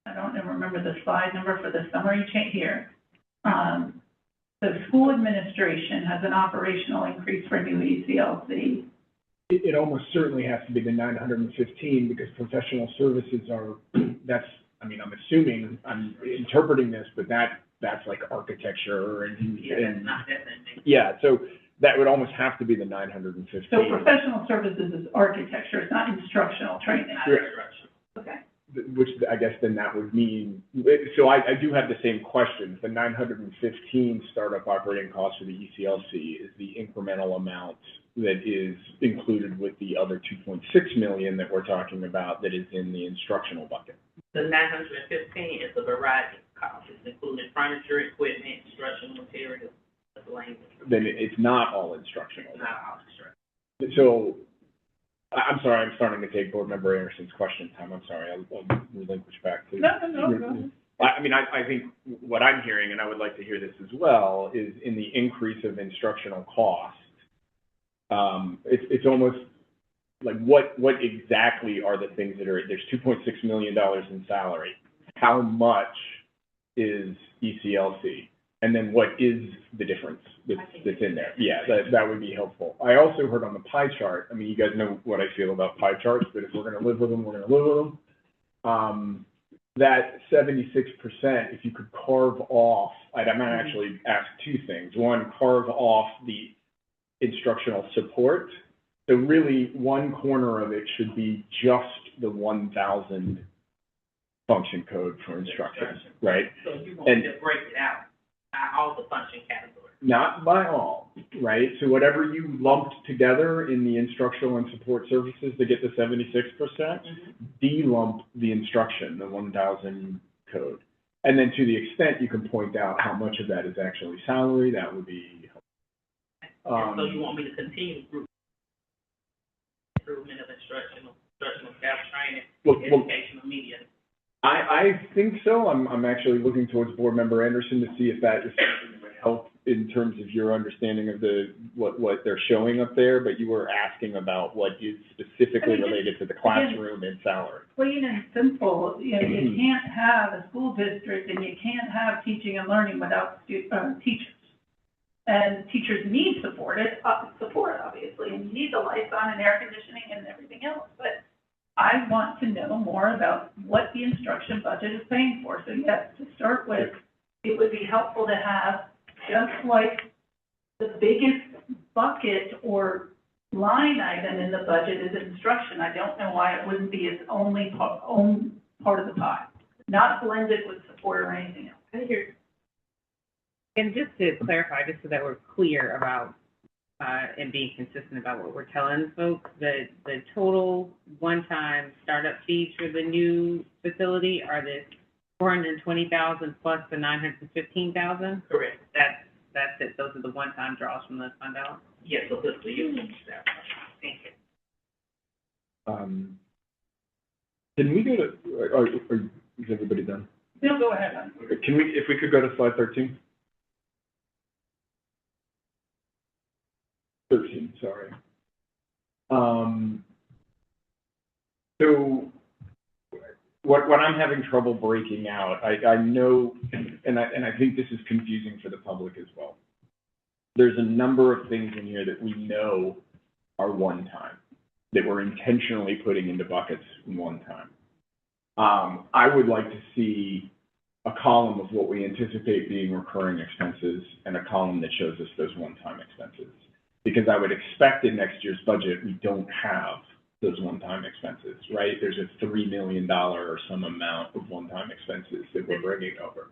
I don't remember the slide number for the summary change here. The school administration has an operational increase for new ECLC. It almost certainly has to be the 915 because professional services are, I'm assuming, I'm interpreting this, but that's like architecture and yeah, so that would almost have to be the 915. So professional services is architecture, it's not instructional training. Correct. Okay. which I guess then that would mean, so I do have the same questions. The 915 startup operating costs for the ECLC is the incremental amount that is included with the other 2.6 million that we're talking about that is in the instructional bucket. The 915 is a variety of costs, it's including furniture, equipment, instructional materials, language. Then it's not all instructional. Not all instructional. So, I'm sorry, I'm starting to take Board Member Anderson's question time. I'm sorry, I'll relinquish back to. No. I mean, I think what I'm hearing, and I would like to hear this as well, is in the increase of instructional cost, it's almost like what exactly are the things that are, there's $2.6 million in salary. How much is ECLC? And then what is the difference that's in there? Yeah, that would be helpful. I also heard on the pie chart, I mean, you guys know what I feel about pie charts, but if we're going to live with them, we're going to live with them. That 76%, if you could carve off, I'm going to actually ask two things. One, carve off the instructional support. So really, one corner of it should be just the 1,000 function code for instruction, right? So you want me to break it out by all the function categories? Not by all, right? So whatever you lumped together in the instructional and support services to get the 76%, de-lump the instruction, the 1,000 code. And then to the extent you can point out how much of that is actually salary, that would be helpful. So you want me to continue group improvement of instructional staff training, educational media? I think so. I'm actually looking towards Board Member Anderson to see if that is something that would help in terms of your understanding of what they're showing up there, but you were asking about what is specifically related to the classroom and salary. Plain and simple, you can't have a school district and you can't have teaching and learning without teachers. And teachers need support, obviously, and you need the lights on and air conditioning and everything else, but I want to know more about what the instruction budget is paying for. So yes, to start with, it would be helpful to have, just like the biggest bucket or line item in the budget is instruction. I don't know why it wouldn't be its own part of the pie, not blended with support or anything else. I hear. And just to clarify, just so that we're clear about and being consistent about what we're telling folks, the total one-time startup fees for the new facility are the $420,000 plus the $915,000? Correct. That's it. Those are the one-time draws from the fund balance? Yes, so this is you. Thank you. Can we go to, is everybody done? No, go ahead. Okay, if we could go to slide 13? 13, sorry. So what I'm having trouble breaking out, I know, and I think this is confusing for the public as well. There's a number of things in here that we know are one time, that we're intentionally putting into buckets one time. I would like to see a column of what we anticipate being recurring expenses and a column that shows us those one-time expenses. Because I would expect in next year's budget, we don't have those one-time expenses, right? There's a $3 million or some amount of one-time expenses that we're bringing over.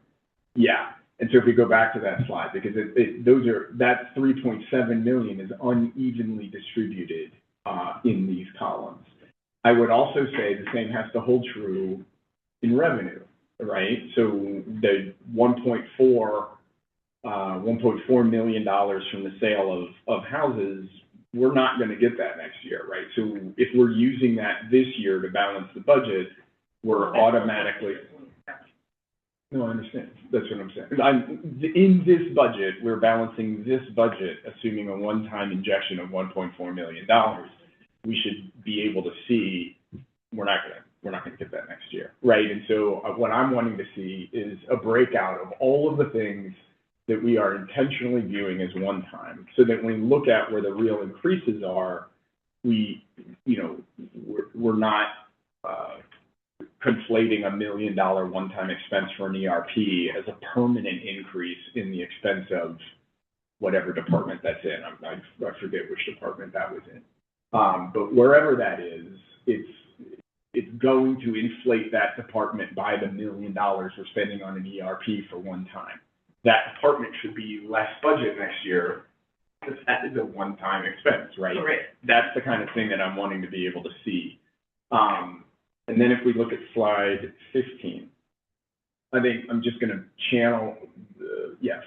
Yeah, and so if we go back to that slide, because that 3.7 million is unevenly distributed in these columns. I would also say the same has to hold true in revenue, right? So the $1.4 million from the sale of houses, we're not going to get that next year, right? So if we're using that this year to balance the budget, we're automatically. No, I understand. That's what I'm saying. In this budget, we're balancing this budget, assuming a one-time injection of $1.4 million. We should be able to see we're not going to get that next year, right? And so what I'm wanting to see is a breakout of all of the things that we are intentionally viewing as one time, so that when we look at where the real increases are, we're not conflating $1 million one-time expense for an ERP as a permanent increase in the expense of whatever department that's in. I forget which department that was in. But wherever that is, it's going to inflate that department by the $1 million we're spending on an ERP for one time. That department should be less budget next year, because that is a one-time expense, right? Correct. That's the kind of thing that I'm wanting to be able to see. And then if we look at slide 15, I think I'm just gonna channel, yes,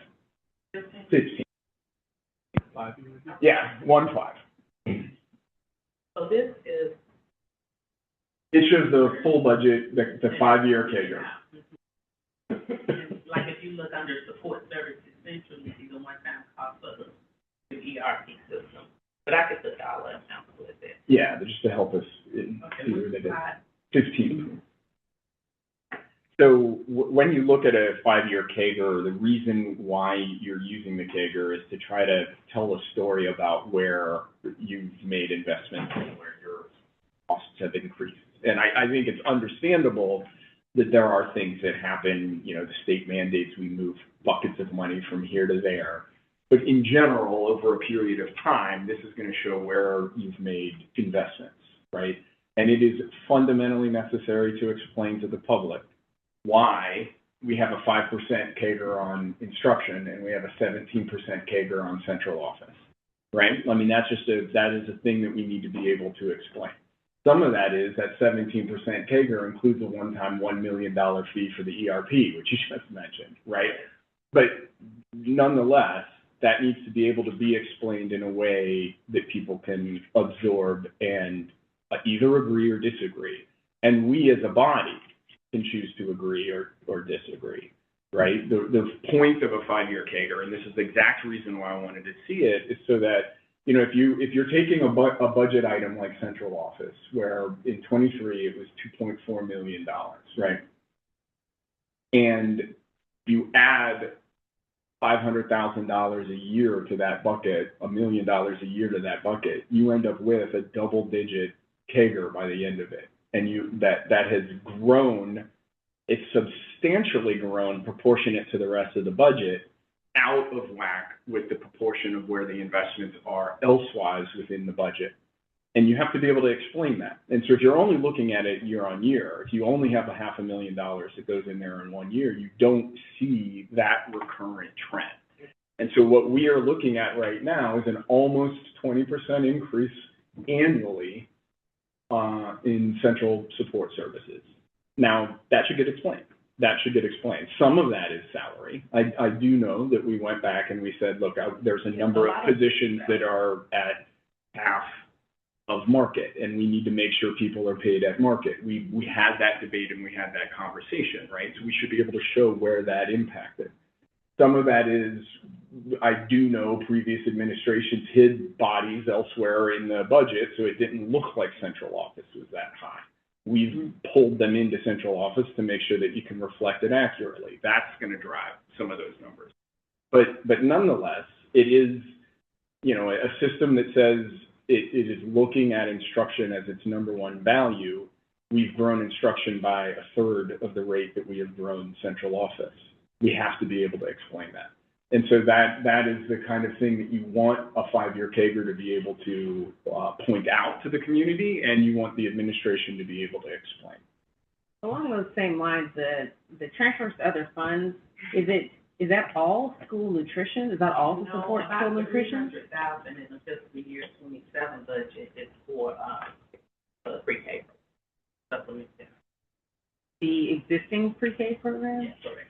15. 5. Yeah, 1.5. So this is. It shows the full budget, the 5-year CAGR. Like if you look under support services, essentially, you see the one-time cost of the ERP system. But I could put dollar amount with it. Yeah, just to help us see where that is. 15. So when you look at a 5-year CAGR, the reason why you're using the CAGR is to try to tell a story about where you've made investments and where your costs have increased. And I think it's understandable that there are things that happen, you know, the state mandates, we move buckets of money from here to there. But in general, over a period of time, this is going to show where you've made investments, right? And it is fundamentally necessary to explain to the public why we have a 5% CAGR on instruction and we have a 17% CAGR on central office, right? I mean, that is a thing that we need to be able to explain. Some of that is that 17% CAGR includes a one-time $1 million fee for the ERP, which you just mentioned, right? But nonetheless, that needs to be able to be explained in a way that people can absorb and either agree or disagree. And we as a body can choose to agree or disagree, right? The point of a 5-year CAGR, and this is the exact reason why I wanted to see it, is so that, you know, if you're taking a budget item like central office, where in 23 it was $2.4 million, right? And you add $500,000 a year to that bucket, $1 million a year to that bucket, you end up with a double-digit CAGR by the end of it. And that has grown, it's substantially grown proportionate to the rest of the budget, out of whack with the proportion of where the investments are elsewise within the budget. And you have to be able to explain that. And so if you're only looking at it year on year, if you only have $500,000 that goes in there in 1 year, you don't see that recurrent trend. And so what we are looking at right now is an almost 20% increase annually in central support services. Now, that should get explained. Some of that is salary. I do know that we went back and we said, look, there's a number of positions that are at half of market, and we need to make sure people are paid at market. We had that debate and we had that conversation, right? So we should be able to show where that impacted. Some of that is, I do know previous administrations hid bodies elsewhere in the budget, so it didn't look like central office was that high. We've pulled them into central office to make sure that you can reflect it accurately. That's going to drive some of those numbers. But nonetheless, it is, you know, a system that says it is looking at instruction as its number one value. We've grown instruction by 1/3 of the rate that we have grown central office. We have to be able to explain that. And so that is the kind of thing that you want a 5-year CAGR to be able to point out to the community, and you want the administration to be able to explain. Along those same lines, the transfers to other funds, is that all school nutrition? Is that all to support school nutrition? No, about $300,000 in the fiscal year 27 budget is for pre-K supplement. The existing pre-K program? Yes, correct.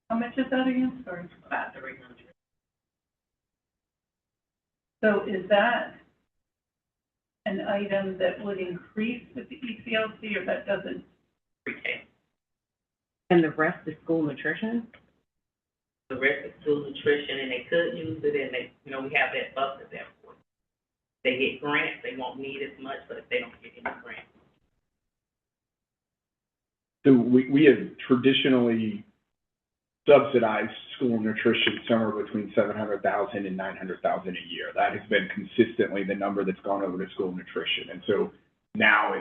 How much is that again? Sorry. About $300,000. So is that an item that would increase with the ECLC, or that doesn't? Pre-K. And the rest is school nutrition? The rest is school nutrition, and they could use it, and they, you know, we have that buffer there for them. They get grants, they won't need as much, but if they don't get any grants. So we have traditionally subsidized school nutrition somewhere between $700,000 and $900,000 a year. That has been consistently the number that's gone over to school nutrition. And so now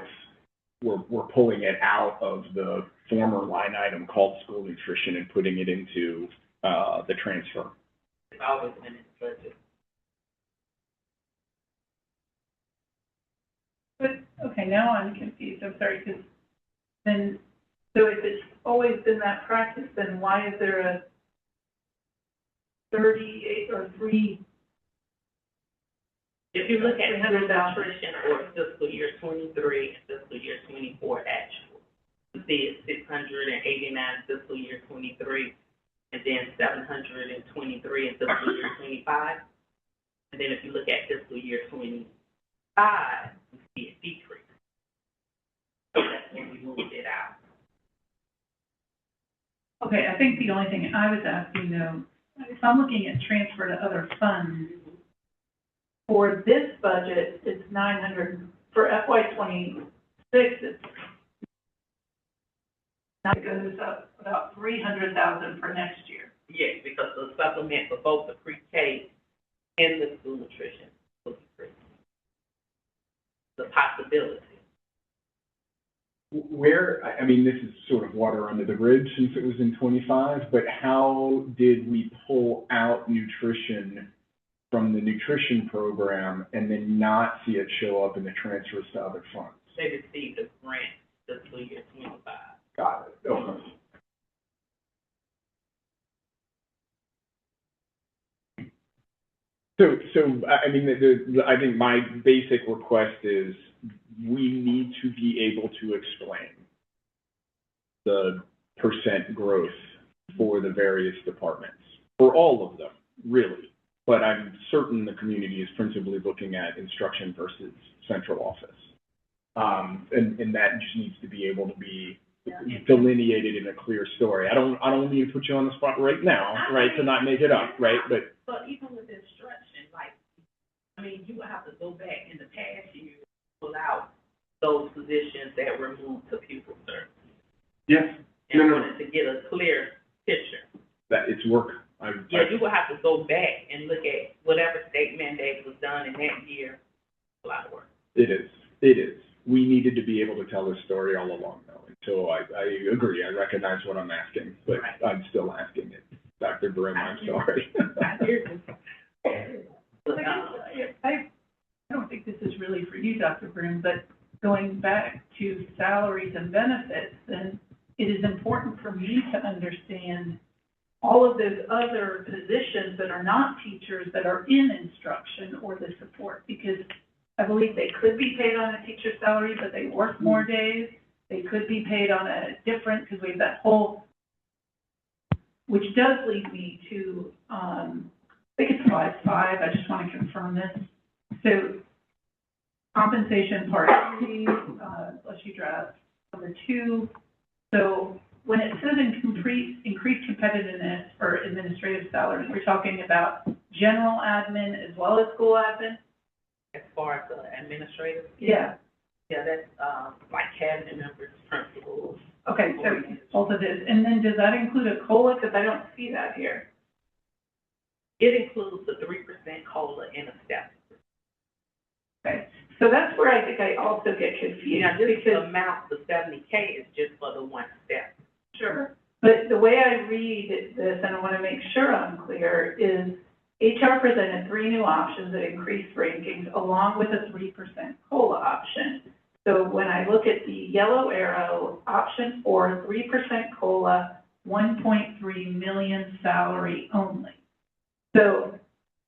we're pulling it out of the former line item called school nutrition and putting it into the transfer. It's always been in the budget. But, okay, now I'm confused, I'm sorry, because then, so if it's always been that practice, then why is there a 38 or 3? If you look at school 300,000. nutrition for fiscal year 23 and fiscal year 24 actual, you see it's 689 fiscal year 23, and then 723 in fiscal year 25. And then if you look at fiscal year 25, you see a decrease. So that's when we moved it out. Okay, I think the only thing I was asking though, if I'm looking at transfer to other funds, for this budget, it's 900, for FY '26, it's, now it goes up about 300,000 for next year. Yes, because the supplement for both the pre-K and the school nutrition will decrease. The possibility. Where, I mean, this is sort of water under the bridge since it was in 25, but how did we pull out nutrition from the nutrition program and then not see it show up in the transfers to other funds? They received a grant fiscal year 25. Got it, okay. So, I mean, I think my basic request is we need to be able to explain the percent growth for the various departments, for all of them, really. But I'm certain the community is principally looking at instruction versus central office. And that just needs to be able to be delineated in a clear story. I don't mean to put you on the spot right now, right, to not make it up, right? But even with instruction, like, I mean, you would have to go back in the past year and pull out those positions that were moved to pupil service. yes, In order to get a clear picture. that it's work. You will have to go back and look at whatever state mandate was done in that year. A lot of work. It is. We needed to be able to tell the story all along, though. And so I agree. I recognize what I'm asking, but Right. I'm still asking it. Dr. Brim, I'm sorry. I don't think this is really for you, Dr. Broom, but going back to salaries and benefits, then it is important for me to understand all of those other positions that are not teachers that are in instruction or the support, because I believe they could be paid on a teacher's salary, but they work more days. They could be paid on a different, because we have that whole, which does lead me to, I think it's slide 5, I just want to confirm this. So compensation part 3, unless you draft number 2. So when it says increased competitiveness for administrative salaries, we're talking about general admin as well as school admin? As far as the administrative? Yeah. Yeah, that's, like cabinet members, principals. Okay, so both of those. And then does that include a COLA? Because I don't see that here. It includes the 3% COLA in a step. Okay, so that's where I think I also get confused. Now, this because amount, the 70K, is just for the one step. Sure. But the way I read this, and I want to make sure I'm clear, is HR presented 3 new options that increased rankings along with a 3% COLA option. So when I look at the yellow arrow, option 4, 3% COLA, 1.3 million salary only. So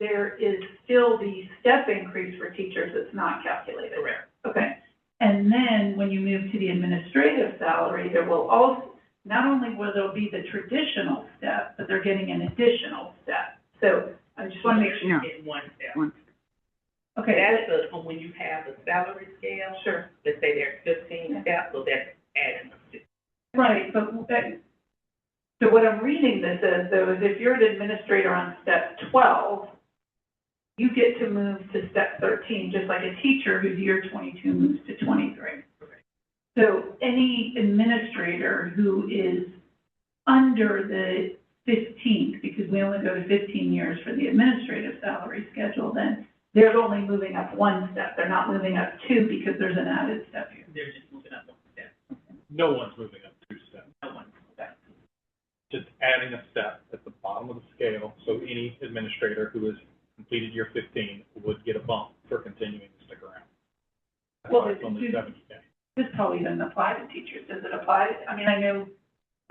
there is still the step increase for teachers that's not calculated. Correct. Okay. And then when you move to the administrative salary, there will also, not only will there be the traditional step, but they're getting an additional step. So I just want to make sure. In one step. Okay. That's when you have the salary scale. Sure. Let's say there's 15 steps, so that's adding up to. Right, but, so what I'm reading this as, though, is if you're an administrator on step 12, you get to move to step 13, just like a teacher who's year 22 moves to 23. So any administrator who is under the 15th, because we only go to 15 years for the administrative salary schedule, then they're only moving up 1 step. They're not moving up 2 because there's an added step here. They're just moving up 1 step. No one's moving up 2 steps. No one. Just adding a step at the bottom of the scale, so any administrator who has completed year 15 would get a bump for continuing to stick around. That's Well, why it's only 70K. This probably doesn't apply to teachers. Does it apply? I mean, I know.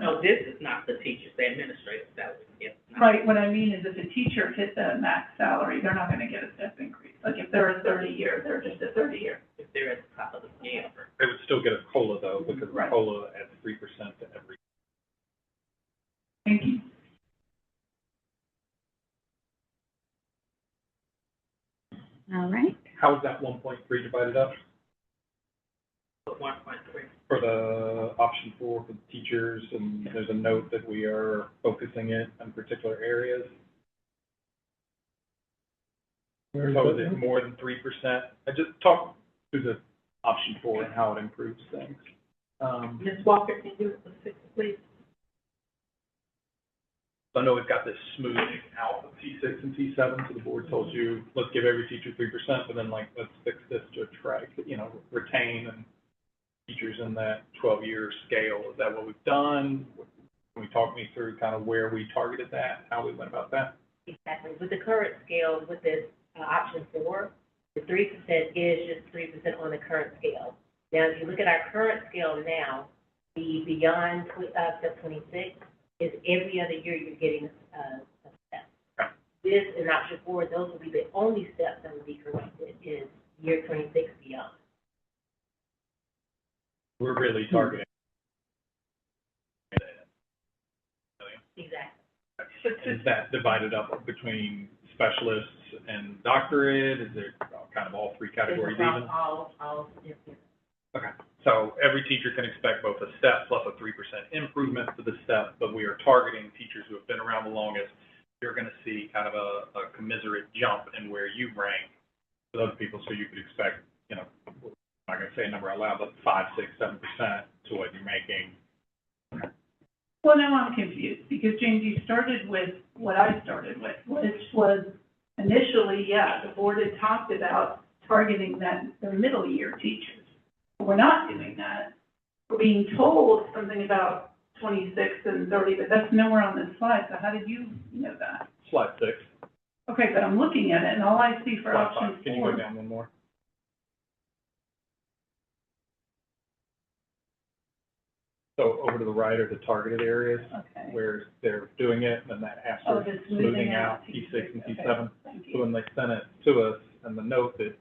No, this is not the teachers, the administrative salary. Yes. Right, what I mean is if a teacher hit the max salary, they're not gonna get a step increase. Like if they're a 30-year, they're just a 30-year. If they're at the top of the scale. They would still get a COLA though, because the Right. COLA adds 3% to every. Thank you. All right. How is that 1.3 divided up? 1.3. For the option 4 for the teachers, and there's a note that we are focusing it on particular areas. So is it more than 3%? I just talked through the option 4 and how it improves things. Ms. Walker, can you assist, please? So I know we've got this smoothing out of T6 and T7, so the board told you, let's give every teacher 3%, but then like, let's fix this to attract, retain and teachers in that 12-year scale. Is that what we've done? Can you talk me through kind of where we targeted that, how we went about that? Exactly. With the current scale, with this option 4, the 3% is just 3% on the current scale. Now, if you look at our current scale now, the beyond step 26 is every other year you're getting a step. This in option 4, those will be the only steps that will be corrected is year 26 beyond. We're really targeting. Exactly. Is that divided up between specialists and doctorate? Is there kind of all 3 categories even? All different. Okay, so every teacher can expect both a step plus a 3% improvement to the step, but we are targeting teachers who have been around the longest. You're going to see kind of a commiserate jump in where you rank to those people, so you could expect, I'm not going to say a number out loud, but 5, 6, 7% to what you're making. Okay. Well, now I'm confused, because James, you started with what I started with, which was initially, the board had talked about targeting the middle year teachers. We're not doing that. We're being told something about 26 and 30, but that's nowhere on this slide, so how did you know that? Slide 6. Okay, but I'm looking at it, and all I see for Slide option 5. Can you 4. go down one more? So over to the right are the targeted areas where they're doing it, and that after the smoothing out T6 and T7. So when they sent it to us, and the note that,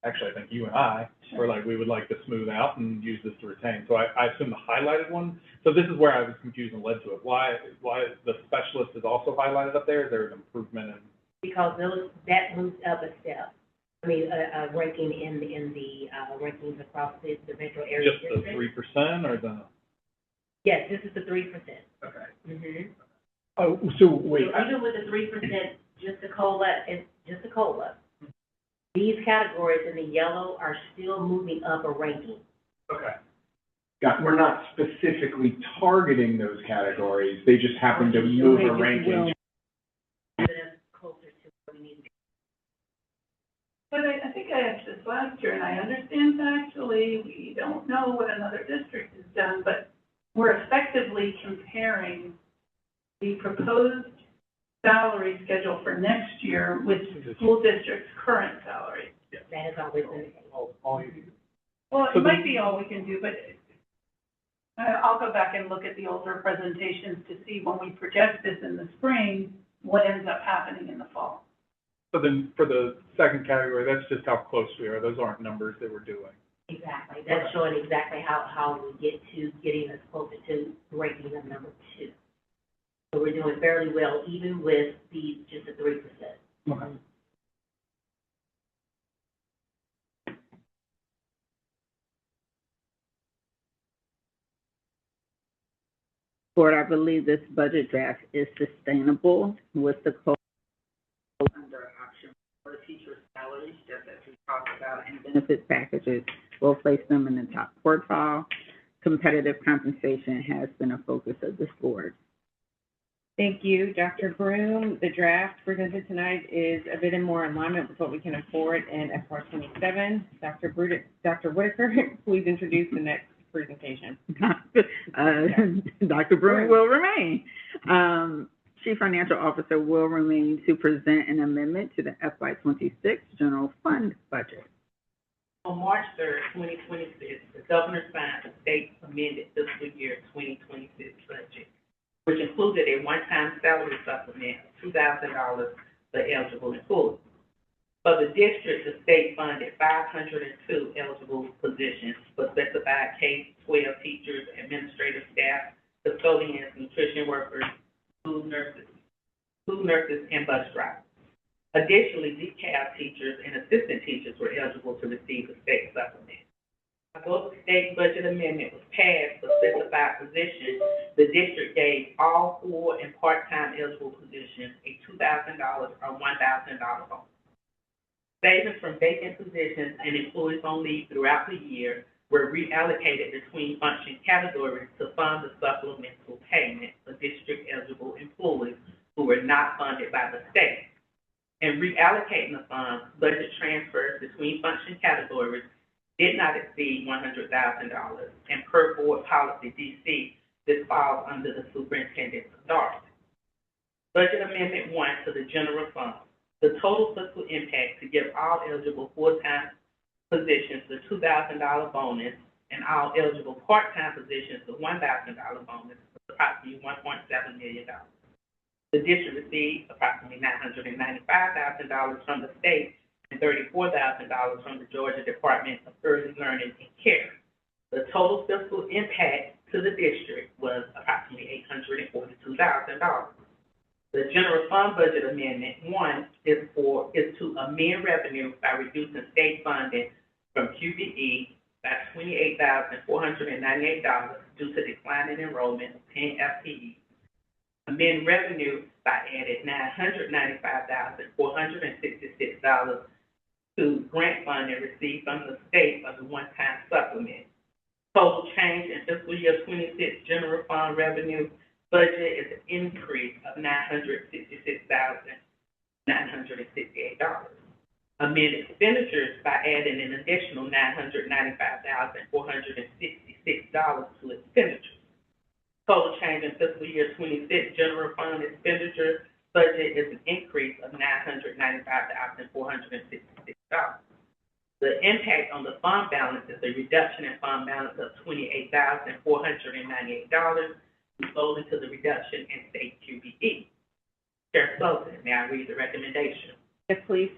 actually, I think you and I were like, we would like to smooth out and use this to retain. So I assume the highlighted one. So this is where I was confused and led to it. Why the specialist is also highlighted up there? Is there an improvement in? Because that moves up a step. I mean, a ranking in the rankings across the metro area. Just the 3% or the? Yes, this is the 3%. Okay. Mm-hmm. Oh, so wait. So even with the 3%, just the COLA, these categories in the yellow are still moving up a ranking. Okay. We're not specifically targeting those categories. They just happen to move a ranking. Closer to where we need to be. But I think I asked this last year, and I understand factually, we don't know what another district has done, but we're effectively comparing the proposed salary schedule for next year with the school district's current salary. That is always been the case. All you do. Well, it might be all we can do, but I'll go back and look at the older presentations to see when we project this in the spring, what ends up happening in the fall. So then for the second category, that's just how close we are. Those aren't numbers that we're doing. Exactly. That's showing exactly how we get to getting us closer to ranking of number 2. So we're doing fairly well, even with just the 3%. Okay. Board, I believe this budget draft is sustainable with the code under option 4 teacher salaries, just as we talked about, and benefit packages. We'll place them in the top quartile. Competitive compensation has been a focus of this board. Thank you, Dr. Broom. The draft presented tonight is a bit more in alignment with what we can afford in FY '27. Dr. Whitaker, please introduce the next presentation. Dr. Broom will remain. Chief Financial Officer will remain to present an amendment to the FY '26 general fund budget. On March 3rd, 2026, the governor signed the state amended fiscal year 2026 budget, which included a one-time salary supplement of $2,000 for eligible employees. For the district, the state funded 502 eligible positions for specified K-12 teachers, administrative staff, custodians, nutrition workers, food nurses, and bus drivers. Additionally, DCAP teachers and assistant teachers were eligible to receive the state supplement. Although the state budget amendment was passed for specified positions, the district gave all full and part-time eligible positions a $2,000 or $1,000 bonus. Savings from vacant positions and employees on leave throughout the year were reallocated between function categories to fund the supplemental payment for district-eligible employees who were not funded by the state. In reallocating the funds, budget transfers between function categories did not exceed $100,000, and per board policy DC, this falls under the superintendent's authority. Budget Amendment 1 to the general fund. The total fiscal impact to give all eligible full-time positions the $2,000 bonus and all eligible part-time positions the $1,000 bonus was approximately $1.7 million. The district received approximately $995,000 from the state and $34,000 from the Georgia Department of Early Learning and Care. The total fiscal impact to the district was approximately $842,000. The general fund budget amendment 1 is to amend revenue by reducing state funding from QBE by $28,498 due to declining enrollment of 10 FTE. Amend revenue by adding $995,466 to grant funding received from the state as a one-time supplement. Total change in fiscal year 26 general fund revenue budget is an increase of $966,968. Amend expenditures by adding an additional $995,466 to expenditures. Total change in fiscal year 26 general fund expenditure budget is an increase of $995,466. The impact on the fund balance is a reduction in fund balance of $28,498, resulting to the reduction in state QBE. Chair Sullivan, may I read the recommendation? Yes, please.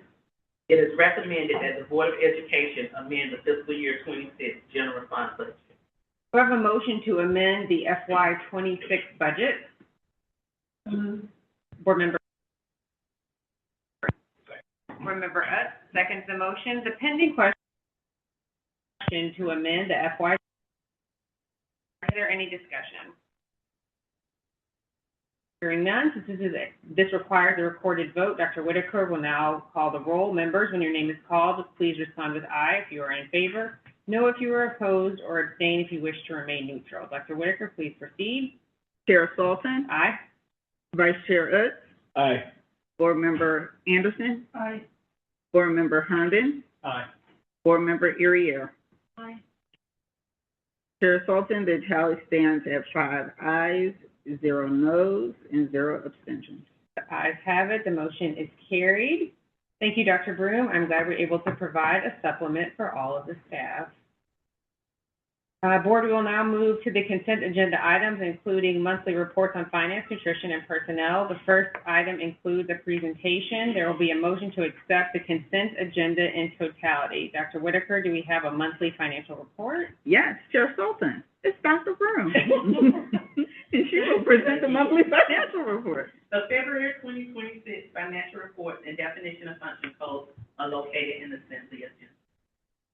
It is recommended that the Board of Education amend the fiscal year 26 general fund budget. We have a motion to amend the FY 26 budget. Board Member Utz seconds the motion. The pending question to amend the FY. Is there any discussion? Hearing none, since this requires a recorded vote, Dr. Whitaker will now call the roll. Members, when your name is called, please respond with aye if you are in favor, no if you are opposed, or abstain if you wish to remain neutral. Dr. Whitaker, please proceed. Chair Sultan? Aye. Vice Chair Utz? Aye. Board Member Anderson? Aye. Board Member Herndon? Aye. Board Member Urier? Aye. Chair Sultan, the tally stands at 5 ayes, 0 noes, and 0 abstentions. The ayes have it. The motion is carried. Thank you, Dr. Broom. I'm glad we're able to provide a supplement for all of the staff. Board, we will now move to the consent agenda items, including monthly reports on finance, nutrition, and personnel. The first item includes a presentation. There will be a motion to accept the consent agenda in totality. Dr. Whitaker, do we have a monthly financial report? Yes, Chair Sultan. It's Dr. Broom. And she will present the monthly financial report. The February 2026 financial reports and definition of function codes are located in the Assembly agenda.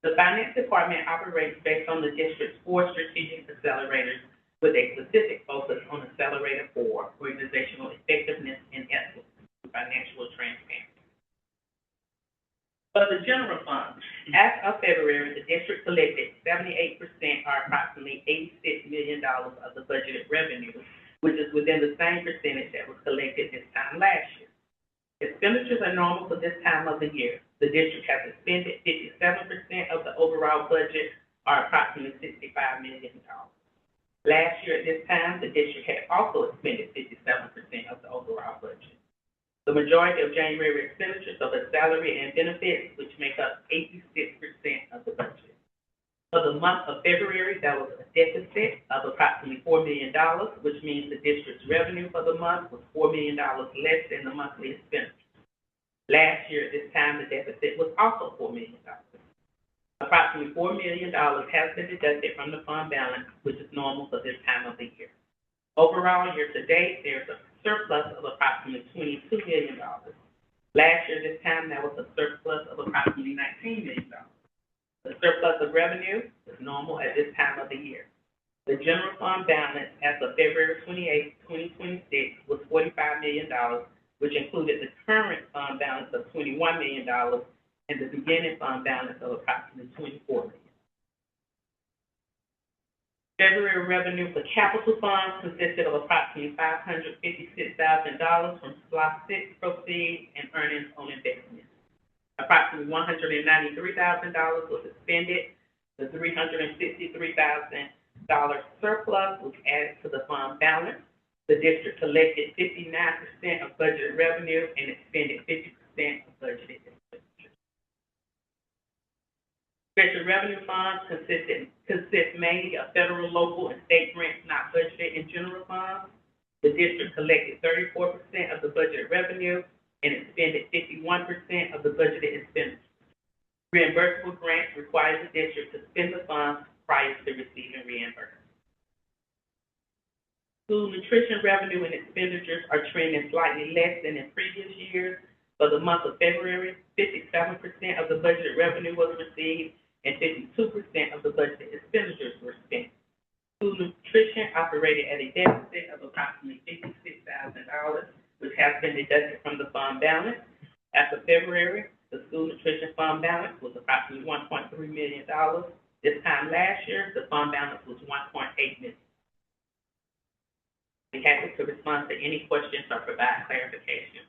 The Finance Department operates based on the district's 4 strategic accelerators with a specific focus on Accelerator 4, organizational effectiveness and excellence through financial transparency. For the general fund, as of February, the district collected 78%, or approximately $86 million of the budgeted revenue, which is within the same percentage that was collected this time last year. Expenditures are normal for this time of the year. The district has expended 57% of the overall budget, or approximately $65 million. Last year at this time, the district had also expended 57% of the overall budget. The majority of January expenditures are the salary and benefits, which make up 86% of the budget. month of February, there was a deficit of approximately $4 million, which means the district's revenue for the month was $4 million less than the monthly expenditure. Last year at this time, the deficit was also $4 million. Approximately $4 million has been deducted from the fund balance, which is normal for this time of the year. Overall, year to date, there's a surplus of approximately $22 million. Last year, this time, there was a surplus of approximately $19 million. The surplus of revenue is normal at this time of the year. The general fund balance as of February 28, 2026 was $45 million, which included the current fund balance of $21 million and the beginning fund balance of approximately $24 million. February revenue for capital funds consisted of approximately $556,000 from SLOSS 6 proceeds and earnings on investments. Approximately $193,000 was expended. The $363,000 surplus was added to the fund balance. The district collected 59% of budgeted revenue and expended 50% of budgeted expenditures. Special revenue funds consist mainly of federal, local, and state grants not budgeted in general funds. The district collected 34% of the budgeted revenue and expended 51% of the budgeted expenditures. Reimbursable grants require the district to spend the funds prior to receiving reimbursement. School nutrition revenue and expenditures are trending slightly less than in previous years. For the month of February, 57% of the budgeted revenue was received and 52% of the budgeted expenditures were spent. School nutrition operated at a deficit of approximately $56,000, which has been deducted from the fund balance. As of February, the school nutrition fund balance was approximately $1.3 million. This time last year, the fund balance was $1.8 million. I'm happy to respond to any questions or provide clarification.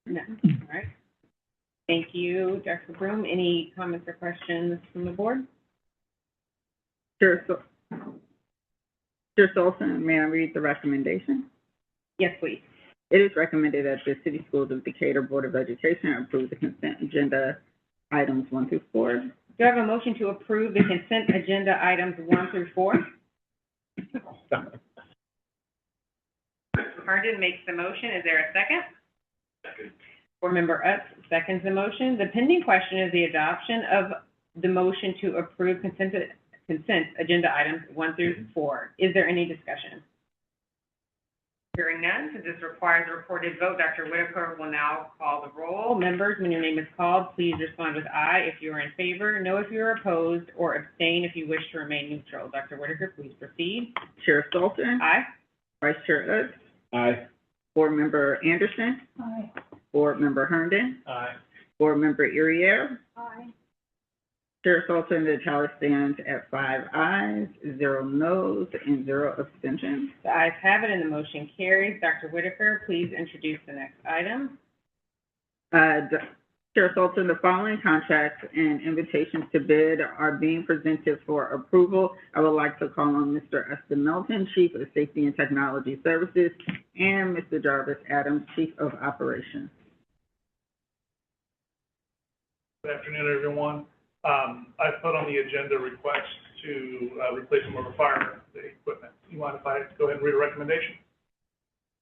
No. All right. Thank you, Dr. Broom. Any comments or questions from the board? Chair Sullivan, may I read the recommendation? Yes, please. It is recommended that the City Schools of Decatur Board of Education approve the consent agenda items 1 through 4. Do I have a motion to approve the consent agenda items 1 through 4? Herndon makes the motion. Is there a second? Second. Board Member Utz seconds the motion. The pending question is the adoption of the motion to approve consent agenda items 1 through 4. Is there any discussion? Hearing none, since this requires a recorded vote, Dr. Whitaker will now call the roll. Members, when your name is called, please respond with aye if you are in favor, no if you are opposed, or abstain if you wish to remain neutral. Dr. Whitaker, please proceed. Chair Sullivan? Aye. Vice Chair Utz? Aye. Board Member Anderson? Aye. Board Member Herndon? Aye. Board Member Uriere? Aye. Chair Sullivan, the tally stands at 5 ayes, 0 noes, and 0 abstentions. The ayes have it and the motion carries. Dr. Whitaker, please introduce the next item. Chair Sullivan, the following contracts and invitations to bid are being presented for approval. I would like to call on Mr. Eston Melton, Chief of Safety and Technology Services, and Mr. Jarvis Adams, Chief of Operations. Good afternoon, everyone. I put on the agenda request to replace some of our fire equipment. You mind if I go ahead and read a recommendation?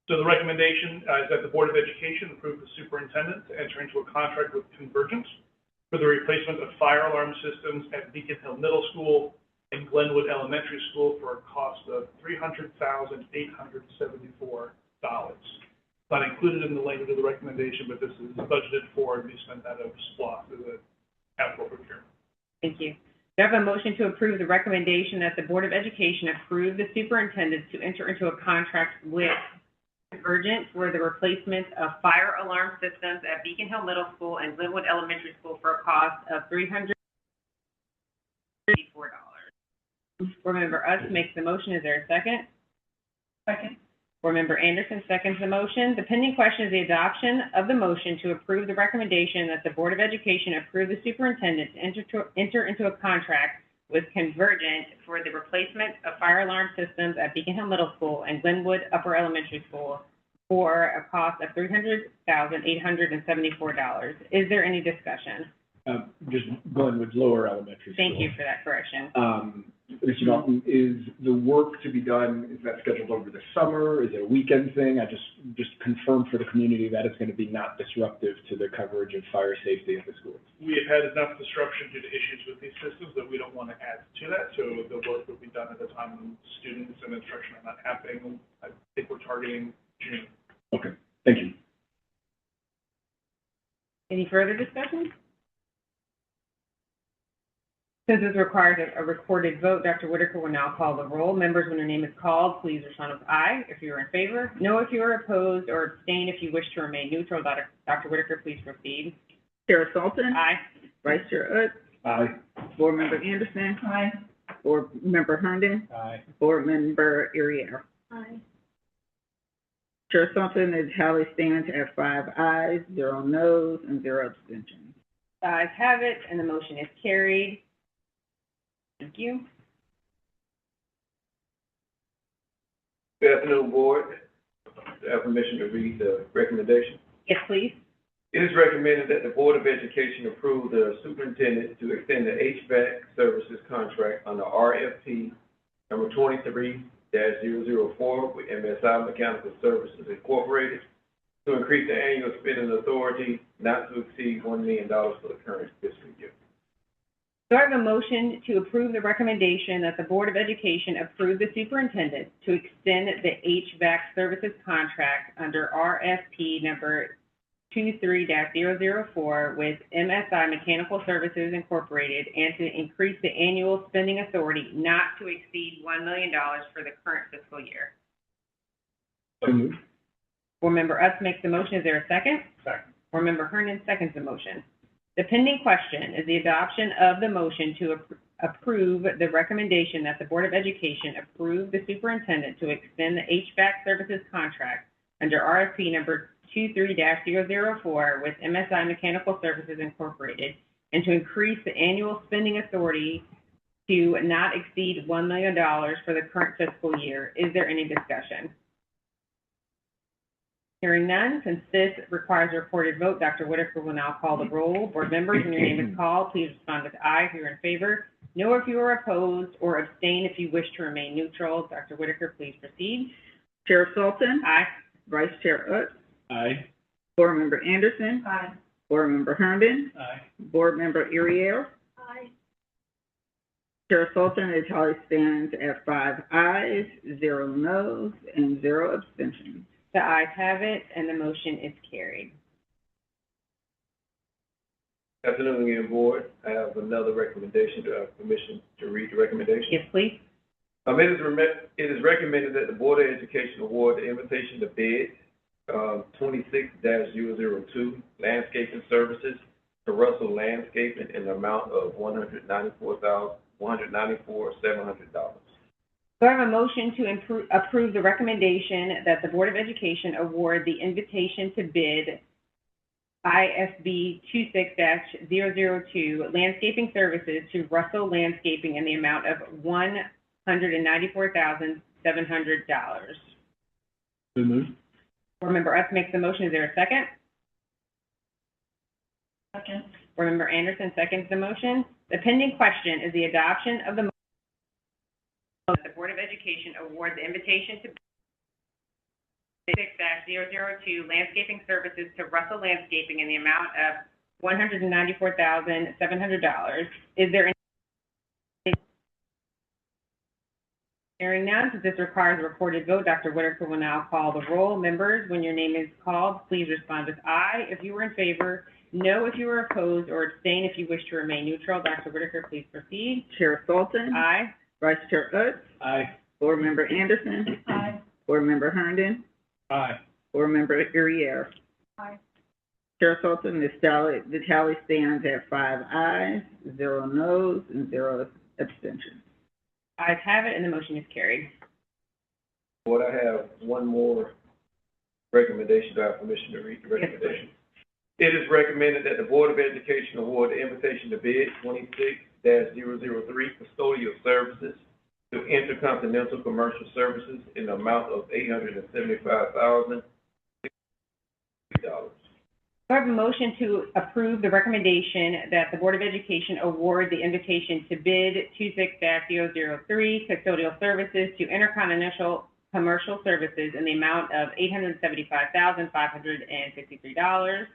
So the recommendation is that the Board of Education approve the superintendent to enter into a contract with Convergent for the replacement of fire alarm systems at Beacon Hill Middle School and Glenwood Elementary School for a cost of $300,874. Not included in the language of the recommendation, but this is budgeted for and be spent out of SPLOST as a capital procurement. Thank you. Do I have a motion to approve the recommendation that the Board of Education approve the superintendent to enter into a contract with Convergent for the replacement of fire alarm systems at Beacon Hill Middle School and Glenwood Elementary School for a cost of $334. Board Member Utz makes the motion. Is there a second? Second. Board Member Anderson seconds the motion. The pending question is the adoption of the motion to approve the recommendation that the Board of Education approve the superintendent to enter into a contract with Convergent for the replacement of fire alarm systems at Beacon Hill Middle School and Glenwood Upper Elementary School for a cost of $300,874. Is there any discussion? Just going with lower elementary school. Thank you for that correction. Mr. Dalton, is the work to be done, is that scheduled over the summer? Is it a weekend thing? I just confirm for the community that it's going to be not disruptive to the coverage of fire safety at the schools. We have had enough disruption due to issues with these systems that we don't want to add to that, so the work will be done at a time when students and instruction are not happening. I think we're targeting June. Okay, thank you. Any further discussion? Since this requires a recorded vote, Dr. Whitaker will now call the roll. Members, when your name is called, please respond with aye if you are in favor, no if you are opposed, or abstain if you wish to remain neutral. Dr. Whitaker, please proceed. Chair Sultan? Aye. Vice Chair Utz? Aye. Board Member Anderson? Aye. Board Member Herndon? Aye. Board Member Urier? Aye. Chair Sultan, the tally stands at 5 ayes, 0 noes, and 0 abstentions. The ayes have it, and the motion is carried. Thank you. Good afternoon, Board. Do I have permission to read the recommendation? Yes, please. It is recommended that the Board of Education approve the superintendent to extend the HVAC services contract under RFP number 23-004 with MSI Mechanical Services Incorporated to increase the annual spending authority not to exceed $1 million for the current fiscal year. So I have a motion to approve the recommendation that the Board of Education approve the superintendent to extend the HVAC services contract under RFP number 23-004 with MSI Mechanical Services Incorporated and to increase the annual spending authority not to exceed $1 million for the current fiscal year. So moved. Board Member Utz makes the motion. Is there a second? Second. Board Member Herndon seconds the motion. The pending question is the adoption of the motion to approve the recommendation that the Board of Education approve the superintendent to extend the HVAC services contract under RFP number 23-004 with MSI Mechanical Services Incorporated and to increase the annual spending authority to not exceed $1 million for the current fiscal year. Is there any discussion? Hearing none, since this requires a recorded vote, Dr. Whitaker will now call the roll. Board members, when your name is called, please respond with aye if you're in favor, no if you are opposed, or abstain if you wish to remain neutral. Dr. Whitaker, please proceed. Chair Sultan? Aye. Vice Chair Utz? Aye. Board Member Anderson? Aye. Board Member Herndon? Aye. Board Member Uriel? Aye. Chair Sultan, the tally stands at 5 ayes, 0 noes, and 0 abstentions. The ayes have it, and the motion is carried. Afternoon again, Board. I have another recommendation. Do I have permission to read the recommendation? Yes, please. It is recommended that the Board of Education award the invitation to bid, 26-002, landscaping services to Russell Landscaping in the amount of $194,700. So I have a motion to approve the recommendation that the Board of Education award the invitation to bid ISB 26-002 landscaping services to Russell Landscaping in the amount of $194,700. So moved. Board Member Utz makes the motion. Is there a second? Second. Board Member Anderson seconds the motion. The pending question is the adoption of the motion that the Board of Education award the invitation to 6-002 landscaping services to Russell Landscaping in the amount of $194,700. Is there any? Hearing none, since this requires a recorded vote, Dr. Whitaker will now call the roll. Members, when your name is called, please respond with aye if you are in favor, no if you are opposed, or abstain if you wish to remain neutral. Dr. Whitaker, please proceed. Chair Sultan? Aye. Vice Chair Utz? Aye. Board Member Anderson? Aye. Board Member Herndon? Aye. Board Member Uriel? Aye. Chair Sultan, the tally stands at 5 ayes, 0 noes, and 0 abstentions. Ayes have it, and the motion is carried. Board, I have one more recommendation. Do I have permission to read the recommendation? It is recommended that the Board of Education award the invitation to bid 26-003 custodial services to Intercontinental Commercial Services in the amount of $875,000 dollars. Do I have a motion to approve the recommendation that the Board of Education award the invitation to bid 26-003 custodial services to Intercontinental Commercial Services in the amount of $875,563?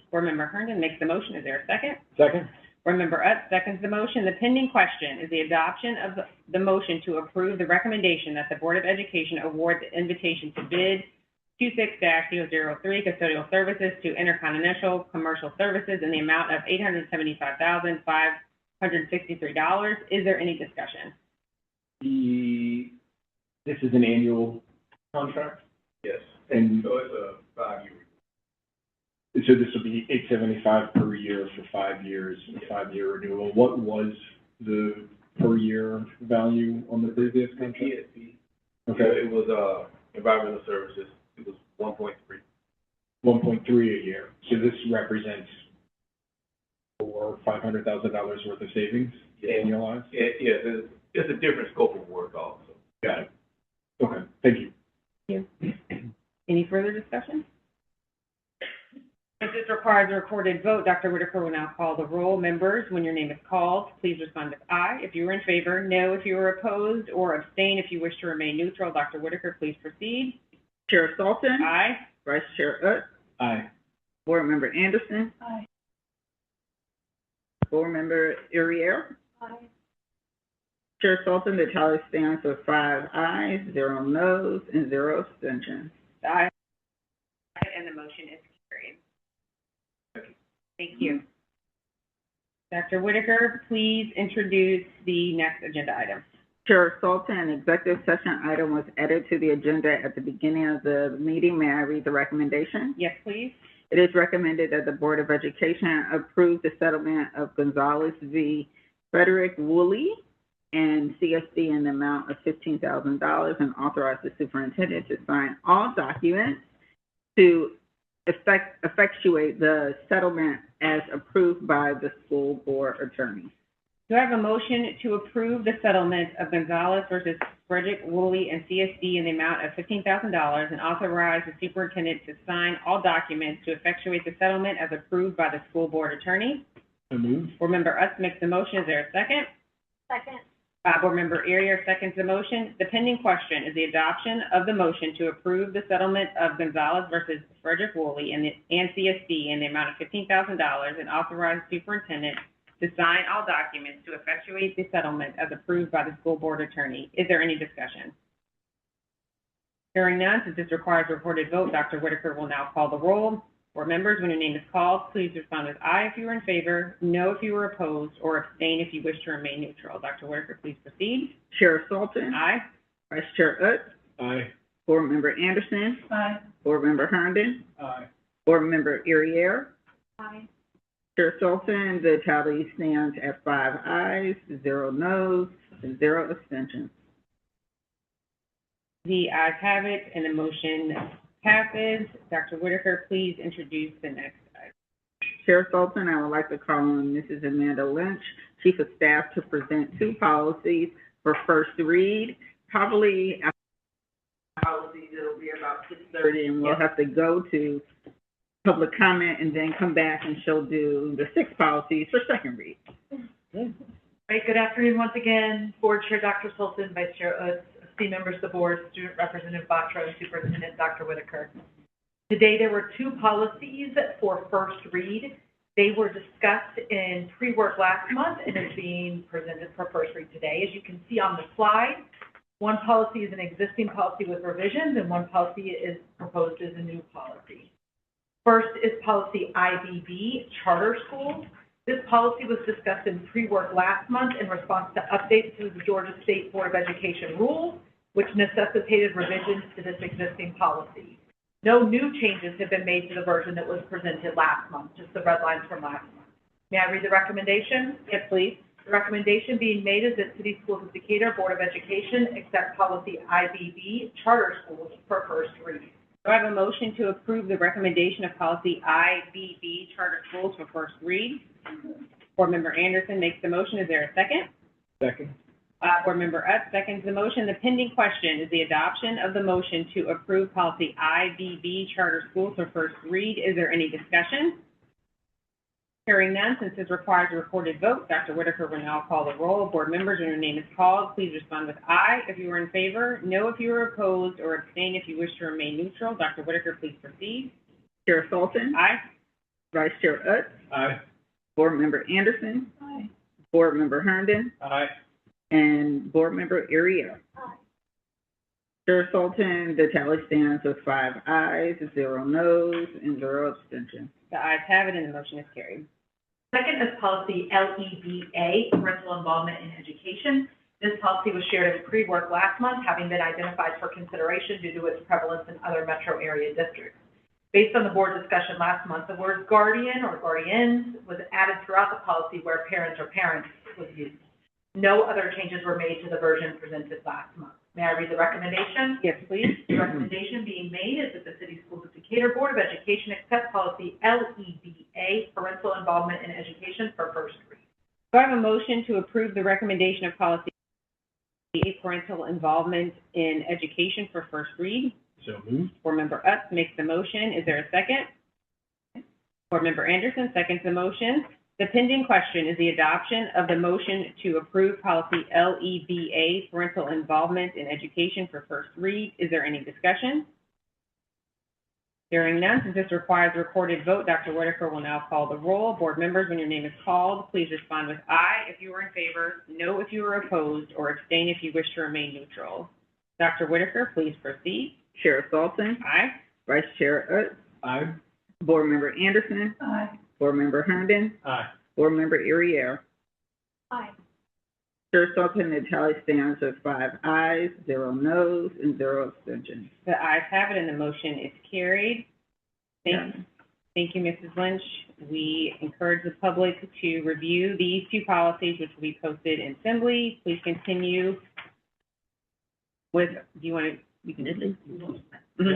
Board Member Herndon makes the motion. Is there a second? Second? Board Member Utz seconds the motion. The pending question is the adoption of the motion to approve the recommendation that the Board of Education award the invitation to bid 26-003 custodial services to Intercontinental Commercial Services in the amount of $875,563. Is there any discussion? This is an annual contract? Yes. And So it's a 5-year. so this will be $875 per year for 5 years, a 5-year renewal. What was the per year value on the previous contract? PSP. Okay. It was, environmental services. It was 1.3. 1.3 a year. So this represents $500,000 worth of savings annualized? Yes, it's a different scope of work also. Got it. Okay, thank you. Thank you. Any further discussion? Since this requires a recorded vote, Dr. Whitaker will now call the roll. Members, when your name is called, please respond with aye if you are in favor, no if you are opposed, or abstain if you wish to remain neutral. Dr. Whitaker, please proceed. Chair Salton? Aye. Vice Chair Utz? Aye. Board Member Anderson? Aye. Board Member Urier? Aye. Chair Salton, the tally stands with 5 ayes, 0 noes, and 0 abstentions. Aye. And the motion is carried. Thank you. Dr. Whitaker, please introduce the next agenda item. Chair Salton, an executive session item was added to the agenda at the beginning of the meeting. May I read the recommendation? Yes, please. It is recommended that the Board of Education approve the settlement of Gonzalez v. Frederick Woolley and CSD in the amount of $15,000 and authorize the superintendent to sign all documents to effectuate the settlement as approved by the school board attorney. Do I have a motion to approve the settlement of Gonzalez versus Frederick Woolley and CSD in the amount of $15,000 and authorize the superintendent to sign all documents to effectuate the settlement as approved by the school board attorney? So moved. Board Member Utz makes the motion. Is there a second? Second. Board Member Urier seconds the motion. The pending question is the adoption of the motion to approve the settlement of Gonzalez versus Frederick Woolley and CSD in the amount of $15,000 and authorize the superintendent to sign all documents to effectuate the settlement as approved by the school board attorney. Is there any discussion? Hearing none, since this requires a recorded vote, Dr. Whitaker will now call the roll. Board members, when your name is called, please respond with aye if you are in favor, no if you are opposed, or abstain if you wish to remain neutral. Dr. Whitaker, please proceed. Chair Salton? Aye. Vice Chair Utz? Aye. Board Member Anderson? Aye. Board Member Herndon? Aye. Board Member Urier? Aye. Chair Salton, the tally stands at 5 ayes, 0 noes, and 0 abstentions. The ayes have it, and the motion passes. Dr. Whitaker, please introduce the next item. Chair Salton, I would like to call on Mrs. Amanda Lynch, Chief of Staff, to present 2 policies for first read. Probably after policies, it'll be about 6:30, and we'll have to go to public comment and then come back, and she'll do the 6 policies for second read. Right, good afternoon once again, Board Chair Dr. Sultan, Vice Chair Utz, esteemed members of the board, Student Representative Batra, and Superintendent Dr. Whitaker. Today there were 2 policies for first read. They were discussed in pre-work last month and is being presented for first read today. As you can see on the slide, one policy is an existing policy with revisions and one policy is proposed as a new policy. First is policy IBB, charter schools. This policy was discussed in pre-work last month in response to updates to the Georgia State Board of Education rules, which necessitated revisions to this existing policy. No new changes have been made to the version that was presented last month, just the red lines from last month. May I read the recommendation? Yes, please. The recommendation being made is that City Schools of Decatur Board of Education accept policy IBB, charter schools, for first read. Do I have a motion to approve the recommendation of policy IBB, charter schools, for first read? Board Member Anderson makes the motion. Is there a second? Second. Board Member Utz seconds the motion. The pending question is the adoption of the motion to approve policy IBB charter schools for first read. Is there any discussion? Hearing none, since this requires a recorded vote, Dr. Whitaker will now call the roll. Board members, when your name is called, please respond with aye if you are in favor, no if you are opposed, or abstain if you wish to remain neutral. Dr. Whitaker, please proceed. Chair Sultan? Aye. Vice Chair Utz? Aye. Board Member Anderson? Aye. Board Member Herndon? Aye. And Board Member Uriel? Aye. Chair Sultan, the tally stands with 5 ayes, 0 noes, and 0 abstentions. The ayes have it, and the motion is carried. Second is policy LEBA, parental involvement in education. This policy was shared as pre-work last month, having been identified for consideration due to its prevalence in other metro area districts. Based on the board discussion last month, the word guardian or guardians was added throughout the policy where parent or parents was used. No other changes were made to the version presented last month. May I read the recommendation? Yes, please. The recommendation being made is that the City Schools of Decatur Board of Education accept policy LEBA, parental involvement in education, for first read. Do I have a motion to approve the recommendation of policy parental involvement in education for first read? So moved. Board Member Utz makes the motion. Is there a second? Board Member Anderson seconds the motion. The pending question is the adoption of the motion to approve policy LEBA, parental involvement in education, for first read. Is there any discussion? Hearing none, since this requires a recorded vote, Dr. Whitaker will now call the roll. Board members, when your name is called, please respond with aye if you are in favor, no if you are opposed, or abstain if you wish to remain neutral. Dr. Whitaker, please proceed. Chair Sultan? Aye. Vice Chair Utz? Aye. Board Member Anderson? Aye. Board Member Herndon? Aye. Board Member Uriel? Aye. Chair Sultan, the tally stands with 5 ayes, 0 noes, and 0 abstentions. The ayes have it, and the motion is carried. Thank you, Mrs. Lynch. We encourage the public to review these 2 policies, which will be posted in Assembly. Please continue with, do you want to, you can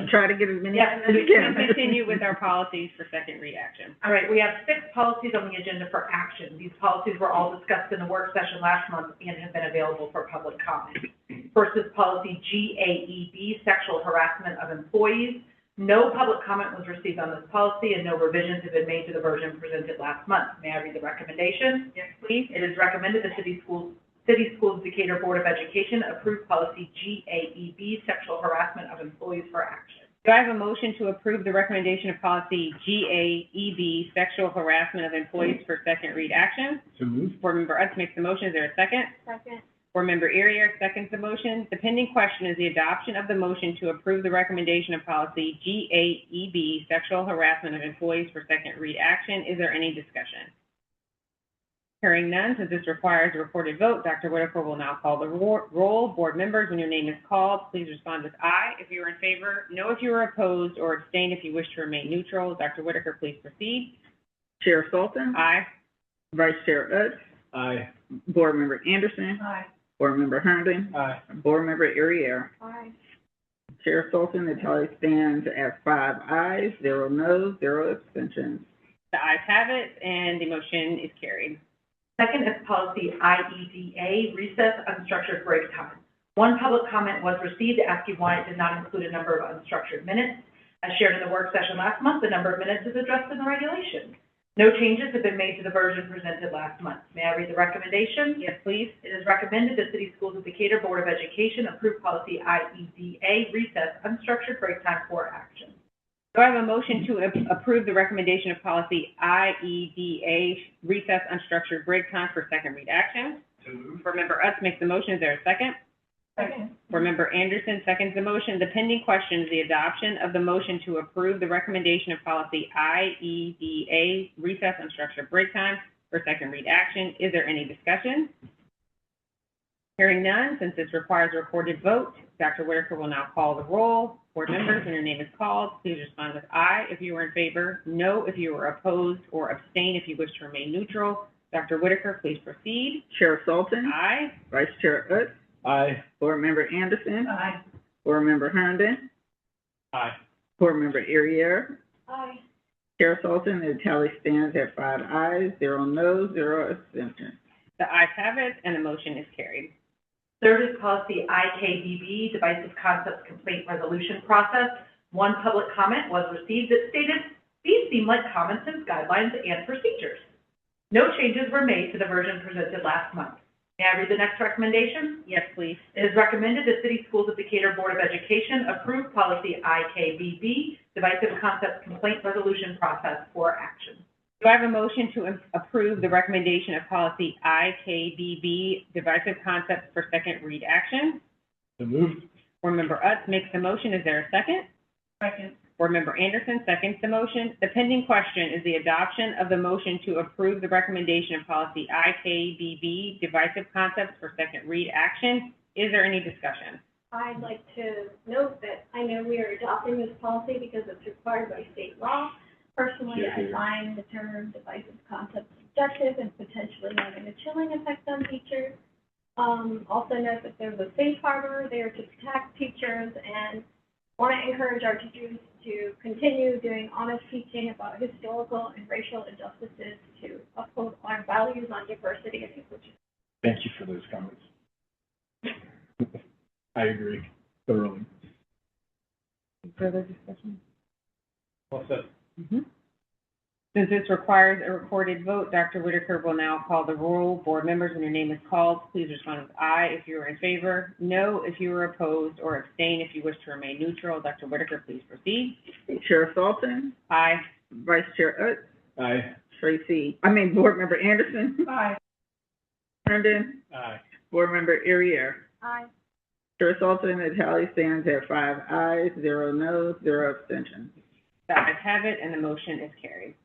Try to get as many yes, as we you can can. continue with our policies for second read action. All right, we have 6 policies on the agenda for action. These policies were all discussed in the work session last month and have been available for public comment. First is policy GAEB, sexual harassment of employees. No public comment was received on this policy, and no revisions have been made to the version presented last month. May I read the recommendation? Yes, please. It is recommended the City Schools Decatur Board of Education approve policy GAEB, sexual harassment of employees, for action. Do I have a motion to approve the recommendation of policy GAEB, sexual harassment of employees, for second read action? So moved. Board Member Utz makes the motion. Is there a second? Second. Board Member Uriel seconds the motion. The pending question is the adoption of the motion to approve the recommendation of policy GAEB, sexual harassment of employees, for second read action. Is there any discussion? Hearing none, since this requires a recorded vote, Dr. Whitaker will now call the roll. Board members, when your name is called, please respond with aye if you are in favor, no if you are opposed, or abstain if you wish to remain neutral. Dr. Whitaker, please proceed. Chair Sultan? Aye. Vice Chair Utz? Aye. Board Member Anderson? Aye. Board Member Herndon? Aye. Board Member Uriel? Aye. Chair Sultan, the tally stands at 5 ayes, 0 noes, 0 abstentions. The ayes have it, and the motion is carried. Second is policy IEDA, recess unstructured break time. 1 public comment was received asking why it did not include a number of unstructured minutes. As shared in the work session last month, the number of minutes is addressed in the regulations. No changes have been made to the version presented last month. May I read the recommendation? Yes, please. It is recommended the City Schools of Decatur Board of Education approve policy IEDA, recess unstructured break time, for action. Do I have a motion to approve the recommendation of policy IEDA, recess unstructured break time, for second read action? Board Member Utz makes the motion. Is there a second? Second. Board Member Anderson seconds the motion. The pending question is the adoption of the motion to approve the recommendation of policy IEDA, recess unstructured break time, for second read action. Is there any discussion? Hearing none, since this requires a recorded vote, Dr. Whitaker will now call the roll. Board members, when your name is called, please respond with aye if you are in favor, no if you are opposed, or abstain if you wish to remain neutral. Dr. Whitaker, please proceed. Chair Sultan? Aye. Vice Chair Utz? Aye. Board Member Anderson? Aye. Board Member Herndon? Aye. Board Member Uriel? Aye. Chair Sultan, the tally stands at 5 ayes, 0 noes, 0 abstentions. The ayes have it, and the motion is carried. Third is policy IKBB, divisive concepts complaint resolution process. One public comment was received that stated, these seem like common sense guidelines and procedures. No changes were made to the version presented last month. May I read the next recommendation? Yes, please. It is recommended the City Schools of Decatur Board of Education approve policy IKBB, divisive concepts complaint resolution process for action. Do I have a motion to approve the recommendation of policy IKBB, divisive concepts for second read action? So moved. Board Member Utz makes the motion. Is there a second? Second. Board Member Anderson seconds the motion. The pending question is the adoption of the motion to approve the recommendation of policy IKBB, divisive concepts for second read action. Is there any discussion? I'd like to note that I know we are adopting this policy because it's required by state law. Personally, I find the term divisive concepts subjective and potentially having a chilling effect on teachers. Also note that there's a safe harbor there to protect teachers, and want to encourage our teachers to continue doing honest teaching about historical and racial injustices to uphold our values on diversity and inclusion. Thank you for those comments. I agree thoroughly. Further discussion? Well said. Since this requires a recorded vote, Dr. Whitaker will now call the roll. Board members, when your name is called, please respond with aye if you are in favor, no if you are opposed, or abstain if you wish to remain neutral. Dr. Whitaker, please proceed. Chair Sultan, Aye. Vice Chair Utz, Aye. Board Member Anderson, Aye. Herndon, Aye. Board Member Irier. Aye. Chair Sultan, the tally stands at 5 ayes, 0 noes, 0 abstentions. The ayes have it, and the motion is carried.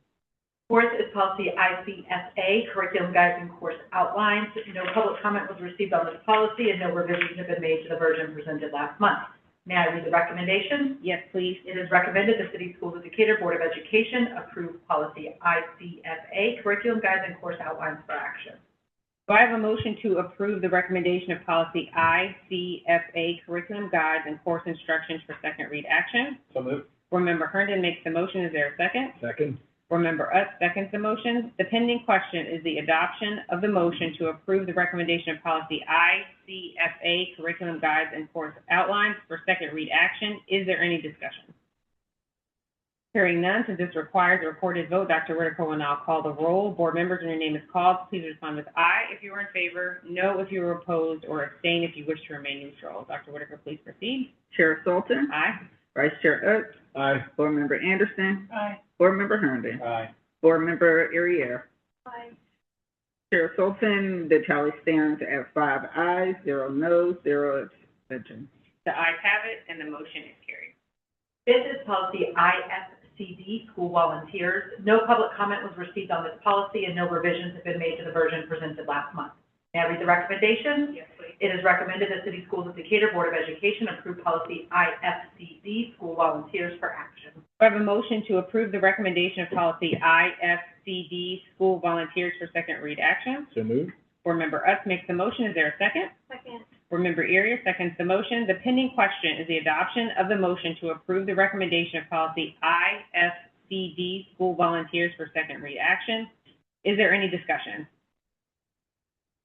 Fourth is policy ICFA, curriculum guides and course outlines. No public comment was received on this policy, and no revisions have been made to the version presented last month. May I read the recommendation? Yes, please. It is recommended the City Schools of Decatur Board of Education approve policy ICFA, curriculum guides and course outlines for action. Do I have a motion to approve the recommendation of policy ICFA, curriculum guides and course instructions for second read action? So moved. Board Member Herndon makes the motion. Is there a second? Second. Board Member Utz seconds the motion. The pending question is the adoption of the motion to approve the recommendation of policy ICFA, curriculum guides and course outlines for second read action. Is there any discussion? Hearing none, since this requires a recorded vote, Dr. Whitaker will now call the roll. Board members, when your name is called, please respond with aye if you are in favor, no if you are opposed, or abstain if you wish to remain neutral. Dr. Whitaker, please proceed. Chair Sultan, Aye. Vice Chair Utz, Aye. Board Member Anderson, Aye. Board Member Herndon, Aye. Board Member Irier. Aye. Chair Sultan, the tally stands at 5 ayes, 0 noes, 0 abstentions. The ayes have it, and the motion is carried. Fifth is policy IFCD, school volunteers. No public comment was received on this policy, and no revisions have been made to the version presented last month. May I read the recommendation? Yes, please. It is recommended that City Schools of Decatur Board of Education approve policy IFCD, school volunteers for action. Do I have a motion to approve the recommendation of policy IFCD, school volunteers for second read action? So moved. Board Member Utz makes the motion. Is there a second? Second. Board Member Irier seconds the motion. The pending question is the adoption of the motion to approve the recommendation of policy IFCD, school volunteers for second read action. Is there any discussion?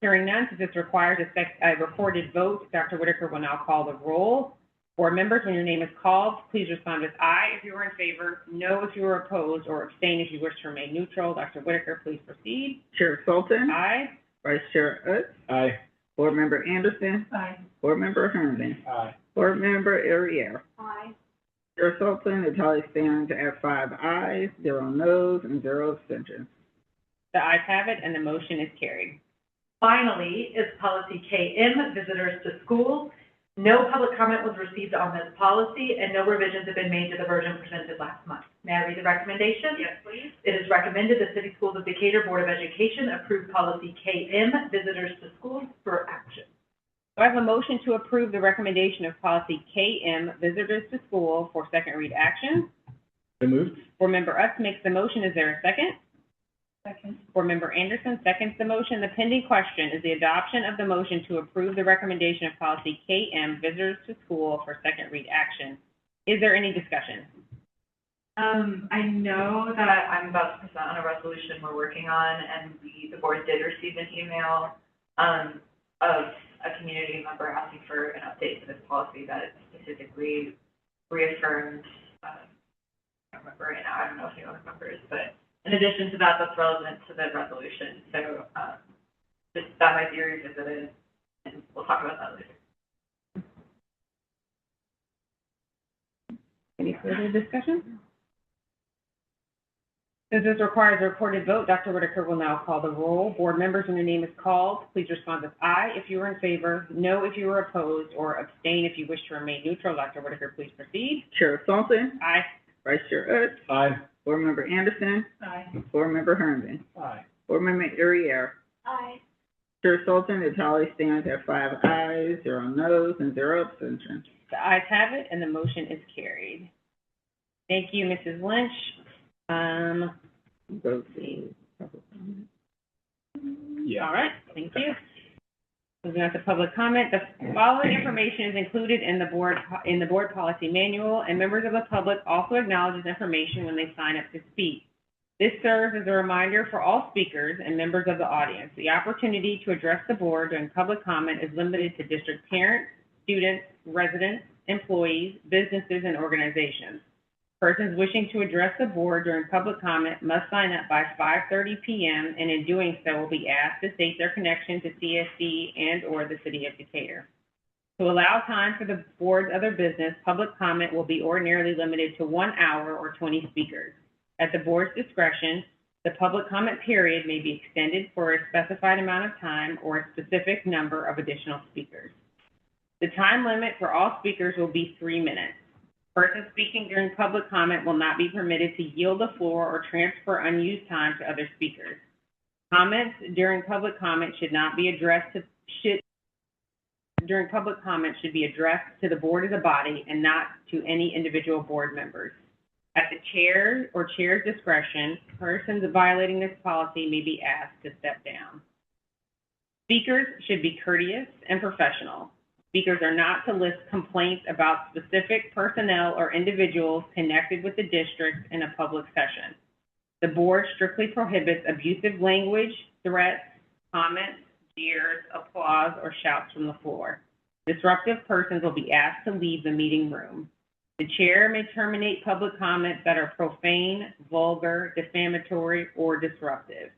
Hearing none, since this requires a recorded vote, Dr. Whitaker will now call the roll. Board members, when your name is called, please respond with aye if you are in favor, no if you are opposed, or abstain if you wish to remain neutral. Dr. Whitaker, please proceed. Chair Sultan, Aye. Vice Chair Utz, Aye. Board Member Anderson, Aye. Board Member Herndon, Aye. Board Member Irier. Aye. Chair Sultan, the tally stands at 5 ayes, 0 noes, and 0 abstentions. The ayes have it, and the motion is carried. Finally is policy KM, visitors to schools. No public comment was received on this policy, and no revisions have been made to the version presented last month. May I read the recommendation? Yes, please. It is recommended the City Schools of Decatur Board of Education approve policy KM, visitors to schools for action. Do I have a motion to approve the recommendation of policy KM, visitors to school for second read action? So moved. Board Member Utz makes the motion. Is there a second? Second. Board Member Anderson seconds the motion. The pending question is the adoption of the motion to approve the recommendation of policy KM, visitors to school for second read action. Is there any discussion? I know that I'm about to present on a resolution we're working on, and the board did receive an email of a community member asking for an update to this policy that specifically reaffirmed, I don't remember right now, I don't know if anyone remembers, but in addition to that, that's relevant to the resolution. So, just that might be revisited, and we'll talk about that later. Any further discussion? Since this requires a recorded vote, Dr. Whitaker will now call the roll. Board members, when your name is called, please respond with aye if you are in favor, no if you are opposed, or abstain if you wish to remain neutral. Dr. Whitaker, please proceed. Chair Salton? Aye. Vice Chair Utz? Aye. Board Member Anderson? Aye. Board Member Herndon? Aye. Board Member Urier? Aye. Chair Salton, the tally stands at 5 ayes, 0 noes, and 0 abstentions. The ayes have it, and the motion is carried. Thank you, Mrs. Lynch. Vote the public comment. Yeah. All right, thank you. Moving on to public comment, the following information is included in the board policy manual, and members of the public also acknowledge this information when they sign up to speak. This serves as a reminder for all speakers and members of the audience. The opportunity to address the board during public comment is limited to district parents, students, residents, employees, businesses, and organizations. Persons wishing to address the board during public comment must sign up by 5:30 p.m. and in doing so will be asked to state their connection to CSD and/or the City of Decatur. To allow time for the board's other business, public comment will be ordinarily limited to 1 hour or 20 speakers. At the board's discretion, the public comment period may be extended for a specified amount of time or a specific number of additional speakers. The time limit for all speakers will be 3 minutes. Persons speaking during public comment will not be permitted to yield the floor or transfer unused time to other speakers. Comments during public comment should be addressed to the board as a body and not to any individual board members. At the chair or chair's discretion, persons violating this policy may be asked to step down. Speakers should be courteous and professional. Speakers are not to list complaints about specific personnel or individuals connected with the district in a public session. The board strictly prohibits abusive language, threats, comments, jeers, applause, or shouts from the floor. Disruptive persons will be asked to leave the meeting room. The chair may terminate public comments that are profane, vulgar, defamatory, or disruptive.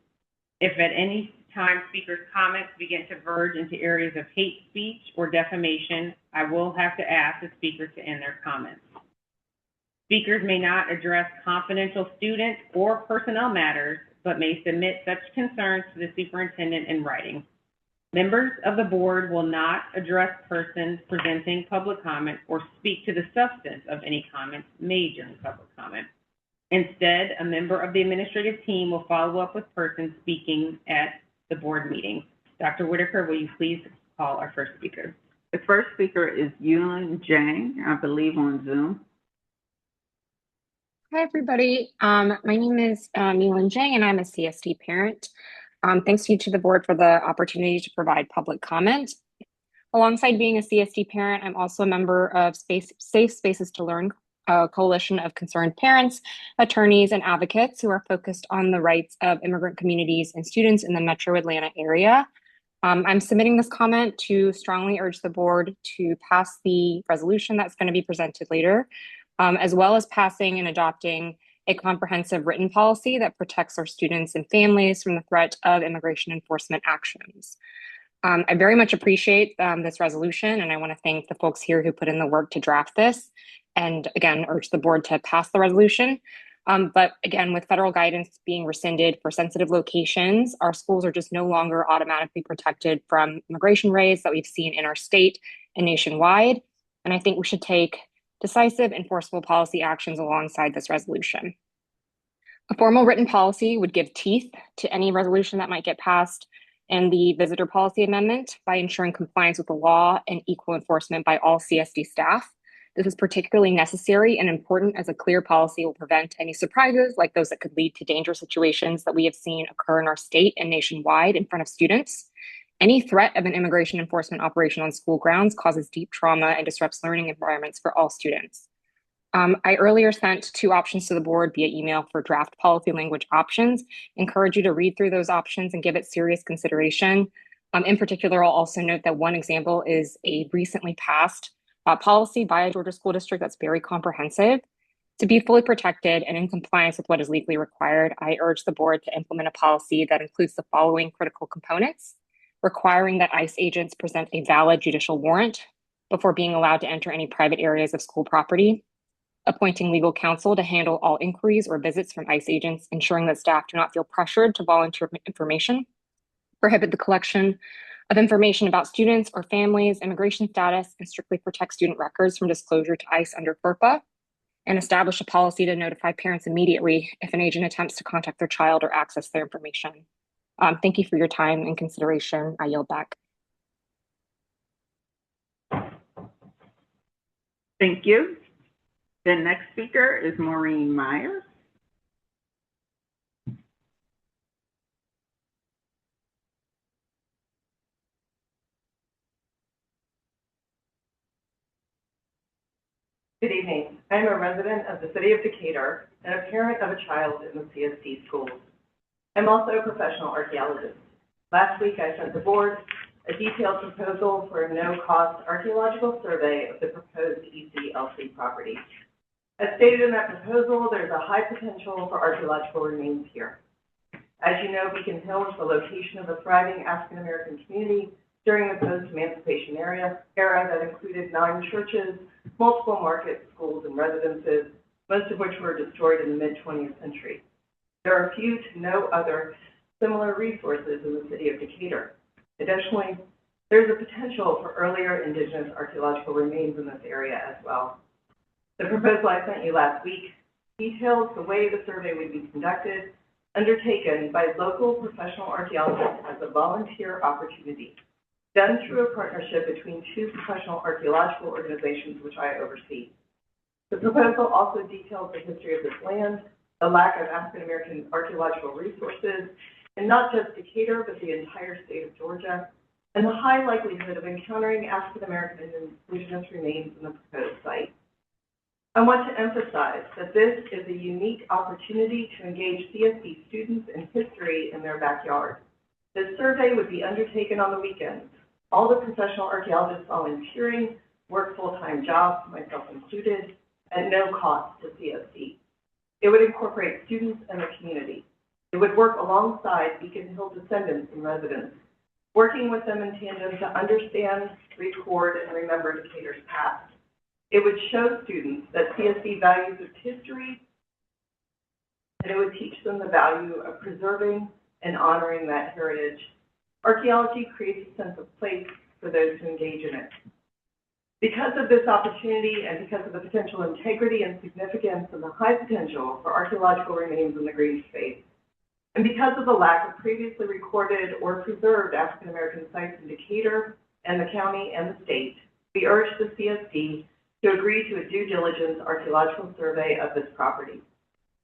If at any time speakers' comments begin to verge into areas of hate speech or defamation, I will have to ask the speaker to end their comments. Speakers may not address confidential student or personnel matters, but may submit such concerns to the superintendent in writing. Members of the board will not address persons presenting public comment or speak to the substance of any comments made during public comment. Instead, a member of the administrative team will follow up with persons speaking at the board meeting. Dr. Whitaker, will you please call our first speaker? The first speaker is Yulin Zhang, I believe on Zoom. Hi, everybody. My name is Yulin Zhang, and I'm a CSD parent. Thanks to you to the board for the opportunity to provide public comment. Alongside being a CSD parent, I'm also a member of Safe Spaces to Learn, a coalition of concerned parents, attorneys, and advocates who are focused on the rights of immigrant communities and students in the Metro Atlanta area. I'm submitting this comment to strongly urge the board to pass the resolution that's going to be presented later, as well as passing and adopting a comprehensive written policy that protects our students and families from the threat of immigration enforcement actions. I very much appreciate this resolution, and I want to thank the folks here who put in the work to draft this, and again, urge the board to pass the resolution. But again, with federal guidance being rescinded for sensitive locations, our schools are just no longer automatically protected from immigration raids that we've seen in our state and nationwide. And I think we should take decisive, enforceable policy actions alongside this resolution. A formal written policy would give teeth to any resolution that might get passed and the visitor policy amendment by ensuring compliance with the law and equal enforcement by all CSD staff. This is particularly necessary and important as a clear policy will prevent any surprises like those that could lead to dangerous situations that we have seen occur in our state and nationwide in front of students. Any threat of an immigration enforcement operation on school grounds causes deep trauma and disrupts learning environments for all students. I earlier sent 2 options to the board via email for draft policy language options. Encourage you to read through those options and give it serious consideration. In particular, I'll also note that one example is a recently passed policy by a Georgia school district that's very comprehensive. To be fully protected and in compliance with what is legally required, I urge the board to implement a policy that includes the following critical components: requiring that ICE agents present a valid judicial warrant before being allowed to enter any private areas of school property, appointing legal counsel to handle all inquiries or visits from ICE agents, ensuring that staff do not feel pressured to volunteer information, prohibit the collection of information about students or families, immigration status, and strictly protect student records from disclosure to ICE under FERPA, and establish a policy to notify parents immediately if an agent attempts to contact their child or access their information. Thank you for your time and consideration. I yield back. Thank you. The next speaker is Maureen Myers. Good evening. I'm a resident of the city of Decatur and a parent of a child in the CSD schools. I'm also a professional archaeologist. Last week, I sent the board a detailed proposal for a no-cost archaeological survey of the proposed ECLC property. As stated in that proposal, there's a high potential for archaeological remains here. As you know, Beacon Hill is the location of a thriving African-American community during the post-emancipation era that included 9 churches, multiple markets, schools, and residences, most of which were destroyed in the mid-20th century. There are few to no other similar resources in the city of Decatur. Additionally, there's a potential for earlier indigenous archaeological remains in this area as well. The proposal I sent you last week details the way the survey would be conducted, undertaken by local professional archaeologists as a volunteer opportunity, done through a partnership between 2 professional archaeological organizations which I oversee. The proposal also details the history of this land, the lack of African-American archaeological resources, and not just Decatur, but the entire state of Georgia, and the high likelihood of encountering African-American and indigenous remains in the proposed site. I want to emphasize that this is a unique opportunity to engage CSD students in history in their backyard. This survey would be undertaken on the weekends. All the professional archaeologists volunteering work full-time jobs, myself included, at no cost to CSD. It would incorporate students and the community. It would work alongside Beacon Hill descendants and residents, working with them in tandem to understand, record, and remember Decatur's past. It would show students that CSD values its history, and it would teach them the value of preserving and honoring that heritage. Archaeology creates a sense of place for those who engage in it. Because of this opportunity and because of the potential integrity and significance and the high potential for archaeological remains in the green space, and because of the lack of previously recorded or preserved African-American sites in Decatur and the county and the state, we urge the CSD to agree to a due diligence archaeological survey of this property.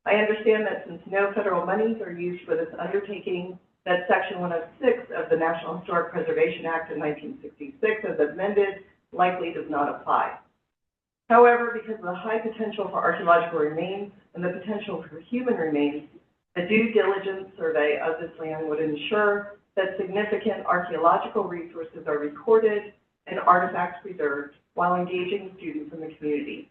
I understand that since no federal monies are used for this undertaking, that Section 106 of the National Historic Preservation Act of 1966, as amended, likely does not apply. However, because of the high potential for archaeological remains and the potential for human remains, a due diligence survey of this land would ensure that significant archaeological resources are recorded and artifacts preserved while engaging students in the community.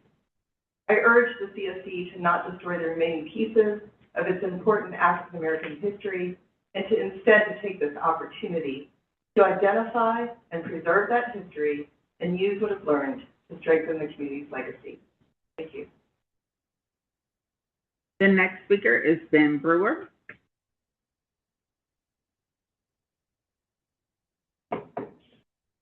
I urge the CSD to not destroy the remaining pieces of its important African American history and to instead take this opportunity to identify and preserve that history and use what it's learned to strengthen the community's legacy. Thank you. The next speaker is Ben Brewer.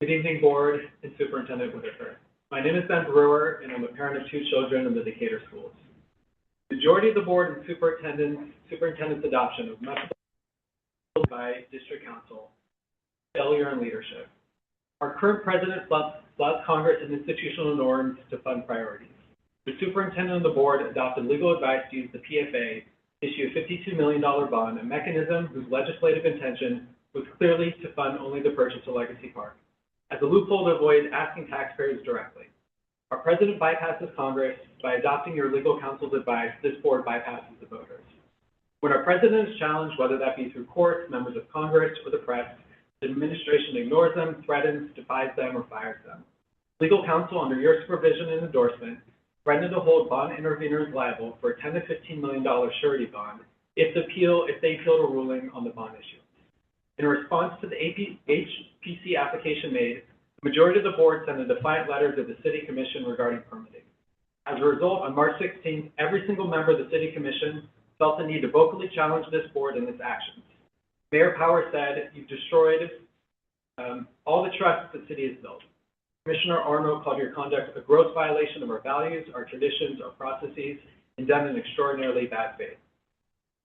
Good evening, Board and Superintendent Whitaker. My name is Ben Brewer, and I'm a parent of 2 children in the Decatur schools. The majority of the Board and Superintendent's adoption of methodology by District Council, failure in leadership. Our current president flouts Congress and institutional norms to fund priorities. The Superintendent and the Board adopted legal advice to use the PFA to issue a $52 million bond, a mechanism whose legislative intention was clearly to fund only the purchase of Legacy Park, as a loophole to avoid asking taxpayers directly. Our president bypasses Congress. By adopting your legal counsel's advice, this board bypasses the voters. When our president is challenged, whether that be through courts, members of Congress, or the press, The administration ignores them, threatens, defies them, or fires them. Legal counsel, under your supervision and endorsement, threatened to hold bond interveners liable for a $10 to $15 million surety bond if they appeal a ruling on the bond issue. In response to the HPC application made, the majority of the board sent a defiant letter to the City Commission regarding permitting. As a result, on March 16th, every single member of the City Commission felt the need to vocally challenge this board and its actions. Mayor Power said, "You've destroyed all the trust the city has built." Commissioner Arnold called your conduct a gross violation of our values, our traditions, our processes, and done in extraordinarily bad faith.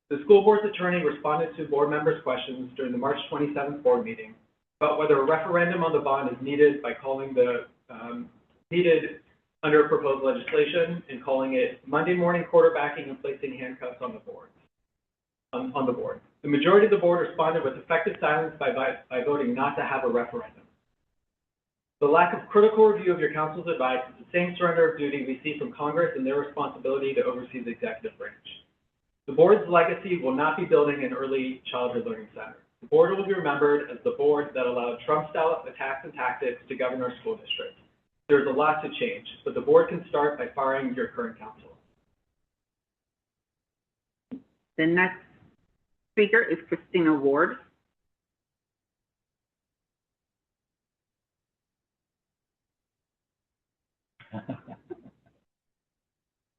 The school board's attorney responded to board members' questions during the March 27th board meeting about whether a referendum on the bond is needed by calling the needed under proposed legislation and calling it Monday morning quarterbacking and placing handcuffs on the board. The majority of the board responded with effective silence by voting not to have a referendum. The lack of critical review of your council's advice is the same surrender of duty we see from Congress and their responsibility to oversee the executive branch. The board's legacy will not be building an early childhood learning center. The board will be remembered as the board that allowed Trump-style attacks and tactics to govern our school district. There's a lot to change, but the board can start by firing your current council. The next speaker is Christina Ward.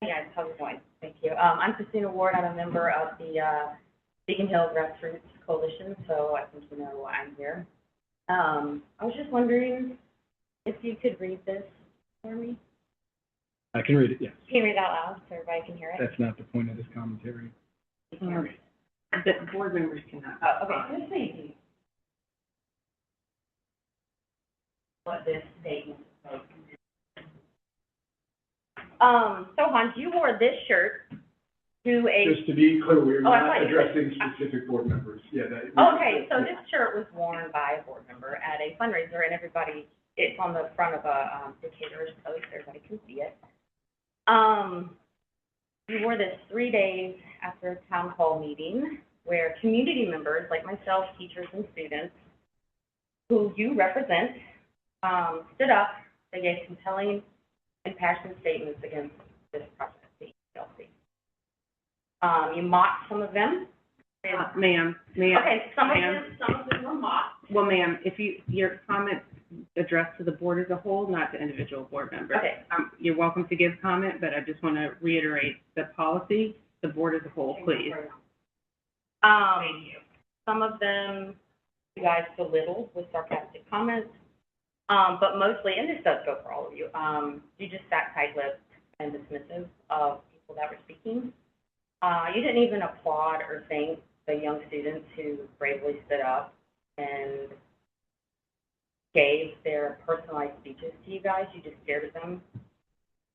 Hey guys, how's it going? Thank you. I'm Christina Ward. I'm a member of the Beacon Hill Grassroots Coalition, so I think you know why I'm here. I was just wondering if you could read this for me. I can read it, yes. Can you read it out loud so everybody can hear it? That's not the point of this commentary. The board members cannot. Oh, okay. Just see what this statement is. So Hans, you wore this shirt to a... Just to be clear, we're I not thought you addressing specific board members. Yeah, that. Okay, so this shirt was worn by a board member at a fundraiser, and everybody, it's on the front of a Decatur's post, everybody can see it. You wore this 3 days after a town hall meeting where community members like myself, teachers and students, who you represent, stood up. They gave compelling and passionate statements against this project, the ELC. You mocked some of them. Ma'am. Okay, some of them were mocked. Well, ma'am, if your comments addressed to the board as a whole, not to individual board members. Okay. You're welcome to give comment, but I just want to reiterate the policy, the board as a whole, please. Thank you. Some of them you guys belittled with sarcastic comments, but mostly, and this does go for all of you, you just sat tight-lipped and dismissive of people that were speaking. You didn't even applaud or thank the young students who bravely stood up and gave their personalized speeches to you guys. You just stared at them.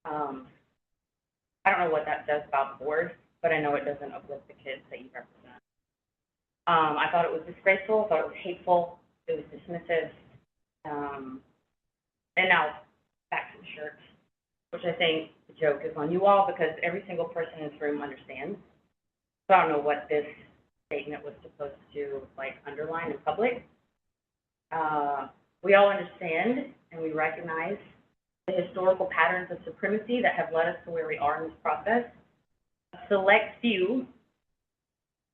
I don't know what that says about the board, but I know it doesn't uplift the kids that you represent. I thought it was disgraceful. I thought it was hateful. It was dismissive. And now back to the shirt, which I think the joke is on you all because every single person in this room understands. So I don't know what this statement was supposed to underline in public. We all understand and we recognize the historical patterns of supremacy that have led us to where we are in this process. A select few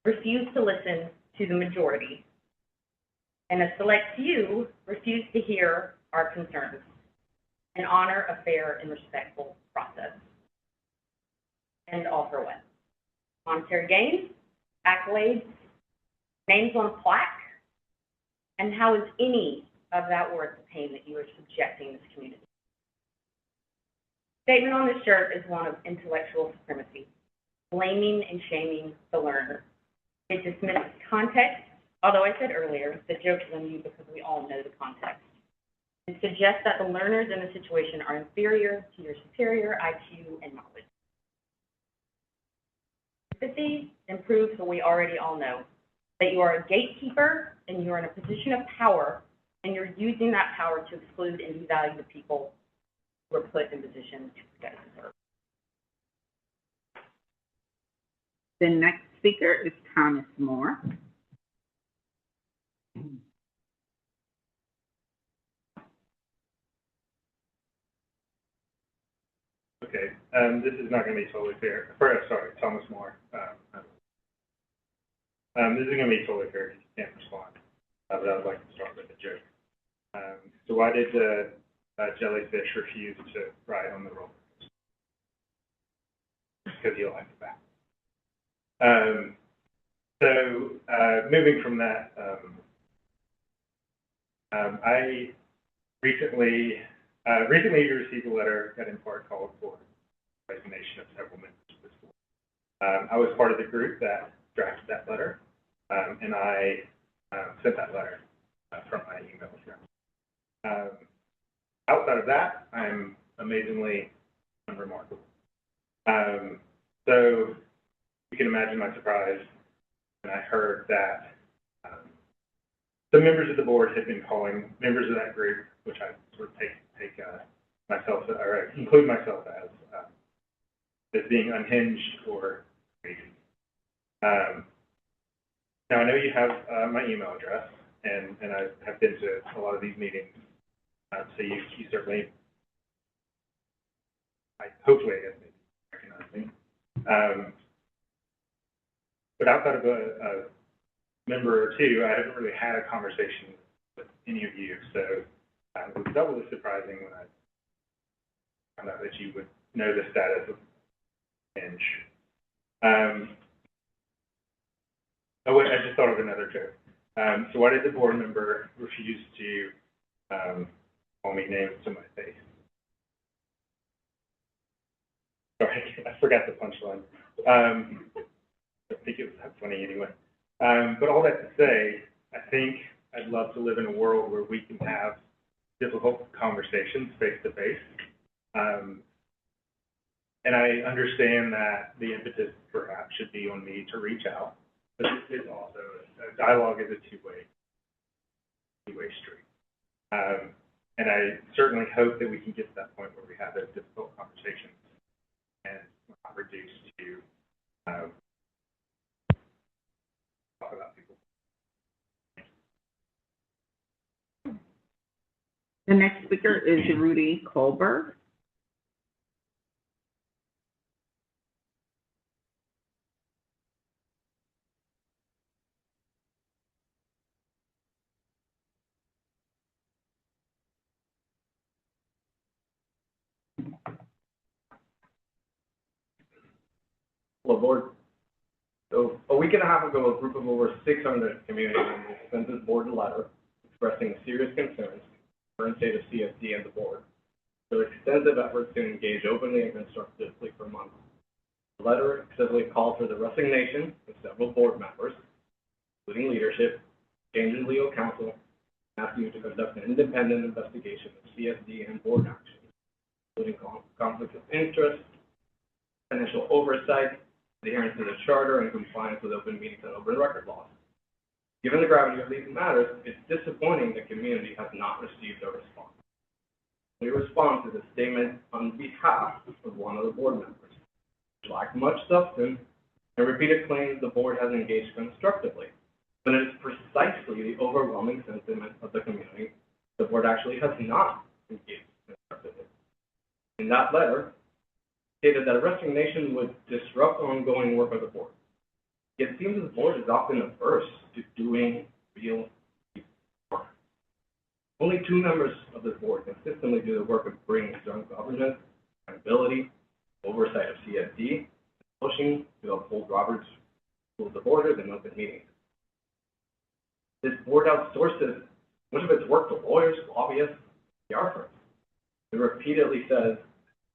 refuse to listen to the majority, and a select few refuse to hear our concerns and honor a fair and respectful process. And all for what? Monetary gain, accolades, names on a plaque, and how is any of that worth the pain that you are subjecting this community? Statement on this shirt is one of intellectual supremacy, blaming and shaming the learner. It dismisses context, although I said earlier, the joke is on you because we all know the context. It suggests that the learners in the situation are inferior to your superior IQ and knowledge. Sympathy improves what we already all know, that you are a gatekeeper and you're in a position of power and you're using that power to exclude and devalue the people who are put in position to protect and serve. The next speaker is Thomas Moore. Okay, this is not gonna be totally fair. Sorry, Thomas Moore. This is gonna be totally fair if you can't respond, but I would like to start with a joke. So why did Jellyfish refuse to ride on the roller coaster? Because he liked the back. Moving from that, I recently received a letter that in part called for resignation of several members of the school. I was part of the group that drafted that letter, and I sent that letter from my email address. Outside of that, I'm amazingly unremarkable. So you can imagine my surprise when I heard that the members of the board had been calling members of that group, which I sort of take myself, or include myself as being unhinged or crazy. Now I know you have my email address, and I have been to a lot of these meetings, so you certainly, hopefully, I guess, maybe recognize me. But outside of a member or two, I haven't really had a conversation with any of you, so it was doubly surprising when I found out that you would know the status of Hinge. Oh wait, I just thought of another joke. So why did the board member refuse to call me names to my face? Sorry, I forgot the punchline. I think it was that funny anyway. But all that to say, I think I'd love to live in a world where we can have difficult conversations face to face. And I understand that the impetus perhaps should be on me to reach out, but this is also, dialogue is a two-way street. And I certainly hope that we can get to that point where we have those difficult conversations and we're not reduced to talk about people. The next speaker is Rudy Kohlberg. Hello, board. So a week and a half ago, a group of over 600 community members sent this board a letter expressing serious concerns for the state of CSD and the board. There were extensive efforts to engage openly and constructively for months. The letter extensively called for the resignation of several board members, including leadership, change in legal counsel, and asking you to conduct an independent investigation of CSD and board actions, including conflict of interest, financial oversight, adherence to the charter, and compliance with open meetings and open record laws. Given the gravity of these matters, it's disappointing the community has not received a response. The response is a statement on behalf of one of the board members, which lacked much substance and repeated claims the board has engaged constructively. But it is precisely the overwhelming sentiment of the community the board actually has not engaged constructively. In that letter, stated that a resignation would disrupt ongoing work of the board. It seems the board is often averse to doing real work. Only 2 members of the board consistently do the work of bringing strong governance, accountability, oversight of CSD, and pushing to uphold Robert's rules of order and open meetings. This board outsources much of its work to lawyers, lobbyists, and PR firms. It repeatedly says,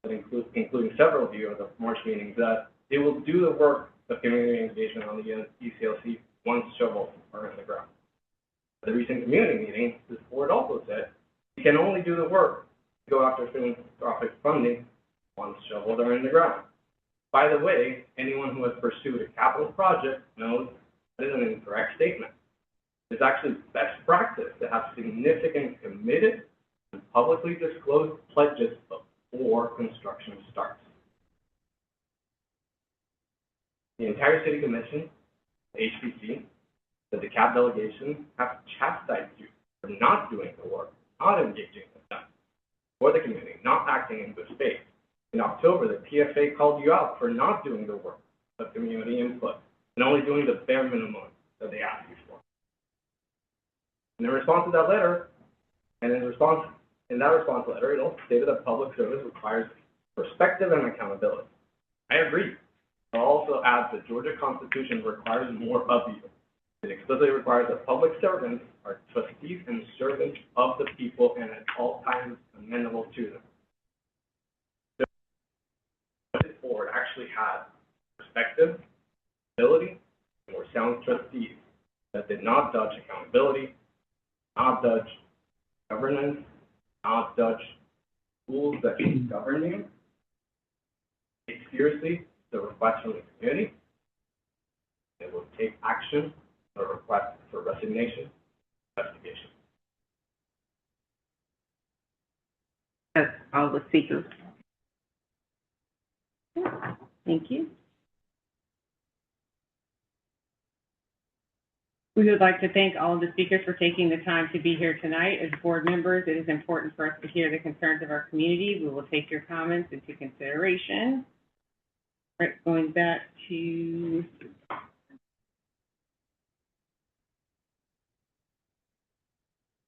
including several of you at the March meetings, that they will do the work of community engagement on the ECLC once shovels are in the ground. At the recent community meeting, this board also said you can only do the work to go after philanthropic funding once shovels are in the ground. By the way, anyone who has pursued a capital project knows that is an incorrect statement. It's actually best practice to have significant committed and publicly disclosed pledges before construction starts. The entire City Commission, HPC, the DeKalb delegation have chastised you for not doing the work, not engaging with them, for the community, not acting in good faith. In October, the PFA called you out for not doing the work of community input and only doing the bare minimum that they asked you for. And in response to that letter, in that response letter, it also stated that public service requires perspective and accountability. I agree. It also adds that Georgia Constitution requires more of you. It explicitly requires that public servants are trustees and servants of the people and at all times amenable to them. This board actually had perspective, ability, and were sound trustees that did not dodge accountability, not dodge governance, not dodge schools that should govern you. Take seriously the request from the community. It will take action on a request for resignation, investigation. That's all the speakers. Thank you. We would like to thank all of the speakers for taking the time to be here tonight. As board members, it is important for us to hear the concerns of our community. We will take your comments into consideration. All right, going back to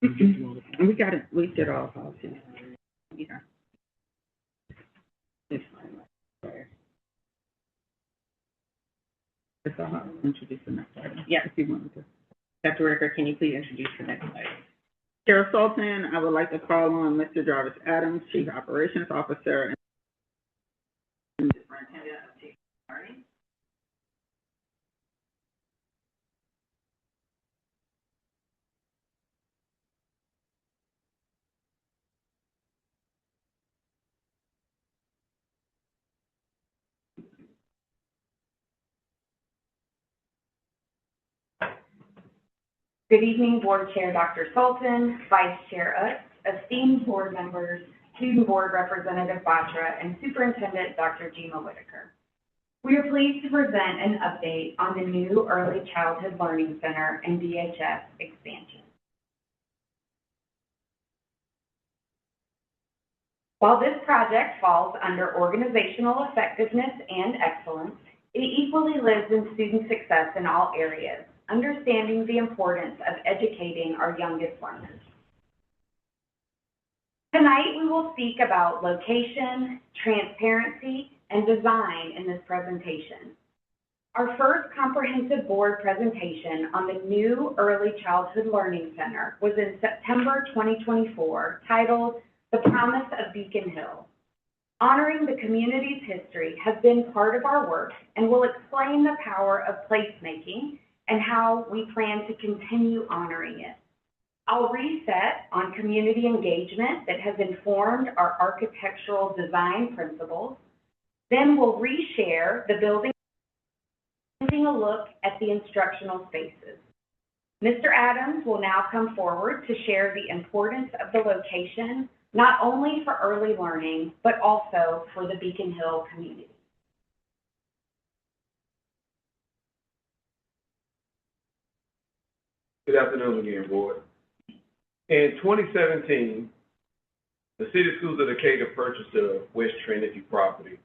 we did all policies. Yeah. It's fine. It's all introduce the next item. Yeah. If you wanted to. Dr. Whitaker, can you please introduce the next item? Chair Sultan, I would like to call on Mr. Jarvis Adams, Chief Operations Officer and Superintendent of Teaching and Learning. Good evening, Board Chair Dr. Sultan, Vice Chair Utz, esteemed board members, Student Board Representative Batra, and Superintendent Dr. Jima Whitaker. We are pleased to present an update on the new Early Childhood Learning Center and DHS expansion. While this project falls under organizational effectiveness and excellence, it equally lives in student success in all areas, understanding the importance of educating our youngest learners. Tonight, we will speak about location, transparency, and design in this presentation. Our first comprehensive board presentation on the new Early Childhood Learning Center was in September 2024, titled The Promise of Beacon Hill. Honoring the community's history has been part of our work and will explain the power of placemaking and how we plan to continue honoring it. I'll reset on community engagement that has informed our architectural design principles. Then we'll reshare the building, taking a look at the instructional spaces. Mr. Adams will now come forward to share the importance of the location, not only for early learning, but also for the Beacon Hill community. Good afternoon again, Board. In 2017, the City Schools of Decatur purchased the West Trinity property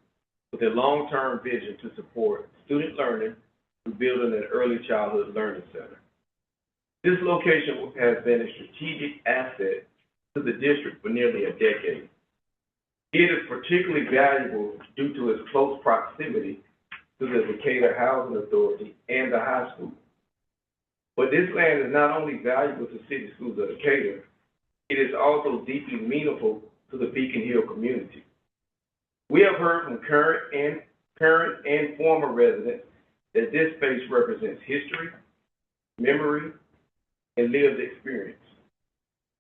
with a long-term vision to support student learning through building an early childhood learning center. This location has been a strategic asset to the district for nearly a decade. It is particularly valuable due to its close proximity to the Decatur Housing Authority and the high school. But this land is not only valuable to City Schools of Decatur, it is also deeply meaningful to the Beacon Hill community. We have heard from current and former residents that this space represents history, memory, and lived experience.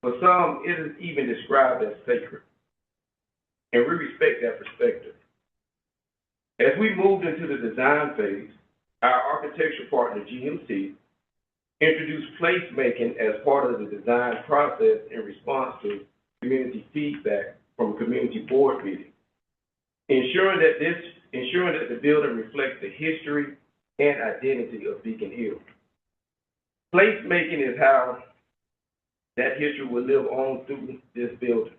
For some, it is even described as sacred, and we respect that perspective. As we moved into the design phase, our architectural partner, GMC, introduced placemaking as part of the design process in response to community feedback from community board meetings, ensuring that the building reflects the history and identity of Beacon Hill. Placemaking is how that history will live on through this building,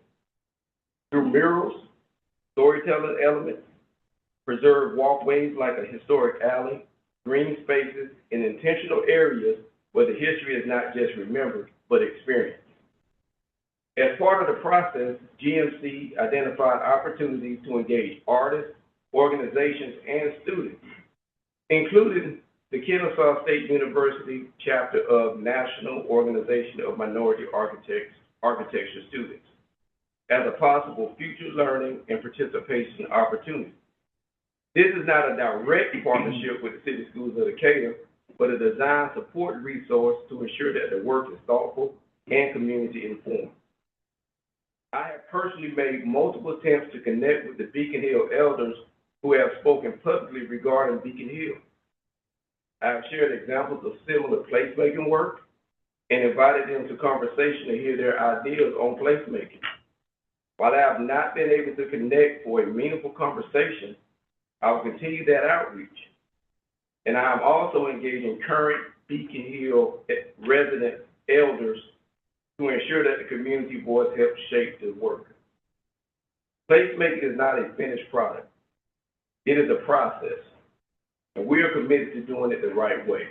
through murals, storytelling elements, preserve walkways like a historic alley, green spaces, and intentional areas where the history is not just remembered, but experienced. As part of the process, GMC identified opportunities to engage artists, organizations, and students, including the Kennesaw State University chapter of National Organization of Minority Architecture Students, as a possible future learning and participation opportunity. This is not a direct partnership with the City Schools of Decatur, but a design support resource to ensure that the work is thoughtful and community informed. I have personally made multiple attempts to connect with the Beacon Hill elders who have spoken publicly regarding Beacon Hill. I have shared examples of similar placemaking work and invited them to conversation to hear their ideas on placemaking. While I have not been able to connect for a meaningful conversation, I will continue that outreach. And I am also engaging current Beacon Hill resident elders to ensure that the community voice helps shape the work. Placemaking is not a finished product. It is a process, and we are committed to doing it the right way.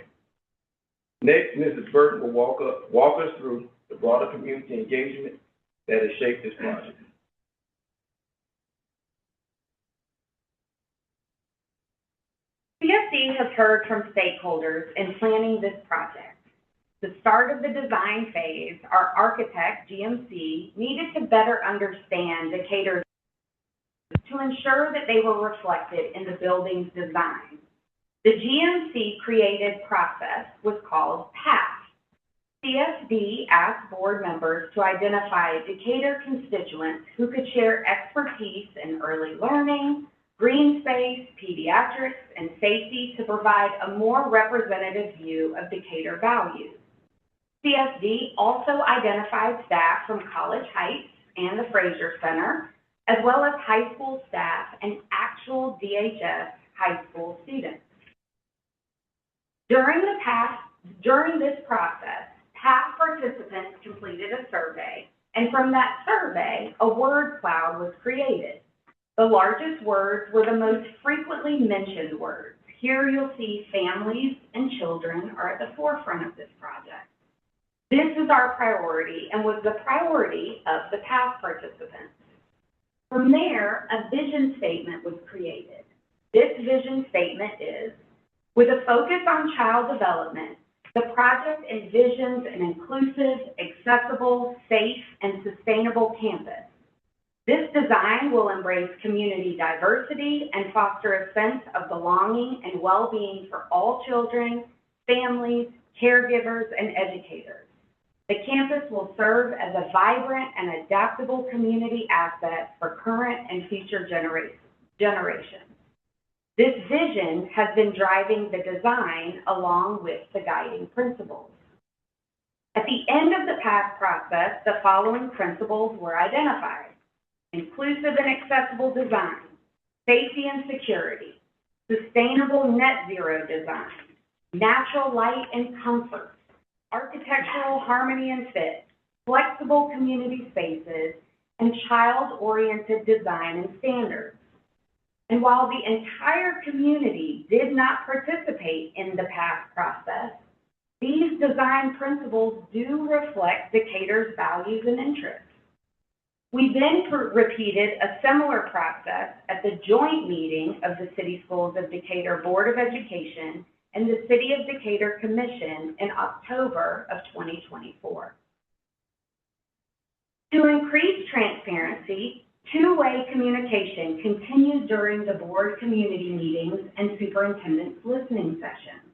Next, Mrs. Burton will walk us through the broader community engagement that has shaped this project. CSD has heard from stakeholders in planning this project. The start of the design phase, our architect, GMC, needed to better understand Decatur's to ensure that they were reflected in the building's design. The GMC created process was called PATH. CSD asked board members to identify Decatur constituents who could share expertise in early learning, green space, pediatrics, and safety to provide a more representative view of Decatur values. CSD also identified staff from College Heights and the Fraser Center, as well as high school staff and actual DHS high school students. During this process, past participants completed a survey, and from that survey, a word cloud was created. The largest words were the most frequently mentioned words. Here you'll see families and children are at the forefront of this project. This is our priority and was the priority of the past participants. From there, a vision statement was created. This vision statement is, with a focus on child development, the project envisions an inclusive, accessible, safe, and sustainable campus. This design will embrace community diversity and foster a sense of belonging and well-being for all children, families, caregivers, and educators. The campus will serve as a vibrant and adaptable community asset for current and future generations. This vision has been driving the design along with the guiding principles. At the end of the PATH process, the following principles were identified: inclusive and accessible design, safety and security, sustainable net zero design, natural light and comfort, architectural harmony and fit, flexible community spaces, and child-oriented design and standards. And while the entire community did not participate in the PATH process, these design principles do reflect Decatur's values and interests. We then repeated a similar process at the joint meeting of the City Schools of Decatur Board of Education and the City of Decatur Commission in October of 2024. To increase transparency, two-way communication continued during the board community meetings and superintendent's listening sessions.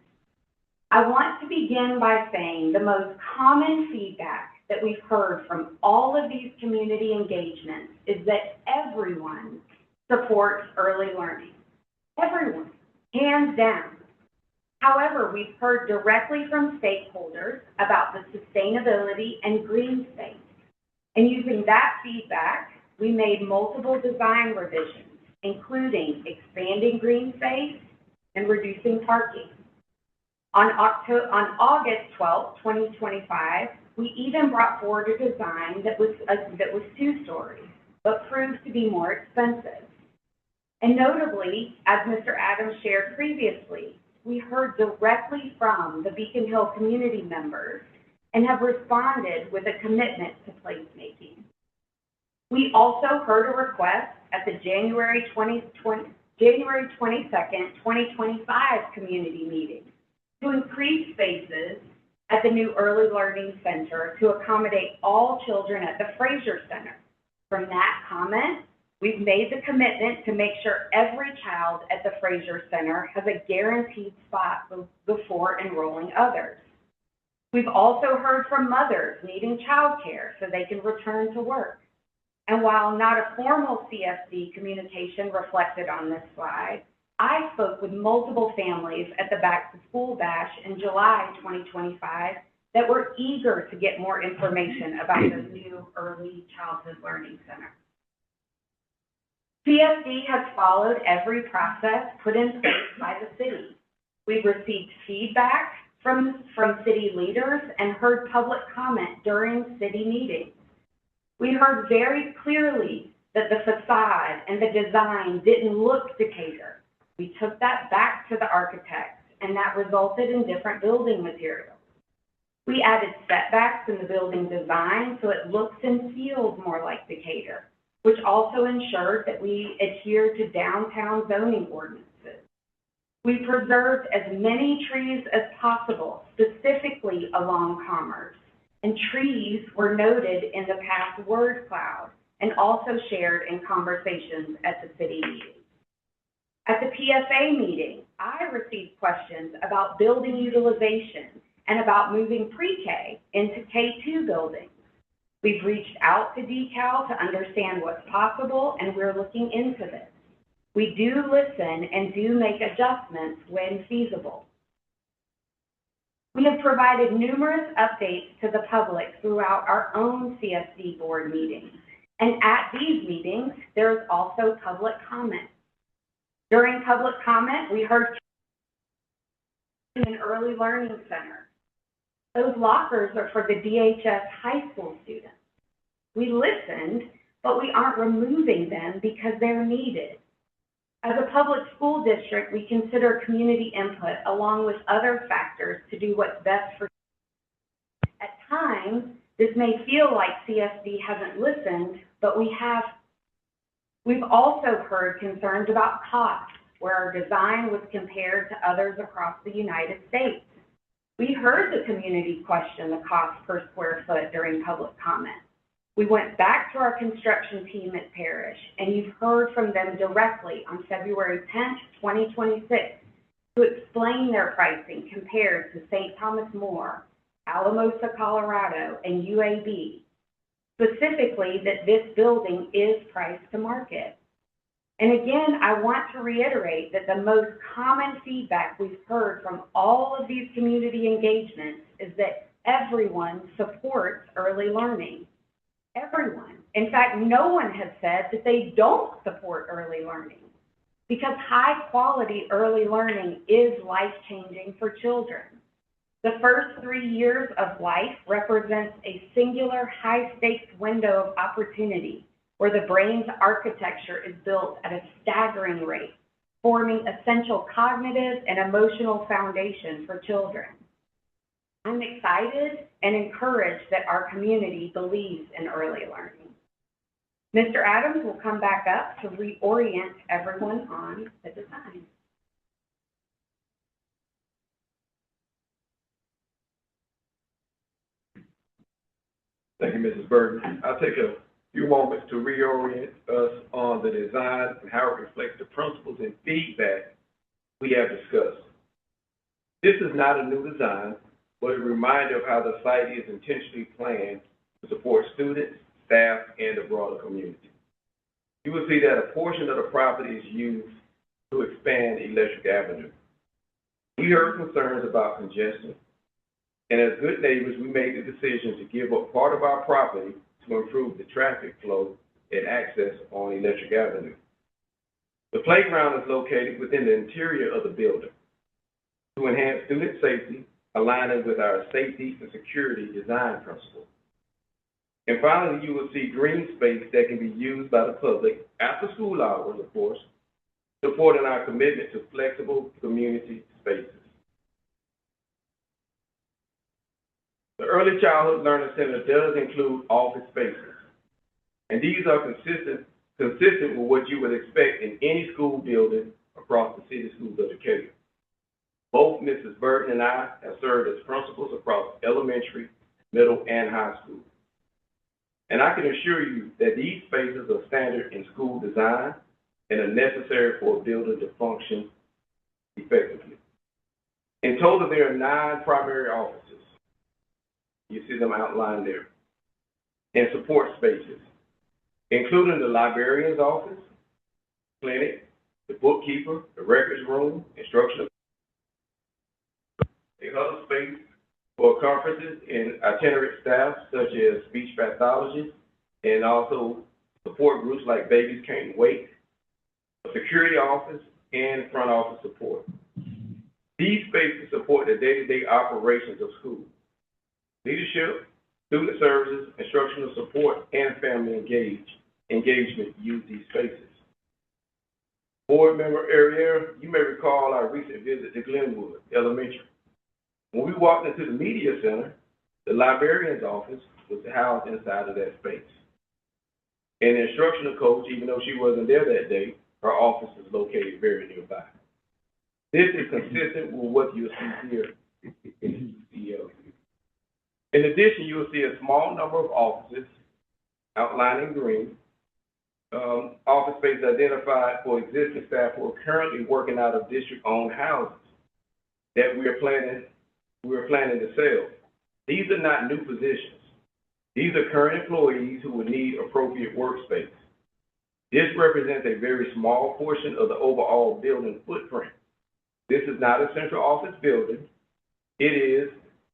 I want to begin by saying the most common feedback that we've heard from all of these community engagements is that everyone supports early learning. Everyone, hands down. However, we've heard directly from stakeholders about the sustainability and green space. And using that feedback, we made multiple design revisions, including expanding green space and reducing parking. On August 12, 2025, we even brought forward a design that was two stories, but proved to be more expensive. And notably, as Mr. Adams shared previously, we heard directly from the Beacon Hill community members and have responded with a commitment to placemaking. We also heard a request at the January 22nd, 2025 community meeting to increase spaces at the new Early Learning Center to accommodate all children at the Fraser Center. From that comment, we've made the commitment to make sure every child at the Fraser Center has a guaranteed spot before enrolling others. We've also heard from mothers needing childcare so they can return to work. And while not a formal CSD communication reflected on this slide, I spoke with multiple families at the Back to School Bash in July 2025 that were eager to get more information about the new Early Childhood Learning Center. CSD has followed every process put in place by the city. We've received feedback from city leaders and heard public comment during city meetings. We heard very clearly that the facade and the design didn't look Decatur. We took that back to the architects, and that resulted in different building materials. We added setbacks in the building design so it looks and feels more like Decatur, which also ensured that we adhere to downtown zoning ordinances. We preserved as many trees as possible, specifically along Commerce, and trees were noted in the past word cloud and also shared in conversations at the city meeting. At the PFA meeting, I received questions about building utilization and about moving pre-K into K2 buildings. We've reached out to DeKalb to understand what's possible, and we're looking into this. We do listen and do make adjustments when feasible. We have provided numerous updates to the public throughout our own CSD board meetings, and at these meetings, there is also public comment. During public comment, we heard an Early Learning Center. Those lockers are for the DHS high school students. We listened, but we aren't removing them because they're needed. As a public school district, we consider community input along with other factors to do what's best for students. At times, this may feel like CSD hasn't listened, but we have. We've also heard concerns about cost, where our design was compared to others across the United States. We heard the community question the cost per square foot during public comment. We went back to our construction team at Parrish, and you've heard from them directly on February 10th, 2026, to explain their pricing compared to St. Thomas More, Alamosa, Colorado, and UAB. Specifically, that this building is priced to market. And again, I want to reiterate that the most common feedback we've heard from all of these community engagements is that everyone supports early learning. Everyone. In fact, no one has said that they don't support early learning, because high quality early learning is life-changing for children. The first 3 years of life represents a singular high-stakes window of opportunity where the brain's architecture is built at a staggering rate, forming essential cognitive and emotional foundation for children. I'm excited and encouraged that our community believes in early learning. Mr. Adams will come back up to reorient everyone on the design. Thank you, Mrs. Burton. I'll take a few moments to reorient us on the design and how it reflects the principles and feedback we have discussed. This is not a new design, but a reminder of how the site is intentionally planned to support students, staff, and the broader community. You will see that a portion of the property is used to expand Electric Avenue. We heard concerns about congestion, and as good neighbors, we made the decision to give up part of our property to improve the traffic flow and access on Electric Avenue. The playground is located within the interior of the building to enhance student safety, aligning with our safety and security design principles. And finally, you will see green space that can be used by the public after school hours, of course, supporting our commitment to flexible community spaces. The Early Childhood Learning Center does include office spaces, and these are consistent with what you would expect in any school building across the city schools of Decatur. Both Mrs. Burton and I have served as principals across elementary, middle, and high school. And I can assure you that these spaces are standard in school design and are necessary for a building to function effectively. In total, there are 9 primary offices. You see them outlined there. And support spaces, including the librarian's office, clinic, the bookkeeper, the records room, instructional, a huddle space for conferences and itinerant staff such as speech pathologists and also support groups like Babies Can't Wait, a security office, and front office support. These spaces support the day-to-day operations of school. Leadership, student services, instructional support, and family engagement use these spaces. Board member area, you may recall our recent visit to Glenwood Elementary. When we walked into the media center, the librarian's office was housed inside of that space. And the instructional coach, even though she wasn't there that day, her office is located very nearby. This is consistent with what you'll see here in CLC. In addition, you will see a small number of offices outlined in green, office space identified for existing staff who are currently working out of district-owned houses that we are planning to sell. These are not new positions. These are current employees who would need appropriate workspace. This represents a very small portion of the overall building footprint. This is not a central office building. It is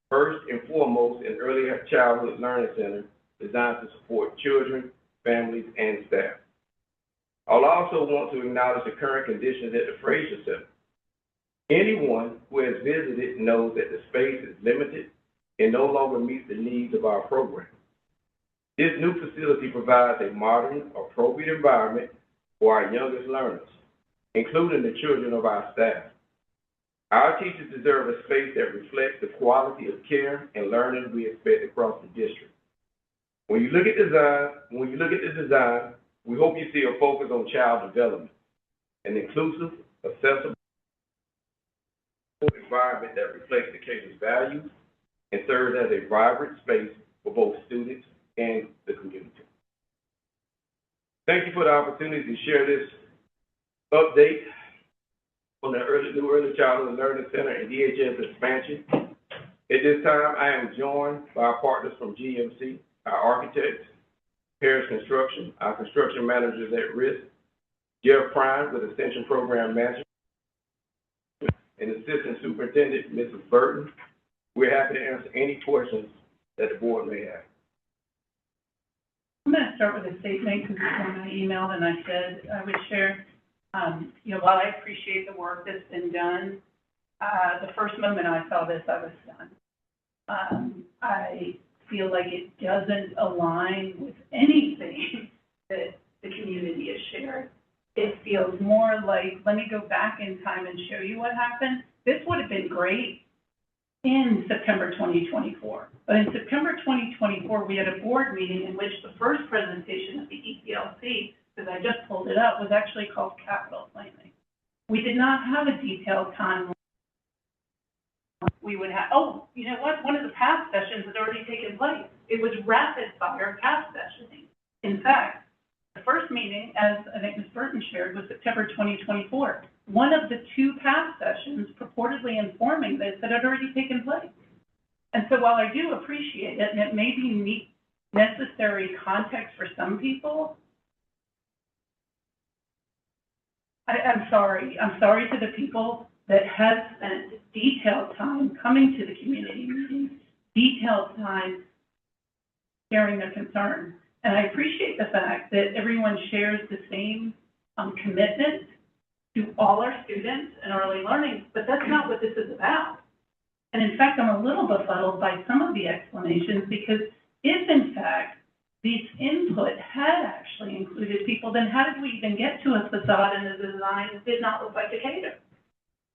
first and foremost an early childhood learning center designed to support children, families, and staff. I'll also want to acknowledge the current conditions at the Frazier Center. Anyone who has visited knows that the space is limited and no longer meets the needs of our program. This new facility provides a modern, appropriate environment for our youngest learners, including the children of our staff. Our teachers deserve a space that reflects the quality of care and learning we expect across the district. When you look at the design, we hope you see a focus on child development, an inclusive, accessible environment that reflects Decatur's values and serves as a vibrant space for both students and the community. Thank you for the opportunity to share this update on the new Early Childhood Learning Center and DHS expansion. At this time, I am joined by our partners from GMC, our architects, Harris Construction, our construction managers at risk, Jeff Prime with Extension Program Manager, and Assistant Superintendent, Mrs. Burton. We're happy to answer any questions that the board may have. I'm going to start with a statement because it's one I emailed and I said I would share. While I appreciate the work that's been done, the first moment I saw this, I was stunned. I feel like it doesn't align with anything that the community has shared. It feels more like, let me go back in time and show you what happened. This would have been great in September 2024. But in September 2024, we had a board meeting in which the first presentation of the EPLC, because I just pulled it up, was actually called capital planning. We did not have a detailed timeline. We would have, you know what? One of the past sessions had already taken place. It was rapid fire past sessioning. In fact, the first meeting, as I think Ms. Burton shared, was September 2024. One of the 2 past sessions purportedly informing this had already taken place. And so while I do appreciate it, and it may be necessary context for some people, I'm sorry to the people that have spent detailed time coming to the community meetings, detailed time sharing their concerns. And I appreciate the fact that everyone shares the same commitment to all our students and early learning, but that's not what this is about. And in fact, I'm a little befuddled by some of the explanations because if in fact this input had actually included people, then how did we even get to a facade and a design that did not look like Decatur?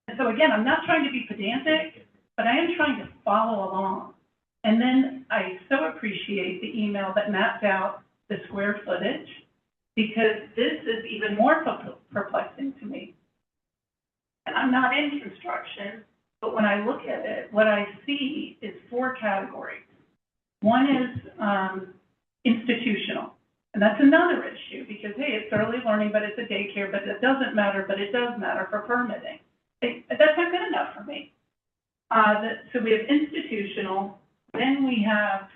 And so again, I'm not trying to be pedantic, but I am trying to follow along. And then I so appreciate the email that mapped out the square footage, because this is even more perplexing to me. And I'm not in construction, but when I look at it, what I see is 4 categories. One is institutional, and that's another issue because, hey, it's early learning, but it's a daycare, but it doesn't matter, but it does matter for permitting. That's not good enough for me. So we have institutional, then we have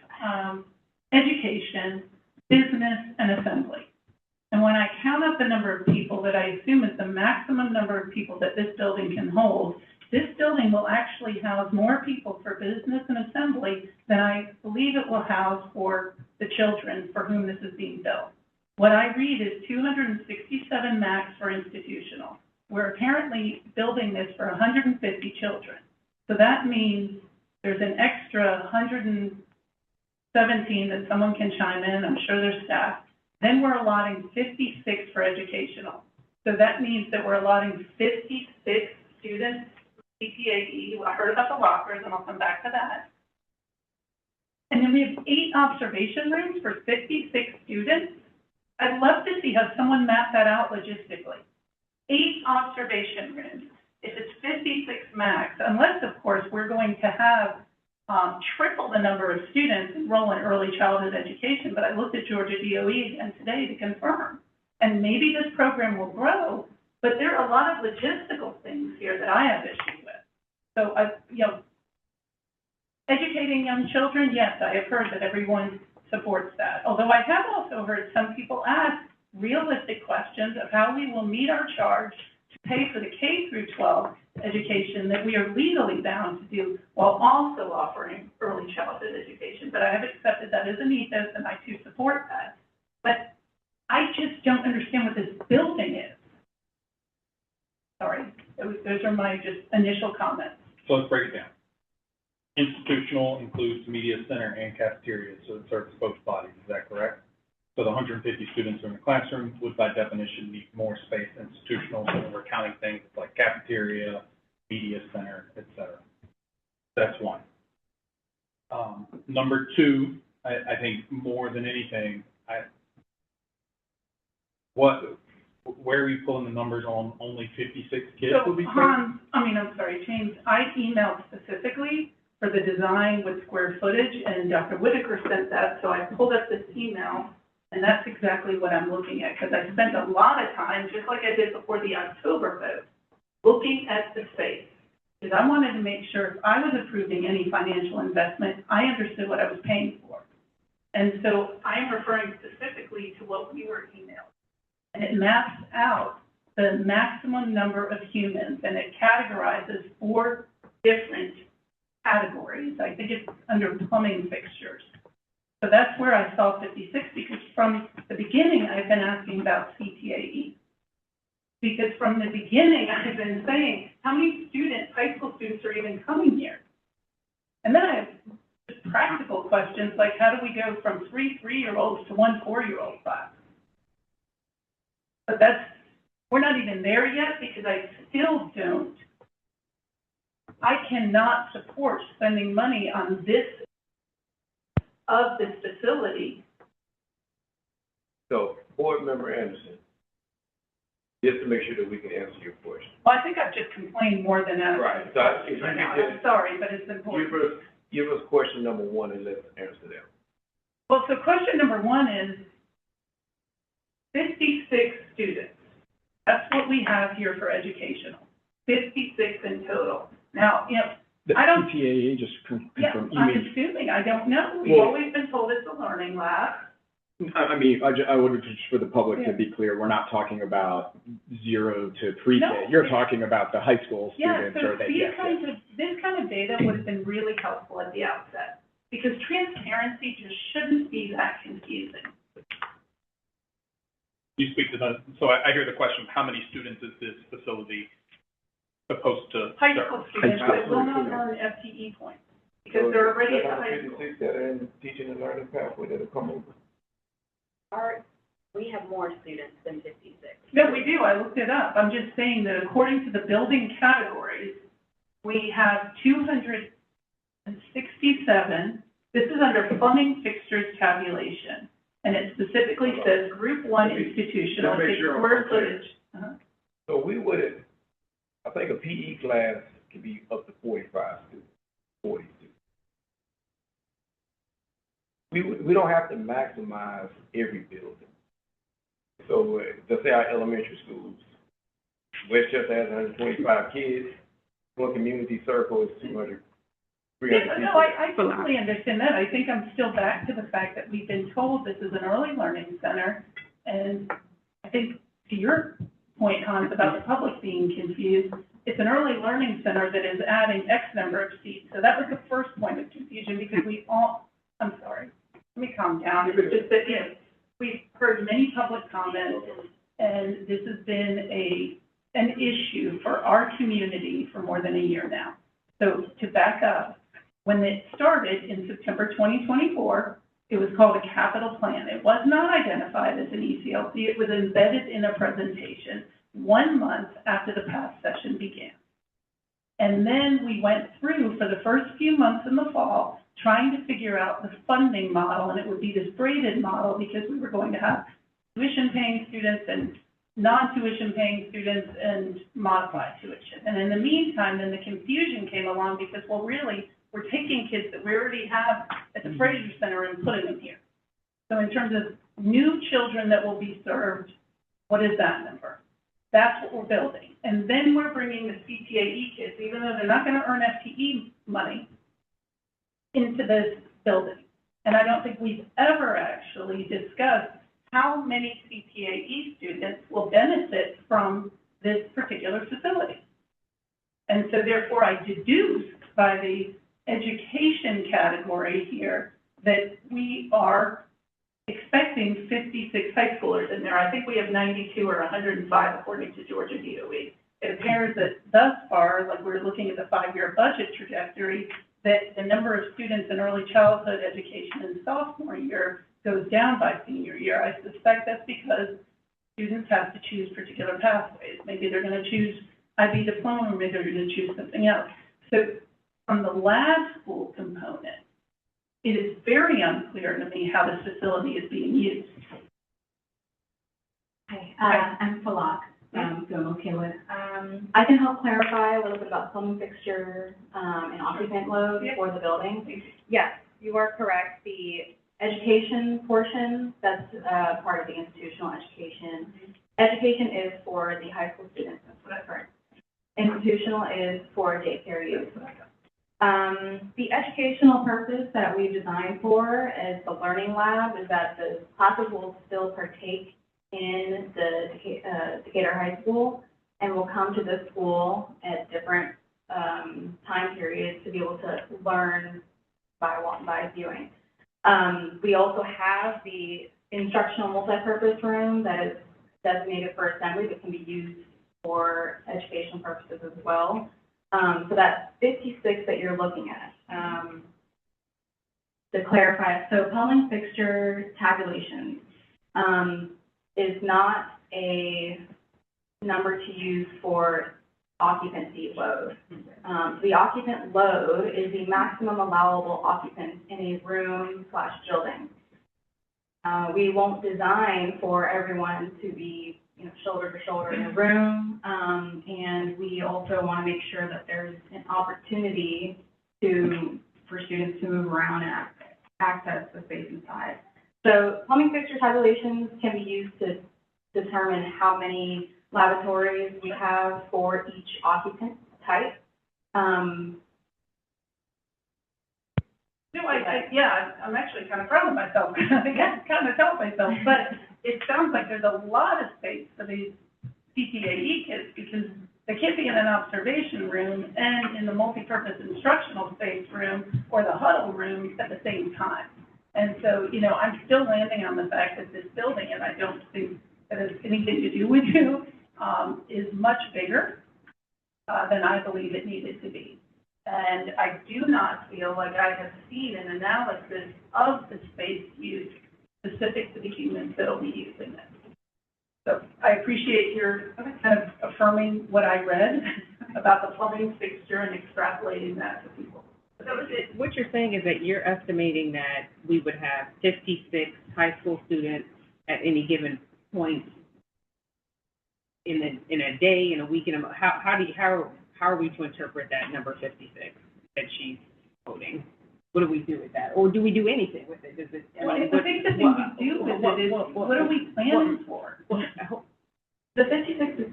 education, business, and assembly. And when I count up the number of people that I assume is the maximum number of people that this building can hold, this building will actually house more people for business and assembly than I believe it will house for the children for whom this is being built. What I read is 267 max for institutional. We're apparently building this for 150 children. So that means there's an extra 117 that someone can chime in. I'm sure there's staff. Then we're allotting 56 for educational. So that means that we're allotting 56 students CTAE. I heard about the lockers, and I'll come back to that. And then we have 8 observation rooms for 56 students. I'd love to see how someone map that out logistically. 8 observation rooms. If it's 56 max, unless, of course, we're going to have triple the number of students enroll in early childhood education, but I looked at Georgia DOE again today to confirm. And maybe this program will grow, but there are a lot of logistical things here that I have issues with. So, educating young children, yes, I have heard that everyone supports that. Although I have also heard some people ask realistic questions of how we will meet our charge to pay for the K through 12 education that we are legally bound to do while also offering early childhood education. But I have accepted that as an ethos, and I too support that. But I just don't understand what this building is. Sorry, those are my just initial comments. So let's break it down. Institutional includes media center and cafeteria, so it serves both bodies. Is that correct? So the 150 students in the classroom would, by definition, need more space than institutional. So we're counting things like cafeteria, media center, et cetera. That's one. Number 2, I think more than anything, where are you pulling the numbers on only 56 kids So, will be James, I emailed specifically for the design with square footage, and Dr. Whitaker sent that, so I pulled up this email, and that's exactly what I'm looking at, because I spent a lot of time, just like I did before the October vote, looking at the space. Because I wanted to make sure if I was approving any financial investment, I understood what I was paying for. And so I'm referring specifically to what we were emailed. And it maps out the maximum number of humans, and it categorizes 4 different categories. I think it's under plumbing fixtures. So that's where I saw 56, because from the beginning, I've been asking about CTAE. Because from the beginning, I've been saying, how many students, high school students, are even coming here? And then I have just practical questions, like how do we go from 3 3-year-olds to 1 4-year-old class? But we're not even there yet, because I cannot support spending money on this facility. So, Board Member Anderson, just to make sure that we can answer your question. Well, I think I've just complained more than that. Right. So if you I'm could sorry, but it's important. give us question number 1 and let's answer that. Well, so question number 1 is 56 students. That's what we have here for educational. 56 in total. Now, The I don't. CTAA just confirm. I'm assuming. I don't know. We've always been told it's a learning lab. I would just, for the public to be clear, we're not talking about 0 to 3K. No. You're talking about the high school students. So this kind of data would have been really helpful at the outset, because transparency just shouldn't be that confusing. You speak to so I hear the question, how many students is this facility supposed to High serve? school students that will not earn FTE points, because they're already at high school. 56 that are in the teaching and learning pathway that are coming over. We have more students than 56. No, we do, I looked it up. I'm just saying that according to the building categories, we have 267. This is under plumbing fixtures tabulation. And it specifically says group one institutional, Let me make it's sure I'm square clear. footage. So we wouldn't, I think a PE class could be up to 45 students, 40 students. We don't have to maximize every building. So let's say our elementary schools, Westchester has 125 kids, one community circle is 200, 300 people. No, I totally understand that. I think I'm still back to the fact that we've been told this is an early learning center. And I think to your point, Hans, about the public being confused, it's an early learning center that is adding X number of seats. So that was the first point of confusion because I'm sorry, let me calm down. It's just that, we've heard many public comments and this has been an issue for our community for more than a year now. So to back up, when it started in September 2024, it was called a capital plan. It was not identified as an ECLC. It was embedded in a presentation 1 month after the past session began. And then we went through for the first few months in the fall, trying to figure out the funding model, and it would be this braided model because we were going to have tuition-paying students and non-tuition paying students and modified tuition. And in the meantime, then the confusion came along because, well, really, we're taking kids that we already have at the Fraser Center and putting them here. So in terms of new children that will be served, what is that number? That's what we're building. And then we're bringing the CTAE kids, even though they're not going to earn FTE money, into this building. And I don't think we've ever actually discussed how many CTAE students will benefit from this particular facility. And so therefore I deduced by the education category here that we are expecting 56 high schoolers in there. I think we have 92 or 105 according to Georgia DOE. It appears that thus far, like we're looking at the 5-year budget trajectory, that the number of students in early childhood education in sophomore year goes down by senior year. I suspect that's because students have to choose particular pathways. Maybe they're going to choose IB diploma, or maybe they're going to choose something else. So from the lab school component, it is very unclear to me how this facility is being used. Hi, I'm Falak from Gilmore-Killet. I can help clarify a little bit about plumbing fixture and occupant load for the building. Yes, you are correct. The education portion, that's part of the institutional education. Education is for the high school students, that's what I've heard. Institutional is for daycare use. The educational purpose that we've designed for is the learning lab, is that the classes will still partake in the Decatur High School and will come to this school at different time periods to be able to learn by viewing. We also have the instructional multipurpose room that is designated for assembly but can be used for educational purposes as well. So that's 56 that you're looking at. To clarify, so plumbing fixture tabulation is not a number to use for occupancy load. The occupant load is the maximum allowable occupants in a room/building. We won't design for everyone to be shoulder to shoulder in a room, and we also want to make sure that there's an opportunity for students to move around and access the space inside. So plumbing fixture tabulations can be used to determine how many lavatories we have for each occupant type. I'm actually kind of proud of myself. I think I kind of tell myself, but it sounds like there's a lot of space for these CTAE kids because they can't be in an observation room and in the multipurpose instructional space room or the huddle room at the same time. And so, I'm still landing on the fact that this building, and I don't think that has anything to do with you, is much bigger than I believe it needed to be. And I do not feel like I have seen an analysis of the space use specific to the humans that'll be using it. So I appreciate your kind of affirming what I read about the plumbing fixture and extrapolating that to people. So what you're saying is that you're estimating that we would have 56 high school students at any given point in a day, in a week, how are we to interpret that number 56 that she's quoting? What do we do with that? Or do we do anything with it? I think the thing we do with it is, what are we planning for? The 56 is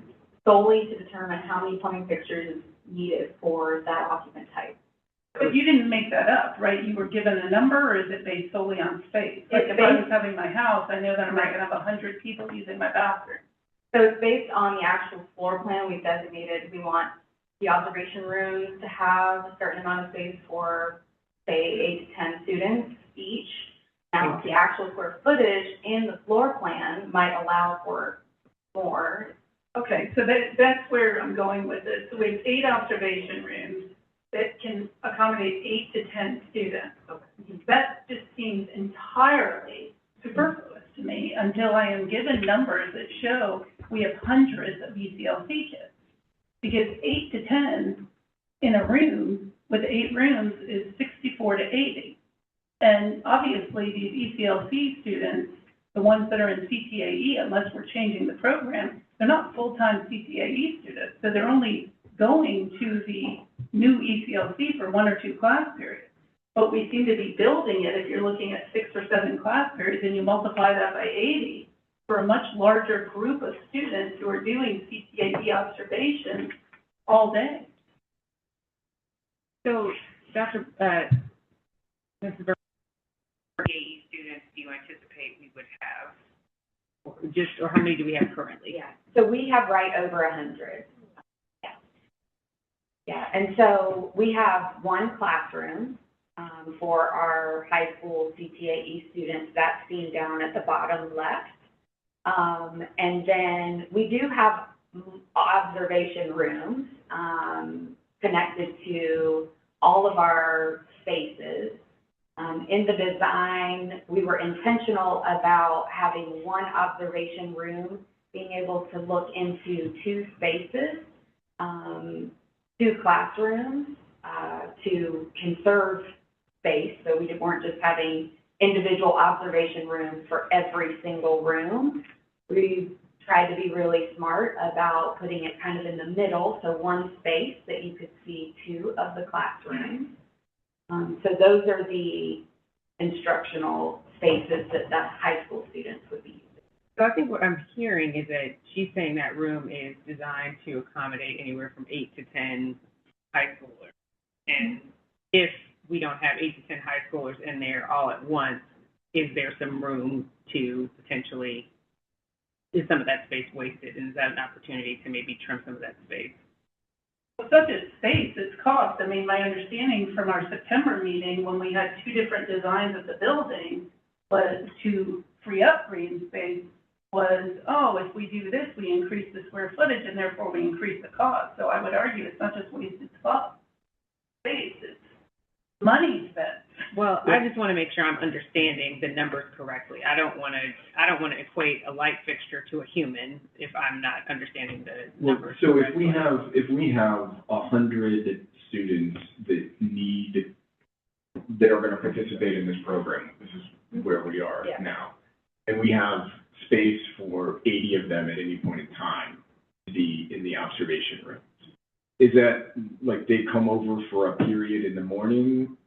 solely to determine how many plumbing fixtures is needed for that occupant type. But you didn't make that up, right? You were given a number, or is it based solely on space? Like if I was having my house, I know that I'm not gonna have 100 people using my bathroom. So it's based on the actual floor plan we've designated. We want the observation rooms to have a certain amount of space for, say, 8 to 10 students each. Now, the actual square footage in the floor plan might allow for more. Okay, so that's where I'm going with this. So we have 8 observation rooms that can accommodate 8 to 10 students. That just seems entirely superfluous to me until I am given numbers that show we have hundreds of ECLC kids. Because 8 to 10 in a room with 8 rooms is 64 to 80. And obviously these ECLC students, the ones that are in CTAE, unless we're changing the program, they're not full-time CTAE students. So they're only going to the new ECLC for 1 or 2 class periods. But we seem to be building it, if you're looking at 6 or 7 class periods, and you multiply that by 80 for a much larger group of students who are doing CTAE observations all day. So, Dr. Mrs. Burke, how many students do you anticipate we would have? Or how many do we have currently? Yeah, so we have right over 100. Yeah, and so we have 1 classroom for our high school CTAE students. That's seen down at the bottom left. And then we do have observation rooms connected to all of our spaces. In the design, we were intentional about having 1 observation room, being able to look into 2 spaces, 2 classrooms, to conserve space. So we weren't just having individual observation rooms for every single room. We tried to be really smart about putting it kind of in the middle, so 1 space that you could see 2 of the classrooms. So those are the instructional spaces that the high school students would be using. So I think what I'm hearing is that she's saying that room is designed to accommodate anywhere from 8 to 10 high schoolers. And if we don't have 8 to 10 high schoolers in there all at once, is there some room to potentially, is some of that space wasted? And is that an opportunity to maybe trim some of that space? Well, it's not just space, it's cost. I mean, my understanding from our September meeting, when we had 2 different designs of the building, was to free up green space was, oh, if we do this, we increase the square footage and therefore we increase the cost. So I would argue it's not just wasted space, it's money spent. Well, I just want to make sure I'm understanding the numbers correctly. I don't want to equate a light fixture to a human if I'm not understanding the numbers So correctly. if we have 100 students that are going to participate in this program, this is where we are now, and we have space for 80 of them at any point in time to be in the observation rooms, is that like they come over for a period in the morning,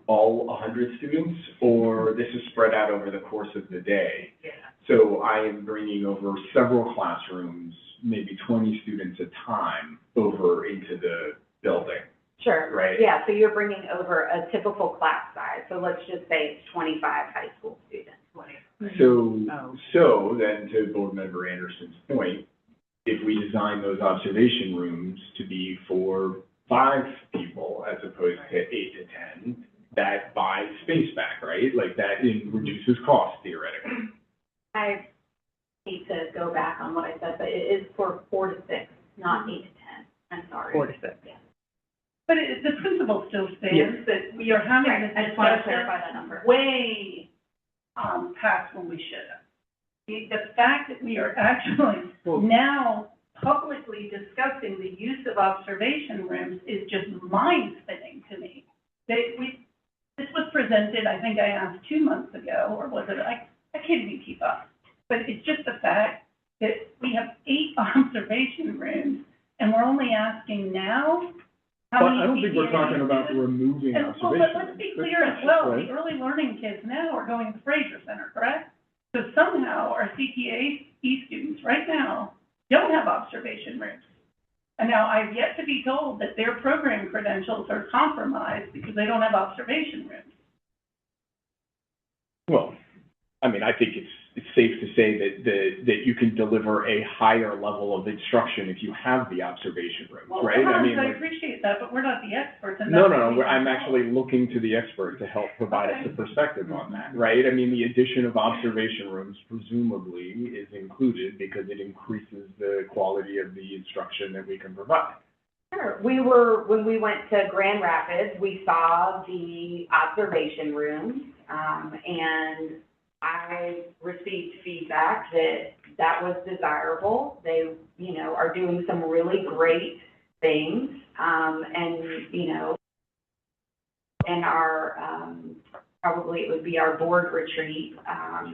all 100 students, or this is spread out over the course of the day? Yeah. So I am bringing over several classrooms, maybe 20 students at a time, over into the building. Sure. Right. Yeah, so you're bringing over a typical class size. So let's just say it's 25 high school students. So then, to Board Member Anderson's point, if we design those observation rooms to be for 5 people as opposed to 8 to 10, that buys space back, right? Like that reduces cost theoretically. I need to go back on what I said, but it is for 4 to 6, not 8 to 10. I'm sorry. 4 to 6. Yeah. But the principle still stands that we are having this I just want to discussion clarify that number. way passed when we should have. The fact that we are actually now publicly discussing the use of observation rooms is just mind-spinning to me. This was presented, I think I asked 2 months ago, or was it, I can't even keep up. But it's just the fact that we have 8 observation rooms, and we're only asking now how many. I don't think we're talking about removing observation. Well, but let's be clear as well, Right. the early learning kids now are going to the Fraser Center, correct? So somehow our CTAE students right now don't have observation rooms. And now I've yet to be told that their program credentials are compromised because they don't have observation rooms. Well, I mean, I think it's safe to say that you can deliver a higher level of instruction if you have the observation rooms, Well, right? I mean, I like, appreciate that, but we're not the experts. And no, that's what I'm we actually looking to the expert to help provide us a Okay. perspective on that, right? I mean, the addition of observation rooms presumably is included because it increases the quality of the instruction that we can provide. Sure. When we went to Grand Rapids, we saw the observation rooms, and I received feedback that was desirable. They, are doing some really great things, and our, probably it would be our board retreat.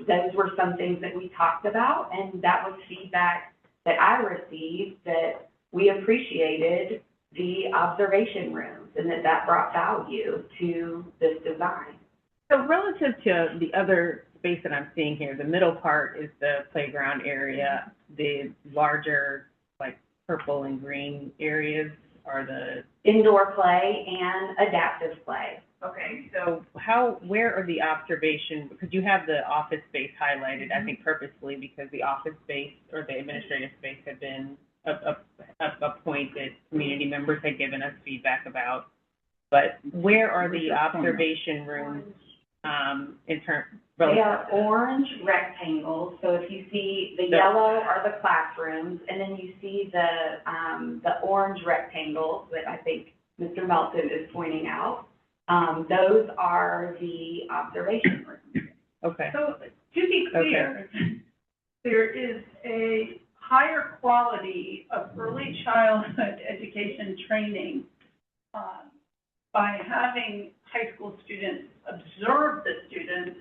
Those were some things that we talked about, and that was feedback that I received, that we appreciated the observation rooms and that brought value to this design. So relative to the other space that I'm seeing here, the middle part is the playground area. The larger, like, purple and green areas are the... Indoor play and adaptive play. Okay, so where are the observation, because you have the office space highlighted, I think purposely, because the office space or the administrative space had been a point that community members had given us feedback about. But where are the observation rooms, in terms? They are orange rectangles, so if you see the yellow are the classrooms, and then you see the orange rectangles that I think Mr. Melton is pointing out. Those are the observation rooms. Okay. So to be clear, there is a higher quality of early childhood education training by having high school students observe the students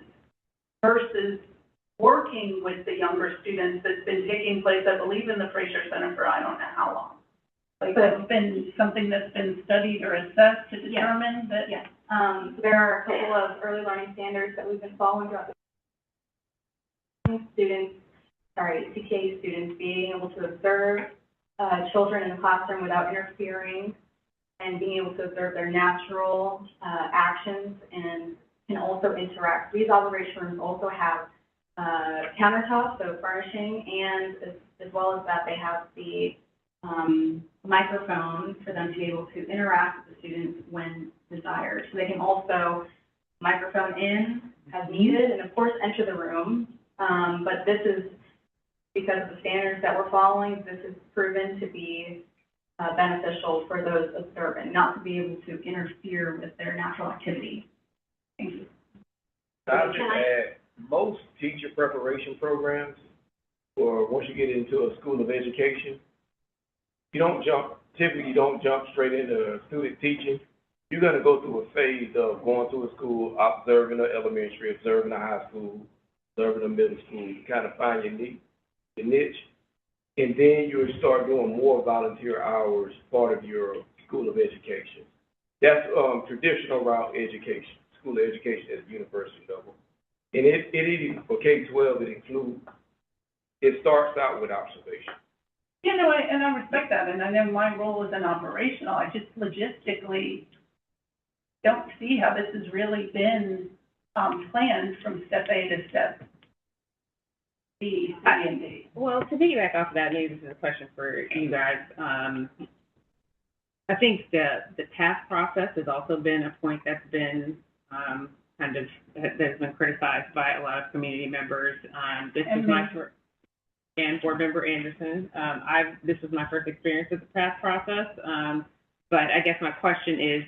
versus working with the younger students that's been taking place, I believe, in the Fraser Center for I don't know how long. Like, that's been something that's been studied or assessed to determine that? Yes. There are a couple of early learning standards that we've been following throughout the CTA students being able to observe children in the classroom without interfering and being able to observe their natural actions and can also interact. These observation rooms also have countertops, so furnishing, and as well as that, they have the microphone for them to be able to interact with the students when desired. So they can also microphone in as needed and of course enter the room. But this is because of the standards that we're following, this is proven to be beneficial for those observing, not to be able to interfere with their natural activity. Thank you. I'll just add, most teacher preparation programs, or once you get into a school of education, typically you don't jump straight into student teaching. You're gonna go through a phase of going to a school, observing the elementary, observing the high school, observing the middle school, you kind of find your niche. And then you'll start doing more volunteer hours, part of your school of education. That's traditional route education, school of education at the university level. And it for K-12, it starts out with observation. And I respect that, and I know my role is in operational. I just logistically don't see how this has really been planned from step A to step B, C, and D. Well, to piggyback off of that, maybe this is a question for you guys. I think the task process has also been a point that's been that has been criticized by a lot of community members. And Board Member Anderson. This was my first experience with the task process. But I guess my question is,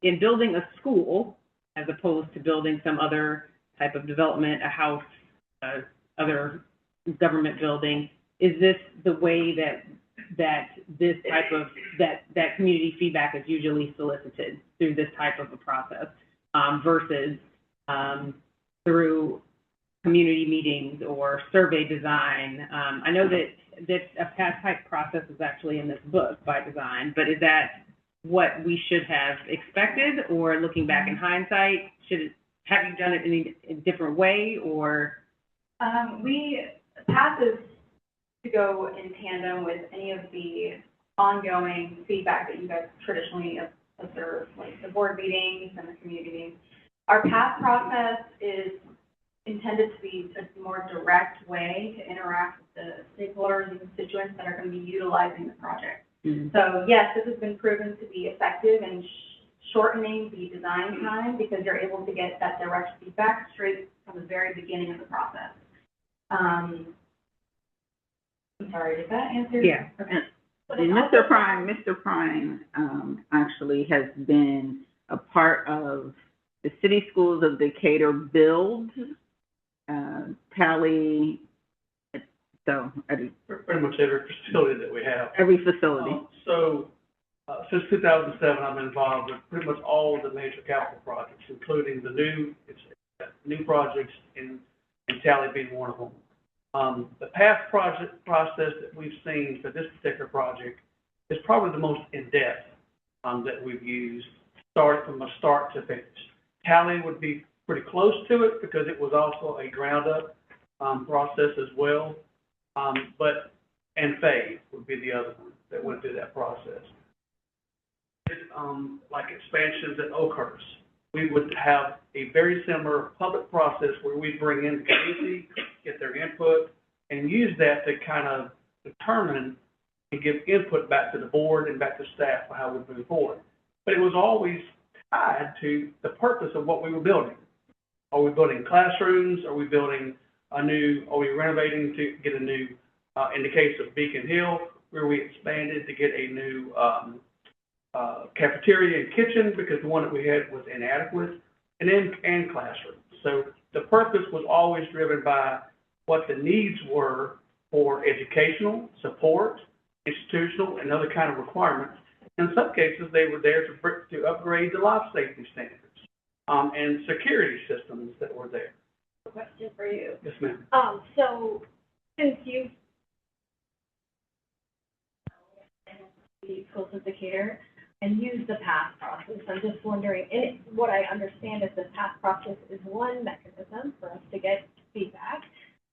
in building a school, as opposed to building some other type of development, a house, other government building, is this the way that this type of, that community feedback is usually solicited through this type of a process, versus through community meetings or survey design? I know that a past type process is actually in this book by design, but is that what we should have expected, or looking back in hindsight, have you done it in a different way, or? PATH is to go in tandem with any of the ongoing feedback that you guys traditionally observe, like the board meetings and the community meetings. Our PATH process is intended to be a more direct way to interact with the stakeholders and constituents that are going to be utilizing the project. Mm-hmm. So yes, this has been proven to be effective in shortening the design time, because you're able to get that direct feedback straight from the very beginning of the process. I'm sorry, did that answer? Yeah. Okay. And Mr. Prime actually has been a part of the City Schools of Decatur build, tally, so Pretty much every facility that we have. every facility. Since 2007, I've been involved with pretty much all of the major capital projects, including the new projects in Tally being one of them. The past project process that we've seen for this particular project is probably the most in-depth that we've used, from a start to finish. Tally would be pretty close to it because it was also a ground-up process as well. And Fave would be the other one that went through that process. Like expansions at Oakhurst, we would have a very similar public process where we bring in the community, get their input, and use that to kind of determine and give input back to the board and back to staff for how we move forward. But it was always tied to the purpose of what we were building. Are we building classrooms? Are we building are we renovating to get a new, in the case of Beacon Hill, where we expanded to get a new cafeteria and kitchen because the one that we had was inadequate, and classrooms. So the purpose was always driven by what the needs were for educational support, institutional, and other kind of requirements. In some cases, they were there to upgrade the life safety standards and security systems that were there. Question for you. Yes, ma'am. So since you've the schools of Decatur and used the PATH process, I'm just wondering, and what I understand is the PATH process is one mechanism for us to get feedback,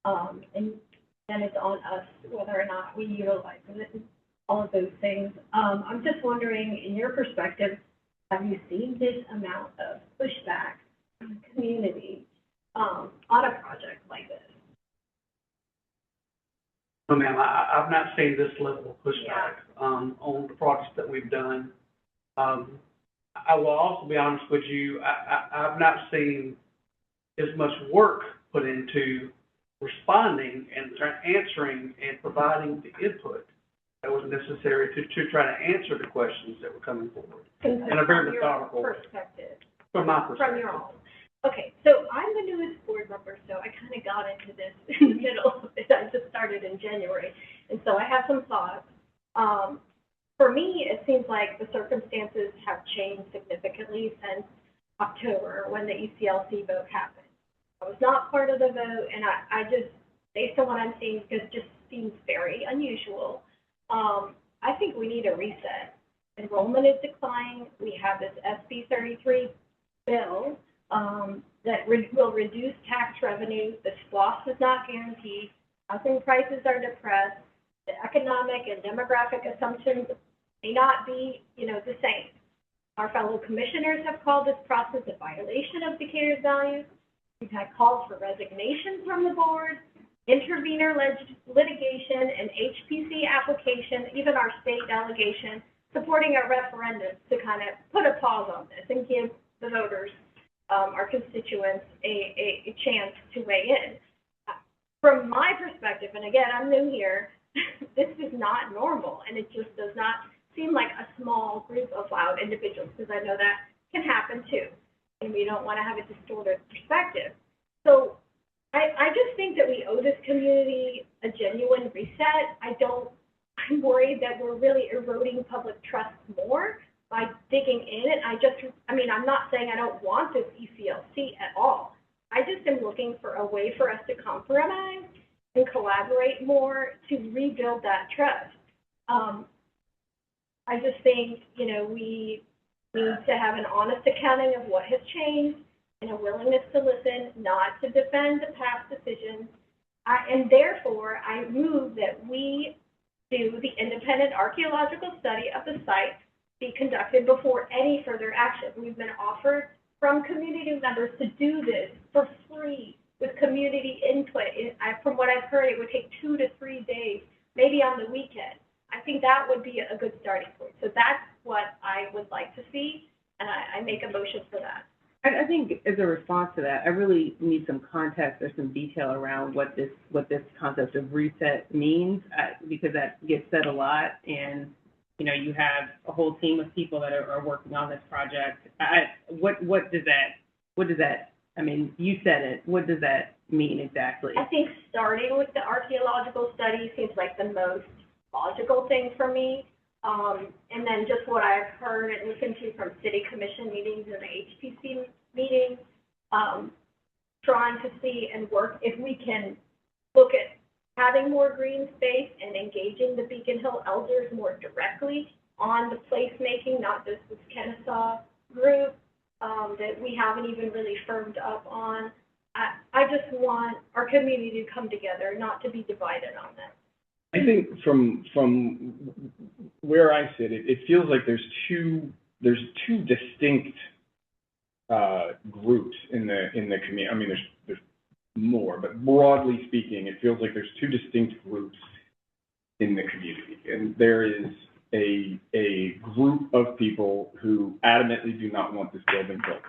and then it's on us whether or not we utilize it, and all of those things. I'm just wondering, in your perspective, have you seen this amount of pushback from the community on a project like this? No, ma'am, I've not seen this level of pushback on the projects that we've done. I will also be honest with you, I've not seen as much work put into responding and answering and providing the input that was necessary to try to answer the questions that were coming forward in a very methodical way. From my perspective. From your own. Okay, so I'm the newest board member, so I kind of got into this in the middle of it. I just started in January, and so I have some thoughts. For me, it seems like the circumstances have changed significantly since October when the ECLC vote happened. I was not part of the vote, and I just, based on what I'm seeing, it just seems very unusual. I think we need a reset. Enrollment is declining. We have this SB 33 bill that will reduce tax revenue. The SPLOST is not guaranteed. Housing prices are depressed. The economic and demographic assumptions may not be, the same. Our fellow commissioners have called this process a violation of Decatur's values. We've had calls for resignation from the board, intervenor litigation, and HPC application, even our state delegation supporting a referendum to kind of put a pause on this and give the voters, our constituents, a chance to weigh in. From my perspective, and again, I'm new here, this is not normal, and it just does not seem like a small group of loud individuals, because I know that can happen too, and we don't want to have a distorted perspective. So I just think that we owe this community a genuine reset. I'm worried that we're really eroding public trust more by digging in. And I'm not saying I don't want this ECLC at all. I just am looking for a way for us to compromise and collaborate more to rebuild that trust. I just think, we need to have an honest accounting of what has changed and a willingness to listen, not to defend the past decisions. And therefore, I move that we do the independent archaeological study of the site be conducted before any further action. We've been offered from community members to do this for free with community input. From what I've heard, it would take 2 to 3 days, maybe on the weekend. I think that would be a good starting point. So that's what I would like to see, and I make a motion for that. I think as a response to that, I really need some context or some detail around what this concept of reset means, because that gets said a lot, and you have a whole team of people that are working on this project. What does that? I mean, you said it. What does that mean exactly? I think starting with the archaeological study seems like the most logical thing for me. And then just what I've heard and listened to from city commission meetings and the HPC meetings, trying to see and work if we can look at having more green space and engaging the Beacon Hill elders more directly on the placemaking, not just this Kennesaw group that we haven't even really firmed up on. I just want our community to come together, not to be divided on that. I think from where I sit, it feels like there's two distinct groups in the community. I mean, there's more, but broadly speaking, it feels like there's two distinct groups in the community, and there is a group of people who adamantly do not want this building built,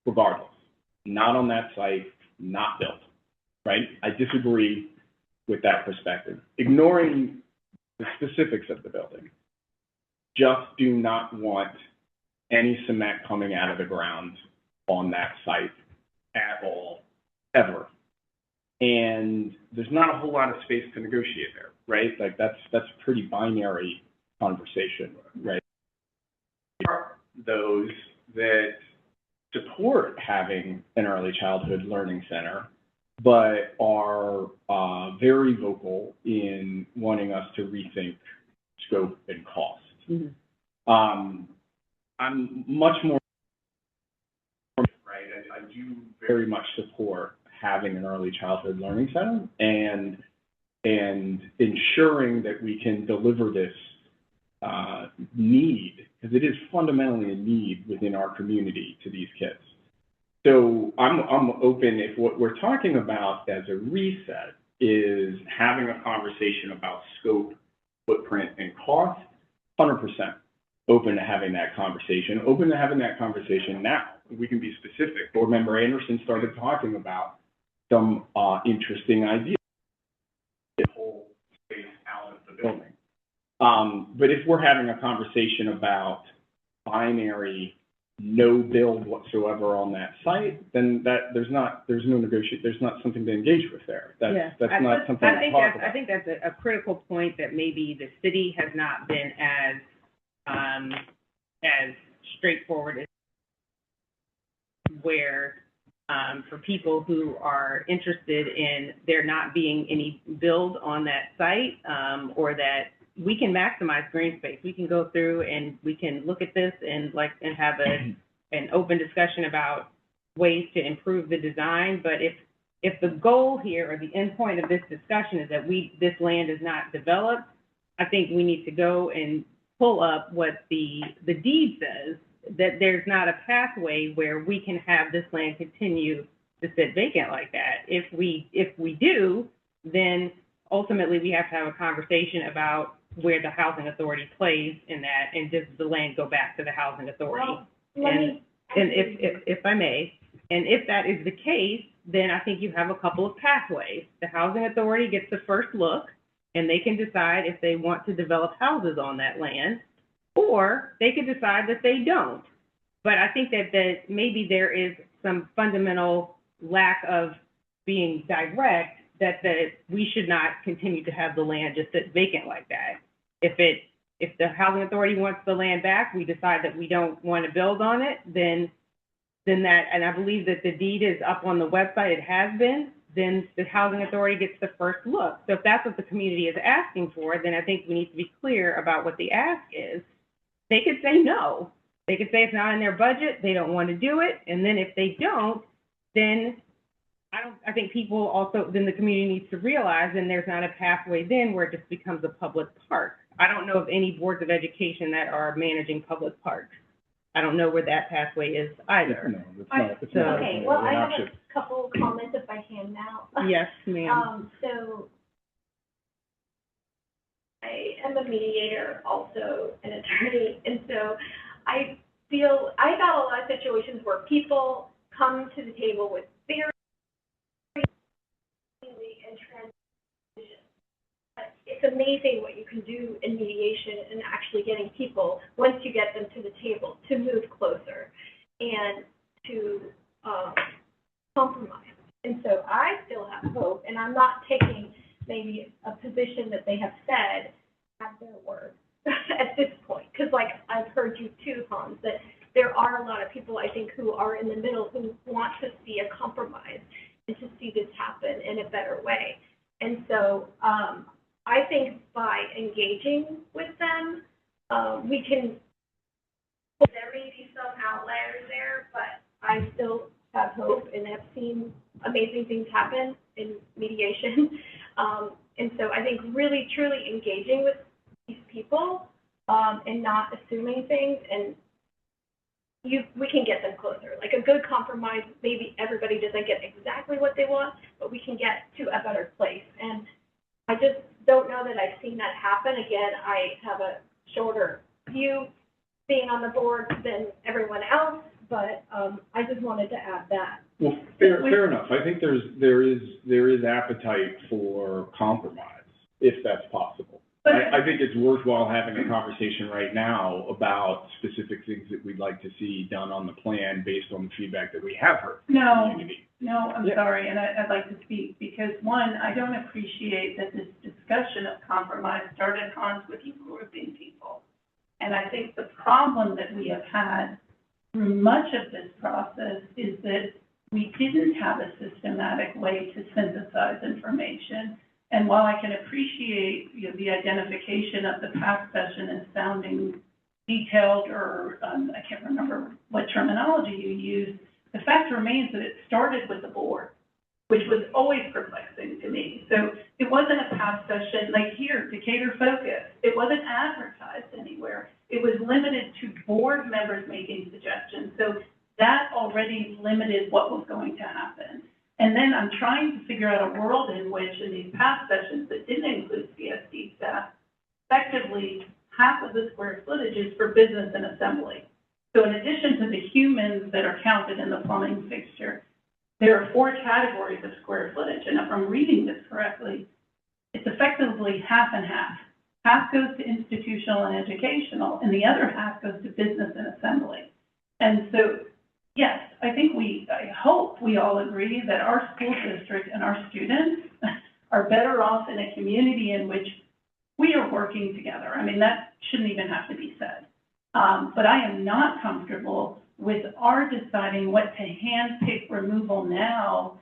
regardless, not on that site, not built, right? I disagree with that perspective. Ignoring the specifics of the building, just do not want any cement coming out of the ground on that site at all, ever. And there's not a whole lot of space to negotiate there, right? Like that's a pretty binary conversation, right? Those that support having an early childhood learning center, but are very vocal in wanting us to rethink scope and cost. Mm-hmm. I'm much more, right? I do very much support having an early childhood learning center and ensuring that we can deliver this need, because it is fundamentally a need within our community to these kids. So I'm open if what we're talking about as a reset is having a conversation about scope, footprint, and cost, 100% open to having that conversation, open to having that conversation now. We can be specific. Board Member Anderson started talking about some interesting ideas, the whole space out of the building. But if we're having a conversation about binary no build whatsoever on that site, then there's no negotiation, there's not something to engage with there. That's not something to talk about. I think that's a critical point, that maybe the city has not been as straightforward as where for people who are interested in there not being any build on that site, or that we can maximize green space. We can go through and we can look at this and have an open discussion about ways to improve the design. But if the goal here or the end point of this discussion is that this land is not developed, I think we need to go and pull up what the deed says, that there's not a pathway where we can have this land continue to sit vacant like that. If we do, then ultimately we have to have a conversation about where the housing authority plays in that, and does the land go back to the housing authority? Well, and if I may, and if that is the case, then I think you have a couple of pathways. The housing authority gets the first look, and they can decide if they want to develop houses on that land, or they could decide that they don't. But I think that maybe there is some fundamental lack of being direct, that we should not continue to have the land just sit vacant like that. If the housing authority wants the land back, we decide that we don't want to build on it, then that, and I believe that the deed is up on the website, it has been, then the housing authority gets the first look. So if that's what the community is asking for, then I think we need to be clear about what the ask is. They could say no. They could say it's not in their budget, they don't want to do it, and then if they don't, then I think people also, then the community needs to realize then there's not a pathway then where it just becomes a public park. I don't know of any boards of education that are managing public parks. I don't know where that pathway is either. No, it's not Okay, well, I have a couple comments if I can now. Yes, ma'am. So I am a mediator, also an attorney, and so I feel I got a lot of situations where people come to the table with very and transition. It's amazing what you can do in mediation and actually getting people, once you get them to the table, to move closer and to compromise. And so I still have hope, and I'm not taking maybe a position that they have said at their word at this point. Because like I've heard you too, Hans, that there are a lot of people, I think, who are in the middle who want to see a compromise and to see this happen in a better way. And so I think by engaging with them, we can, there may be some outliers there, but I still have hope and have seen amazing things happen in mediation. And so I think really, truly engaging with these people and not assuming things, and we can get them closer. Like a good compromise, maybe everybody doesn't get exactly what they want, but we can get to a better place. And I just don't know that I've seen that happen. Again, I have a shorter view being on the board than everyone else, but I just wanted to add that. Well, fair enough. I think there is appetite for compromise, if that's possible. I think it's worthwhile having a conversation right now about specific things that we'd like to see done on the plan based on the feedback that we have heard from the community. No, I'm sorry, and I'd like to speak, because one, I don't appreciate that this discussion of compromise started, Hans, with you grouping people. And I think the problem that we have had through much of this process is that we didn't have a systematic way to synthesize information. And while I can appreciate, the identification of the past session as sounding detailed, or I can't remember what terminology you used, the fact remains that it started with the board, which was always perplexing to me. So it wasn't a past session like here, Decatur Focus. It wasn't advertised anywhere. It was limited to board members making suggestions. So that already limited what was going to happen. And then I'm trying to figure out a world in which, in these past sessions that didn't include CSD staff, effectively half of the square footage is for business and assembly. So in addition to the humans that are counted in the plumbing fixture, there are 4 categories of square footage. And if I'm reading this correctly, it's effectively half and half. Half goes to institutional and educational, and the other half goes to business and assembly. And so, yes, I hope we all agree that our school district and our students are better off in a community in which we are working together. I mean, that shouldn't even have to be said. But I am not comfortable with our deciding what to handpick removal now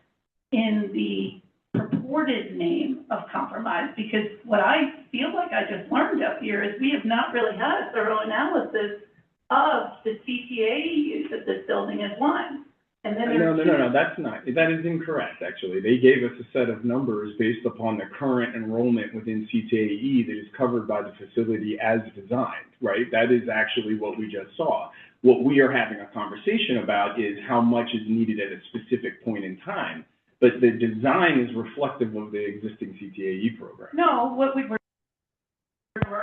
in the purported name of compromise, because what I feel like I just learned up here is we have not really had a thorough analysis of the CTAE use of this building as one. And then No, that is incorrect, actually. They gave us a set of numbers based upon the current enrollment within CTAE that is covered by the facility as designed, right? That is actually what we just saw. What we are having a conversation about is how much is needed at a specific point in time, but the design is reflective of the existing CTAE program. No, what we were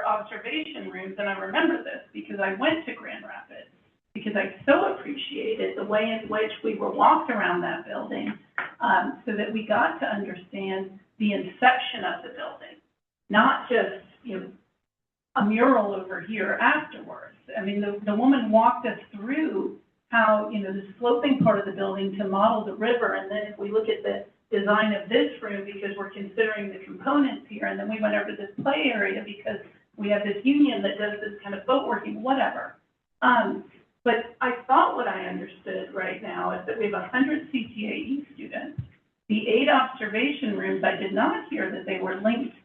observation rooms, and I remember this because I went to Grand Rapids, because I so appreciated the way in which we were walked around that building, so that we got to understand the inception of the building, not just, a mural over here afterwards. I mean, the woman walked us through how, you know, the sloping part of the building to model the river, and then if we look at the design of this room, because we're considering the components here, and then we went over to this play area because we have this union that does this kind of boat working, whatever. But I thought what I understood right now is that we have 100 CTAE students. The 8 observation rooms, I did not hear that they were linked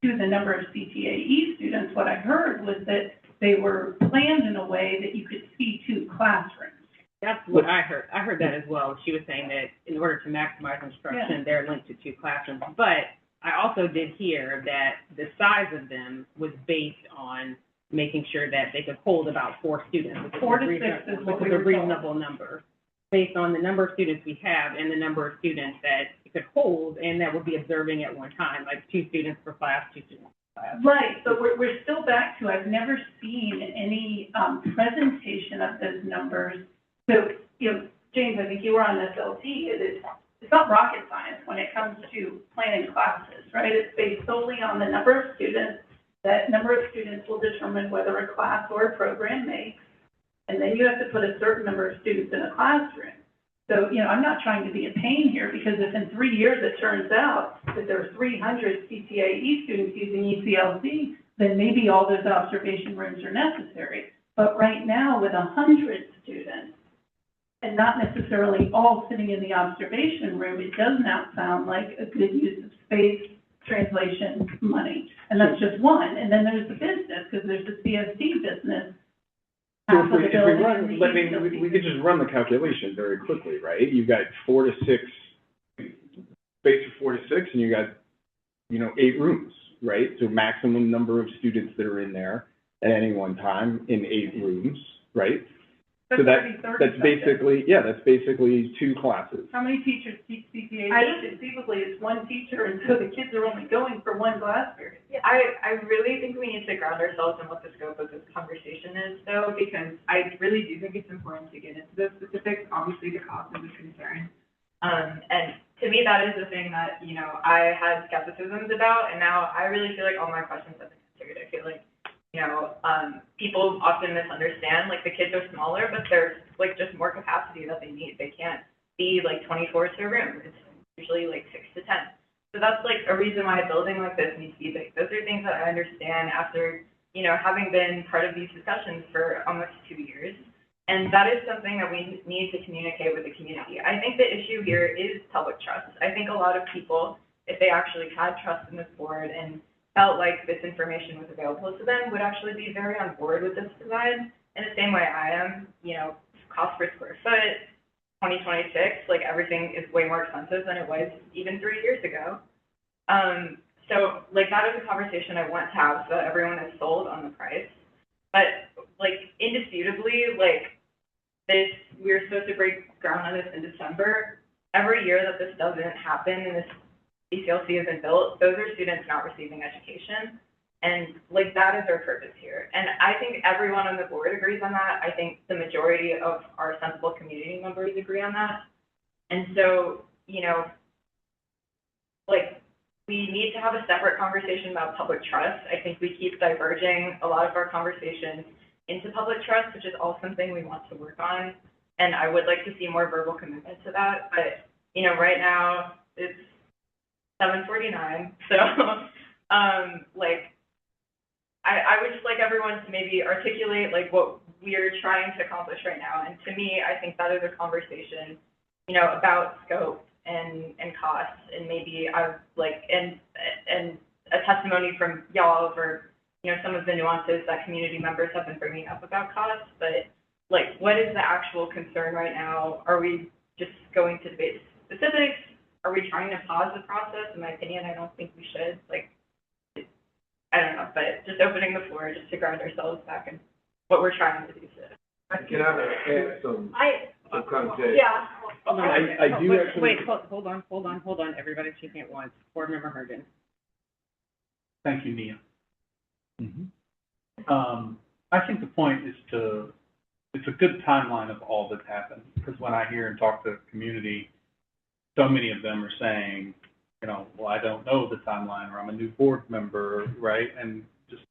to the number of CTAE students. What I heard was that they were planned in a way that you could see 2 classrooms. That's what I heard. I heard that as well. She was saying that in order to maximize instruction, they're linked to 2 classrooms. But I also did hear that the size of them was based on making sure that they could hold about 4 students. 4 to 6 is what we were a reasonable number, based on the number of students we have and the number of students that it could hold and that would be observing at one time, like 2 students per class, 2 students per class. Right, but we're still back to, I've never seen any presentation of those numbers. So, you know, James, I think you were on SLT. It's not rocket science when it comes to planning classes, right? It's based solely on the number of students. That number of students will determine whether a class or a program makes, and then you have to put a certain number of students in a classroom. So, you know, I'm not trying to be a pain here, because if in 3 years it turns out that there are 300 CTAE students using ECLC, then maybe all those observation rooms are necessary. But right now, with 100 students, and not necessarily all sitting in the observation room, it does not sound like a good use of space, translation, money. And that's just one. And then there's the business, because there's the CSD business. So if we run, I mean, we could just run the calculation very quickly, right? You've got 4 to 6, space for 4 to 6, and you got, you know, 8 rooms, right? So maximum number of students that are in there at any one time in 8 rooms, right? So that's basically, that's basically 2 classes. How many teachers teach CTAE? Conceivably, it's 1 teacher, and so the kids are only going for 1 class period. Yeah, I really think we need to ground ourselves in what the scope of this conversation is, though, because I really do think it's important to get into the specifics. Obviously, the cost is a concern. And to me, that is the thing that, you know, I had skepticisms about, and now I really feel like all my questions have been answered. I feel like, you know, people often misunderstand, like, the kids are smaller, but there's, like, just more capacity that they need. They can't be, like, 24 to a room. It's usually, like, 6 to 10. So that's, like, a reason why a building like this needs to be big. Those are things that I understand after, you know, having been part of these discussions for almost 2 years. And that is something that we need to communicate with the community. I think the issue here is public trust. I think a lot of people, if they actually had trust in this board and felt like this information was available to them, would actually be very on board with this design in the same way I am. You know, cost per square foot, 2026, like, everything is way more expensive than it was even 3 years ago. So, like, that is a conversation I want to have so that everyone is sold on the price. But, like, indisputably, like, this, we're supposed to break ground on this in December. Every year that this doesn't happen and this ECLC isn't built, those are students not receiving education. And, like, that is our purpose here. And I think everyone on the board agrees on that. I think the majority of our sensible community members agree on that. And so, you know, like, we need to have a separate conversation about public trust. I think we keep diverging a lot of our conversations into public trust, which is all something we want to work on. And I would like to see more verbal commitment to that. But, you know, right now it's 7:49, so, like, I would just like everyone to maybe articulate, like, what we're trying to accomplish right now. And to me, I think that is a conversation, you know, about scope and costs, and maybe and a testimony from y'all over, you know, some of the nuances that community members have been bringing up about costs. But, like, what is the actual concern right now? Are we just going to debate specifics? Are we trying to pause the process? In my opinion, I don't think we should. Like, I don't know, but just opening the floor just to ground ourselves back in what we're trying to do today. Can I add some context? Yeah. I do actually. Wait, hold on, everybody speaking at once. Board Member Hergen. Thank you, Nia. I think the point is it's a good timeline of all that's happened, because when I hear and talk to the community, so many of them are saying, you know, well, I don't know the timeline, or I'm a new board member, right? And just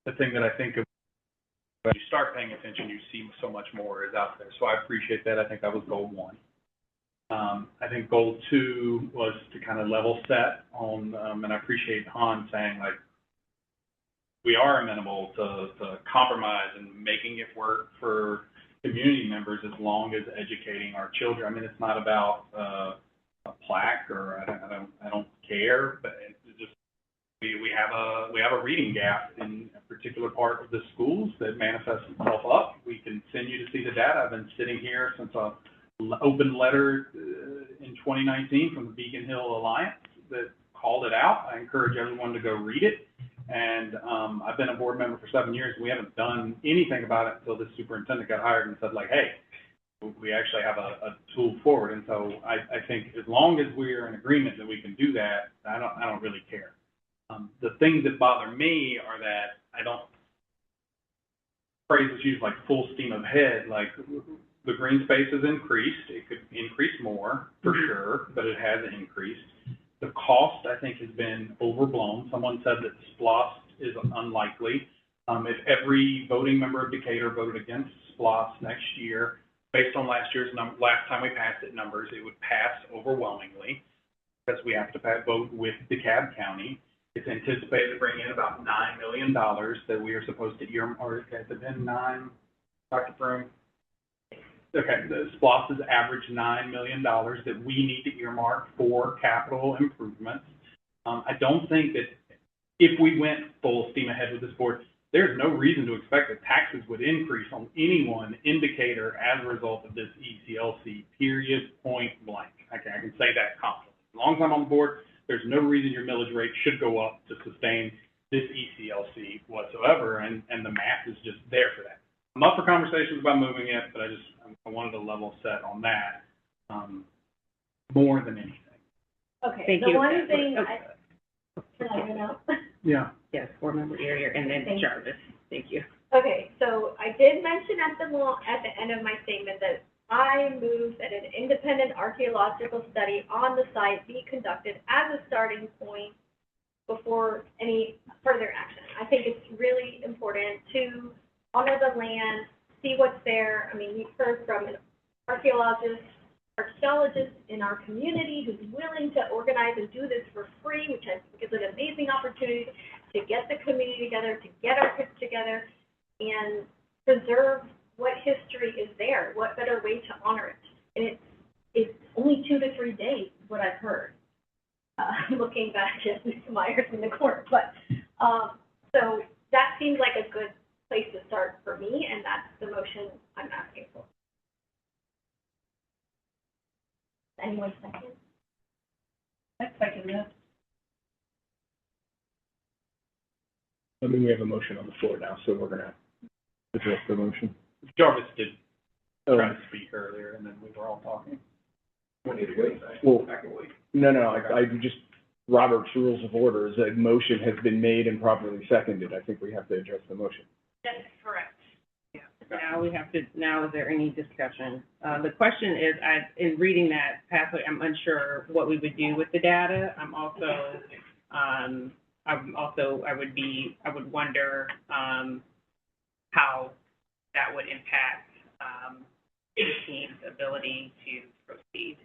the thing that I think of But you start paying attention, you see so much more is out there. So I appreciate that. I think that was goal 1. I think goal 2 was to kind of level set on, and I appreciate Han saying, like, we are amenable to compromise and making it work for community members as long as educating our children. I mean, it's not about a plaque or I don't care, but it's just we have a reading gap in a particular part of the schools that manifests itself up. We continue to see the data. I've been sitting here since a open letter in 2019 from the Beacon Hill Alliance that called it out. I encourage everyone to go read it. And I've been a board member for 7 years. We haven't done anything about it until this superintendent got hired and said, like, hey, we actually have a tool forward. And so I think as long as we're in agreement that we can do that, I don't really care. The things that bother me are that I don't, phrases used like full steam ahead, like the green space has increased. It could increase more for sure, but it has increased. The cost, I think, has been overblown. Someone said that SPLOST is unlikely. If every voting member of Decatur voted against SPLOST next year, based on last time we passed it numbers, it would pass overwhelmingly because we have to vote with DeKalb County. It's anticipated to bring in about $9 million that we are supposed to earmark. Or has it been 9, Dr. Broom? Okay, the SPLOST has averaged $9 million that we need to earmark for capital improvements. I don't think that if we went full steam ahead with this board, there's no reason to expect that taxes would increase on any one indicator as a result of this ECLC, period, point blank. Okay, I can say that confidently. As long as I'm on the board, there's no reason your millage rate should go up to sustain this ECLC whatsoever, and the math is just there for that. I'm up for conversations about moving it, but I wanted to level set on that more than anything. Okay, Thank the you. one thing can I go now? Yeah. Yes, board member Earlier, and then Thank you. Jarvis. Thank you. Okay, so I did mention at the end of my statement that I move that an independent archaeological study on the site be conducted as a starting point before any further action. I think it's really important to honor the land, see what's there. I mean, we've heard from an archaeologist in our community who's willing to organize and do this for free, which I think is an amazing opportunity to get the community together, to get our kids together, and preserve what history is there. What better way to honor it? And it's only 2 to 3 days, is what I've heard. Looking back at Mr. Myers in the corner, but so that seems like a good place to start for me, and that's the motion I'm asking for. Anyone second? I second that. I mean, we have a motion on the floor now, so we're gonna address the motion. Jarvis did try to speak earlier, and then we were all talking. Well, I just, Robert's Rules of Orders, a motion has been made and properly seconded. I think we have to address the motion. That's correct. Now is there any discussion? The question is, in reading that pathway, I'm unsure what we would do with the data. I would wonder, how that would impact, the team's ability to proceed.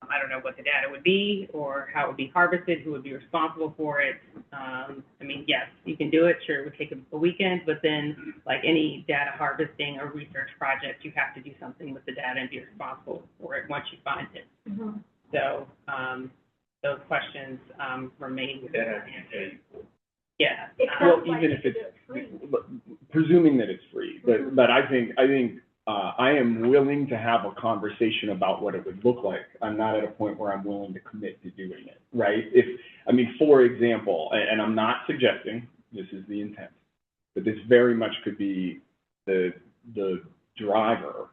I don't know what the data would be or how it would be harvested, who would be responsible for it. I mean, yes, you can do it. Sure, it would take a weekend, but then like any data harvesting or research project, you have to do something with the data and be responsible for it once you find it. Mm-hmm. So those questions remain. Yeah. Well, even if it's, presuming that it's free, but I think I am willing to have a conversation about what it would look like. I'm not at a point where I'm willing to commit to doing it, right? For example, and I'm not suggesting this is the intent, but this very much could be the driver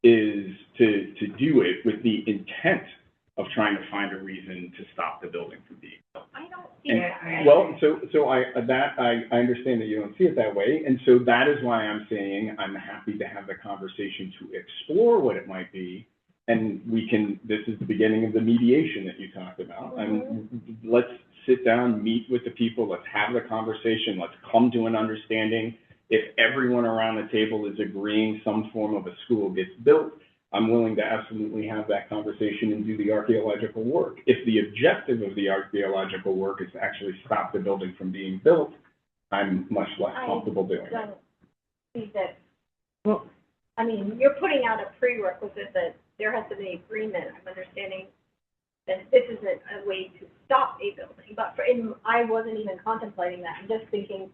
is to do it with the intent of trying to find a reason to stop the building from being built. I don't see that. Well, I understand that you don't see it that way, and so that is why I'm saying I'm happy to have the conversation to explore what it might be, and this is the beginning of the mediation that you talked about, and let's sit down, meet with the people, let's have the conversation, let's come to an understanding, If everyone around the table is agreeing some form of a school gets built, I'm willing to absolutely have that conversation and do the archaeological work. If the objective of the archaeological work is to actually stop the building from being built, I'm much less comfortable doing it. I don't see that, well, I mean, you're putting out a prerequisite that there has to be agreement. I'm understanding that this isn't a way to stop a building, but I wasn't even contemplating that. I'm just thinking,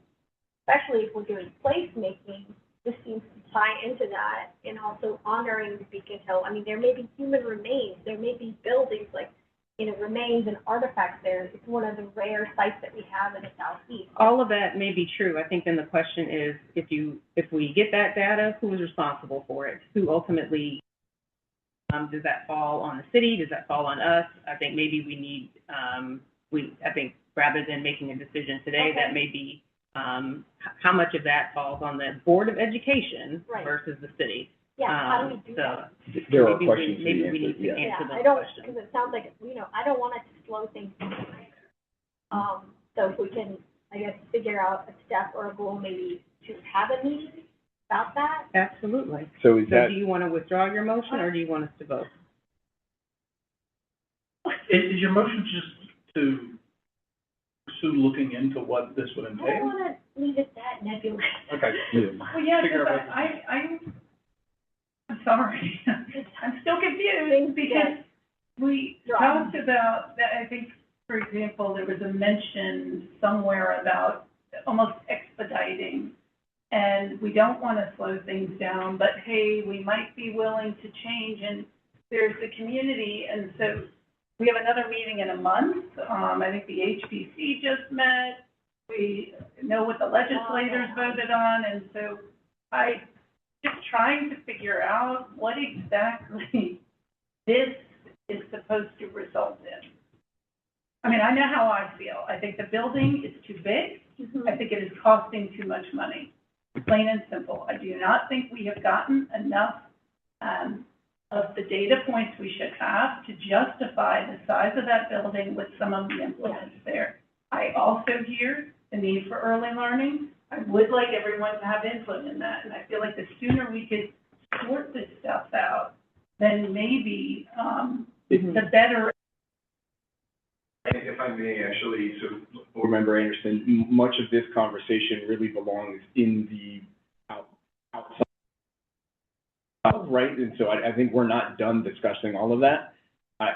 especially if we're doing placemaking, this seems to tie into that, and also honoring Beacon Hill. I mean, there may be human remains, there may be buildings, like, remains and artifacts there. It's one of the rare sites that we have in the Southeast. All of that may be true. I think then the question is, if we get that data, who is responsible for it? Who ultimately, does that fall on the city? Does that fall on us? I think maybe we need, I think rather than making a decision today, Okay. that may be, how much of that falls on the Board of Education Right. versus the city. Yeah, how do we do that? There are maybe questions to be maybe we need answered, to yeah. answer I those don't, questions. because it sounds like, I don't want it to slow things down. So if we can, I guess, figure out a step or a goal maybe to have a meeting about that. Absolutely. So is that, do you want to withdraw your motion, or do you want us to vote? Is your motion just to pursue looking into what this would I don't entail? want to leave it that nebulous. Okay. Well, yeah, Figure because out I'm sorry. I'm still confused because we talked about that. I think, for example, there was a mention somewhere about almost expediting, and we don't want to slow things down, but hey, we might be willing to change, and there's the community, and so we have another meeting in a month. I think the HPC just met. We know what the legislators voted on, and so I just trying to figure out what exactly this is supposed to result in. I mean, I know how I feel. I think the building is too big. I think it is costing too much money, plain and simple. I do not think we have gotten enough of the data points we should have to justify the size of that building with some of the implements there. I also hear the need for early learning. I would like everyone to have input in that, and I feel like the sooner we could sort this stuff out, then maybe the better. if I may actually, so Board Member Anderson, much of this conversation really belongs in the outside, right? And so I think we're not done discussing all of that.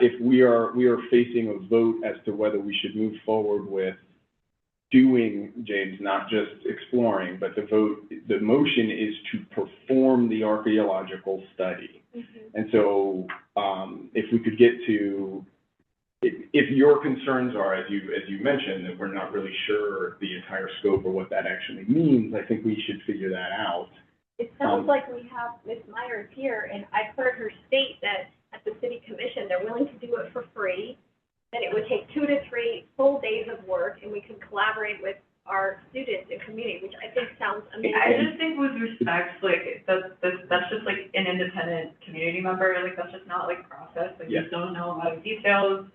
If we are facing a vote as to whether we should move forward with doing, James, not just exploring, but the motion is to perform the archaeological study. And so, if we could get to, if your concerns are, as you mentioned, that we're not really sure the entire scope or what that actually means, I think we should figure that out. It sounds like we have Ms. Myers here, and I've heard her state that at the city commission, they're willing to do it for free, that it would take 2 to 3 full days of work, and we can collaborate with our students and community, which I think sounds amazing. I just think with respect, like, that's just like an independent community member, like, that's just not like process, like, you just don't know a lot of details.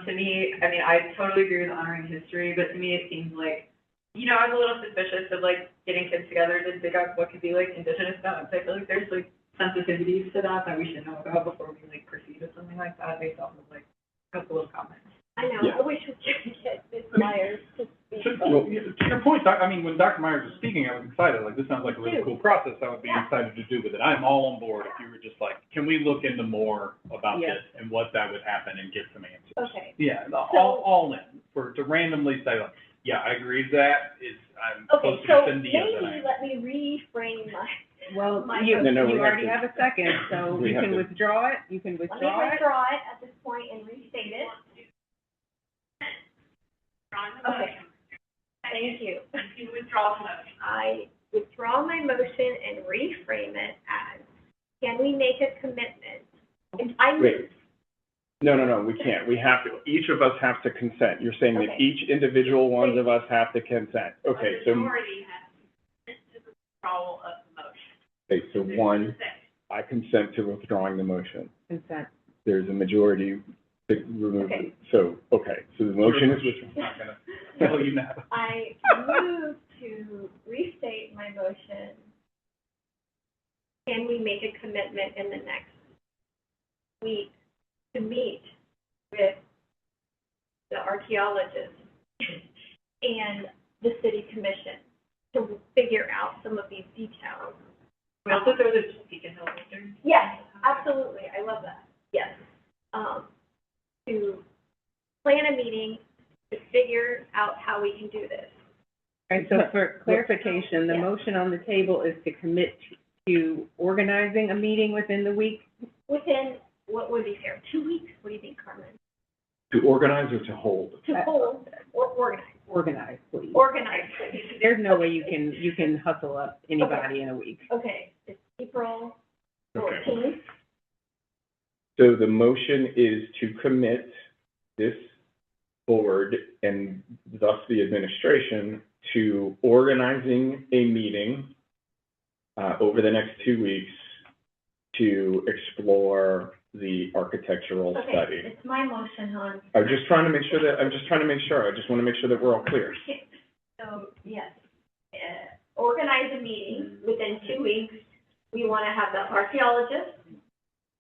To me, I mean, I totally agree with honoring history, but to me, it seems like, you know, I was a little suspicious of like getting kids together to dig up what could be like indigenous stuff. I feel like there's like sensitivities to that we should know about before we like proceed with something like that based off of like a couple of comments. I know, I wish we could get Ms. Myers to speak. To your point, I mean, when Dr. Myers was speaking, I was excited. Like, this sounds like a really cool process. I would be excited to do with it. I'm all on board if you were just like, can we look into more about this and what that would happen and get some answers? Okay. Yeah, all in. To randomly say, like, yeah, I agree with that. I'm Okay, closer so to Cynthia than I maybe am. let me reframe my. Well, my you motion. already have a second, so you can withdraw it, Let me withdraw it. withdraw it at this point and restate it. Okay. Thank you. You withdraw the motion. I withdraw my motion and reframe it as, can we make a commitment? And I Wait. No, we can't. We have to, each of us have to consent. You're saying that Okay. each individual one of us have to consent. Okay, so, Majority has to withdrawal of the motion. okay, so one, I consent to withdrawing the motion. Consent. There's a majority to remove Okay. it. So, okay, so the motion is withdrawn. I'm not gonna tell you now. I move to restate my motion, can we make a commitment in the next week to meet with the archaeologists and the city commission to figure out some of these details? We also throw the Beacon Hill in there. Yes, absolutely, I love that, yes. To plan a meeting to figure out how we can do this. All right, so for clarification, the motion on the table is to commit to organizing a meeting within the week? Within, what would be fair, 2 weeks? What do you think, Carmen? To organize or to hold? To hold or organize? Organize, please. Organize, please. There's no way you can hustle up anybody in a week. Okay, it's April Okay. 14th. So the motion is to commit this board and thus the administration to organizing a meeting over the next 2 weeks to explore the architectural Okay, study. it's my motion, hon. I'm just trying to make sure that, I just want to make sure that we're all clear. So, yes, organize a meeting within 2 weeks. We want to have the archaeologists,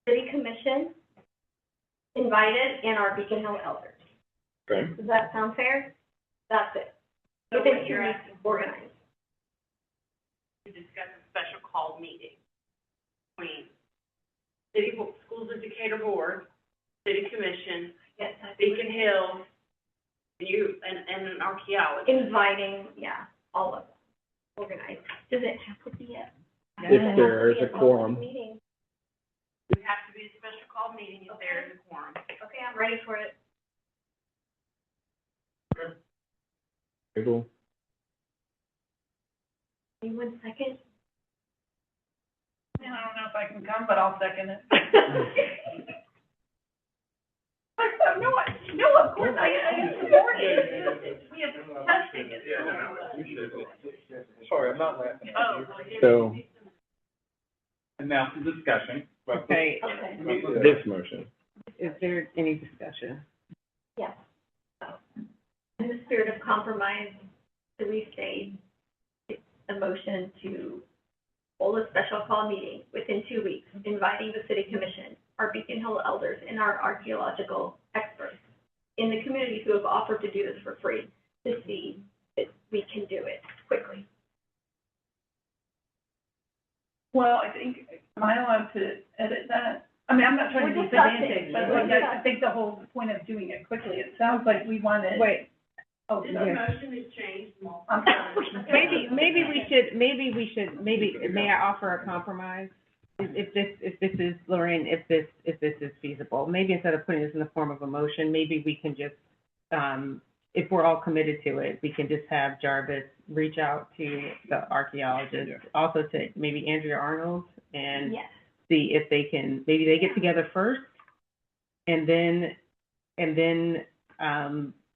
city commission invited, and our Beacon Hill elders. Okay. Does that sound fair? That's it. Within 2 weeks, organize. To discuss a special call meeting between Schools of Decatur Board, City Commission, Yes, Beacon Hill, and an archaeologist. inviting, yeah, all of them. Organize. Does it have to be a? If there is a quorum. Meeting. It would have to be a special call meeting if there is a quorum. Okay, I'm ready for it. Cool. Give me 1 second. I don't know if I can come, but I'll second it. No, of course, I support it. We have testing it. Sorry, I'm not laughing at Oh, you. So, And now for discussion. Okay, Okay. this motion. is there any discussion? Yes. So, in the spirit of compromise, to restate, it's a motion to hold a special call meeting within 2 weeks, inviting the city commission, our Beacon Hill elders, and our archaeological experts in the community who have offered to do this for free, to see if we can do it quickly. Well, I think, am I allowed to edit that? I mean, I'm not trying to We're be discussing. pedantic, but We're like, I think the whole point of doing it quickly, it sounds like we wanted. Wait, Oh, This sorry. motion is changed multiple I'm sorry. maybe we should, may I offer a compromise? If this is, Lorraine, if this is feasible, maybe instead of putting this in the form of a motion, maybe we can just, if we're all committed to it, we can just have Jarvis reach out to the archaeologist, also to maybe Andrea Arnold, and Yes. see if they can, maybe they get together first, and then,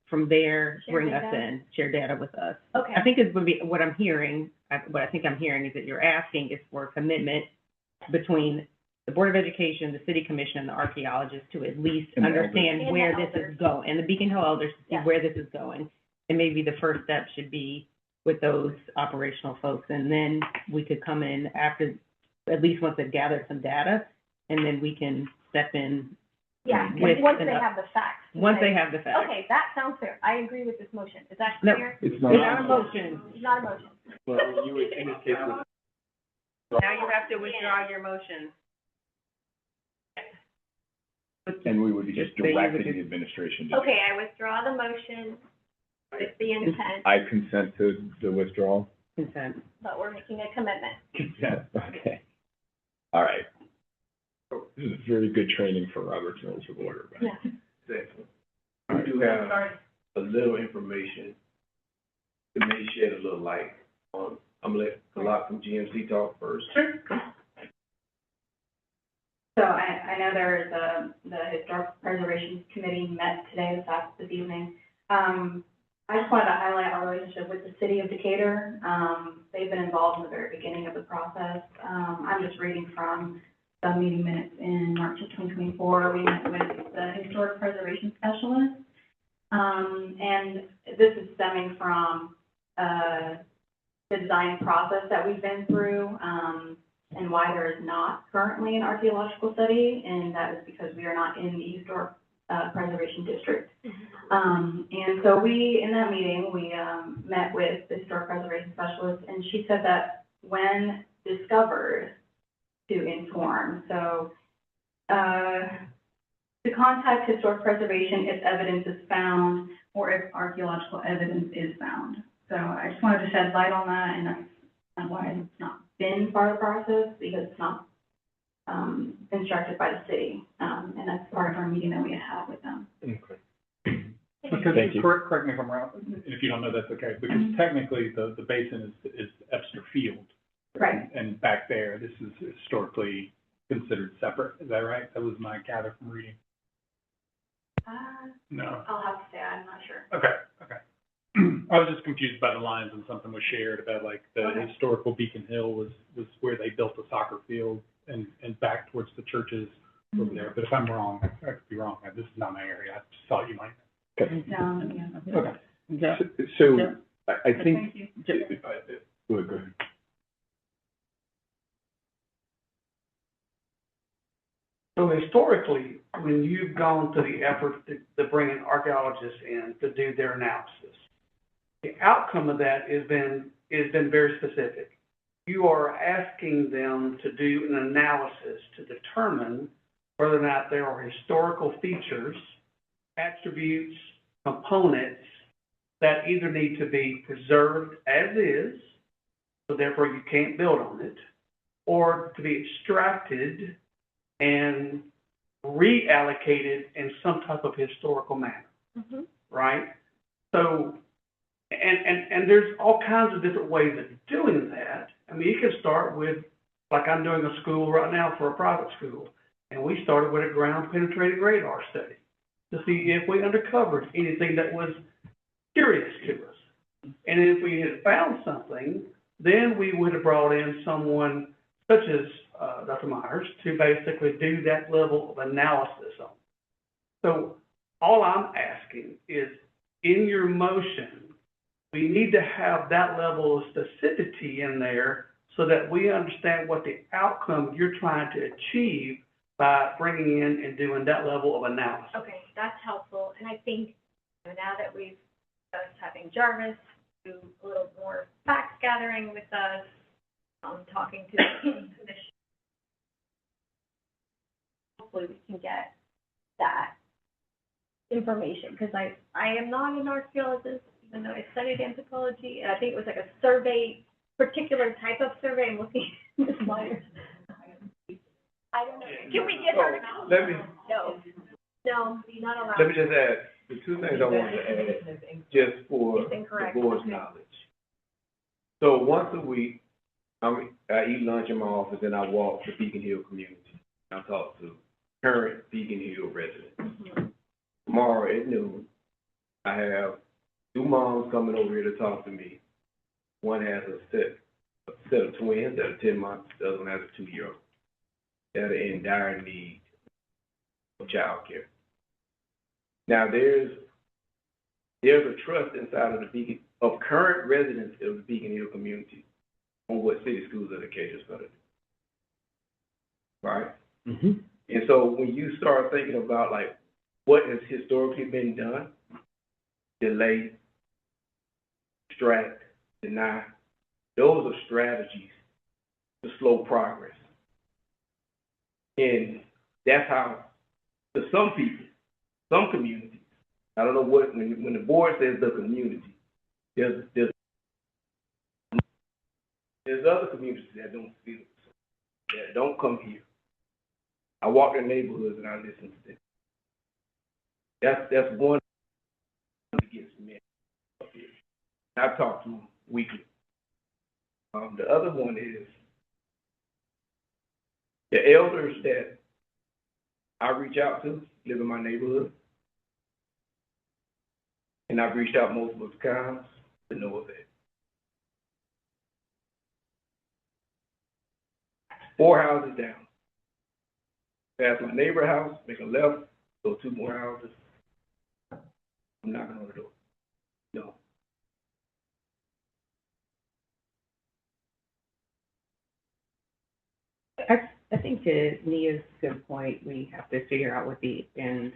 from there, Share bring us data. in, share data with us. Okay. I think it's would be, what I'm hearing is that you're asking is for a commitment between the Board of Education, the City Commission, and the archaeologists to at least And the understand elders. where And the this is elders. going, and the Beacon Hill elders to see Yes. where this is going. And maybe the first step should be with those operational folks, and then we could come in after, at least once they've gathered some data, and then we can step in. Yeah, with once they enough- have the facts. Once they have the facts. Okay, that sounds fair. I agree with this motion. Is that No, clear? It's It's not a motion. It's not a motion. Well, you would, in this case, Now you have to withdraw your motion. And we would be just Just say you would directing just- the administration to do it. Okay, I withdraw the motion with the intent, I consent to the withdrawal. Consent. but we're making a commitment. Consent, okay. All right. This is very good training for Robert's Rules of Order. but- Yeah. Exactly. We do have a little information that may shed a little light on, I'm gonna let Kalak from GMC talk first. Sure. So I know there is the Historic Preservation Committee met today, this evening. I just wanted to highlight our relationship with the city of Decatur. They've been involved in the very beginning of the process. I'm just reading from some meeting minutes in March of 2024. We met with the Historic Preservation Specialist. And this is stemming from, the design process that we've been through, and why there is not currently an archaeological study, and that is because we are not in the historic preservation district. And so in that meeting, we met with the historic preservation specialist, and she said that when discovered, to inform. So to contact historic preservation if evidence is found or if archaeological evidence is found. So I just wanted to shed light on that, and that's why it's not been part of the process, because it's not instructed by the city. And that's part of our meeting that we had with them. Okay. Because, Thank you. correct me if I'm wrong, if you don't know, that's okay, because technically the basin is Epster Field. Right. And back there, this is historically considered separate, is that right? That was my gather from reading. No. I'll have to say, I'm not sure. Okay. I was just confused by the lines when something was shared about like the historical Beacon Hill was where they built the soccer field and back towards the churches over there. But if I'm wrong, I could be wrong. This is not my area. I just thought you might. Okay. Okay. Yeah. So Yeah. I think. Thank you. Go ahead. So historically, when you've gone to the effort to bring an archaeologist in to do their analysis, the outcome of that has been very specific. You are asking them to do an analysis to determine whether or not there are historical features, attributes, components that either need to be preserved as is, so therefore you can't build on it, or to be extracted and reallocated in some type of historical manner, right? So, and there's all kinds of different ways of doing that. I mean, you can start with, like I'm doing a school right now for a private school, and we started with a ground penetrating radar study to see if we uncovered anything that was curious to us. And if we had found something, then we would have brought in someone such as Dr. Myers to basically do that level of analysis on. So all I'm asking is, in your motion, we need to have that level of specificity in there so that we understand what the outcome you're trying to achieve by bringing in and doing that level of analysis. Okay, that's helpful, and I think now that we've discussed having Jarvis do a little more fact gathering with us, talking to the commission, hopefully we can get that information, because I am not an archaeologist, even though I studied anthropology, and I think it was like a survey, particular type of survey. I'm looking at Ms. Myers. I don't know. Can we get her to come? Let me, No, you're not allowed. let me just add, the two things I wanted to add, just for It's the incorrect. board's Okay. knowledge. So once a week, I eat lunch in my office and I walk the Beacon Hill community. I talk to current Beacon Hill residents. Tomorrow at noon, I have two moms coming over here to talk to me. One has a set of twins that are 10 months, the other one has a 2-year-old that are in dire need of child care. Now there's a trust inside of the Beacon, of current residents of the Beacon Hill community on what city schools education is going to do. Right? Mm-hmm. And so when you start thinking about like what has historically been done, delay, distract, deny, those are strategies to slow progress. And that's how, to some people, some communities, I don't know what, when the board says the community, there's other communities that don't feel it, that don't come here. I walk in neighborhoods and I listen to them. That's one that gets met up here. I talk to them weekly. The other one is the elders that I reach out to live in my neighborhood, and I've reached out multiple times to no avail. 4 houses down. Pass my neighbor house, make a left, go 2 more houses. I'm knocking on the door. No. I think to Nia's good point, we have to figure out what the end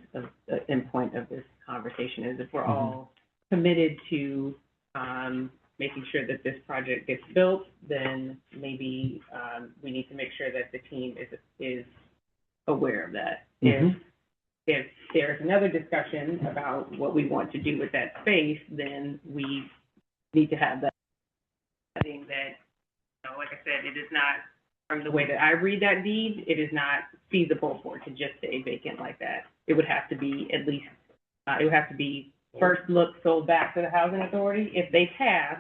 point of this conversation is. If we're all committed to, making sure that this project gets built, then maybe, we need to make sure that the team is aware of that. If there's another discussion about what we want to do with that space, then we need to have that. I think that, like I said, it is not, from the way that I read that deed, it is not feasible for it to just stay vacant like that. It would have to be at least, it would have to be first look sold back to the housing authority. If they pass,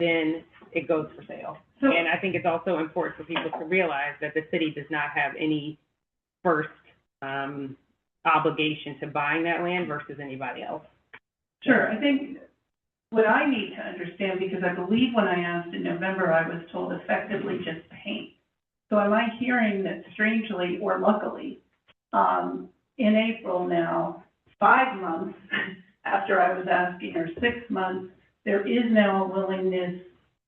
then it goes for sale. And I think it's also important for people to realize that the city does not have any first obligation to buying that land versus anybody else. Sure, I think what I need to understand, because I believe when I asked in November, I was told effectively just paint. So am I hearing that strangely or luckily, in April now, 5 months after I was asking, or 6 months, there is now a willingness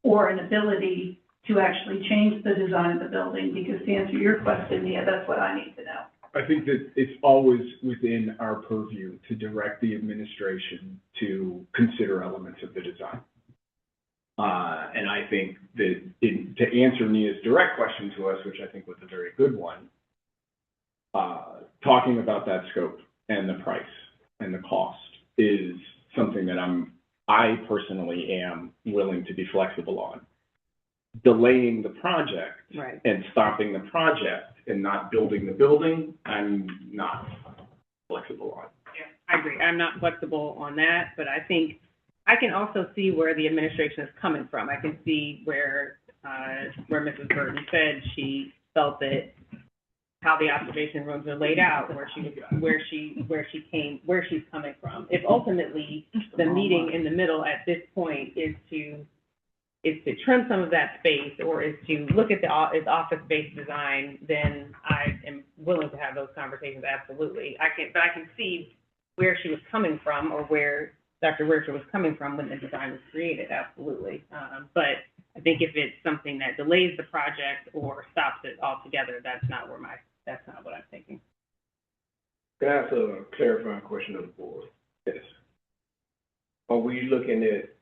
or an ability to actually change the design of the building? Because to answer your question, Nia, that's what I need to know. I think that it's always within our purview to direct the administration to consider elements of the design. And I think that to answer Nia's direct question to us, which I think was a very good one, talking about that scope and the price and the cost is something that I personally am willing to be flexible on. Delaying the project and stopping the project and not building the building, I'm not flexible on. Yeah, I agree. I'm not flexible on that, but I think I can also see where the administration is coming from. I can see where Mrs. Burton said she felt that how the observation rooms are laid out, where she's coming from. If ultimately the meeting in the middle at this point is to trim some of that space or is to look at the office-based design, then I am willing to have those conversations, absolutely. But I can see where she was coming from or where Dr. Wercher was coming from when the design was created, absolutely. But I think if it's something that delays the project or stops it altogether, that's not what I'm thinking. Can I ask a clarifying question of the board? Yes. Are we looking at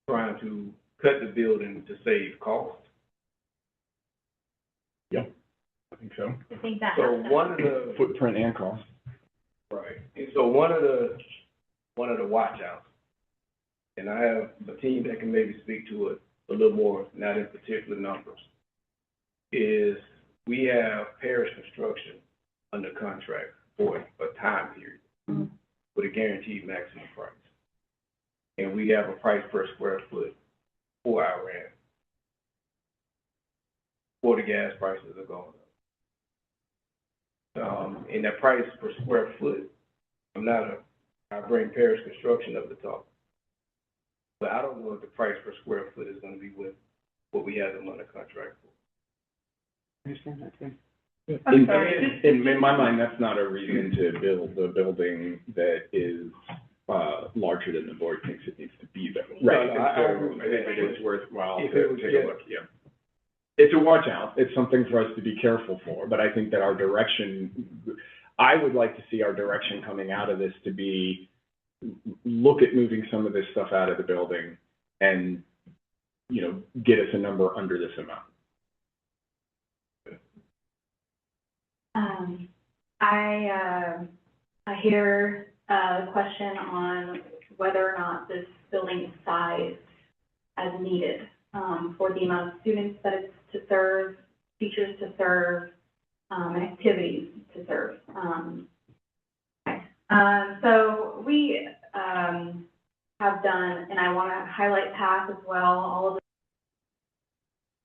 trying to cut the building to save cost? Yep, I think so. I think that. So one of the Footprint and cost. right, and so one of the watch outs, and I have a team that can maybe speak to it a little more, not in particular numbers, is we have Parish Construction under contract for a time period with a guaranteed maximum price. And we have a price per square foot for our rent. Before the gas prices are going up. And that price per square foot, I bring Parish Construction up the top. But I don't know if the price per square foot is gonna be what we have them under contract for. I understand that too. In my mind, that's not a reason to build a building that is larger than the board thinks it needs to be, though. Right. No, I agree. I think it is worthwhile to If it was, take a look, yeah. It's a watch out. It's something for us to be careful for, but I think that our direction, I would like to see our direction coming out of this to be, look at moving some of this stuff out of the building and, get us a number under this amount. I hear a question on whether or not this building is sized as needed, for the amount of students that it's to serve, teachers to serve, and activities to serve. So we, have done, and I want to highlight PATH as well, all of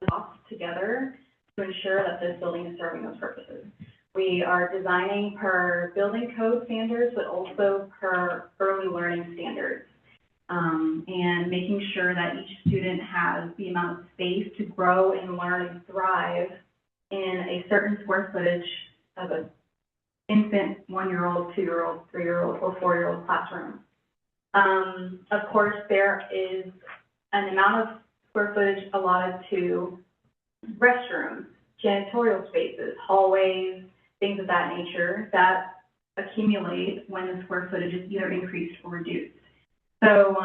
the costs together to ensure that this building is serving those purposes. We are designing per building code standards, but also per early learning standards, and making sure that each student has the amount of space to grow and learn and thrive in a certain square footage of an infant, 1-year-old, 2-year-old, 3-year-old, or 4-year-old classroom. Of course, there is an amount of square footage allotted to restrooms, janitorial spaces, hallways, things of that nature that accumulate when the square footage is either increased or reduced. So,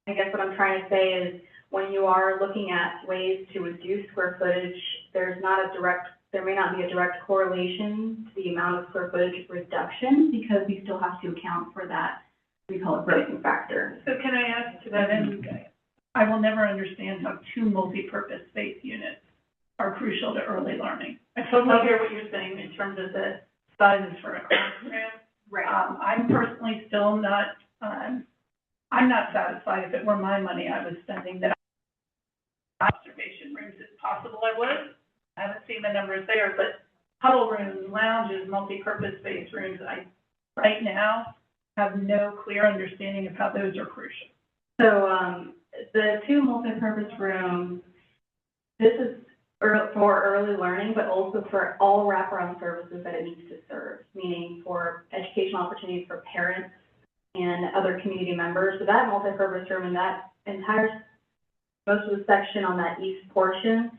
I guess what I'm trying to say is when you are looking at ways to reduce square footage, there may not be a direct correlation to the amount of square footage reduction because we still have to account for that, we call it growing factor. So can I add to that? And I will never understand how 2 multi-purpose space units are crucial to early learning. I totally hear what you're saying in terms of the sizes for a classroom. Right. I'm personally still not, I'm not satisfied. If it were my money, I was spending that observation rooms. It's possible I would. I haven't seen the numbers there, but huddle rooms, lounges, multi-purpose space rooms, I right now have no clear understanding of how those are crucial. So, the 2 multi-purpose rooms, this is for early learning, but also for all wraparound services that it needs to serve, meaning for educational opportunities for parents and other community members. So that multi-purpose room and that entire, most of the section on that east portion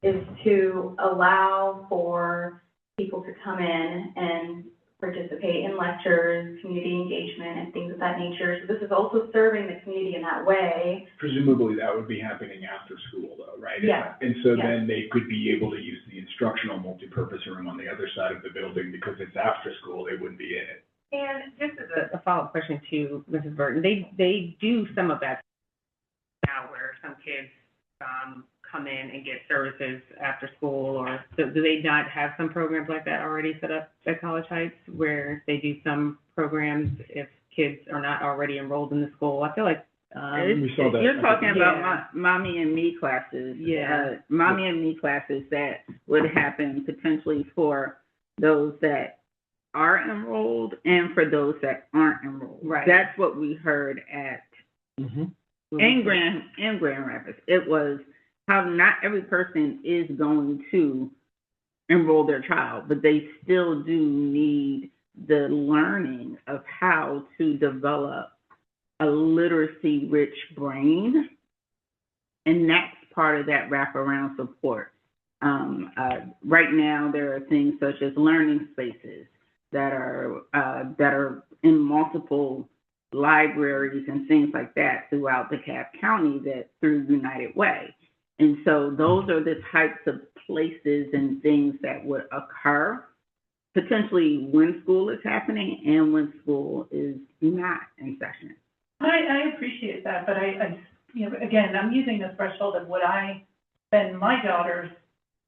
is to allow for people to come in and participate in lectures, community engagement, and things of that nature. So this is also serving the community in that way. Presumably that would be happening after school though, right? Yeah. And so Yeah. then they could be able to use the instructional multipurpose room on the other side of the building because it's after school, they wouldn't be in it. And just as a follow-up question to Mrs. Burton, they do some of that now where some kids, come in and get services after school, or so do they not have some programs like that already set up at College Heights where they do some programs if kids are not already enrolled in the school? I feel like, We saw that. You're talking about Yeah. mommy and me classes. Yeah. Mommy and me classes that would happen potentially for those that are enrolled and for those that aren't enrolled. Right. That's what we heard at, in Grand Rapids. It was how not every person is going to enroll their child, but they still do need the learning of how to develop a literacy-rich brain, and that's part of that wraparound support. Right now, there are things such as learning spaces that are in multiple libraries and things like that throughout DeKalb County that through United Way. And so those are the types of places and things that would occur potentially when school is happening and when school is not in session. I appreciate that, but I, you know, again, I'm using the threshold of would I spend my daughter's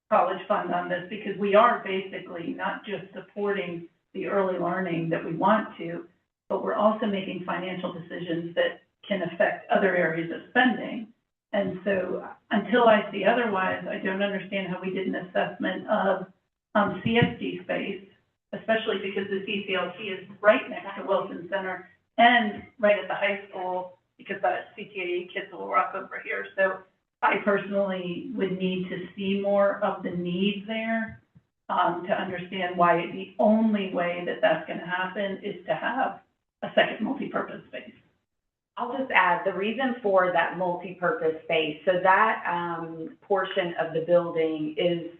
college fund on this, because we are basically not just supporting the early learning that we want to, but we're also making financial decisions that can affect other areas of spending. And so until I see otherwise, I don't understand how we did an assessment of CSD space, especially because the CCLT is right next to Wilson Center and right at the high school, because that CTAE kids will walk over here. So I personally would need to see more of the need there to understand why the only way that that's going to happen is to have a second multi-purpose space. I'll just add, the reason for that multi-purpose space, so that portion of the building is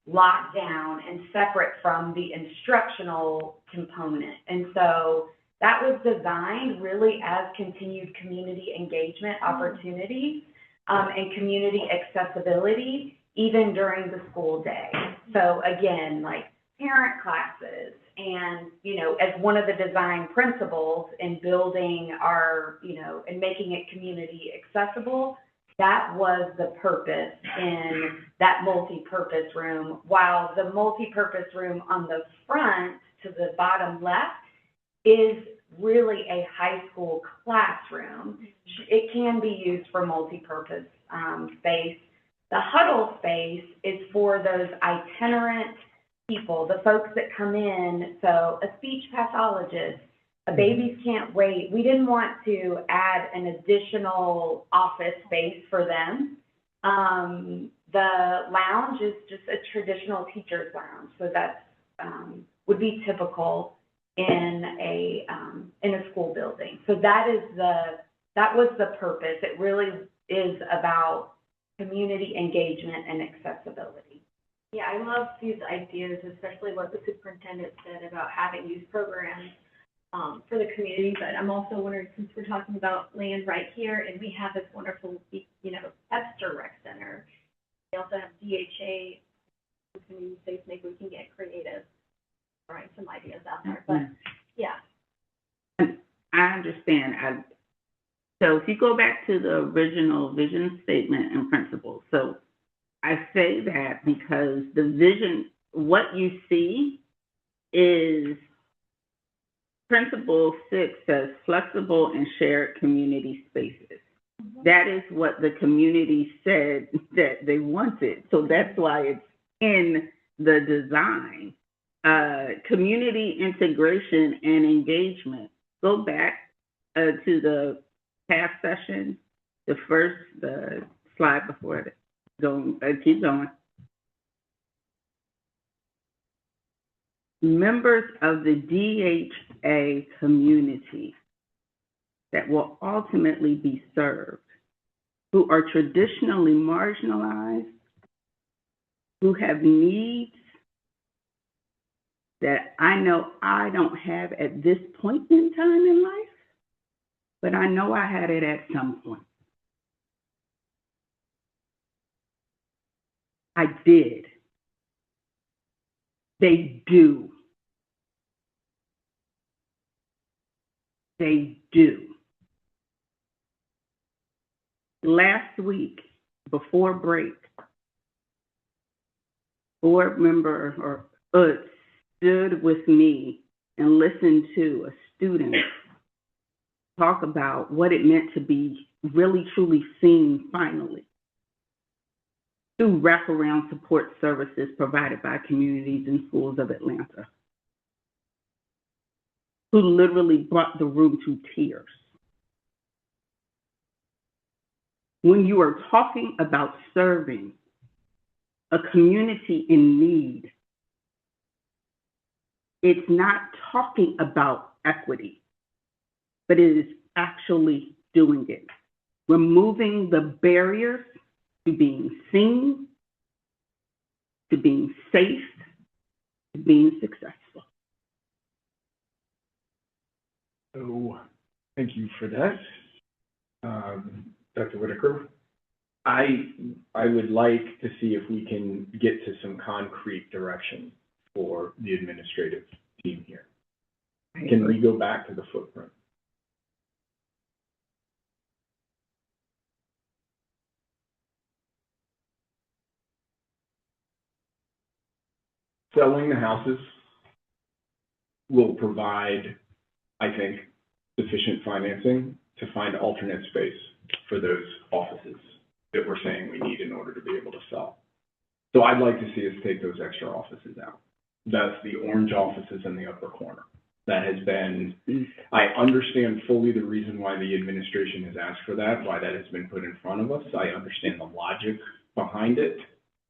locked down and separate from the instructional component. And so that was designed really as continued community engagement opportunities and community accessibility, even during the school day. So again, like parent classes, and, you know, as one of the design principles in building our, you know, and making it community accessible, that was the purpose in that multi-purpose room. While the multi-purpose room on the front to the bottom left is really a high school classroom, it can be used for multi-purpose space. The huddle space is for those itinerant people, the folks that come in, so a speech pathologist, a babies can't wait. We didn't want to add an additional office space for them. The lounge is just a traditional teacher's lounge, so that would be typical in a school building. So that was the purpose. It really is about community engagement and accessibility. Yeah, I love these ideas, especially what the superintendent said about having youth programs for the community. But I'm also wondering, since we're talking about land right here, and we have this wonderful, Webster Rec Center, we also have DHA, community space, maybe we can get creative, throwing some ideas out there. But yeah. I understand. So if you go back to the original vision statement and principles, so I say that because the vision, what you see is Principle 6 says flexible and shared community spaces. That is what the community said that they wanted. So that's why it's in the design. Community integration and engagement. Go back to the past session, the slide before it. Keep going. Members of the DHA community that will ultimately be served, who are traditionally marginalized, who have needs that I know I don't have at this point in time in life, but I know I had it at some point. I did. They do. They do. Last week, before break, board member stood with me and listened to a student talk about what it meant to be really, truly seen finally through wraparound support services provided by communities and schools of Atlanta, who literally brought the room to tears. When you are talking about serving a community in need, it's not talking about equity, but it is actually doing it. Removing the barriers to being seen, to being safe, to being successful. So, thank you for that. Dr. Whitaker? I would like to see if we can get to some concrete direction for the administrative team here. Can we go back to the footprint? Selling the houses will provide, I think, sufficient financing to find alternate space for those offices that we're saying we need in order to be able to sell. So I'd like to see us take those extra offices out. That's the orange offices in the upper corner. That has been, I understand fully the reason why the administration has asked for that, why that has been put in front of us. I understand the logic behind it,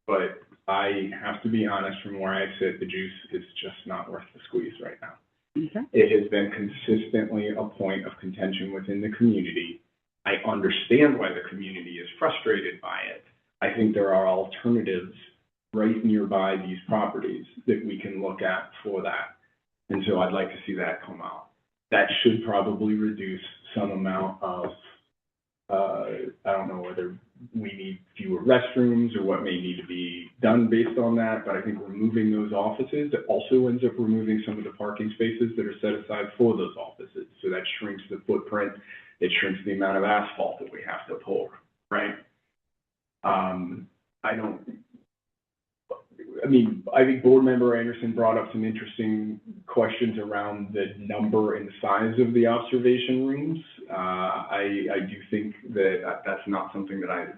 but I have to be honest, from where I sit, the juice is just not worth the squeeze right now. Okay. It has been consistently a point of contention within the community. I understand why the community is frustrated by it. I think there are alternatives right nearby these properties that we can look at for that. And so I'd like to see that come out. That should probably reduce some amount of, I don't know whether we need fewer restrooms or what may need to be done based on that, but I think removing those offices, it also ends up removing some of the parking spaces that are set aside for those offices. So that shrinks the footprint, it shrinks the amount of asphalt that we have to pour, right? I think Board Member Anderson brought up some interesting questions around the number and size of the observation rooms. I do think that that's not something that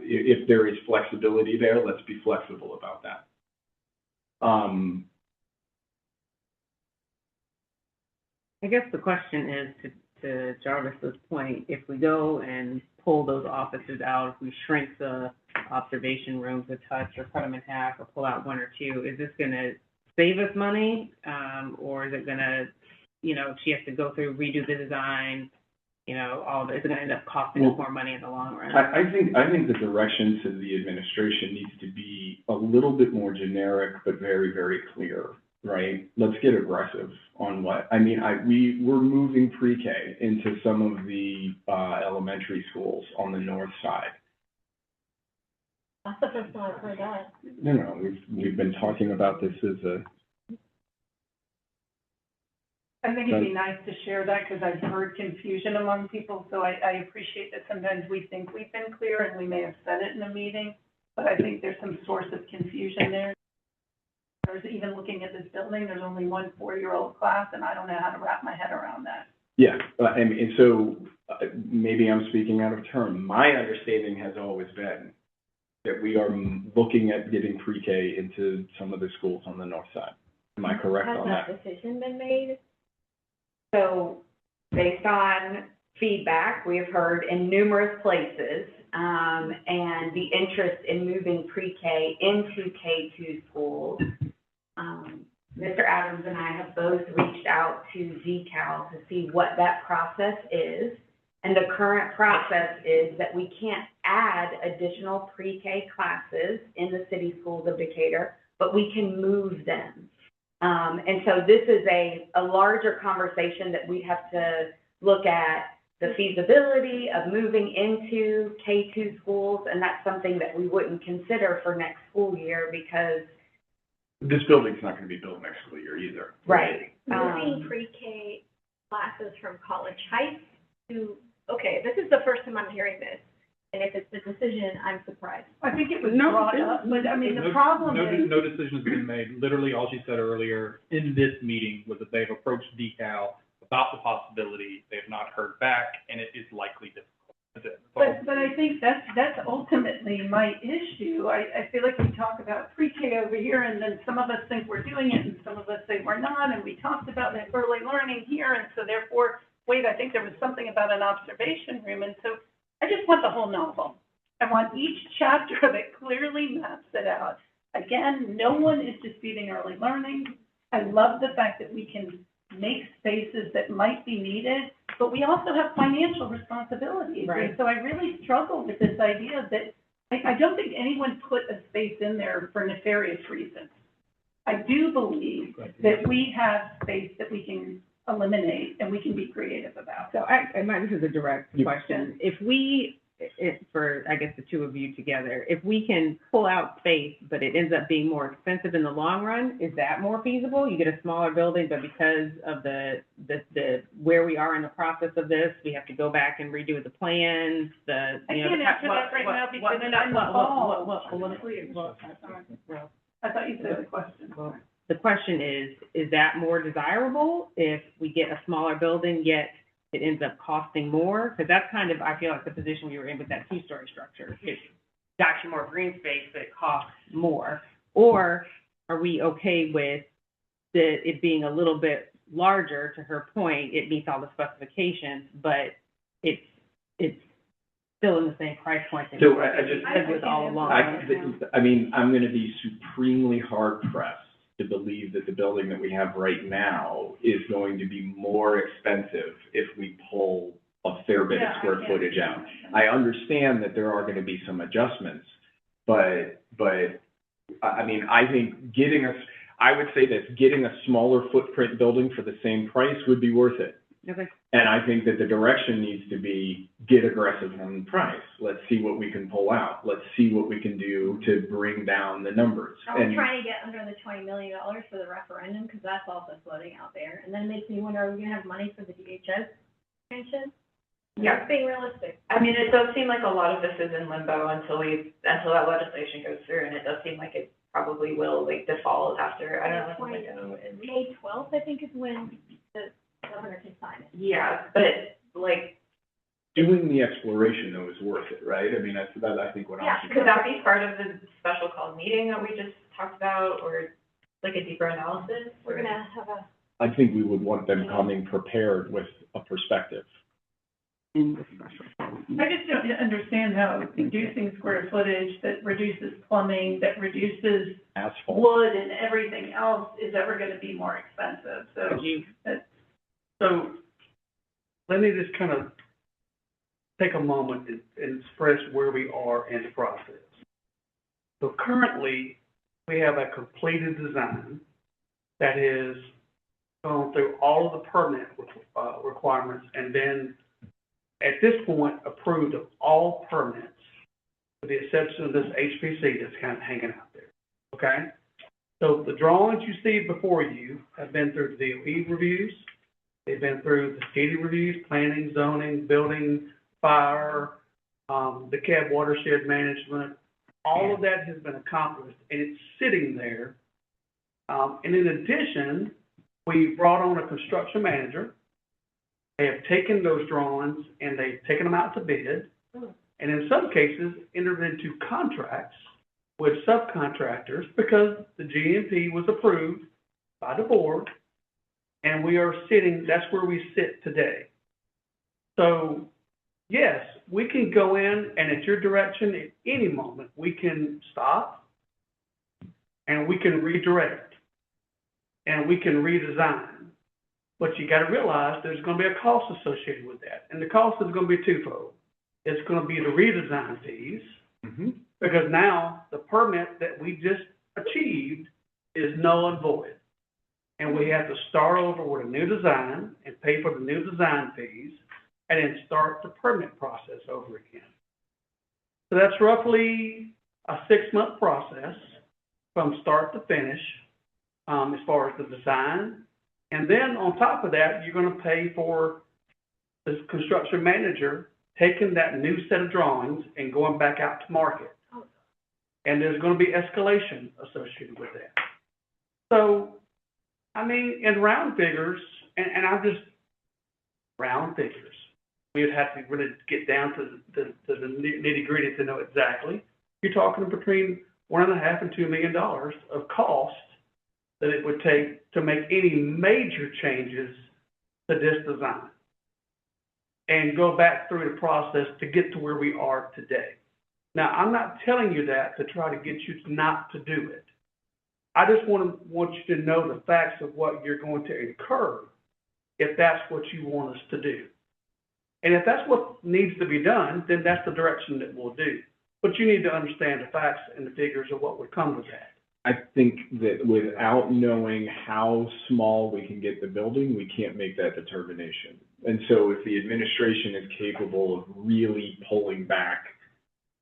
if there is flexibility there, let's be flexible about that. I guess the question is, to Jarvis's point, if we go and pull those offices out, if we shrink the observation rooms a touch or cut them in half or pull out one or two, is this going to save us money? Or is it going to, she has to go through, redo the design, you know, all of it's gonna end up costing us more money in the long run. I think the direction to the administration needs to be a little bit more generic, but very, very clear, right? Let's get aggressive on what, I mean, we're moving pre-K into some of the, elementary schools on the north side. That's the first time I've heard that. No, we've been talking about this as a, I think it'd be nice to share that because I've heard confusion among people, so I appreciate that sometimes we think we've been clear and we may have said it in a meeting, but I think there's some source of confusion there. There's even looking at this building, there's only one 4-year-old class, and I don't know how to wrap my head around that. yeah, and so, maybe I'm speaking out of turn. My understanding has always been that we are looking at getting pre-K into some of the schools on the north side. Am I correct on that? Has that decision been made? So, based on feedback we have heard in numerous places, and the interest in moving pre-K into K-2 schools, Mr. Adams and I have both reached out to ZCal to see what that process is. And the current process is that we can't add additional pre-K classes in the city schools of Decatur, but we can move them. And so this is a larger conversation that we have to look at the feasibility of moving into K-2 schools, and that's something that we wouldn't consider for next school year because... This building's not gonna be built next school year either. Right. Moving pre-K classes from College Heights to, okay, this is the first time I'm hearing this, and if it's the decision, I'm surprised. I think it was brought up, but I mean, the problem is... No decision has been made. Literally, all she said earlier in this meeting was that they've approached DECAL about the possibility. They have not heard back, and it is likely difficult. That's it. But I think that's ultimately my issue. I feel like we talk about pre-K over here, and then some of us think we're doing it, and some of us say we're not, and we talked about that early learning here, and so therefore, wait, I think there was something about an observation room, and so I just want the whole novel. I want each chapter that clearly maps it out. Again, no one is disputing early learning. I love the fact that we can make spaces that might be needed, but we also have financial responsibilities. Right. And so I really struggle with this idea that I don't think anyone put a space in there for nefarious reasons. I do believe that we have space that we can eliminate and we can be creative about. So this is a direct question. If we, for, I guess, the two of you together, if we can pull out space, but it ends up being more expensive in the long run, is that more feasible? You get a smaller building, but because of the where we are in the process of this, we have to go back and redo the plans, I can't answer that right now because I'm not involved. I thought you said the question. The question is that more desirable if we get a smaller building, yet it ends up costing more? Because that's kind of, I feel like, the position we were in with that two-story structure. It's actually more green space, but it costs more. Or are we okay with it being a little bit larger? To her point, it meets all the specifications, but it's still in the same price point that So I just, it was all along. I mean, I'm gonna be supremely hard pressed to believe that the building that we have right now is going to be more expensive if we pull a fair bit of square footage out. I understand that there are gonna be some adjustments, but I mean, I think I would say that getting a smaller footprint building for the same price would be worth it. Okay. And I think that the direction needs to be get aggressive on price. Let's see what we can pull out. Let's see what we can do to bring down the numbers. Are we trying to get under the $20 million for the referendum? Because that's also floating out there. And then it makes me wonder, are we going to have money for the DHS expansion? Yeah. Let's be realistic. I mean, it does seem like a lot of this is in limbo until that legislation goes through, and it does seem like it probably will, like, default after, I don't know. May 12th, I think, is when the governor can sign it. Yeah, but, like... Doing the exploration, though, is worth it, right? I mean, that's I think what I'm... Could that be part of the special call meeting that we just talked about, or, like, a deeper analysis? We're going to have a... I think we would want them coming prepared with a perspective. In the special. I just don't understand how reducing square footage that reduces plumbing, that reduces asphalt, wood and everything else is ever going to be more expensive. So let me just kind of take a moment and express where we are in the process. So currently, we have a completed design that is gone through all of the permit requirements and then, at this point, approved of all permits with the exception of this HPC that's kind of hanging out there, okay? So the drawings you see before you have been through the DOE reviews, they've been through the city reviews, planning, zoning, building, fire, the CAB watershed management. All of that has been accomplished, and it's sitting there. And in addition, we brought on a construction manager. They have taken those drawings and they've taken them out to bid, and in some cases entered into contracts with subcontractors because the GMP was approved by the board, and we are sitting, that's where we sit today. So, yes, we can go in and at your direction at any moment, we can stop and we can redirect and we can redesign. But you got to realize there's going to be a cost associated with that. And the cost is going to be twofold. It's going to be the redesign fees, because now the permit that we just achieved is null and void. And we have to start over with a new design and pay for the new design fees and then start the permit process over again. So that's roughly a 6-month process from start to finish, as far as the design. And then on top of that, you're going to pay for this construction manager taking that new set of drawings and going back out to market. And there's going to be escalation associated with that. So, I mean, in round figures, and I'm just round figures, we would have to really get down to the nitty gritty to know exactly. You're talking between $1.5 and $2 million of cost that it would take to make any major changes to this design and go back through the process to get to where we are today. Now, I'm not telling you that to try to get you not to do it. I just want you to know the facts of what you're going to incur if that's what you want us to do. And if that's what needs to be done, then that's the direction that we'll do. But you need to understand the facts and the figures of what would come with that. I think that without knowing how small we can get the building, we can't make that determination. And so if the administration is capable of really pulling back,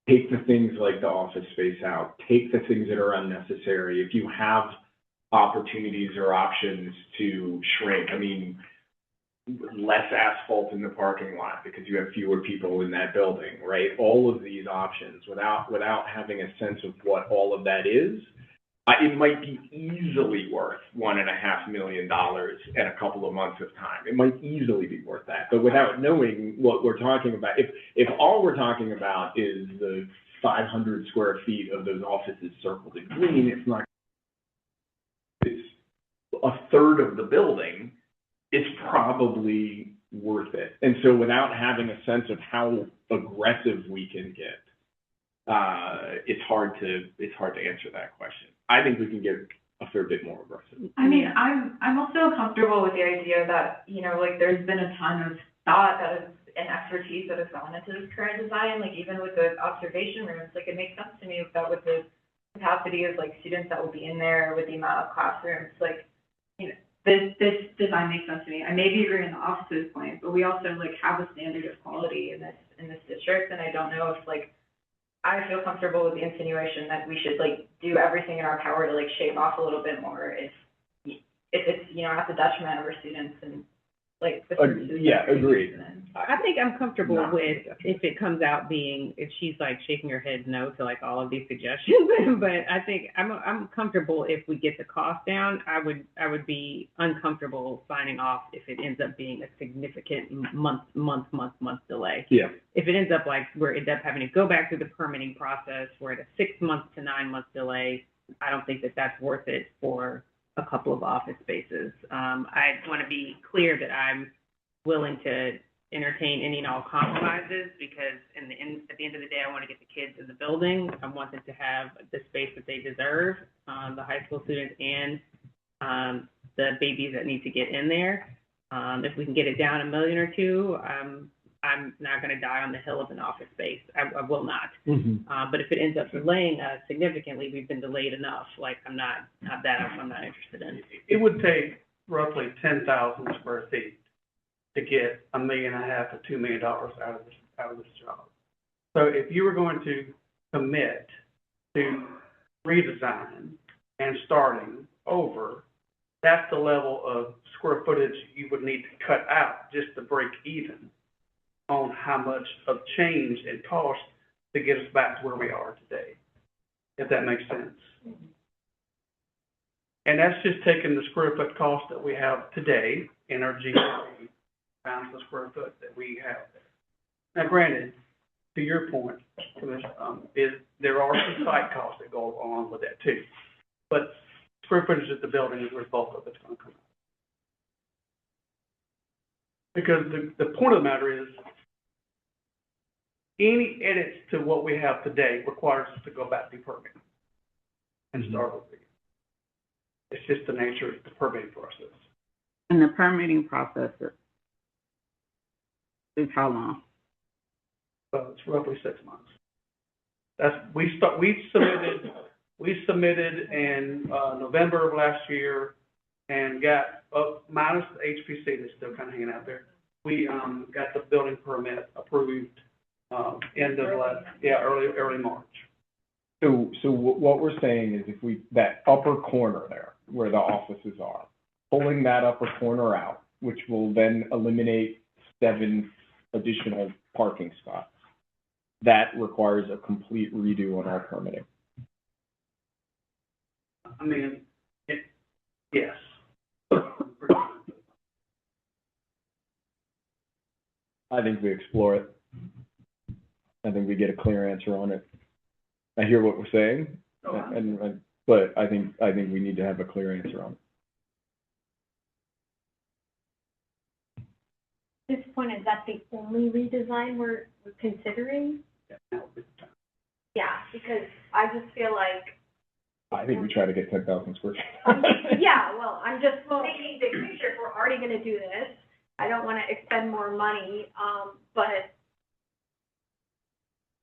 take the things like the office space out, take the things that are unnecessary. If you have opportunities or options to shrink, I mean, less asphalt in the parking lot because you have fewer people in that building, right? All of these options without having a sense of what all of that is, it might be easily worth $1.5 million in a couple of months of time. It might easily be worth that. But without knowing what we're talking about, if all we're talking about is the 500 square feet of those offices circled in green, it's a third of the building, it's probably worth it. And so without having a sense of how aggressive we can get, it's hard to answer that question. I think we can get a fair bit more aggressive. I mean, I'm also comfortable with the idea that, you know, like, there's been a ton of thought and expertise that has gone into this current design, like, even with the observation rooms, like, it makes sense to me that with the capacity of, like, students that will be in there, with the amount of classrooms, like, you know, this design makes sense to me. I maybe agree in the offices point, but we also, like, have a standard of quality in this district, and I don't know if, like, I feel comfortable with the insinuation that we should, like, do everything in our power to, like, shave off a little bit more if it's, you know, at the detriment of our students and, like, the services. Yeah, agreed. I think I'm comfortable with if it comes out being, if she's like shaking her head no to like all of these suggestions, but I think I'm comfortable if we get the cost down. I would be uncomfortable signing off if it ends up being a significant month delay. Yeah. If it ends up like we're end up having to go back through the permitting process, we're at a 6 month to 9 month delay. I don't think that that's worth it for a couple of office spaces. I want to be clear that I'm willing to entertain any and all compromises because at the end of the day, I want to get the kids in the building. I want them to have the space that they deserve, the high school students and the babies that need to get in there. If we can get it down $1 million or $2 million, I'm not gonna die on the hill of an office space. I will not. Mm-hmm. But if it ends up delaying us significantly, we've been delayed enough, like, I'm not interested in. It would take roughly 10,000 square feet to get $1.5 million to $2 million out of this job. So if you were going to commit to redesign and starting over, that's the level of square footage you would need to cut out just to break even on how much of change and cost to get us back to where we are today, if that makes sense. And that's just taking the square foot cost that we have today in our GDP times the square foot that we have there. Now, granted, to your point, is there are some site costs that go along with that too. But square footage of the building is where the bulk of it's going to come out. Because the point of the matter is, any edits to what we have today requires us to go back to permitting and start over again. It's just the nature of the permitting process. And the permitting process is how long? So it's roughly 6 months. We submitted in November of last year and got minus the HPC that's still kind of hanging out there. We got the building permit approved end of early March. So what we're saying is if that upper corner there where the offices are, pulling that upper corner out, which will then eliminate 7 additional parking spots, that requires a complete redo on our permitting. I mean, yes. I think we explore it. I think we get a clear answer on it. I hear what we're saying, but I think we need to have a clear answer on it. At this point, is that the only redesign we're considering? Yeah, because I just feel like. I think we try to get 10,000 square feet. Yeah, well, I'm just thinking the future, if we're already gonna do this, I don't wanna expend more money, but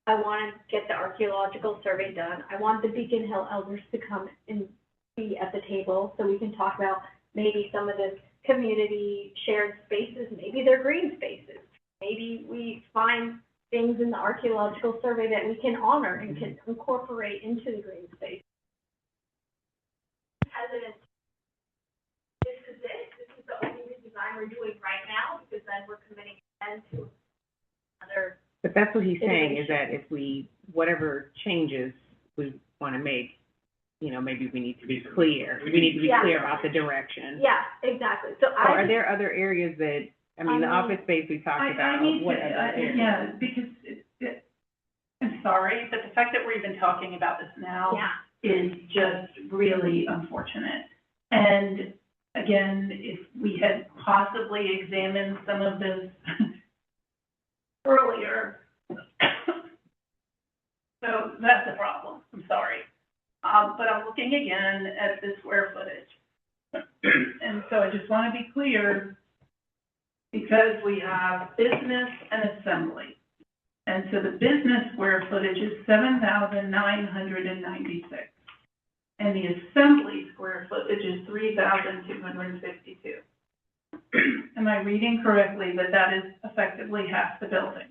I wanna get the archaeological survey done. I want the Beacon Hill elders to come and be at the table so we can talk about maybe some of the community shared spaces, maybe they're green spaces. Maybe we find things in the archaeological survey that we can honor and can incorporate into the green space. Hesitant. This is it. This is the only redesign we're doing right now, because then we're committing again to another. But that's what he's saying, is that if whatever changes we want to make, maybe we need to be clear. We need to be clear about the direction. Yeah, exactly. So are there other areas that, the office space we talked about? Yeah, because I'm sorry, but the fact that we're even talking about this now is just really unfortunate. And again, if we had possibly examined some of this earlier, so that's a problem. I'm sorry. But I'm looking again at the square footage. And so I just want to be clear, because we have business and assembly. And so the business square footage is 7,996. And the assembly square footage is 3,252. Am I reading correctly that is effectively half the building?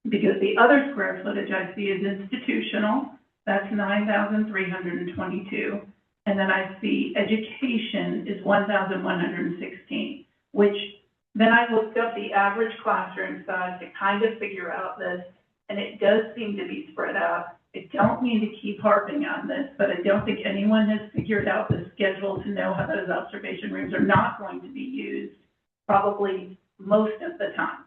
Because the other square footage I see is institutional, that's 9,322. And then I see education is 1,116, which then I looked up the average classroom size to kind of figure out this, and it does seem to be spread out. I don't mean to keep harping on this, but I don't think anyone has figured out the schedule to know how those observation rooms are not going to be used probably most of the time,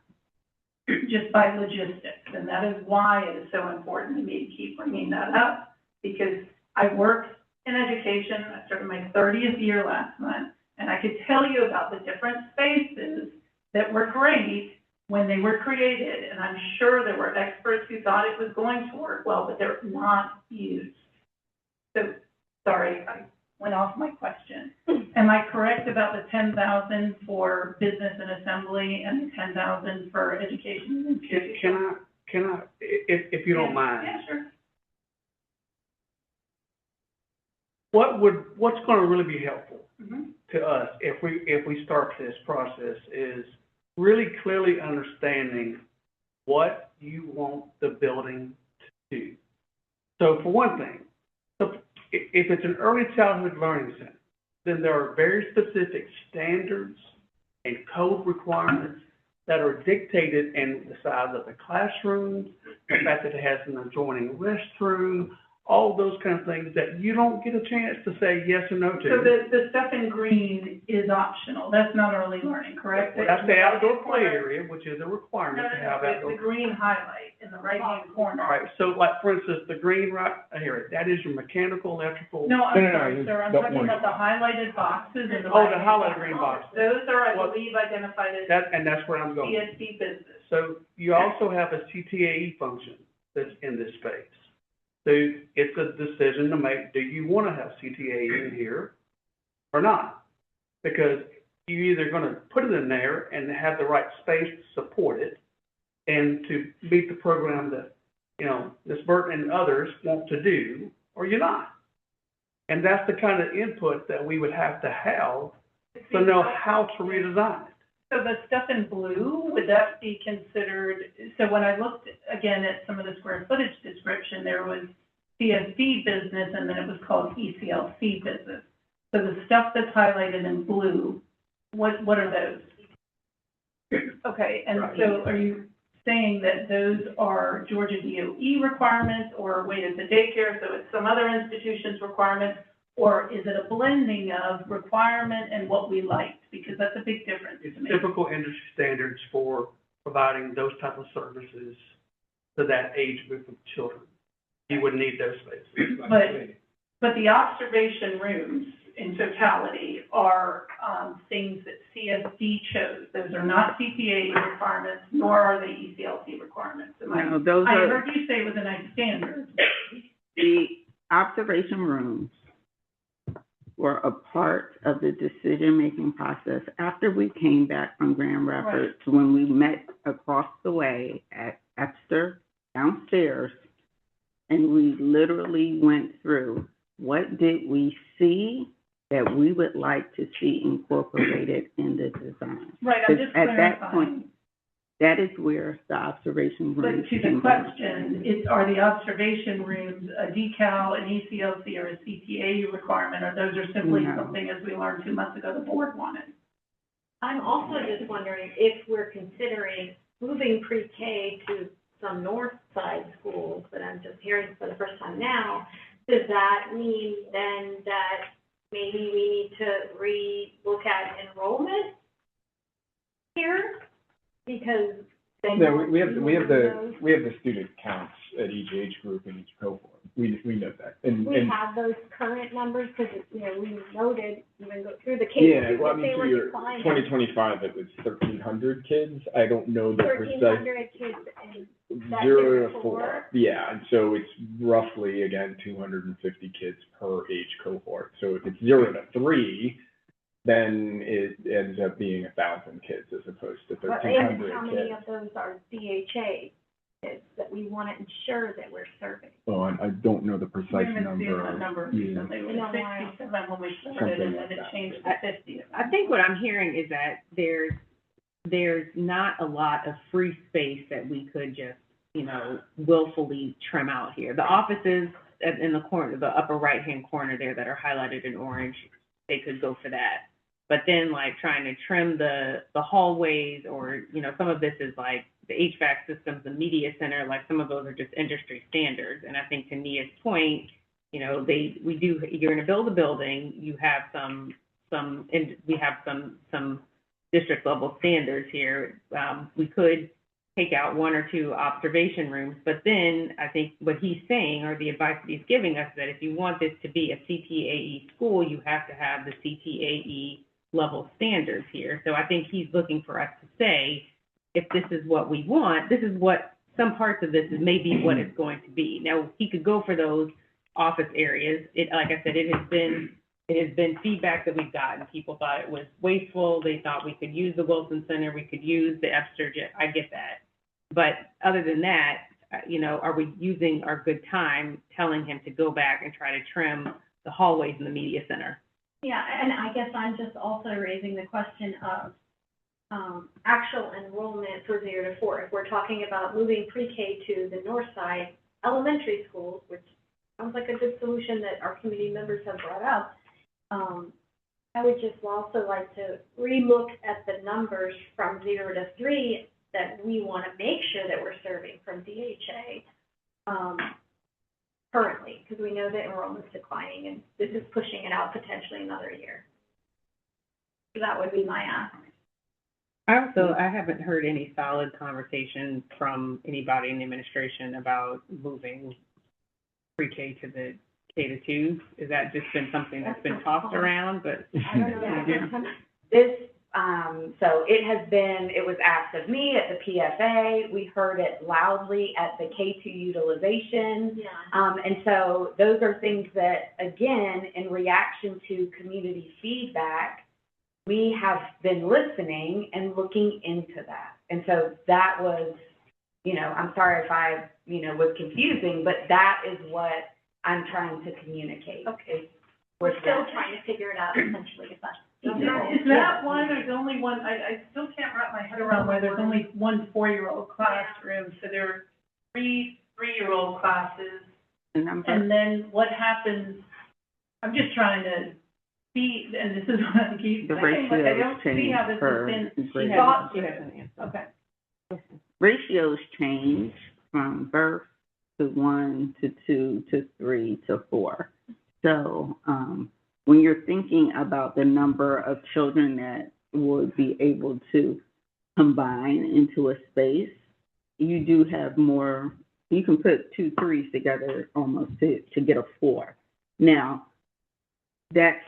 just by logistics. And that is why it is so important to me to keep bringing that up, because I worked in education. I started my 30th year last month, and I could tell you about the different spaces that were great when they were created, and I'm sure there were experts who thought it was going to work well, but they're not used. So, sorry, I went off my question. And am I correct about the 10,000 for business and assembly and the 10,000 for education and institution? Can I, if you don't mind? Yeah, sure. What's gonna really be helpful Mm-hmm. to us if we start this process is really clearly understanding what you want the building to do. So for one thing, so if it's an early childhood learning center, then there are very specific standards and code requirements that are dictated in the size of the classrooms, the fact that it has an adjoining restroom, all those kind of things that you don't get a chance to say yes or no to. So the stuff in green is optional, that's not early learning, correct? That's the outdoor play area, which is a requirement to have It's outdoor. the green highlight in the right-hand corner. All right, so like, for instance, the green right here, that is your mechanical, electrical. No, I'm No, sorry, sir, I'm don't talking worry. about the highlighted boxes in the Oh, the right-hand highlighted corner. green box. Those are, I Well, believe, identified as That's where I'm going. CSD business. So you also have a CTAE function that's in this space. So it's a decision to make, do you want to have CTAE in here or not? Because you're either going to put it in there and have the right space to support it and to meet the program that, you know, Ms. Burton and others want to do, or you're not. And that's the kind of input that we would have to have to know how to redesign it. So the stuff in blue, would that be considered, so when I looked again at some of the square footage description, there was CSD business and then it was called ECLC business. So the stuff that's highlighted in blue, what are those? Okay, and so are you saying that those are Georgia DOE requirements or Wait at the Daycare, so it's some other institution's requirements? Or is it a blending of requirement and what we liked? Because that's a big difference to me. Typical industry standards for providing those type of services to that age group of children. You would need those spaces. But the observation rooms in totality are things that CSD chose. Those are not CPA requirements, nor are they ECLC requirements. No, those I are, heard you say it was a nice standard. the observation rooms were a part of the decision-making process after we came back from Grand Rapids, when we met across the way at Epster downstairs, and we literally went through, what did we see that we would like to see incorporated in the design? Right, I'm just At that clarifying. point, that is where the observation But rooms to the came from. question, are the observation rooms a decal, an ECLC, or a CTA requirement, or those are simply No. something, as we learned 2 months ago, the board wanted? I'm also just wondering if we're considering moving pre-K to some north side schools that I'm just hearing for the first time now. Does that mean then that maybe we need to re-look at enrollment here? Because then. No, we have the student counts at each age group and each cohort. We know that. And have those current numbers, because, you know, we noted, even go through the yeah, cases, well, I that mean, they for were your declining. 2025, it was 1,300 kids. I don't know the precise. 1,300 kids in that 0 year to 4. before. Yeah, and so it's roughly, again, 250 kids per age cohort. So if it's 0 to 3, then it ends up being 1,000 kids as opposed to But 1,300 how kids. many of those are DHA kids that we want to ensure that we're serving? Oh, I don't know the We precise haven't seen that number. number Yeah. recently. It was No, why? 67 when we started, Something and like then it that. changed to 50. I think what I'm hearing is that there's not a lot of free space that we could just, you know, willfully trim out here. The offices in the corner, the upper right-hand corner there that are highlighted in orange, they could go for that. But then like trying to trim the hallways, or, you know, some of this is like the HVAC systems, the media center, like some of those are just industry standards. And I think to Nia's point, you know, you're gonna build a building, you have we have some district level standards here. We could take out 1 or 2 observation rooms, but then I think what he's saying, or the advice that he's giving us, that if you want this to be a CTAE school, you have to have the CTAE level standards here. So I think he's looking for us to say, if this is what we want, this is what, some parts of this is maybe what it's going to be. Now, he could go for those office areas. Like I said, it has been feedback that we've gotten. People thought it was wasteful. They thought we could use the Wilson Center, we could use the F. Sturgis. I get that. But other than that, are we using our good time telling him to go back and try to trim the hallways in the media center? Yeah, and I guess I'm just also raising the question of actual enrollment for 0 to 4. If we're talking about moving pre-K to the north side elementary schools, which sounds like a good solution that our community members have brought up, I would just also like to relook at the numbers from 0 to 3 that we want to make sure that we're serving from DHA currently, because we know that enrollment's declining, and this is pushing it out potentially another year. So that would be my ask. I haven't heard any solid conversation from anybody in the administration about moving pre-K to the K to 2. Is that just been something that's been tossed around? But I don't know. This, so it was asked of me at the PFA. We heard it loudly at the K2 utilization. Yeah. And so those are things that, again, in reaction to community feedback, we have been listening and looking into that. And so that was, I'm sorry if I, was confusing, but that is what I'm trying to communicate. Okay. We're still trying to figure it out essentially, if that's. Is that one, there's only one, I still can't wrap my head around why there's only one 4-year-old classroom, so there are 3 3-year-old classes. And then what happens, I'm just trying to see, and this is what I keep saying, like, I don't see how this has been thought through. Okay. Ratios change from birth to 1 to 2 to 3 to 4. So, when you're thinking about the number of children that would be able to combine into a space, you do have more, you can put 2 3s together almost to get a 4. Now, that's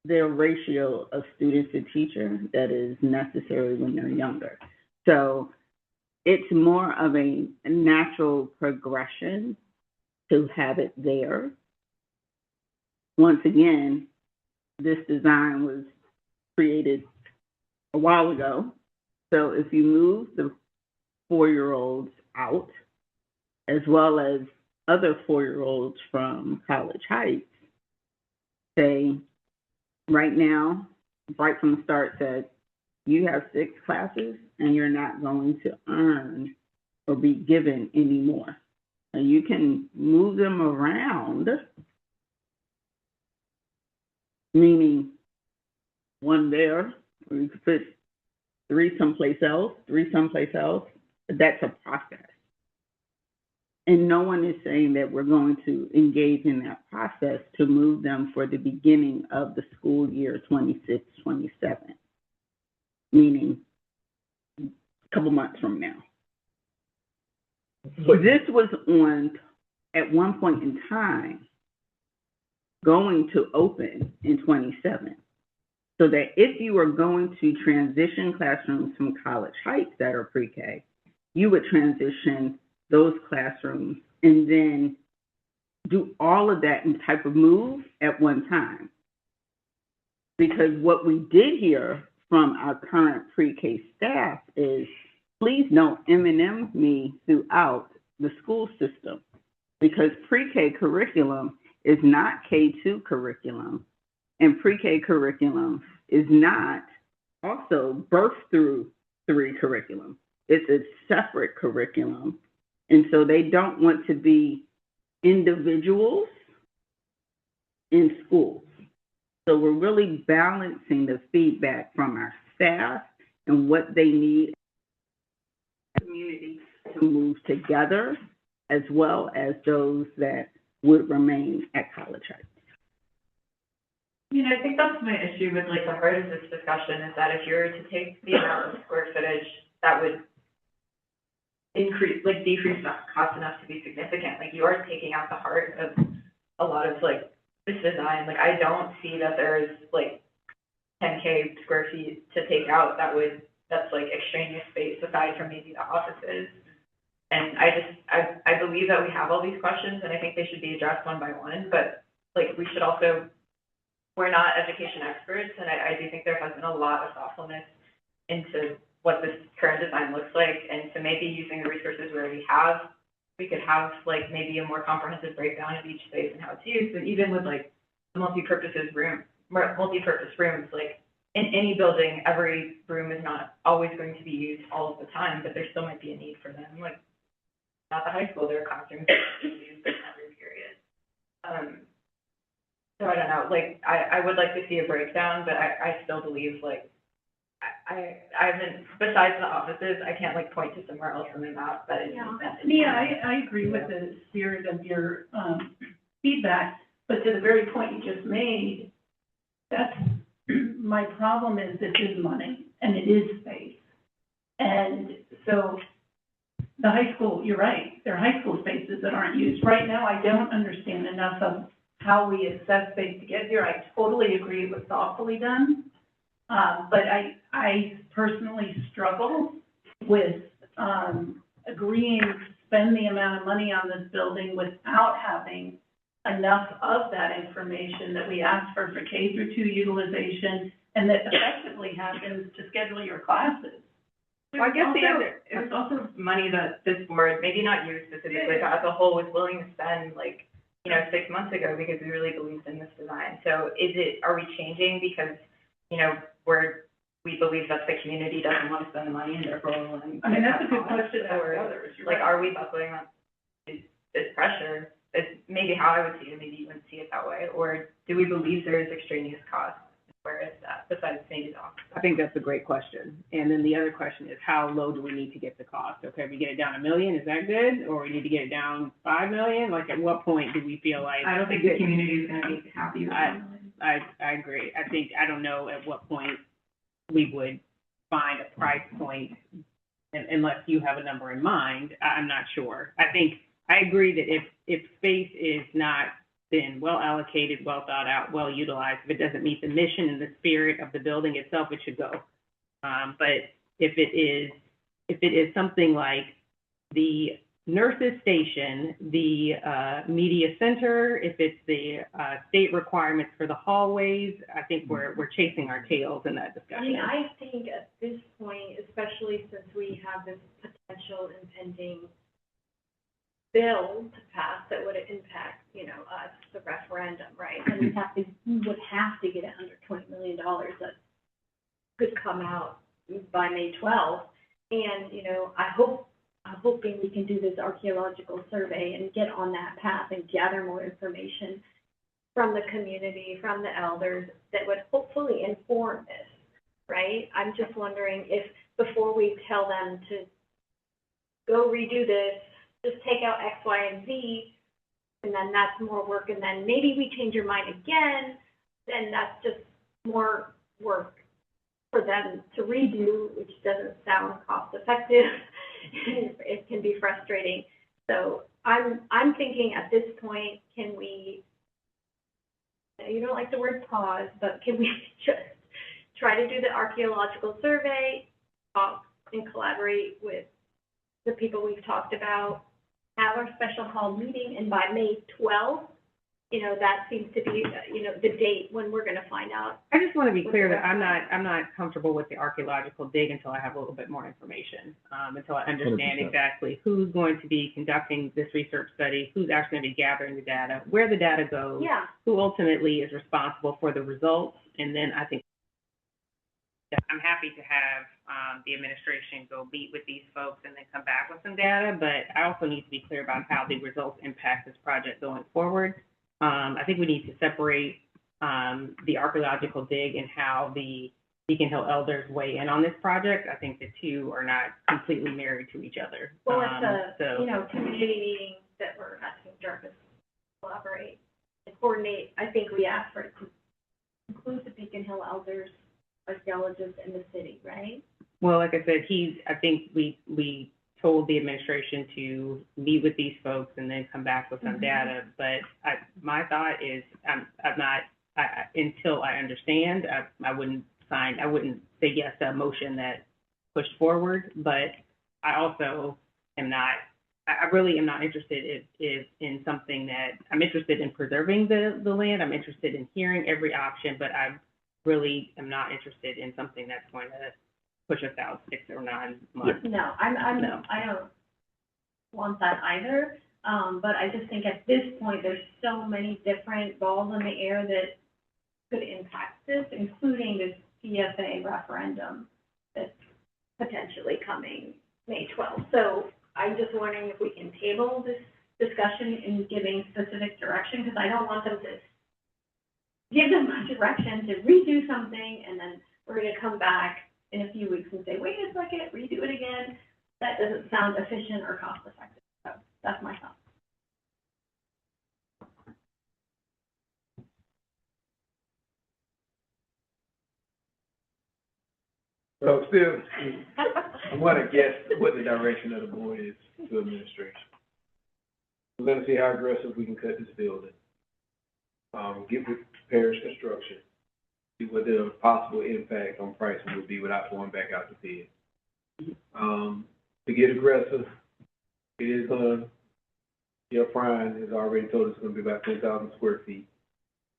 the ratio of student to teacher that is necessary when they're younger. So it's more of a natural progression to have it there. Once again, this design was created a while ago. So if you move the 4-year-olds out, as well as other 4-year-olds from College Heights, say, right now, right from the start, said, you have 6 classes and you're not going to earn or be given any more. And you can move them around, meaning 1 there, or you could put 3 someplace else, 3 someplace else. That's a process. And no one is saying that we're going to engage in that process to move them for the beginning of the school year 26, 27, meaning a couple months from now. But this was on, at one point in time, going to open in 27. So that if you are going to transition classrooms from College Heights that are pre-K, you would transition those classrooms and then do all of that in type of move at one time. Because what we did hear from our current pre-K staff is, please don't M&M me throughout the school system, because pre-K curriculum is not K2 curriculum, and pre-K curriculum is not also birth through 3 curriculum. It's a separate curriculum, and so they don't want to be individuals in schools. So we're really balancing the feedback from our staff and what they need community to move together, as well as those that would remain at College Heights. I think that's my issue with the heart of this discussion, is that if you were to take the amount of square footage, that would decrease cost enough to be significant. You are taking out the heart of a lot of this design. I don't see that there's 10K square feet to take out that's extraneous space aside from maybe the offices. And I believe that we have all these questions, and I think they should be addressed one by one, but, like, we should also, we're not education experts, and I do think there has been a lot of thoughtfulness into what this current design looks like, and so maybe using the resources we already have, we could have, like, maybe a more comprehensive breakdown of each space and how it's used, but even with, like, the multi-purpose rooms, like, in any building, every room is not always going to be used all of the time, but there still might be a need for them. Like, at the high school, there are classrooms that are used in every period. So I don't know, like, I would like to see a breakdown, but I still believe, like, I haven't, besides the offices, I can't, like, point to somewhere else on the map that is. I agree with the spirit of your, feedback, but to the very point you just made, that's, my problem is this is money, and it is space. And so, the high school, you're right, there are high school spaces that aren't used. Right now, I don't understand enough of how we assess space to get here. I totally agree it was thoughtfully done. But I personally struggle with, agreeing to spend the amount of money on this building without having enough of that information that we ask for K-2 utilization, and that effectively happens to schedule your classes. Well, I guess it's also money that this board, maybe not you specifically, but as a whole, was willing to spend, like, 6 months ago because we really believed in this design. So are we changing because, we believe that the community doesn't want to spend the money and therefore we're willing to. I mean, that's a good question to ask others. Like, are we buckling on this pressure? Is maybe how I would see it, maybe you wouldn't see it that way, or do we believe there is extraneous cost? Where is that, besides maybe the office? I think that's a great question. And then the other question is, how low do we need to get the cost? Okay, we get it down $1 million, is that good? Or we need to get it down $5 million? Like, at what point do we feel like? I don't think the community is gonna be happy with that. I agree. I don't know at what point we would find a price point, unless you have a number in mind. I'm not sure. I agree that if space is not been well allocated, well thought out, well utilized, if it doesn't meet the mission and the spirit of the building itself, it should go. But if it is something like the nurses station, the media center, if it's the state requirements for the hallways, I think we're chasing our tails in that discussion. I think at this point, especially since we have this potential impending bill to pass that would impact, us, the referendum, right? And we would have to get it under $20 million that could come out by May 12th. And, I'm hoping we can do this archaeological survey and get on that path and gather more information from the community, from the elders, that would hopefully inform this, right? I'm just wondering if, before we tell them to go redo this, just take out X, Y, and Z, and then that's more work, and then maybe we change your mind again, then that's just more work for them to redo, which doesn't sound cost effective. It can be frustrating. So I'm thinking at this point, can we, you don't like the word pause, but can we just try to do the archaeological survey, talk and collaborate with the people we've talked about, have our special hall meeting, and by May 12th, that seems to be, the date when we're going to find out. I just want to be clear that I'm not comfortable with the archaeological dig until I have a little bit more information, until I understand 100%. exactly who's going to be conducting this research study, who's actually going to be gathering the data, where the data goes, Yeah. who ultimately is responsible for the results, and then I think I'm happy to have the administration go meet with these folks and then come back with some data, but I also need to be clear about how the results impact this project going forward. I think we need to separate the archaeological dig and how the Beacon Hill elders weigh in on this project. I think the two are not completely married to each other. Well, it's a, community meeting that we're asking Jarvis to collaborate and coordinate. I think we asked for it to include the Beacon Hill elders, archaeologists, in the city, right? Well, like I said, I think we told the administration to meet with these folks and then come back with some data. But my thought is, until I understand, I wouldn't say yes to a motion that pushed forward. But I also am not I really am not interested in something that, I'm interested in preserving the land. I'm interested in hearing every option, but I really am not interested in something that's going to push us out 6 or 9 months. No, No. I don't want that either. But I just think at this point, there's so many different balls in the air that could impact this, including this PFA referendum that's potentially coming May 12th. So I'm just wondering if we can table this discussion in giving specific direction, because I don't want them to give them a direction to redo something, and then we're gonna come back in a few weeks and say, wait a second, redo it again. That doesn't sound efficient or cost effective. So that's my thought. So still, I want to guess what the direction of the board is to administration. We're going to see how aggressive we can cut this building. Get with parish construction, see what the possible impact on pricing would be without going back out to bid. To get aggressive, it is going to, Prime has already told us it's going to be about 10,000 square feet.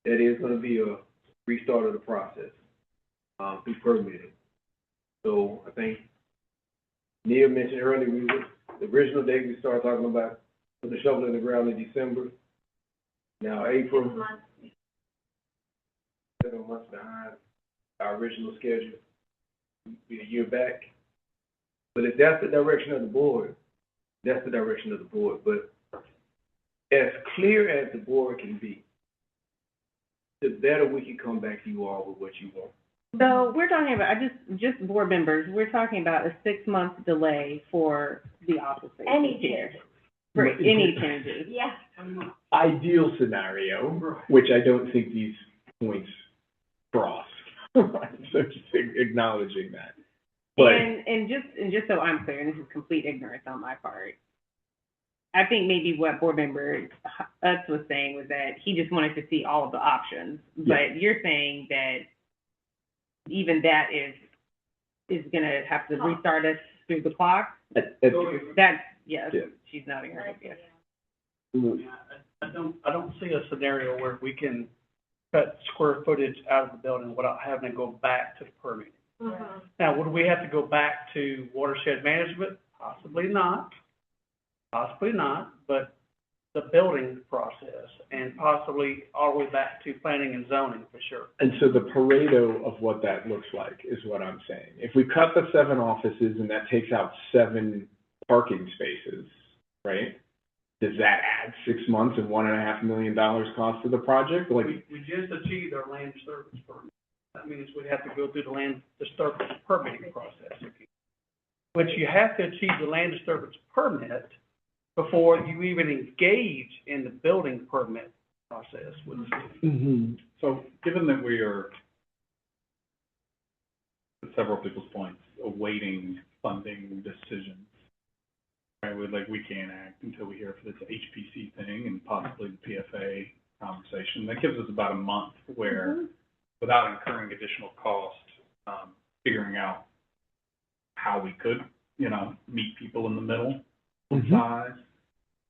That is going to be a restart of the process, through permitting. So I think Neil mentioned earlier, the original date we started talking about putting the shovel in the ground in December. Now April, 7 months behind our original schedule, be a year back. But if that's the direction of the board, that's the direction of the board. But as clear as the board can be, the better we can come back to you all with what you want. So we're talking about, just board members, we're talking about a 6-month delay for the office space. Any here. changes. For any changes. Yeah. Ideal scenario, which I don't think these points cross. So just acknowledging that. But And just so I'm clear, and this is complete ignorance on my part, I think maybe what board member Utz was saying was that he just wanted to see all of the options. But you're saying that even that is gonna have to restart us through the clock? That's, yes, she's nodding her head, yes. I don't see a scenario where we can cut square footage out of the building without having to go back to permitting. Mm-hmm. Now, would we have to go back to watershed management? Possibly not, but the building process, and possibly all the way back to planning and zoning for sure. And so the Pareto of what that looks like is what I'm saying. If we cut the 7 offices and that takes out 7 parking spaces, right? Does that add 6 months and $1.5 million cost to the project? Like, We just achieved our land disturbance permit. That means we'd have to go through the land disturbance permitting process. Which you have to achieve the land disturbance permit before you even engage in the building permit process with the city. So given that we are, to several people's points, awaiting funding decisions, right, we can't act until we hear for this HPC thing and possibly the PFA conversation. That gives us about a month where, without incurring additional cost, figuring out how we could, meet people in the middle, size,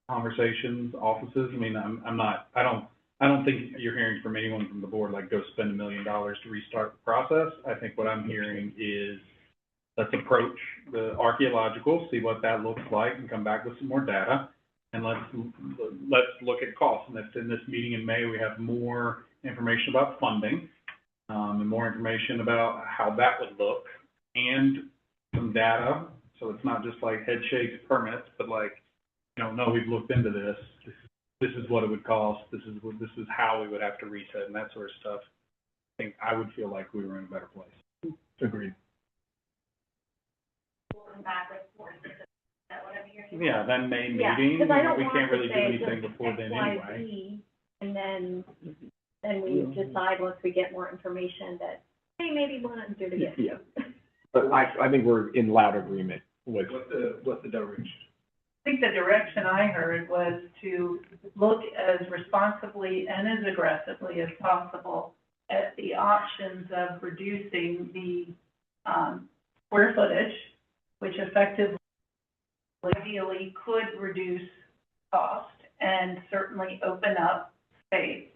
conversations, offices. I mean, I don't think you're hearing from anyone from the board, like, go spend $1 million to restart the process. I think what I'm hearing is, let's approach the archaeological, see what that looks like, and come back with some more data, and let's look at costs. And if in this meeting in May we have more information about funding, and more information about how that would look, and some data, so it's not just like head shakes permits, but like, no, we've looked into this. This is what it would cost. This is how we would have to reset and that sort of stuff. I think I would feel like we were in a better place. agreed. Yeah, then May meeting, Yeah, 'cause I don't we want can't to really do say anything just before then anyway. XYZ, and then we decide once we get more information that, hey, maybe we'll not do it again. Yeah. But I think we're in loud agreement with. What's the direction? I think the direction I heard was to look as responsibly and as aggressively as possible at the options of reducing the square footage, which effectively ideally could reduce cost and certainly open up space.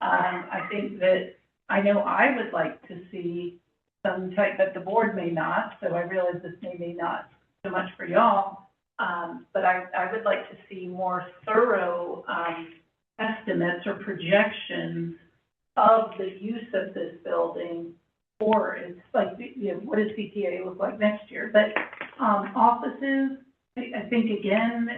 I think that, I know I would like to see some type, but the board may not, so I realize this may be not so much for y'all, but I would like to see more thorough, estimates or projections of the use of this building, or it's like, you know, what does CTA look like next year? But, offices, I think again,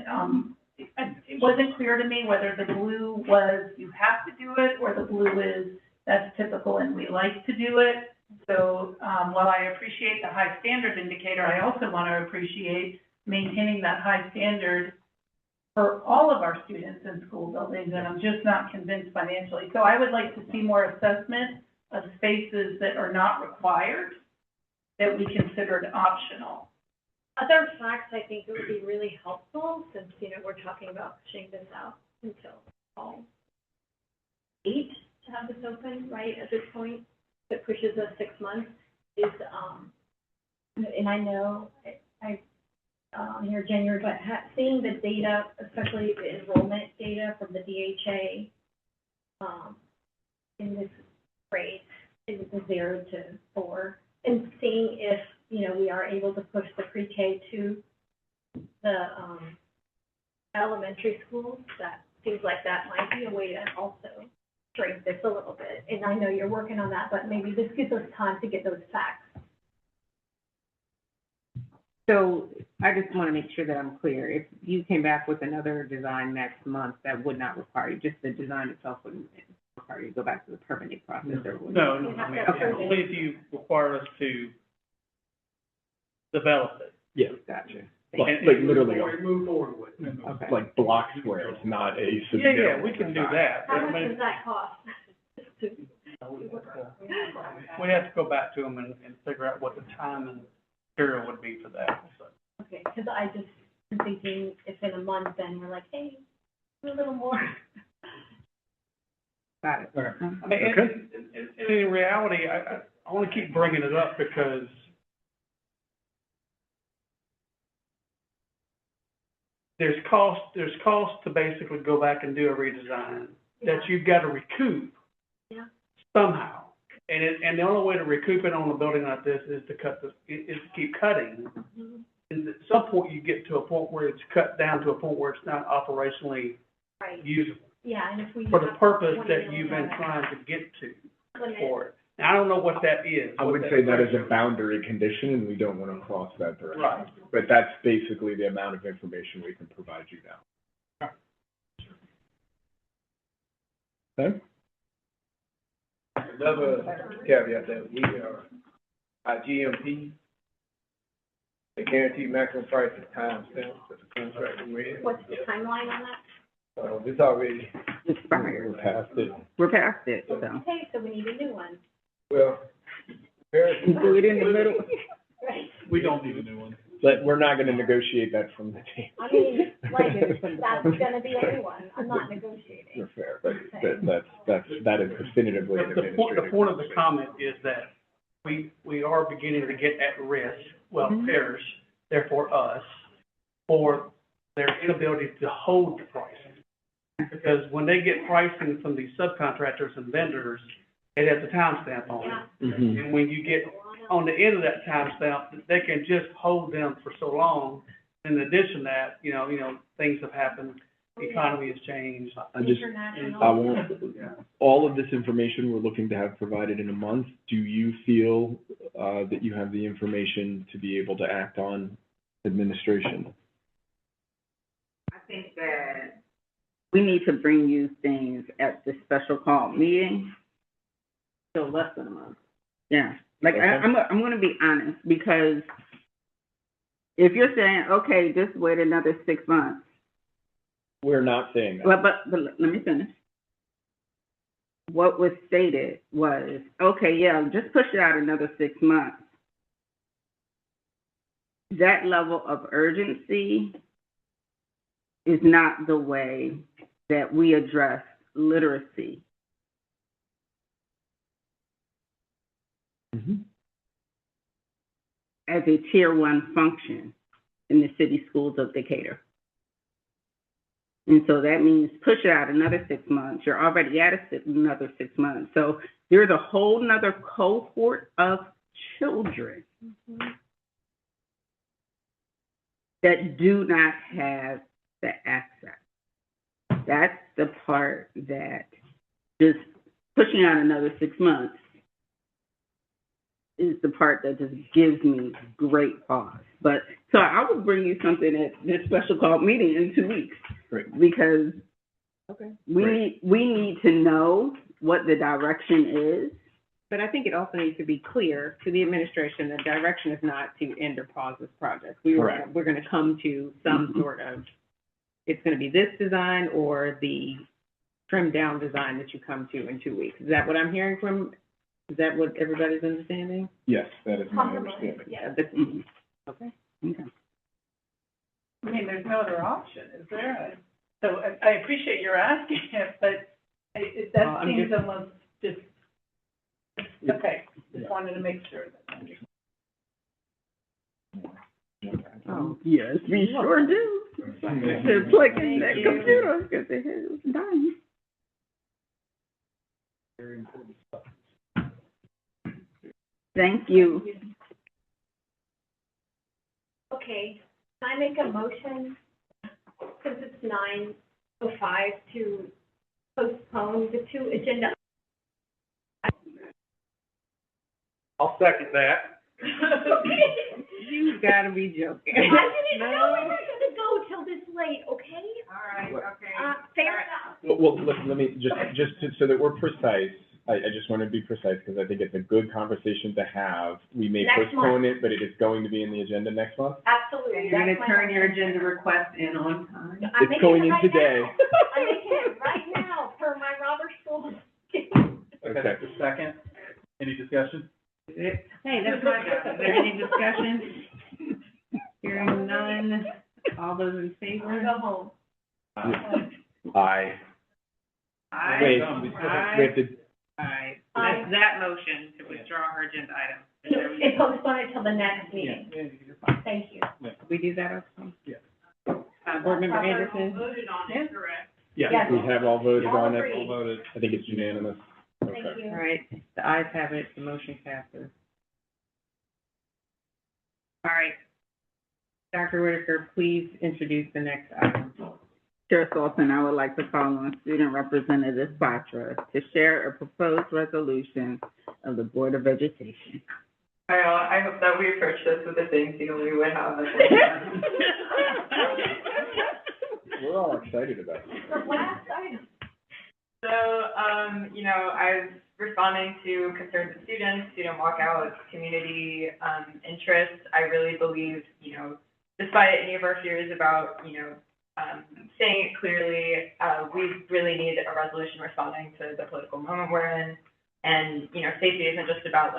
it wasn't clear to me whether the blue was you have to do it, or the blue is that's typical and we like to do it. So, while I appreciate the high standard indicator, I also want to appreciate maintaining that high standard for all of our students in school buildings, and I'm just not convinced financially. So I would like to see more assessment of spaces that are not required, that we considered optional. Other facts, I think it would be really helpful, since, you know, we're talking about pushing this out until fall 8 to have this open, right, at this point, that pushes us 6 months, is, and I know, near January, but seeing the data, especially the enrollment data from the DHA, in this grade, in the 0 to 4, and seeing if, you know, we are able to push the pre-K to the, elementary schools, that things like that might be a way to also shrink this a little bit. And I know you're working on that, but maybe this gives us time to get those facts. So I just want to make sure that I'm clear. If you came back with another design next month, that would not require you, just the design itself wouldn't require you to go back to the permitting process, or would? No, I mean, only if you require us to develop it. Yeah. Gotcha. Like literally, Move forward with it. Okay. like block squares, not a. Yeah, we can do that. How I much mean, does that cost? we have to go back to them and figure out what the time and material would be for that, so. Okay, because I just am thinking if in a month, then we're like, hey, do a little more. Got it. I mean, in reality, I want to keep bringing it up because there's cost to basically go back and do a redesign that you've got to recoup somehow. And the only way to recoup it on a building like this is to keep cutting. And at some point, you get to a point where it's cut down to a point where it's not operationally usable. Yeah, and if we. For the have purpose 20 that you've been million trying to get to limit. for it. Now, I don't know what that is. I would say that is a boundary condition, and we don't want to cross that threshold. Right. But that's basically the amount of information we can provide you now. Okay? Another caveat that we are, our GMP, the guaranteed maximum price is time stamped, that's the contract we're in. What's the timeline on that? This already, Expired. We're past it. We're past it, so. Okay, so we need a new one. well, Do it in the middle. Right. We don't need a new one. But we're not going to negotiate that from the team. I mean, like, that's gonna be a new one. I'm not negotiating. You're fair, but that is definitively an The administrative. point of the comment is that we are beginning to get at risk, well, pairs, therefore us, for their inability to hold the pricing. Because when they get pricing from these subcontractors and vendors, it has a timestamp on it. Mhm. And when you get on the end of that timestamp, they can just hold them for so long. In addition to that, you know, things have happened, the economy has changed. I want, all of this information we're looking to have provided in a month. Do you feel, that you have the information to be able to act on administration? I think that we need to bring you things at the special call meeting. Still less than a month. Yeah, like, Okay. I'm gonna be honest, because if you're saying, okay, just wait another 6 months, We're not saying that. well, but let me finish. What was stated was, okay, yeah, just push it out another 6 months. That level of urgency is not the way that we address literacy. Mm-hmm. As a tier 1 function. in the city schools of Decatur. And so that means push it out another 6 months. You're already at another 6 months. So there's a whole nother cohort of children that do not have the access. That's the part that just pushing out another 6 months is the part that just gives me great pause. But, so I will bring you something at this special call meeting in 2 weeks. Great. Because Okay. we need to know what the direction is. But I think it also needs to be clear to the administration that direction is not to end or pause this project. Correct. We're gonna come to some sort of, it's gonna be this design or the trimmed down design that you come to in 2 weeks. Is that what I'm hearing from, is that what everybody's understanding? Yes, that is my understanding. Yeah. Okay. Okay. I mean, there's no other option, is there? So I appreciate your asking it, but that seems almost just, okay, just wanted to make sure that. Oh, yes, we sure do. To plug in that computer, because it's dying. Very important stuff. Thank you. Okay, can I make a motion, since it's 9:05, to postpone the two agenda? I'll second that. You've gotta be joking. I didn't know we were gonna go till this late, okay? All right, okay. Fair enough. Well, let me, so that we're precise, I just want to be precise, because I think it's a good conversation to have. We may Next postpone it, but it is going to be in the agenda next month? Absolutely. You're gonna That's my turn your motion. agenda request in on time? I'm It's making going it in right today. now. I'm making it right now, per my Robert's rules. Okay. Second, any discussion? Hey, that's my job. Is there any discussion? Hearing none. All those in favor? Go home. Aye. Aye. Wait, Aye. we have to, Aye. That's that motion to withdraw her agenda item. It's postponed until the next meeting. Thank you. We do that also? Yeah. Board Member Anderson? Yeah. yeah, Yes. we have all voted All on it. agreed. I think it's unanimous. Thank Okay. you. All right, the ayes have it, the motion passes. All right. Dr. Whitaker, please introduce the next item. Chair Salton, I would like to call on Student Representative Batra to share a proposed resolution of the Board of Education. I hope that we approach this with the same zeal we would have. We're all excited about it. The last item. So, I was responding to concerns of students, student walkouts, community, interests. I really believe, despite any of our fears about, saying it clearly, we really need a resolution responding to the political moment we're in. And, safety isn't just about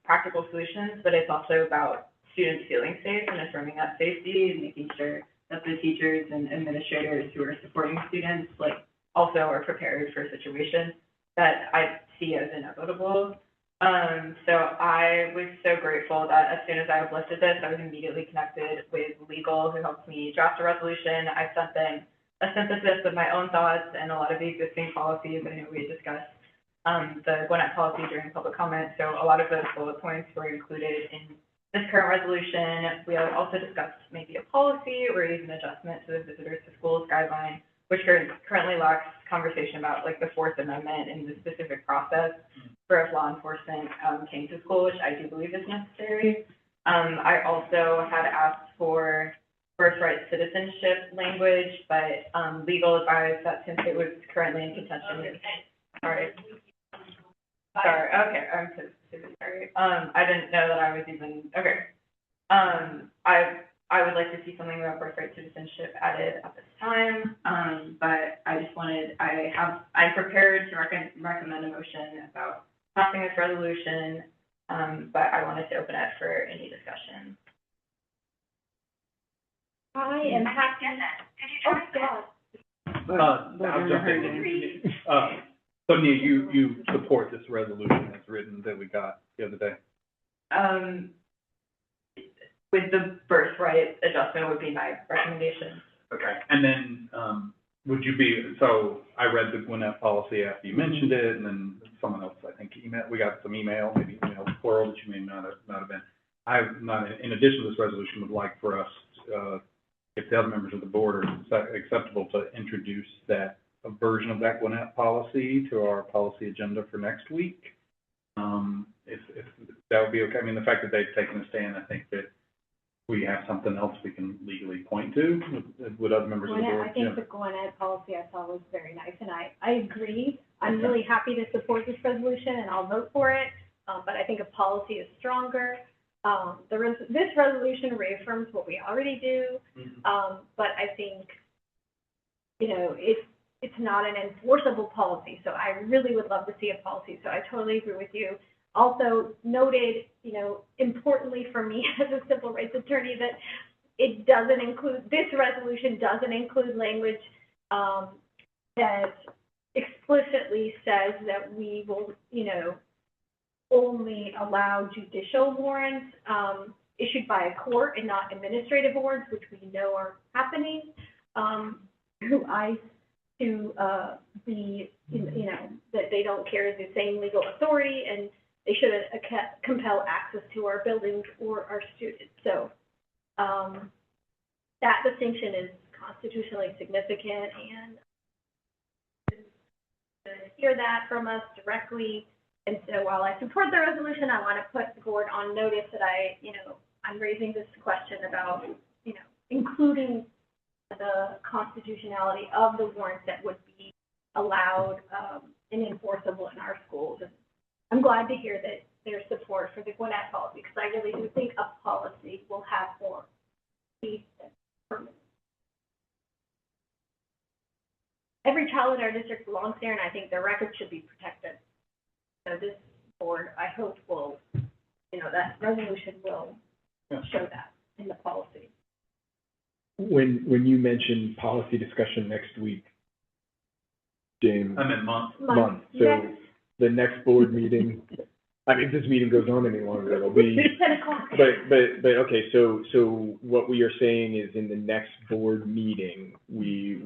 practical solutions, but it's also about students feeling safe and affirming that safety and making sure that the teachers and administrators who are supporting students, also are prepared for a situation that I see as inevitable. So I was so grateful that as soon as I uplifted this, I was immediately connected with legal, who helped me draft a resolution. I sent them a synthesis of my own thoughts and a lot of the existing policies. I know we had discussed the Gwinnett policy during public comment, so a lot of those bullet points were included in this current resolution. We also discussed maybe a policy or even adjustment to the Visitors to Schools guideline, which currently lacks conversation about the Fourth Amendment and the specific process for if law enforcement came to school, which I do believe is necessary. I also had asked for birthright citizenship language, but legal advised that since it was currently in contention. Sorry, okay, I'm so sorry. I didn't know that I was even, okay. I would like to see something about birthright citizenship added at this time, but I'm prepared to recommend a motion about passing this resolution, but I wanted to open it for any discussion. I am happy. I'll jump in. So Nia, you support this resolution that's written that we got the other day? with the birthright adjustment would be my recommendation. Okay, and then, would you be, so I read the Gwinnett policy after you mentioned it, and then someone else, I think, we got some maybe email plural that you may not have been. I'm not, in addition to this resolution, would like for us, if the other members of the board are acceptable, to introduce a version of that Gwinnett policy to our policy agenda for next week. If that would be okay. I mean, the fact that they've taken a stand, I think that we have something else we can legally point to with other members of the board. I think the Gwinnett policy I saw was very nice, and I agree. I'm really happy to support this resolution, and I'll vote for it, but I think a policy is stronger. This resolution reaffirms what we already do, but I think, it's not an enforceable policy, so I really would love to see a policy, so I totally agree with you. Also noted, importantly for me as a civil rights attorney, that it doesn't include, this resolution doesn't include language that explicitly says that we will, only allow judicial warrants issued by a court and not administrative warrants, which we know are happening through ICE to be, that they don't carry the same legal authority and they shouldn't compel access to our buildings or our students. So that distinction is constitutionally significant, and to hear that from us directly. And so while I support the resolution, I want to put the board on notice that I'm raising this question about, including the constitutionality of the warrants that would be allowed and enforceable in our schools. And I'm glad to hear that there's support for the Gwinnett policy, because I really do think a policy will have more teeth and permanence. Every child in our district belongs there, and I think their records should be protected. So this board, I hope, will, that resolution will show that in the policy. When you mentioned policy discussion next week, James. I meant month. So Yes. the next board meeting, I mean, if this meeting goes on any longer, it'll be. 10 o'clock. But okay, so what we are saying is in the next board meeting, we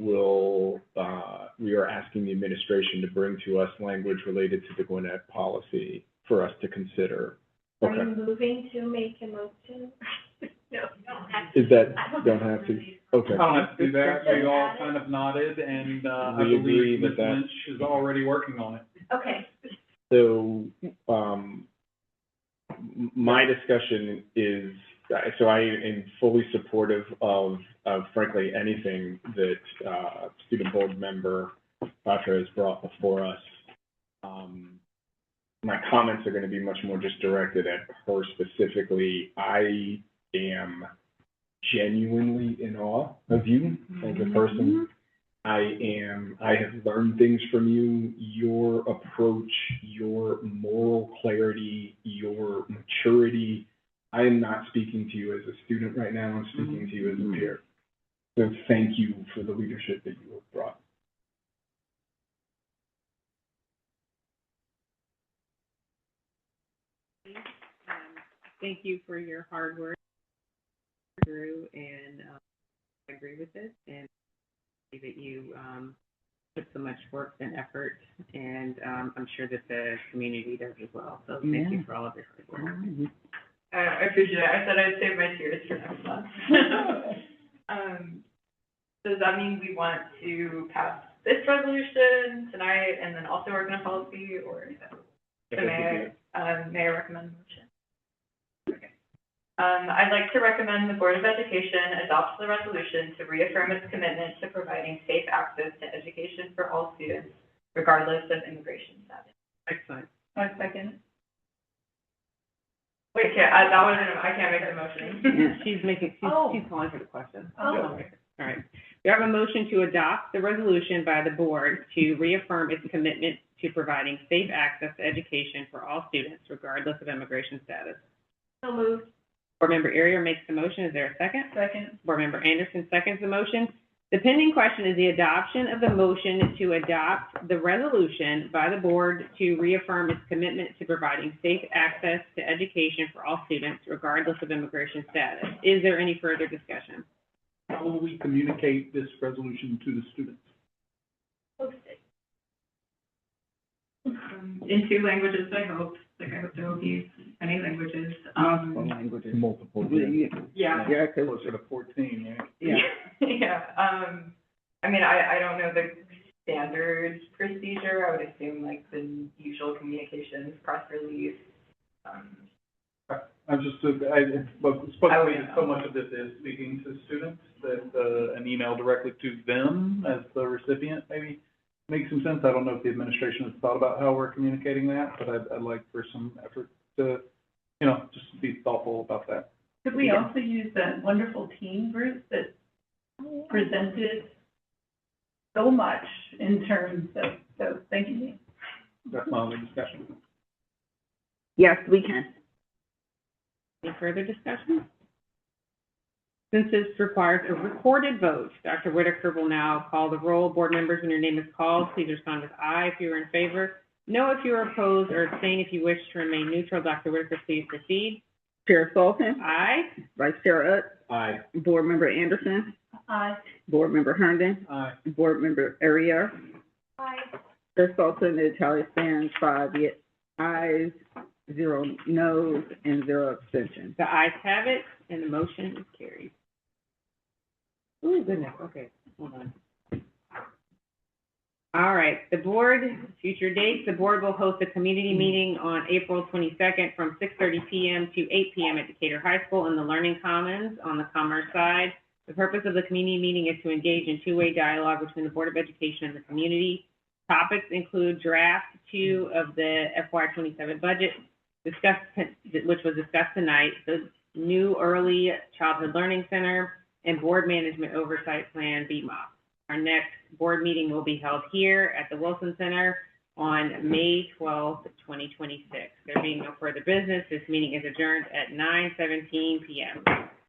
are asking the administration to bring to us language related to the Gwinnett policy for us to consider. Are Okay. you moving to make a motion? No, you don't have to. Is that, don't have to? Okay. I don't have to do that. We all kind of nodded, and I We agree believe that Ms. that- Lynch is already working on it. Okay. So, my discussion is, so I am fully supportive of frankly anything that student board member Batra has brought before us. My comments are going to be much more just directed at her specifically. I am genuinely in awe of you as a person. I have learned things from you, your approach, your moral clarity, your maturity. I am not speaking to you as a student right now, I'm speaking to you as a peer. So thank you for the leadership that you have brought. Thank you for your hard work through, and I agree with it, and that you put so much work and effort, and I'm sure that the community does as well. So thank you for all of your hard work. I appreciate it. I said I'd save my tears for next month. Does that mean we want to pass this resolution tonight and then also work on a policy, or so may I recommend a motion? Okay. I'd like to recommend the Board of Education adopts the resolution to reaffirm its commitment to providing safe access to education for all students, regardless of immigration status. Excellent. I second. Wait, I can't make the motion. She's calling for the question. All right. We have a motion to adopt the resolution by the board to reaffirm its commitment to providing safe access to education for all students, regardless of immigration status. So moved. Board Member Arier makes the motion. Is there a second? Second. Board Member Anderson seconds the motion. The pending question is the adoption of the motion to adopt the resolution by the board to reaffirm its commitment to providing safe access to education for all students, regardless of immigration status. Is there any further discussion? How will we communicate this resolution to the students? In 2 languages, I hope. Like, I hope there will be many languages. Multiple languages. Multiple. Yeah. Yeah, 'cause Closer to 14, right? yeah. Yeah, I mean, I don't know the standard procedure. I would assume like the usual communications, press release. I'm just, but supposedly so much of this is speaking to students, that, an email directly to them as the recipient maybe makes some sense. I don't know if the administration has thought about how we're communicating that, but I'd like for some effort to, just be thoughtful about that. Could we also use that wonderful teen group that presented so much in terms of, so thank you. That's my only discussion. Yes, we can. Any further discussion? Since this requires a recorded vote, Dr. Whitaker will now call the roll. Board members, when your name is called, please respond with aye if you are in favor. No if you are opposed, or abstain if you wish to remain neutral. Dr. Whitaker, please proceed. Chair Sultan? Aye. Vice Chair Utz? Aye. Board Member Anderson? Aye. Board Member Herndon? Aye. Board Member Arias? Aye. Chair Sultan, the tally stands 5 ayes, 0 noes, and 0 abstentions. The ayes have it, and the motion is carried. Oh, goodness, okay, hold on. All right, the board, future dates, the board will host a community meeting on April 22nd from 6:30 p.m. to 8 p.m. at Decatur High School in the Learning Commons on the Commerce side. The purpose of the community meeting is to engage in two-way dialogue between the Board of Education and the community. Topics include draft 2 of the FY27 budget, which was discussed tonight, the new Early Childhood Learning Center, and Board Management Oversight Plan, BMOP. Our next board meeting will be held here at the Wilson Center on May 12th, 2026. There being no further business, this meeting is adjourned at 9:17 p.m.